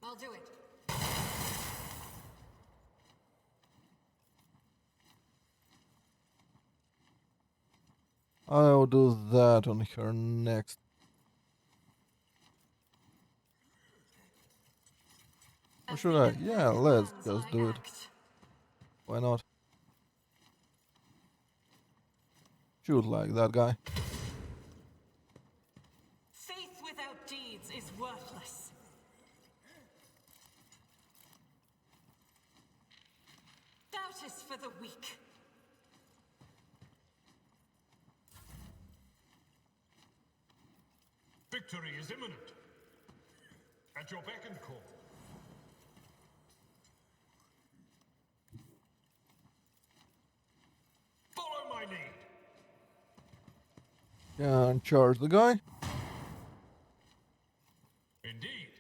I'll do it. I'll do that on her next. Or should I? Yeah, let's just do it. Why not? Shoot like that guy. Faith without deeds is worthless. Doubt is for the weak. Victory is imminent. At your beck and call. Follow my lead. Can charge the guy. Indeed.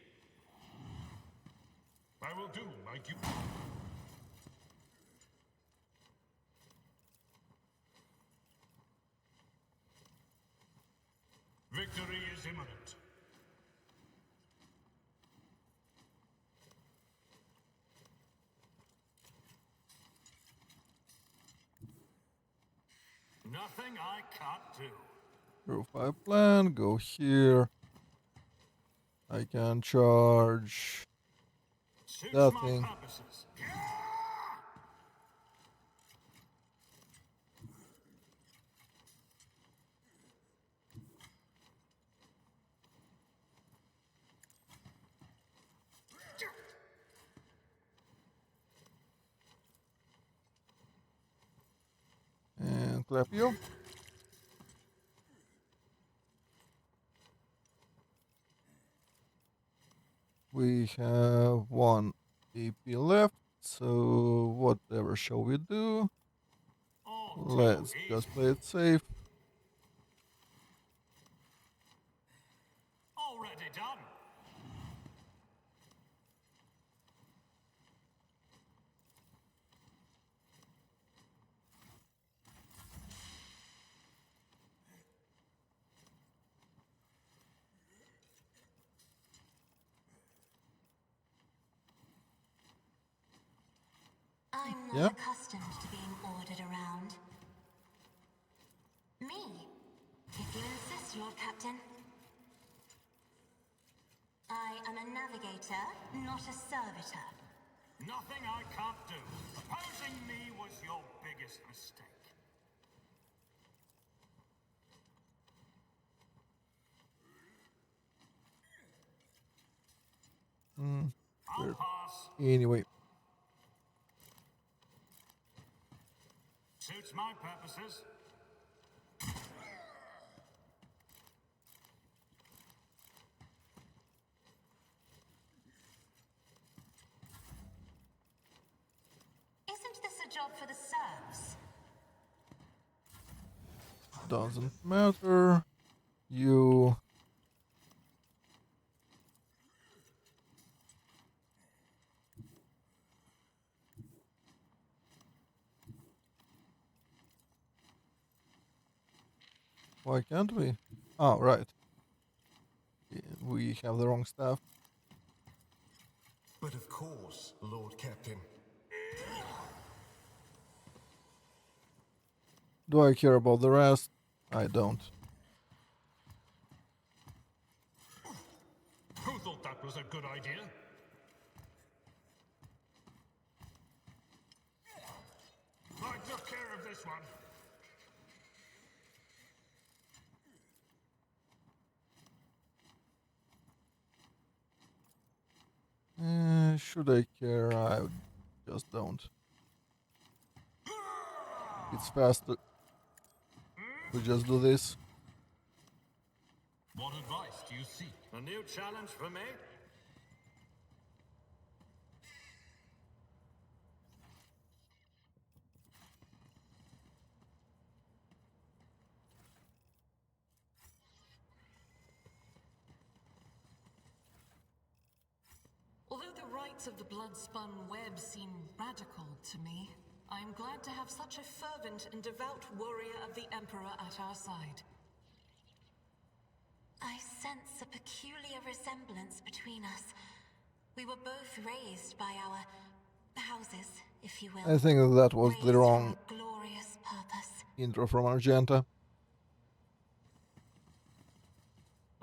I will do like you. Victory is imminent. Nothing I can't do. Hero 5 plan, go here. I can charge Suits that my thing. purposes. And clap you. We have one AP left, so whatever shall we do? All too Let's easy. just play it safe. Already done. I'm not Yeah. accustomed to being ordered around. Me? If you insist, Lord Captain. I am a navigator, not a servitor. Nothing I can't do. Opposing me was your biggest mistake. I'll Weird. pass. Anyway, Suits my purposes. Isn't this a job for the serfs? doesn't matter. You. Why can't we? Oh, right. We have the wrong stuff. But of course, Lord Captain. Do I care about the rest? I don't. Who thought that was a good idea? I took care of this one. Should I care? I just don't. It's faster to just do this. What advice do you seek? A new challenge for me? Although the rites of the blood-spun web seem radical to me, I am glad to have such a fervent and devout warrior of the Emperor at our side. I sense a peculiar resemblance between us. We were both raised by our houses, if you will. I think that was Raised the for wrong a glorious purpose. intro from Argenta.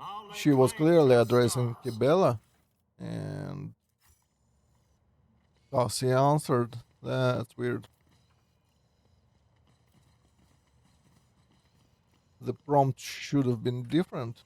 I'll lay She was claim to clearly the addressing stars. Kibela, and Cassie answered. That's weird. The prompt should have been different.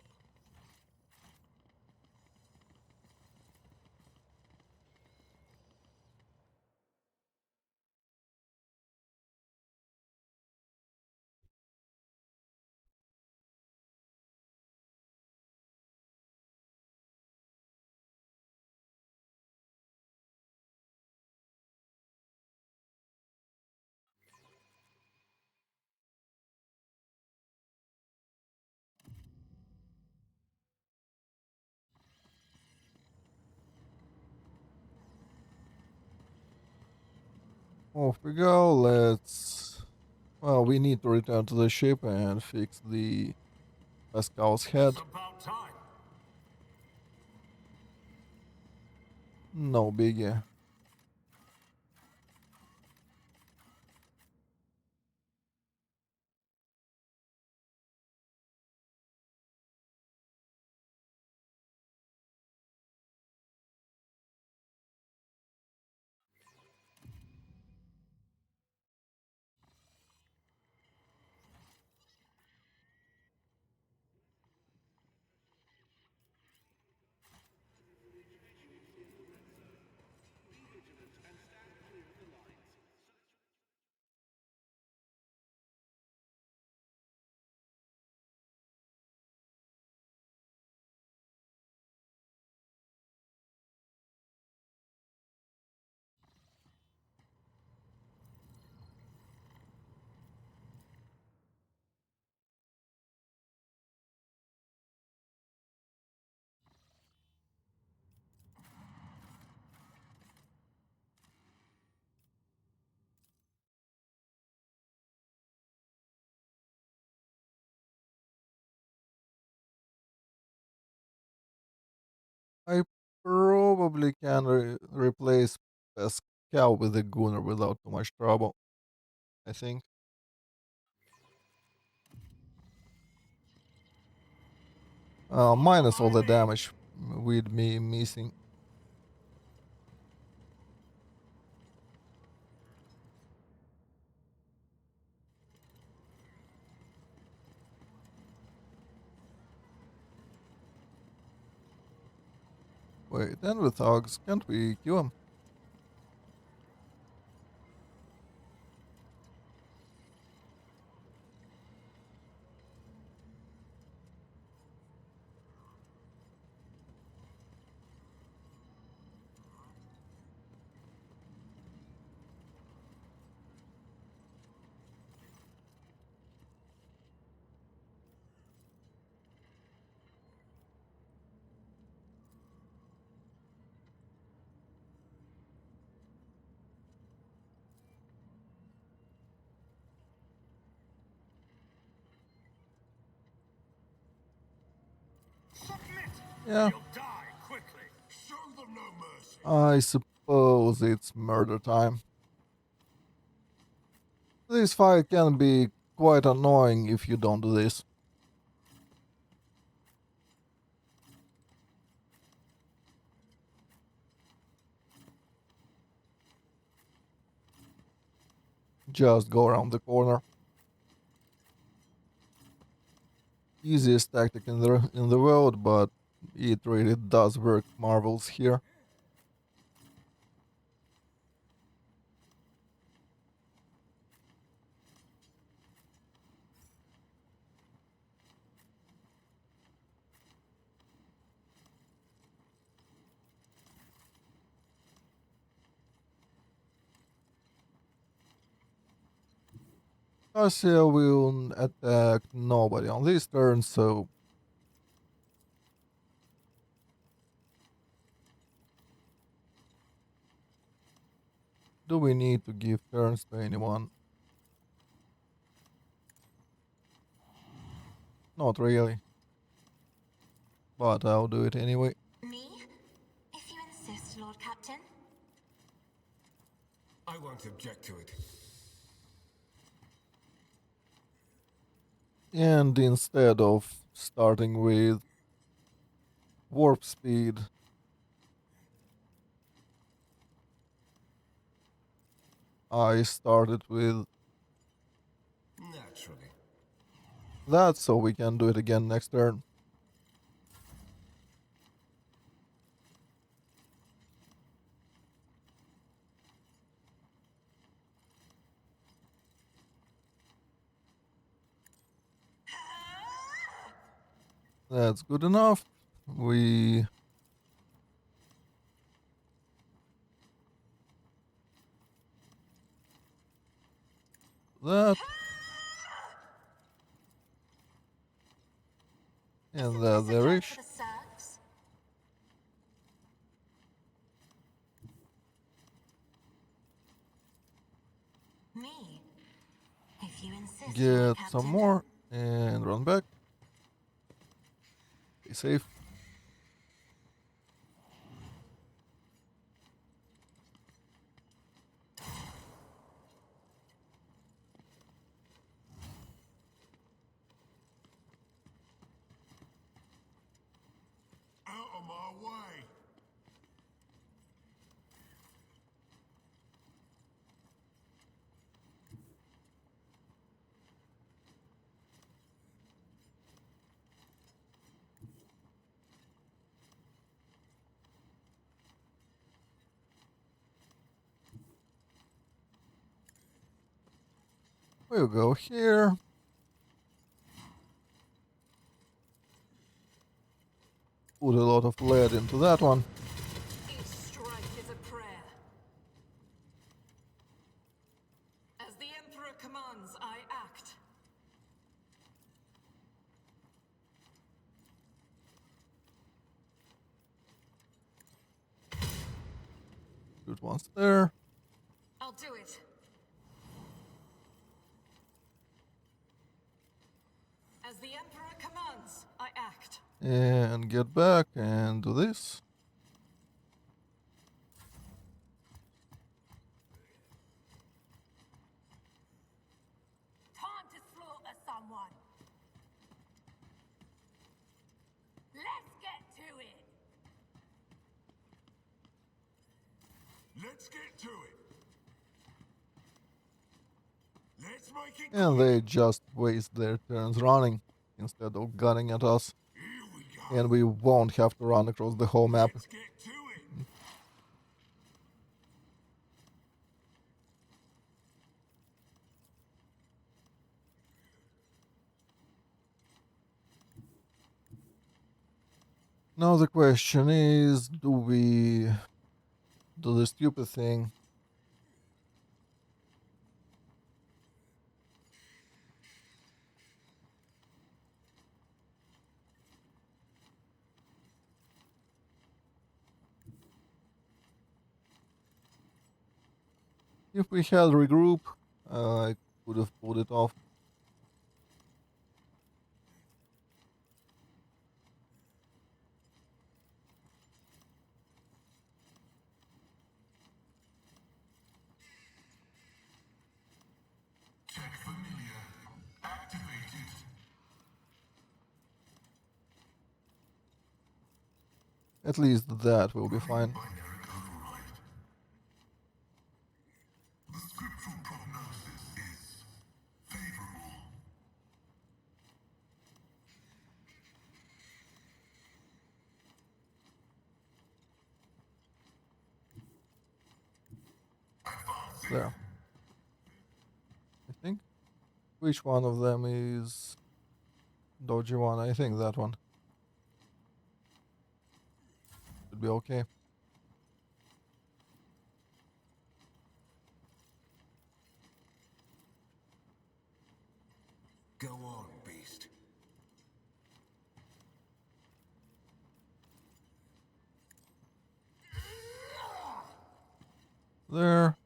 Off we go. Well, we need to return to the ship and fix the Pascal's head. It's about time. No biggie. I probably can replace Pascal with a Gunner without too much trouble. I think. Minus all the damage with me missing. Wait, then with Hogs, can't we kill him? Submit! Yeah, You'll die quickly. Show them no mercy. I suppose it's murder time. This fight can be quite annoying if you don't do this. Just go around the corner. Easiest tactic in the world, but it really does work marvels here. Cassia will attack nobody on this turn, so do we need to give turns to anyone? Not really, but I'll do it anyway. Me? If you insist, Lord Captain. I won't object to it. And instead of starting with warp speed, I started with Naturally. that so we can do it again next turn. That's good enough. We that and Isn't that this a there job is. for the Cirques? Me? If you insist, Lord Get some Captain. more and run back. Be safe. Out of my way! We'll go here. Put a lot of lead into that one. Each strike is a prayer. As the Emperor commands, I act. Good ones there. I'll do it. As the Emperor commands, I act. And get back and do this. Time to slaughter someone. Let's get to it. Let's get to it! Let's make it And quick! they just waste their turns running instead of gunning at us. Here we go! And we won't have to run across the whole map. Let's get to it! Now the question is, do we do the stupid thing? If we had regroup, I could have pulled it off. Tech familiar. Activated. At least that will be fine. Binary override. The scriptural prognosis is favorable. Advancing. There. I think. Which one of them is dodgy one? I think that one. Should be okay. there.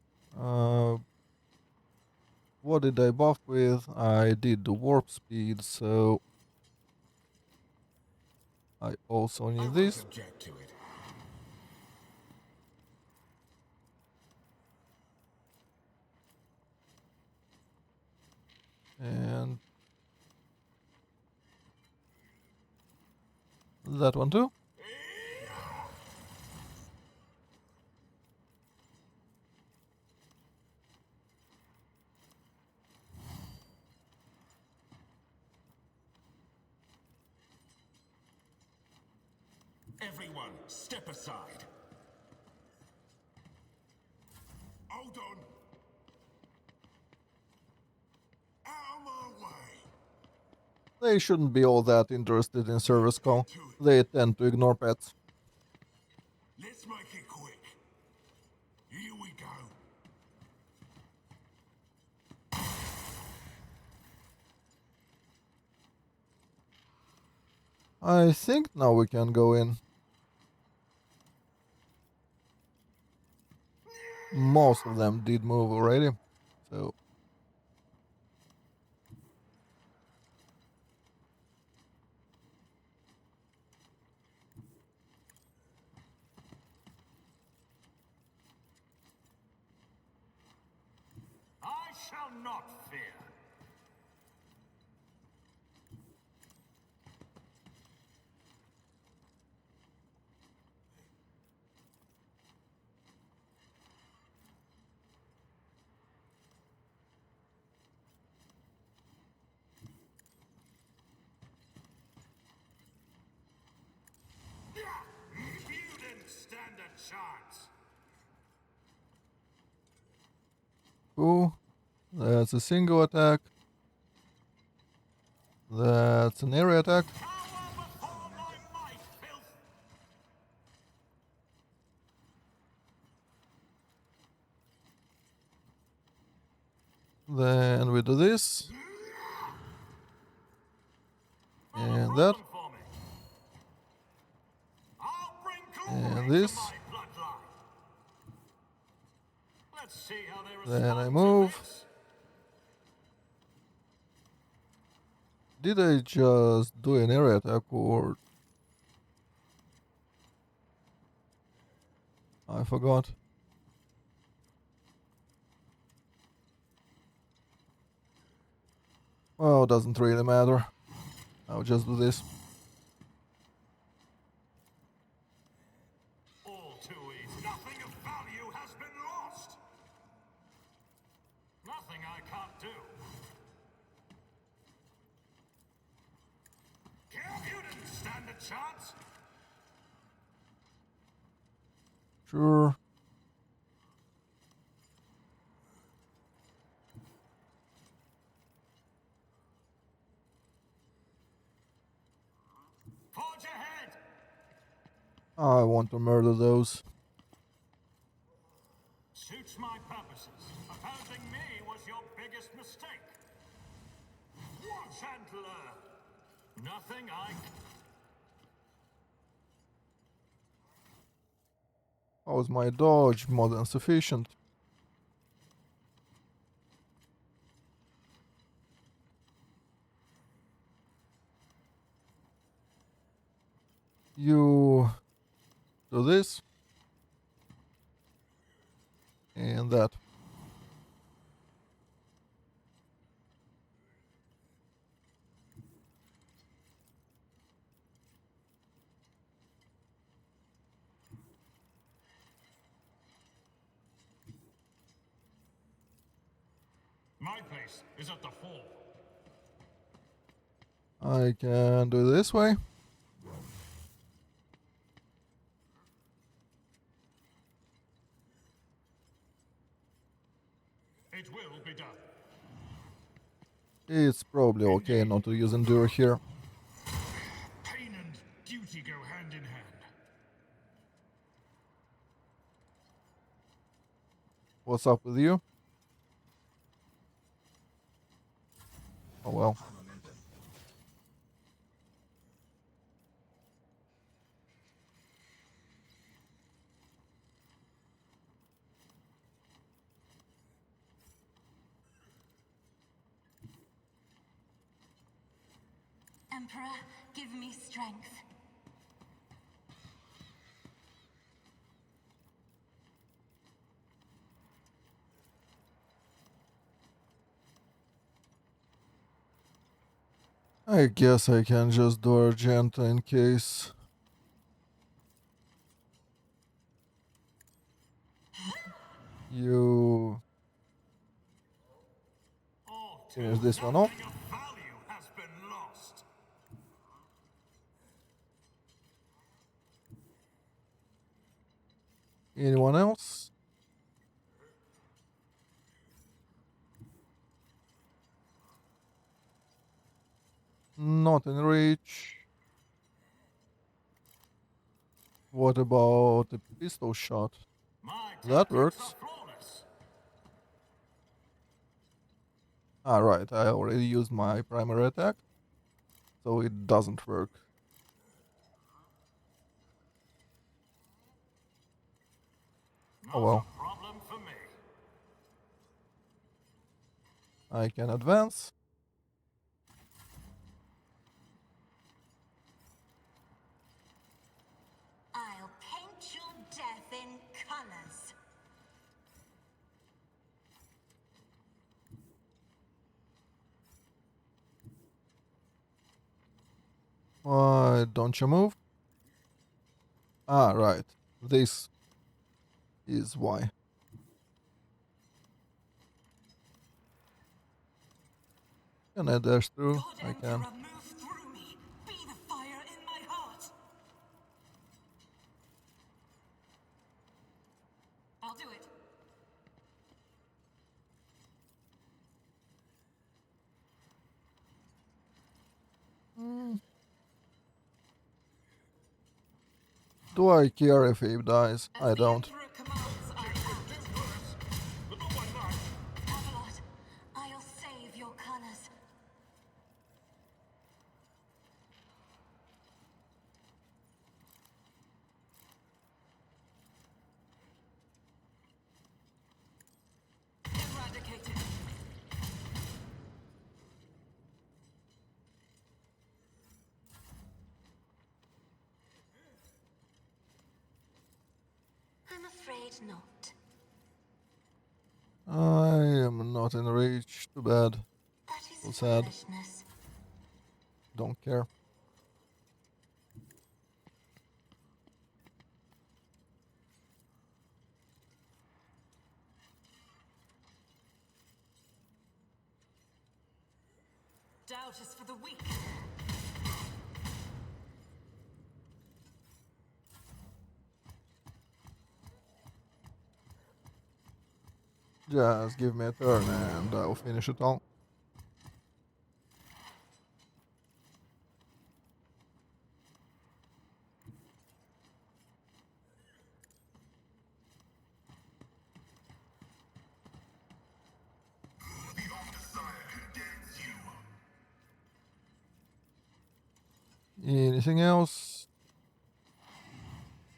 What did I buff with? I did the warp speed, so I also I need won't this. object to it. And that one too. Everyone, step aside. Hold on. Out of my way. They shouldn't be all that interested in service call. They tend to ignore pets. Let's make it quick. Here we go. I think now we can go in. Most of them did move already, so I shall not fear. You didn't stand a chance. cool. That's a single attack. That's an area attack. Cower before my might, filth. Then we do this. Not a And that. problem for me. I'll bring And glory to this. my bloodline. Let's see how they Then respond I to move. this. Did I just do an area attack or... I forgot. Well, doesn't really matter. I'll just do this. All too easy. Nothing of value has been lost. Nothing I can't do. You didn't stand a chance. Sure. Forge ahead. I want to murder those. Suits my purposes. Opposing me was your biggest mistake. Watch and learn. Nothing I... How is my dodge more than sufficient? You do this. And that. My place is at the fore. I can do it this way. It will be done. It's probably okay not to use Endure here. Pain and duty go hand in hand. What's up with you? Oh well. Emperor, give me strength. I guess I can just do Argenta in case. You finish this one off. Something of value has been lost. Anyone else? Not in reach. What about a pistol shot? My That tactics works. are flawless. Right, I already used my primary attack, so it doesn't work. Oh Not well, a problem for me. I can advance. I'll paint your death in colors. Why don't you move? Right. This is why. Can I dash through? God, I Emperor, can. move through me. Be the fire in my heart. I'll do it. Do I care if he dies? As I the don't. Emperor commands, I act. But not by night. Avalot, I'll save your colors. Eradicated. I'm afraid not. I am not in reach. Too bad. That So is sad. foolishness. Don't care. Doubt is for the weak. Just give me a turn and I'll finish it all. Anything else?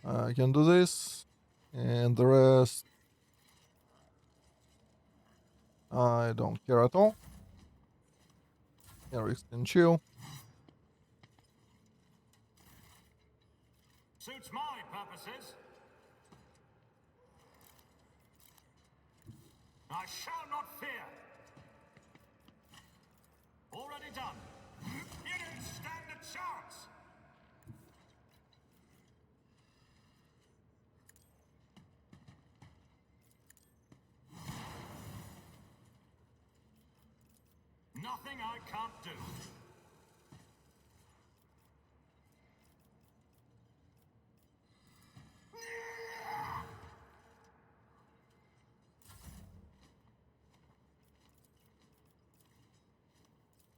I can do this. And the rest, I don't care at all. Eric can chill. Suits my purposes. I shall not fear. Already done. You didn't stand a chance. Nothing I can't do.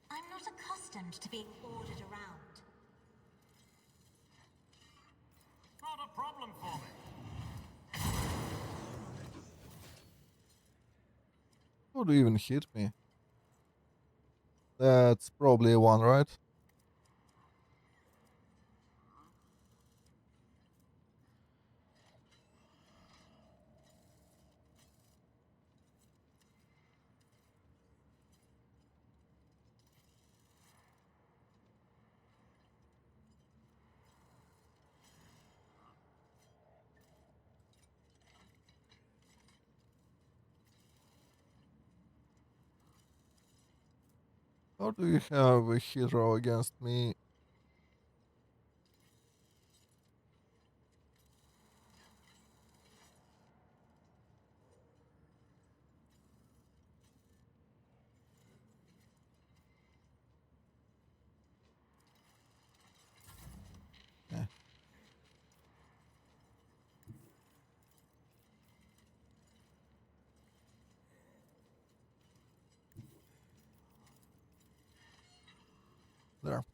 I'm not accustomed to being ordered around. Not a problem for me. Who do even hit me? That's probably one, right? How do you have a hero against me? Eh, there.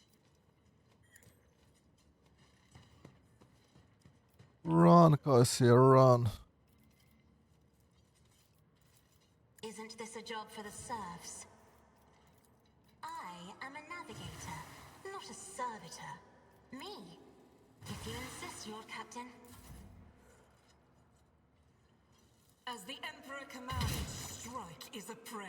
Run, Cassie, run. Isn't this a job for the serfs? I am a navigator, not a servitor. Me, if you insist, Lord Captain. As the Emperor commands, strike is a prayer.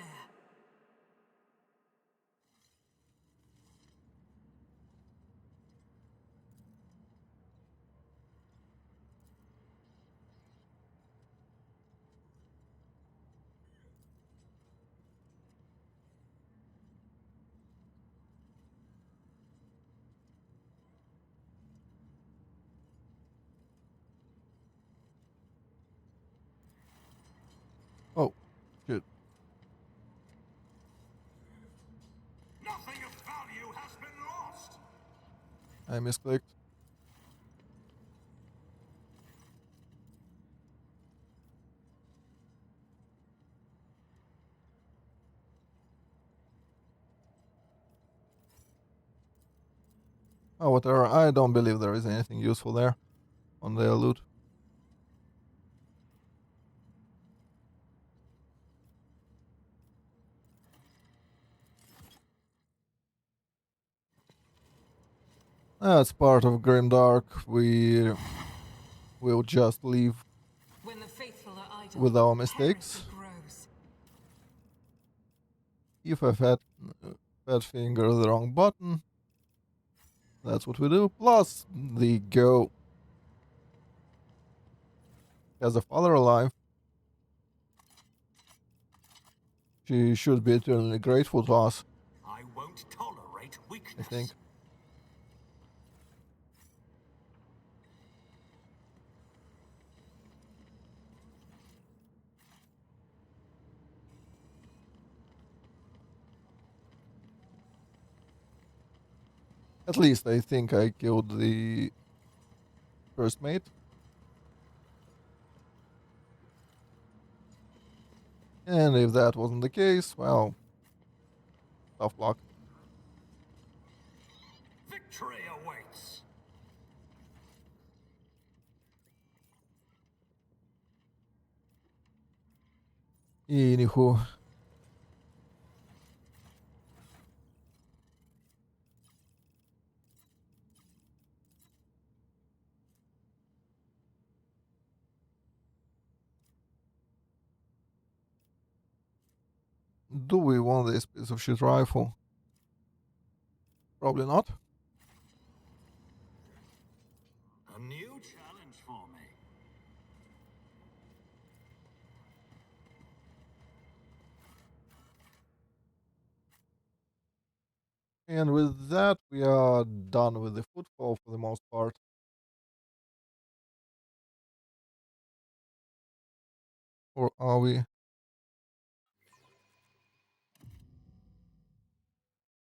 Oh, shit. Nothing of value has been lost! I misclicked. Oh, whatever. I don't believe there is anything useful there on the loot. That's part of Grimdark. We will just leave When the faithful are idle, with our heresy mistakes. grows. If I fat finger the wrong button, that's what we do. Plus, the go has a father alive. She should be eternally grateful to us, I won't tolerate I think. weakness. At least I think I killed the first mate. And if that wasn't the case, well, tough luck. Victory awaits! Anywho, do we want this piece of shit rifle? Probably not. A new challenge for me. And with that, we are done with the footfall for the most part. Or are we?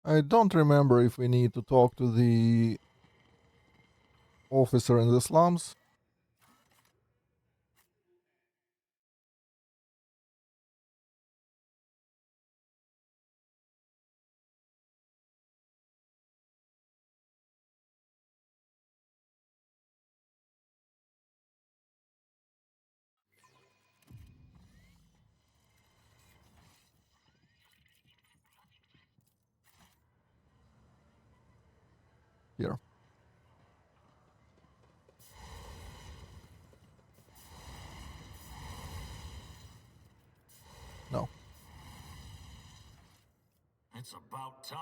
I don't remember if we need to talk to the officer in the slums. Here. No. It's about time.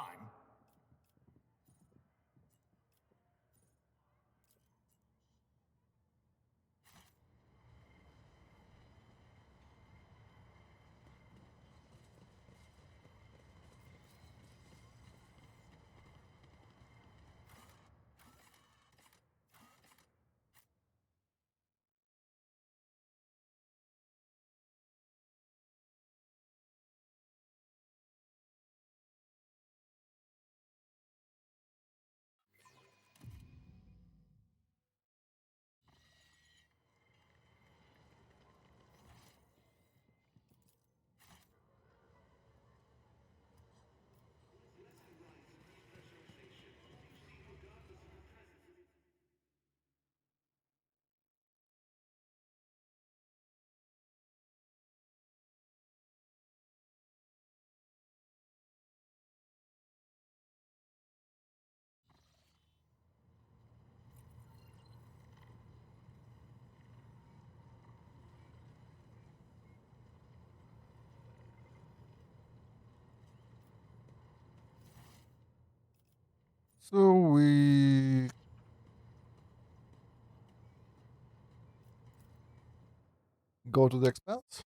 go to the expanse.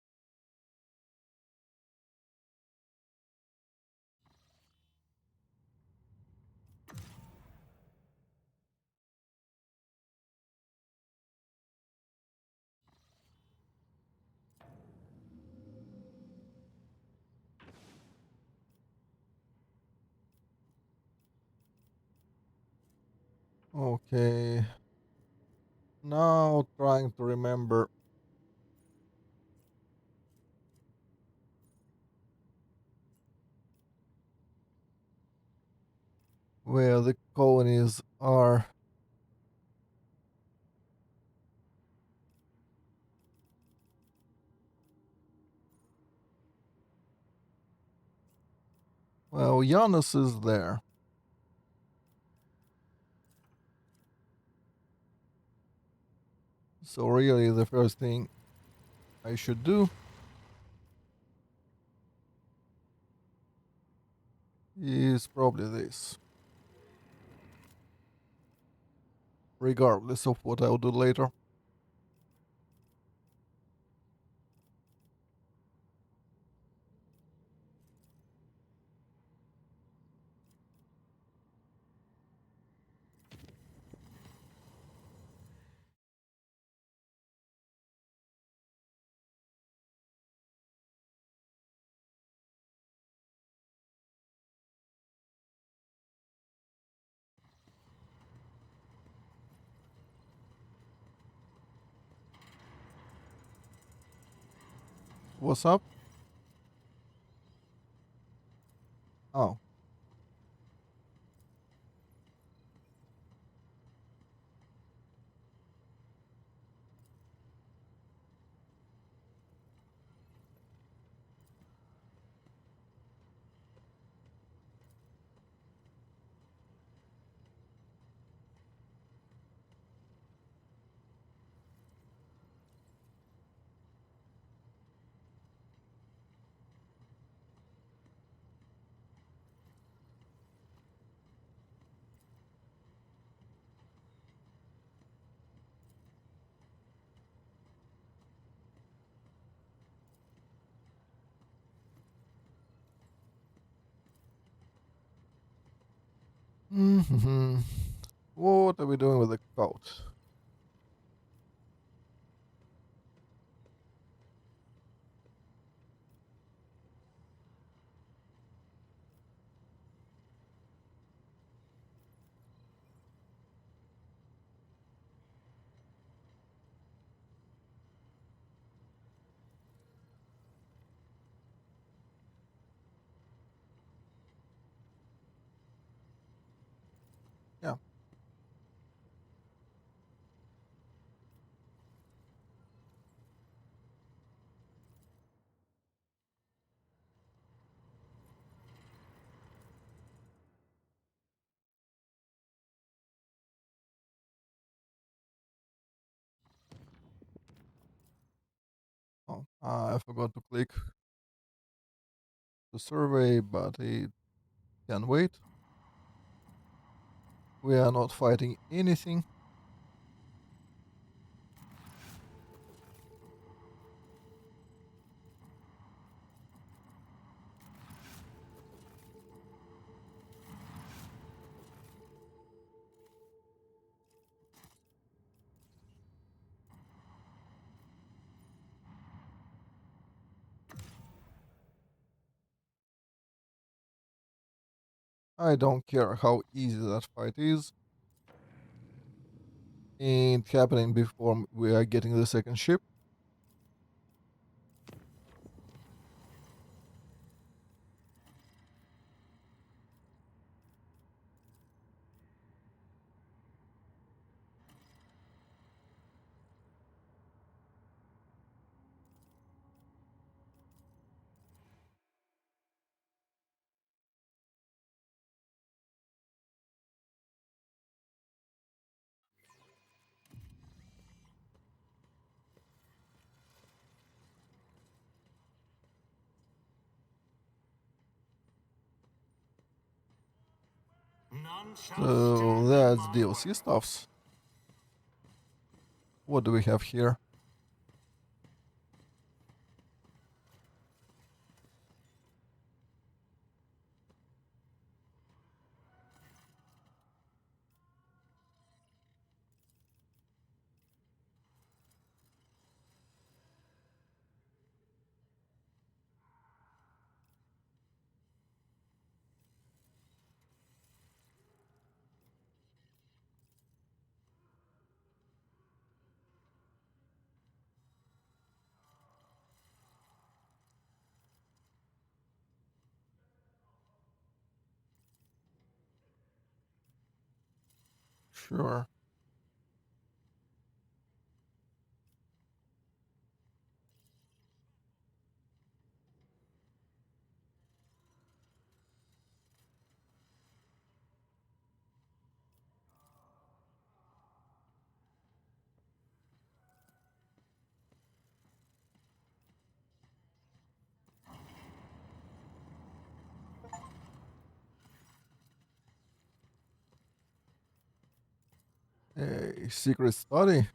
Okay. Now trying to remember where the colonies are. Well, Janus is there. So really the first thing I should do is probably this. Regardless of what I'll do later. What's up? Oh. Mm-hmm. What are we doing with the coat? Yeah. Oh, I forgot to click the survey, but it can wait. We are not fighting anything. I don't care how easy that fight is. Ain't happening before we are getting the second ship. None shall So stand in that's my DLC way. stuffs. What do we have here? Sure. A secret study.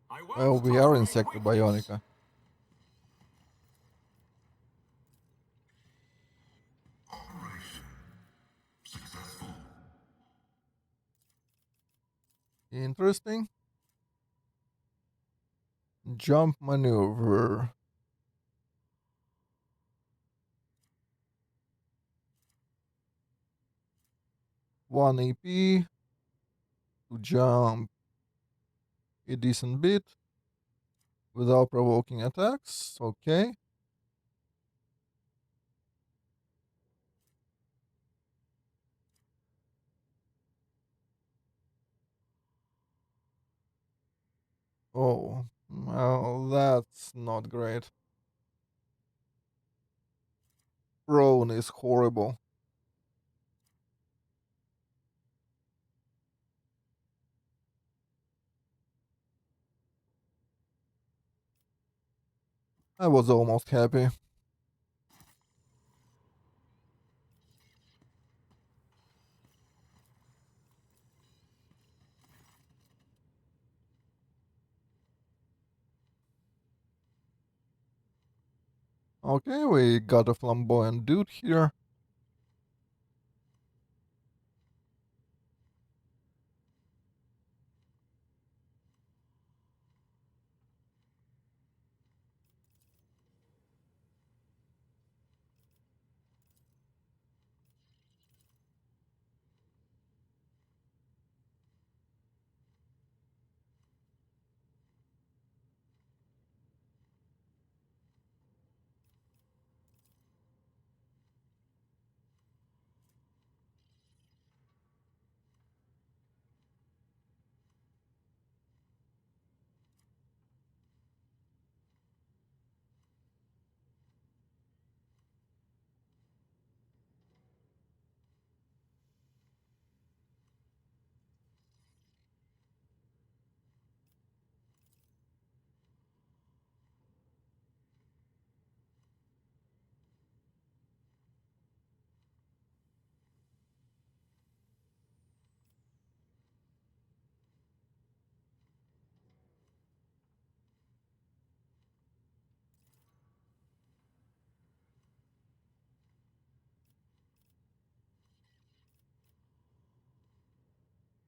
I Well, won't we are in tolerate Sector weakness. Bionica. Operation successful. Interesting. Jump maneuver. 1 AP to jump a decent bit without provoking attacks. Okay. Oh, well, that's not great. Prone is horrible. I was almost happy. Okay, we got a flamboyant dude here.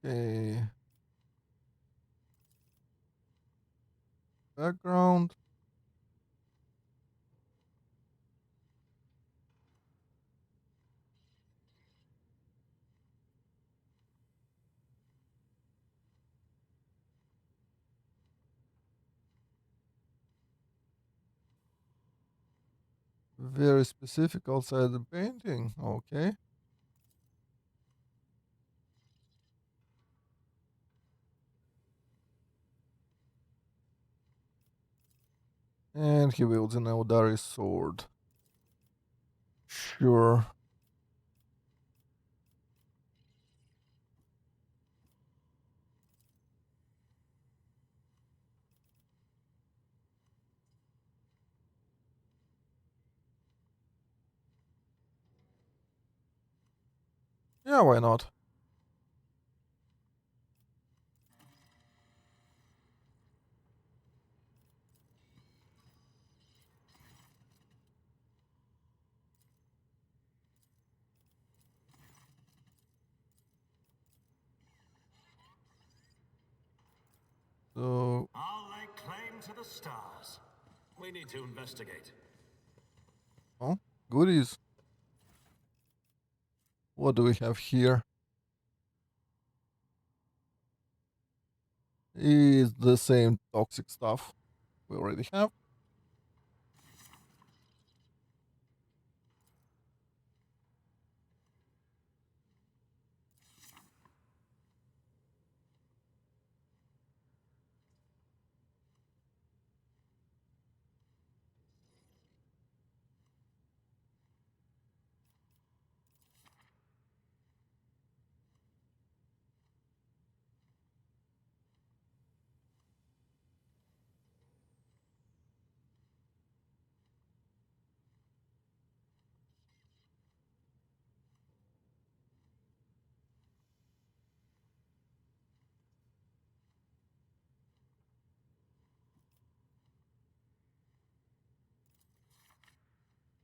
Okay, background. Very specific outside the painting. Okay. And he wields an Eldari sword. Sure. Yeah, why not? So, I'll lay claim to the stars. We need to investigate. oh, goodies. What do we have here? Is the same toxic stuff we already have.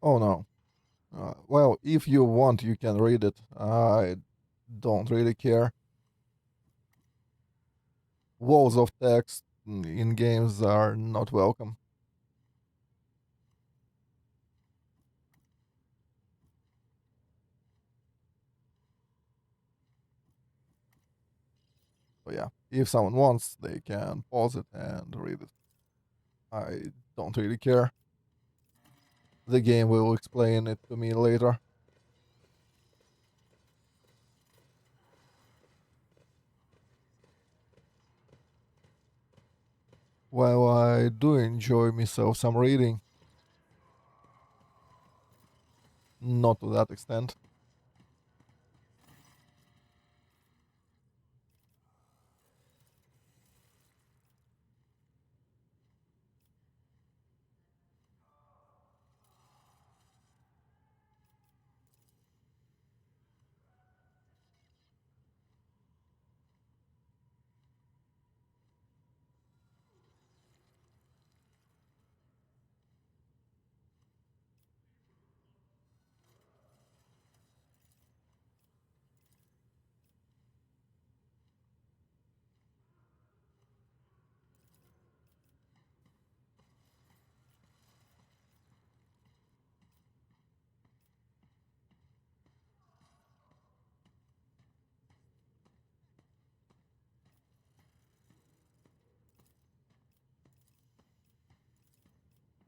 Oh no. Well, if you want, you can read it. I don't really care. Walls of text in games are not welcome. So yeah, if someone wants, they can pause it and read it. I don't really care. The game will explain it to me later. Well, I do enjoy myself some reading. Not to that extent.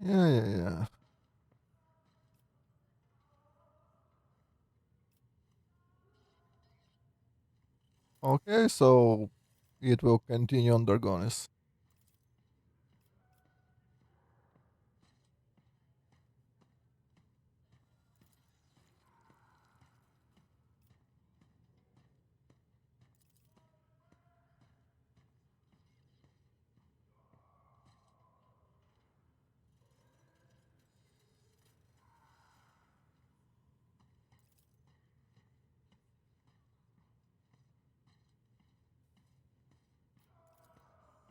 Yeah. Okay, so it will continue on Dragonis.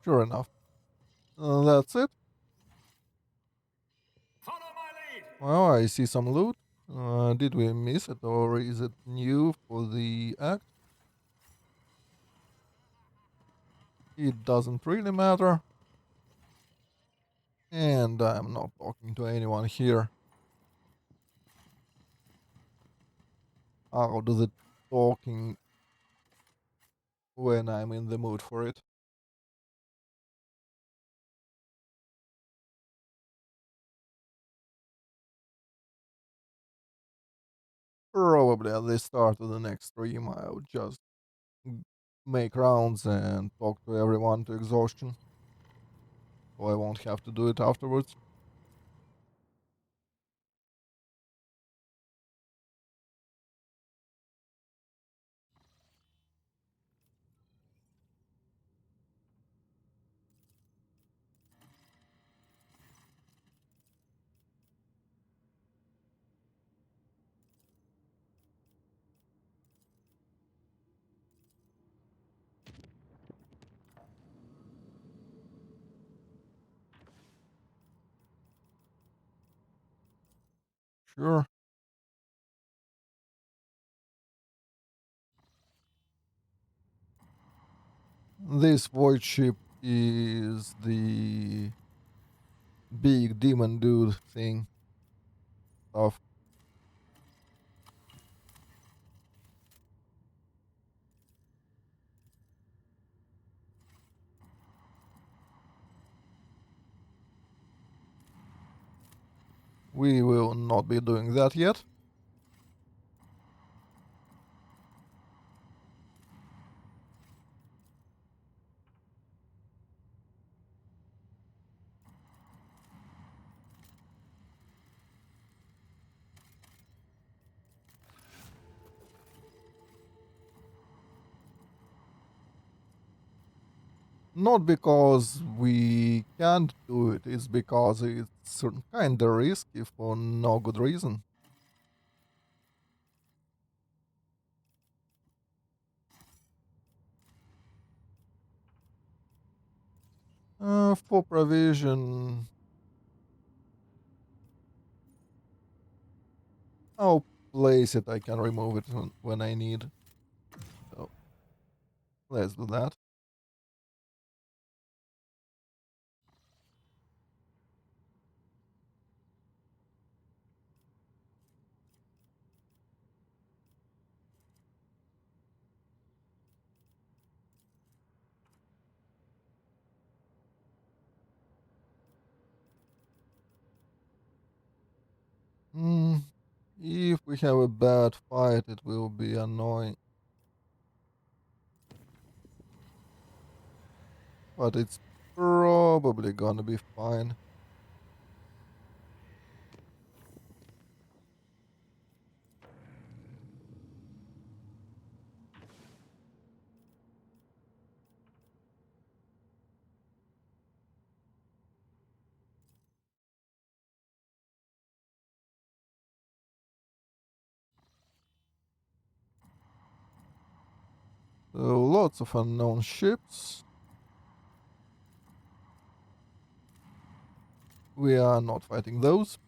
Sure enough. That's it. Follow my lead! Well, I see some loot. Did we miss it, or is it new for the act? It doesn't really matter. And I'm not talking to anyone here. I'll do the talking when I'm in the mood for it. Probably at the start of the next stream, I'll just make rounds and talk to everyone to exhaustion. So I won't have to do it afterwards. Sure. This void ship is the big demon dude thing stuff. We will not be doing that yet. Not because we can't do it, it's because it's kinda risky for no good reason. For provision, I'll place it. I can remove it when I need. So let's do that. Hmm. If we have a bad fight, it will be annoying. But it's probably gonna be fine. So lots of unknown ships. We are not fighting those.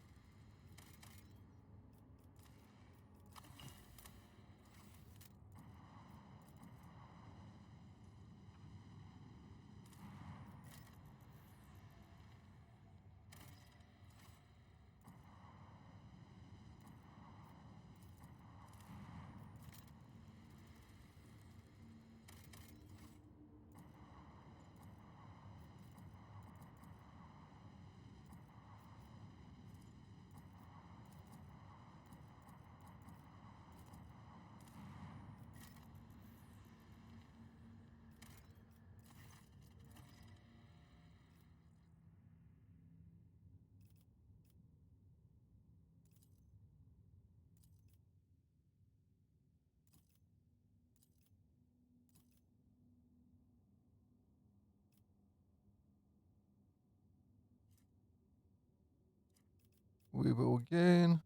We will gain.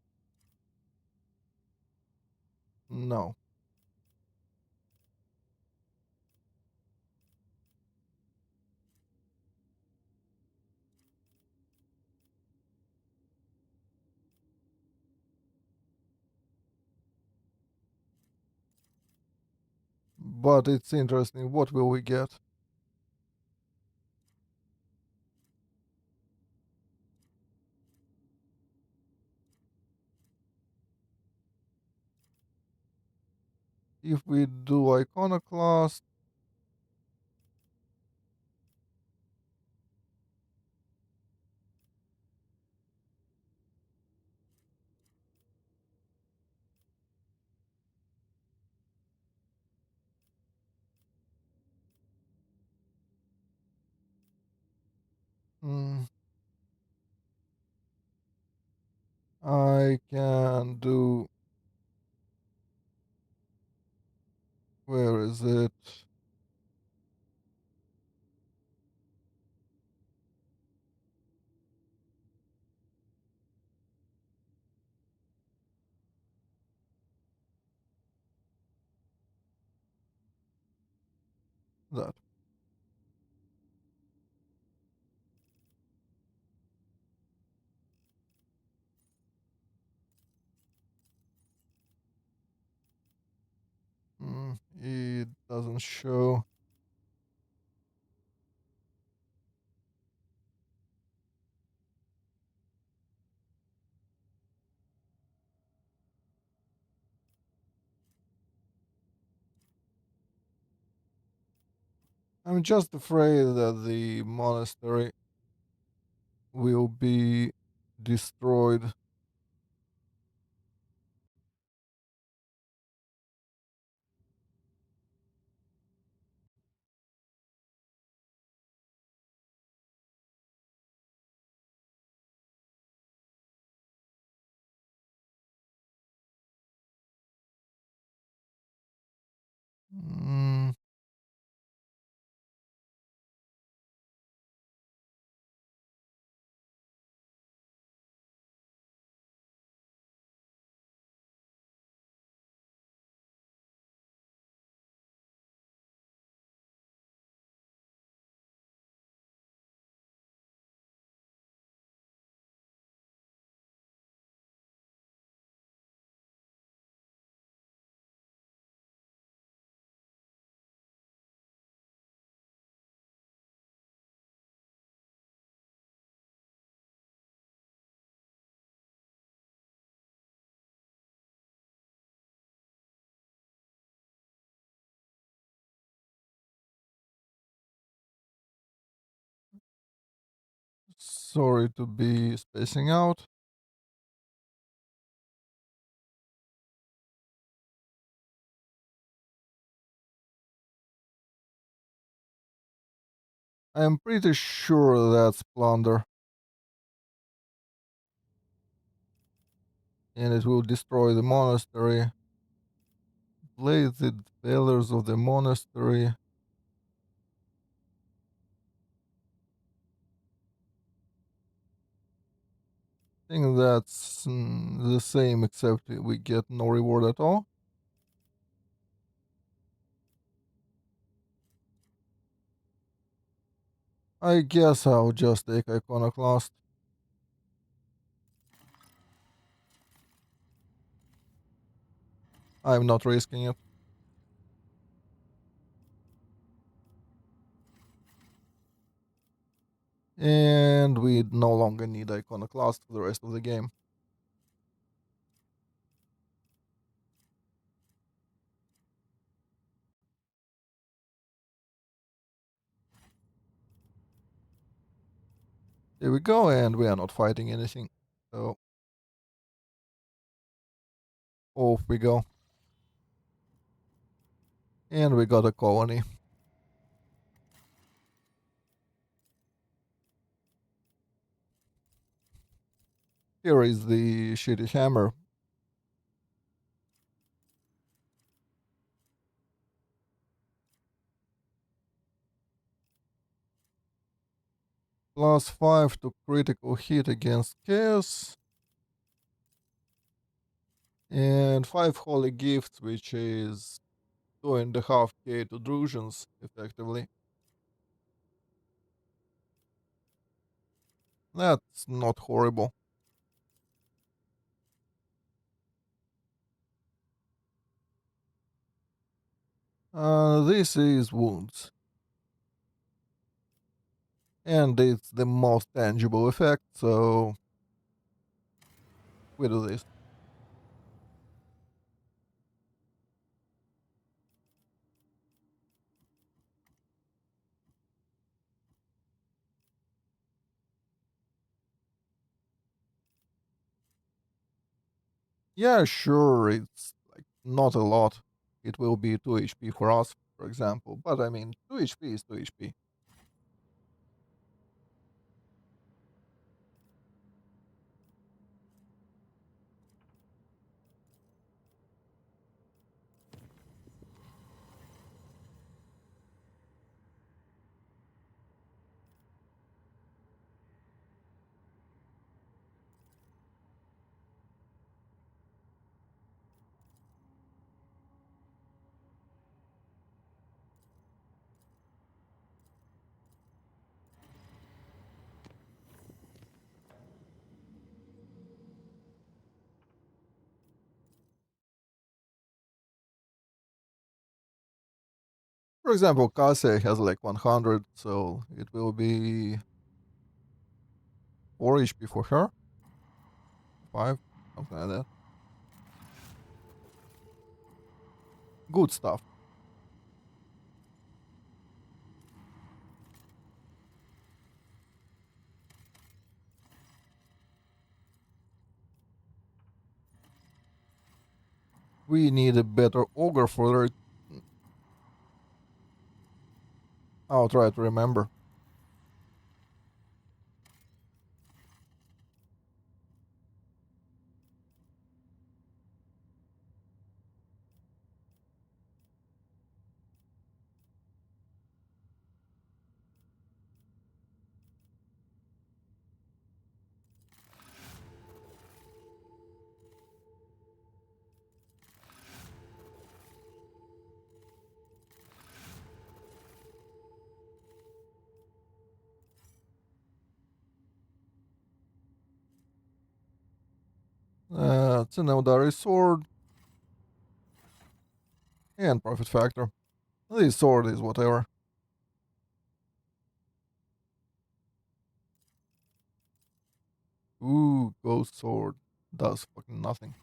No. But it's interesting. What will we get? If we do Iconoclast, mm, I can do. Where is it? That. It doesn't show. I'm just afraid that the monastery will be destroyed. Mm, Sorry to be spacing out. I'm pretty sure that's plunder. And it will destroy the monastery. Bladed pillars of the monastery. I think that's the same, except we get no reward at all. I guess I'll just take Iconoclast. I'm not risking it. And we no longer need Iconoclast for the rest of the game. There we go, and we are not fighting anything. So, off we go. And we got a colony. Here is the shitty hammer. +5 to critical hit against chaos. And 5 holy gifts, which is 2.5k to Drusians, effectively. That's not horrible. This is wounds. And it's the most tangible effect, so we do this. Yeah, sure, it's like not a lot. It will be 2 HP for us, for example. But I mean, 2 HP is 2 HP. For example, Kase has like 100, so it will be 4 HP for her. 5, something like that. Good stuff. We need a better ogre for it. I'll try to remember. It's an Eldari sword and profit factor. This sword is whatever. Ooh, ghost sword. Does fucking nothing.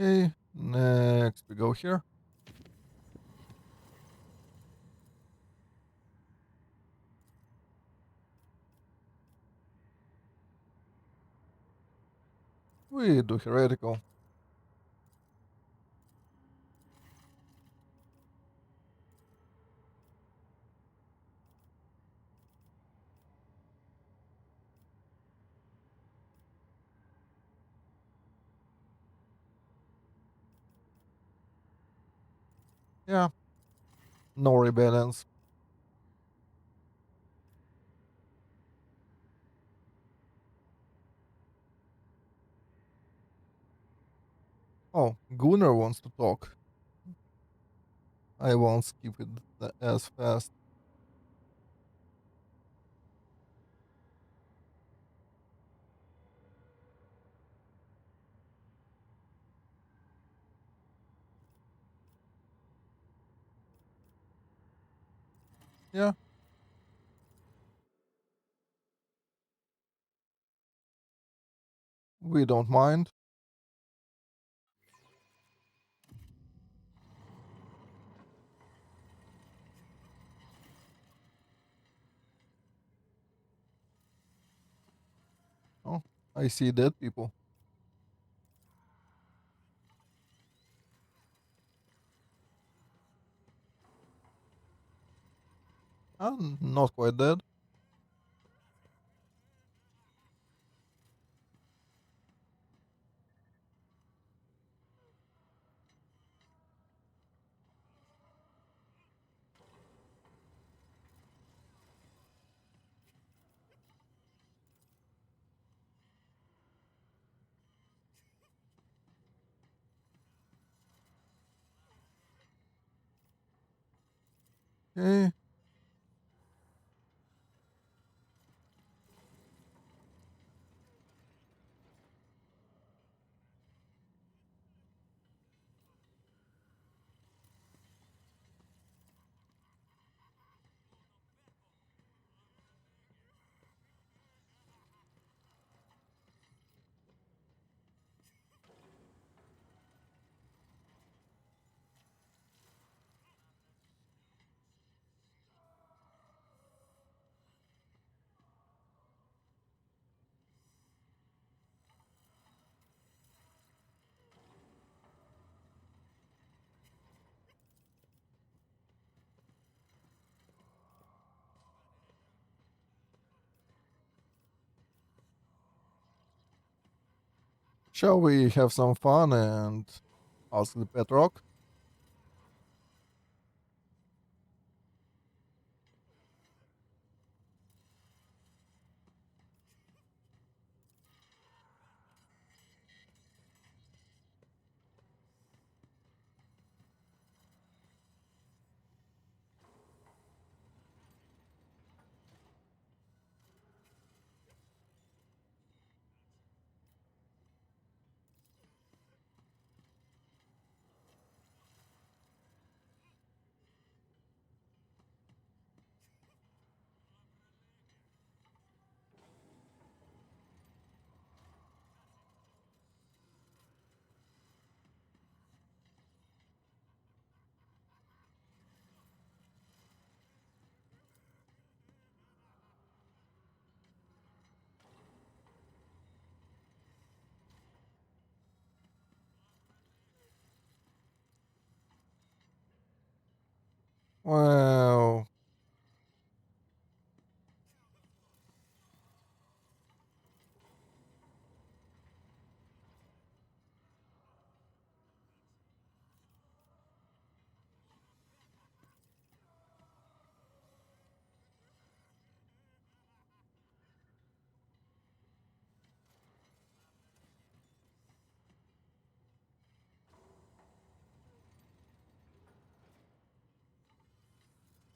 Okay, next we go here. We do heretical. Yeah, no rebellions. Oh, Gunnar wants to talk. I won't skip it as fast. Yeah, we don't mind. Oh, I see dead people. I'm not quite dead. Okay, shall we have some fun and ask the pet rock? Well,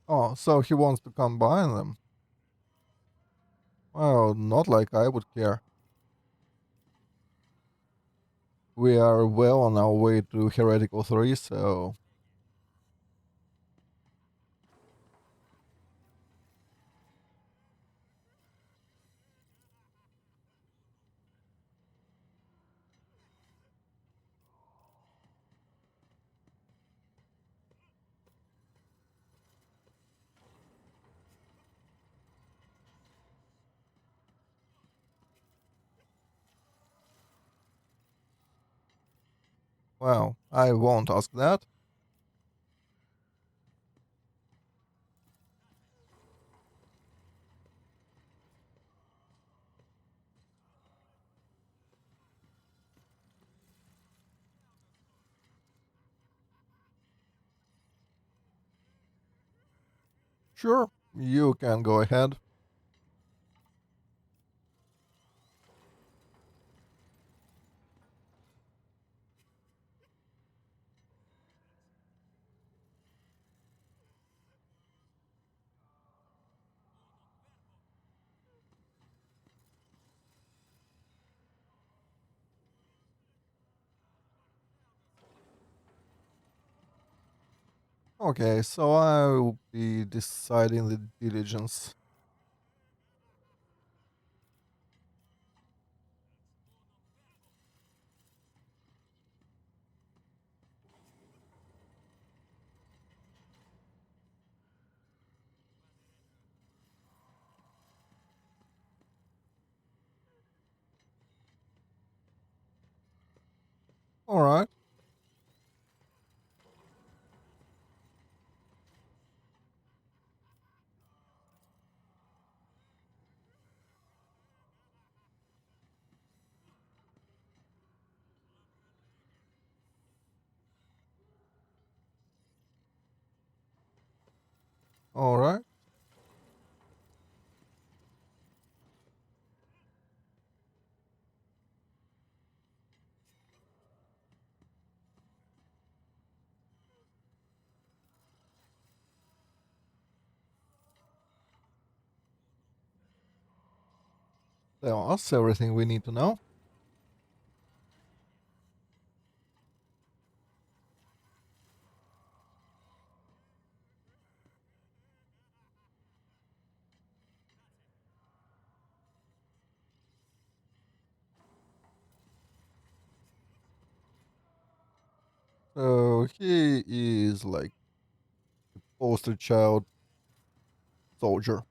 oh, so he wants to combine them. Well, not like I would care. We are well on our way to Heretical 3, so. Well, I won't ask that. Sure, you can go ahead. Okay, so I will be deciding the diligence. Alright, alright, tell us everything we need to know. So he is like poster child soldier.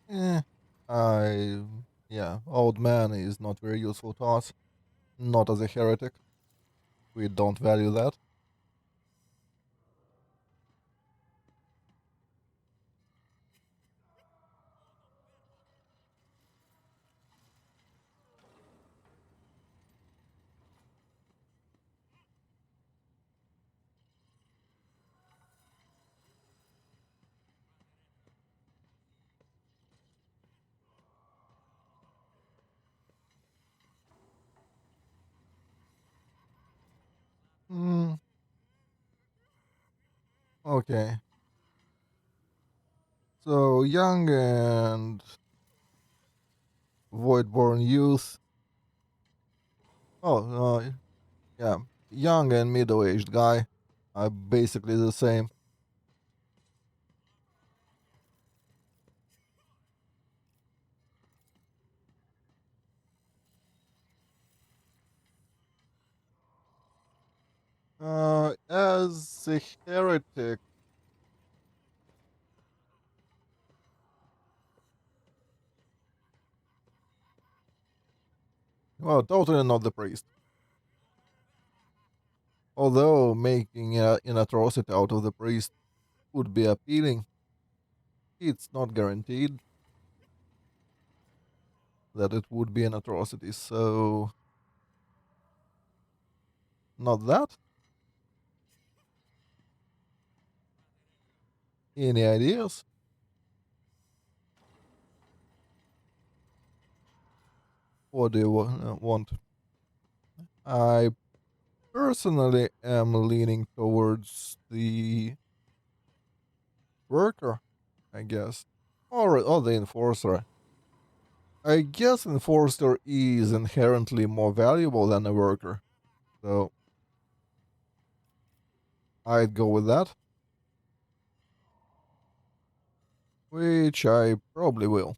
Eh, I yeah, old man is not very useful to us. Not as a heretic. We don't value that. Hmm. Okay. So young and voidborn youth. Oh, yeah, young and middle-aged guy are basically the same. As a heretic, well, totally not the priest. Although making an atrocity out of the priest would be appealing, it's not guaranteed that it would be an atrocity. So, not that. Any ideas? What do you want? I personally am leaning towards the worker, I guess. Or the enforcer. I guess enforcer is inherently more valuable than a worker. So I'd go with that. which I probably will.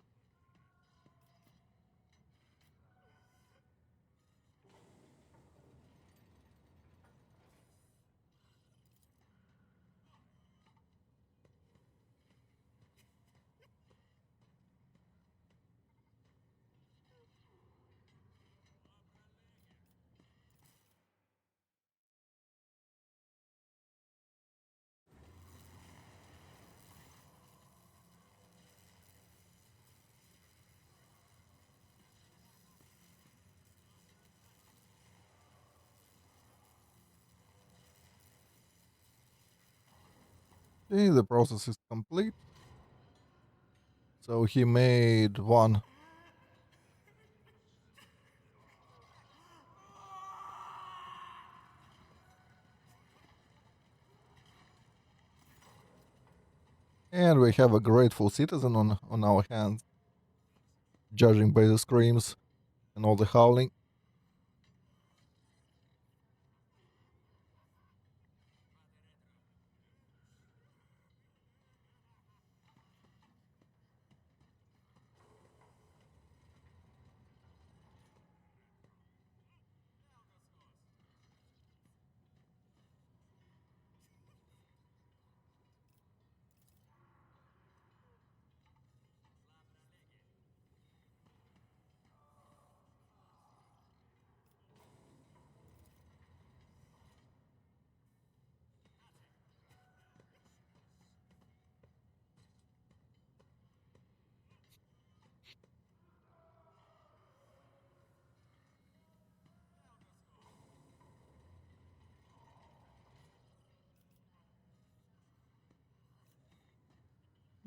Okay, the process is complete. So he made one. And we have a grateful citizen on our hands, judging by the screams and all the howling.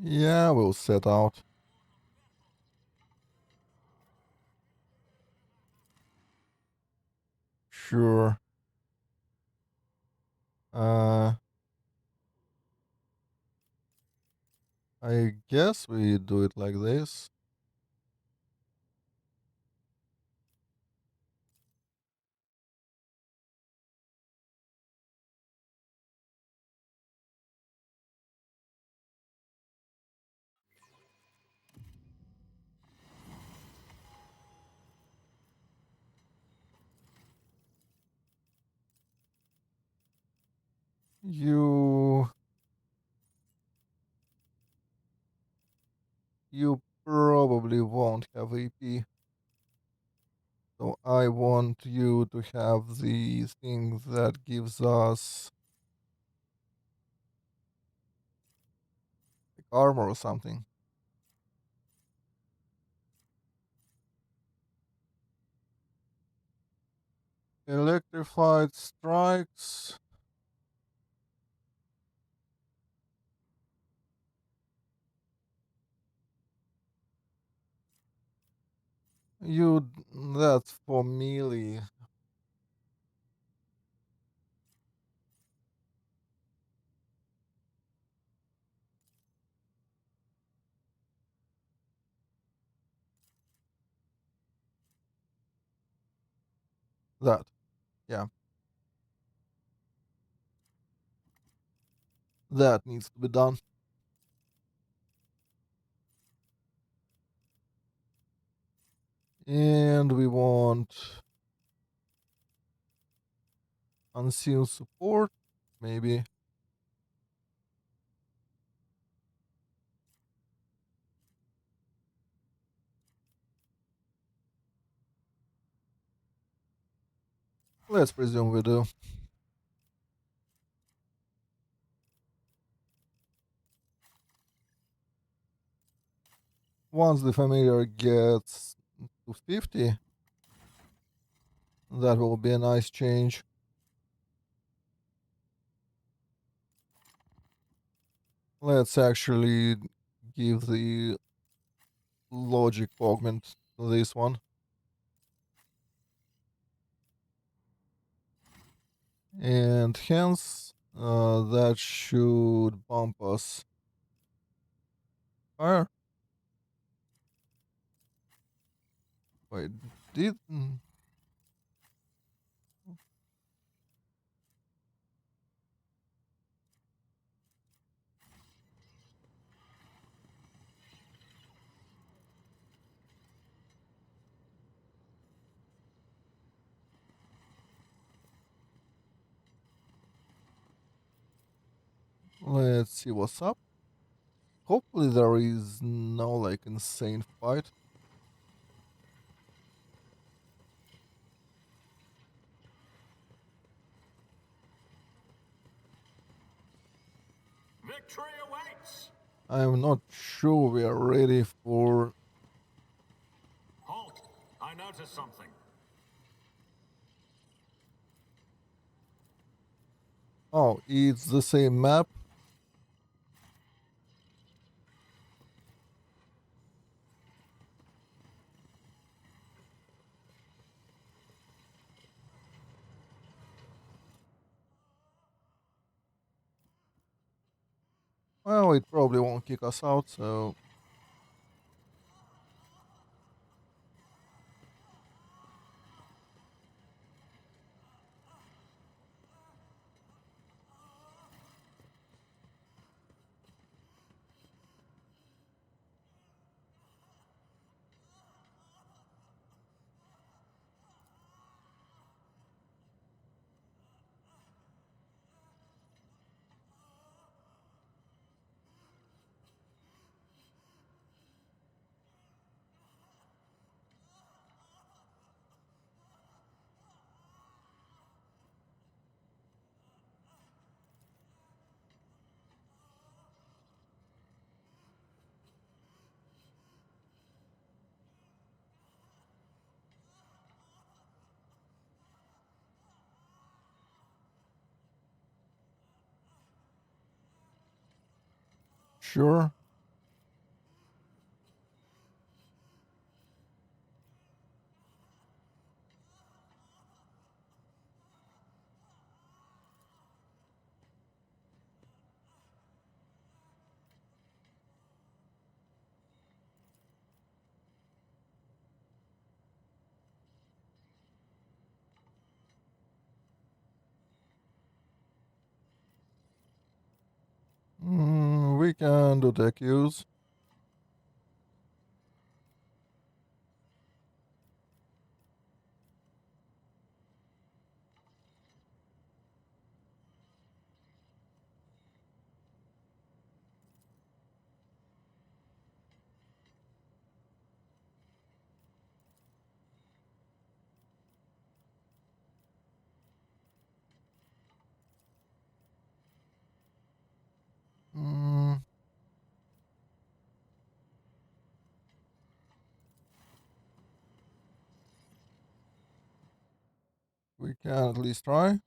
Yeah, we'll set out. Sure. Uh, I guess we do it like this. You you probably won't have AP. So I want you to have the thing that gives us like armor or something. Electrified strikes. You that's for melee. That. Yeah. That needs to be done. And we want unseen support, maybe. Let's presume we do. Once the familiar gets to 50, that will be a nice change. Let's actually give the logic augment to this one. And hence, that should bump us higher. Wait, did. Let's see what's up. Hopefully there is no like insane fight. Victory awaits! I'm not sure we are ready for. Halt! I noticed something. Oh, it's the same map. Well, it probably won't kick us out, so. Sure. We can do tech use. Mm, we can at least try.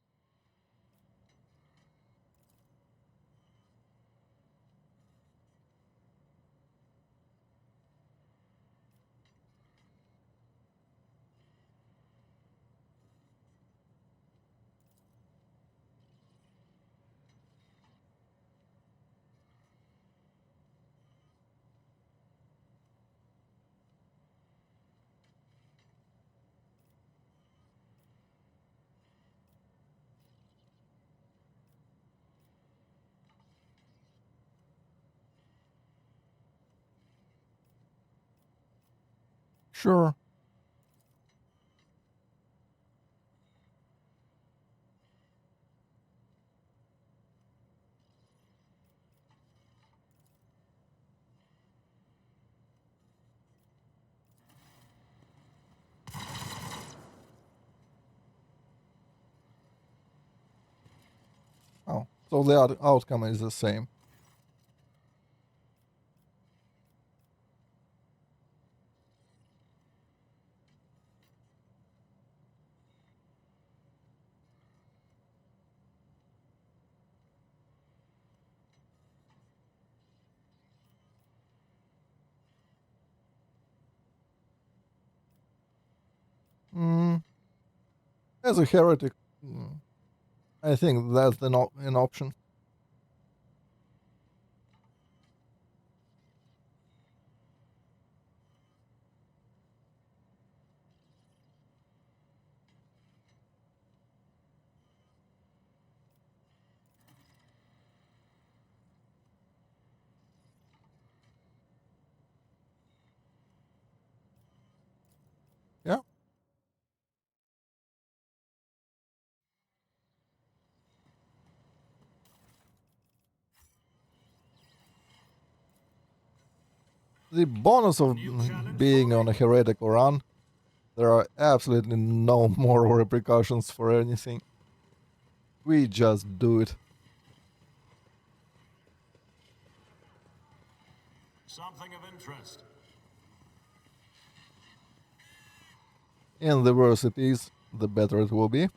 Sure. Oh, so the outcome is the same. Mm, as a heretic, mm, I think that's an option. Yeah. the bonus of being on a heretical run, there are absolutely no more repercussions for anything. We just do it. Something of interest. And the worse it is, the better it will be.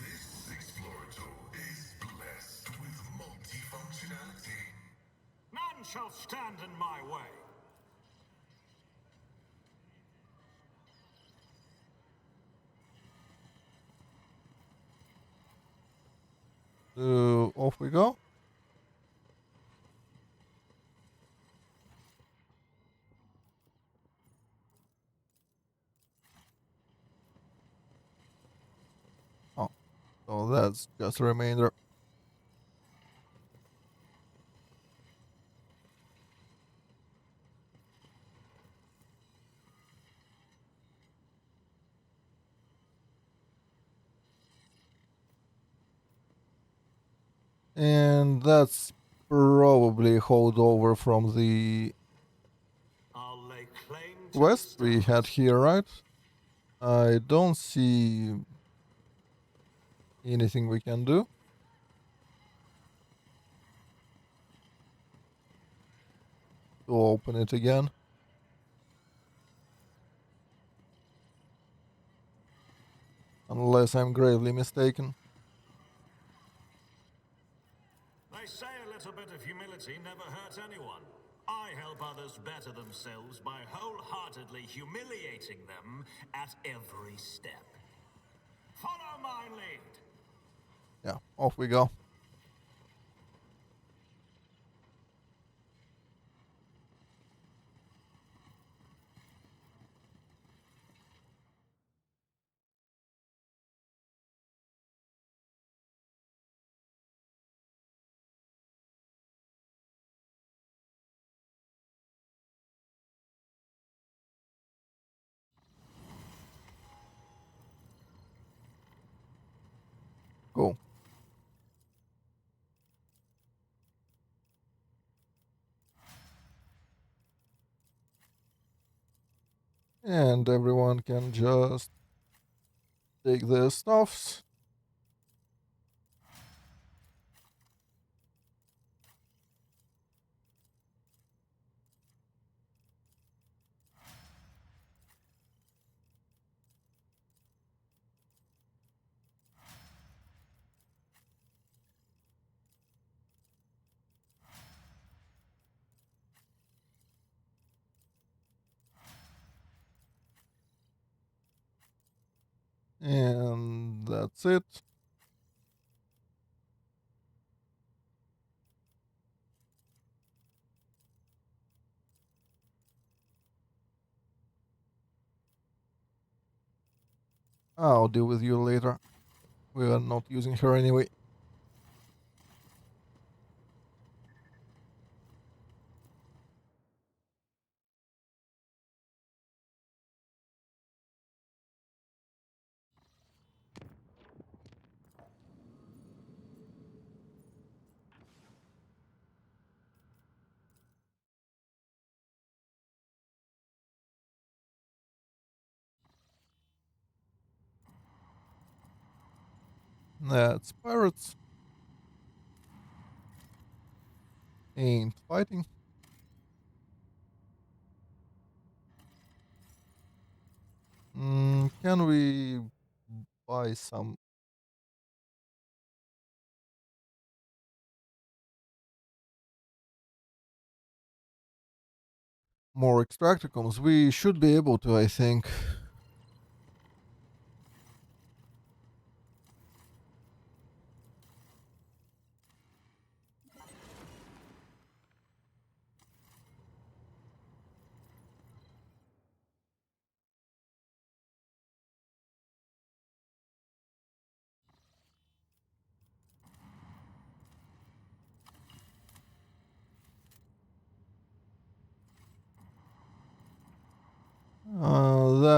This explorator is blessed with multifunctionality. None shall stand in my way. So off we go. Oh, so that's just a remainder. And that's probably holdover from the I'll lay claim to quest the we had stars. here, right? I don't see anything we can do. To open it again. Unless I'm gravely mistaken. They say a little bit of humility never hurt anyone. I help others better themselves by wholeheartedly humiliating them at every step. Follow my lead. Yeah, off we go. Cool. And everyone can just take their stuffs. And that's it. I'll deal with you later. We are not using her anyway. That's pirates. Ain't fighting. Can we buy some more extracticums? We should be able to, I think.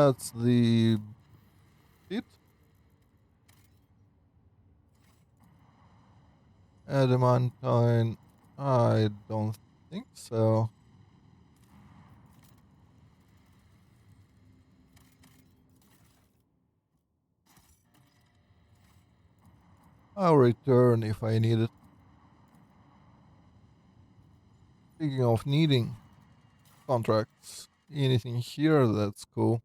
that's the pit. Adamantine, I don't think so. I'll return if I need it. Speaking of needing contracts, anything here that's cool?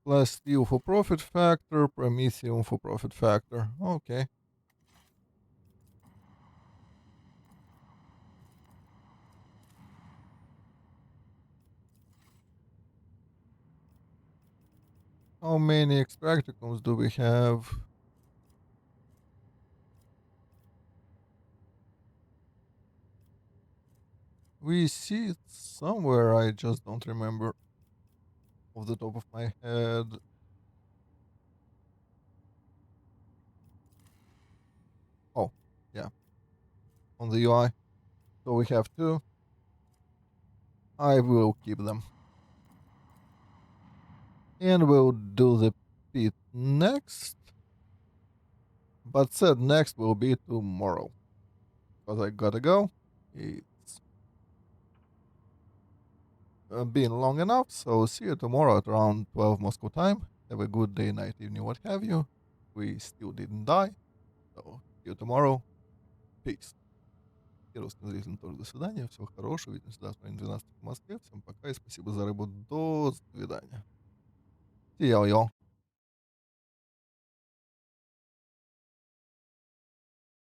Plus steel for profit factor, promethium for profit factor. Okay. How many extracticums do we have? We see it somewhere, I just don't remember off the top of my head. Oh, yeah, on the UI. So we have two. I will keep them. And we'll do the pit next. But said next will be tomorrow. Because I gotta go. It's been long enough, so see you tomorrow at around 12 Moscow time. Have a good day, night, evening, what have you. We still didn't die. So see you tomorrow. Peace. Русским зрителям тоже до свидания. Всего хорошего. Увидимся завтра в 12 в Москве. Всем пока и спасибо за рыбу. До свидания. See y'all, y'all.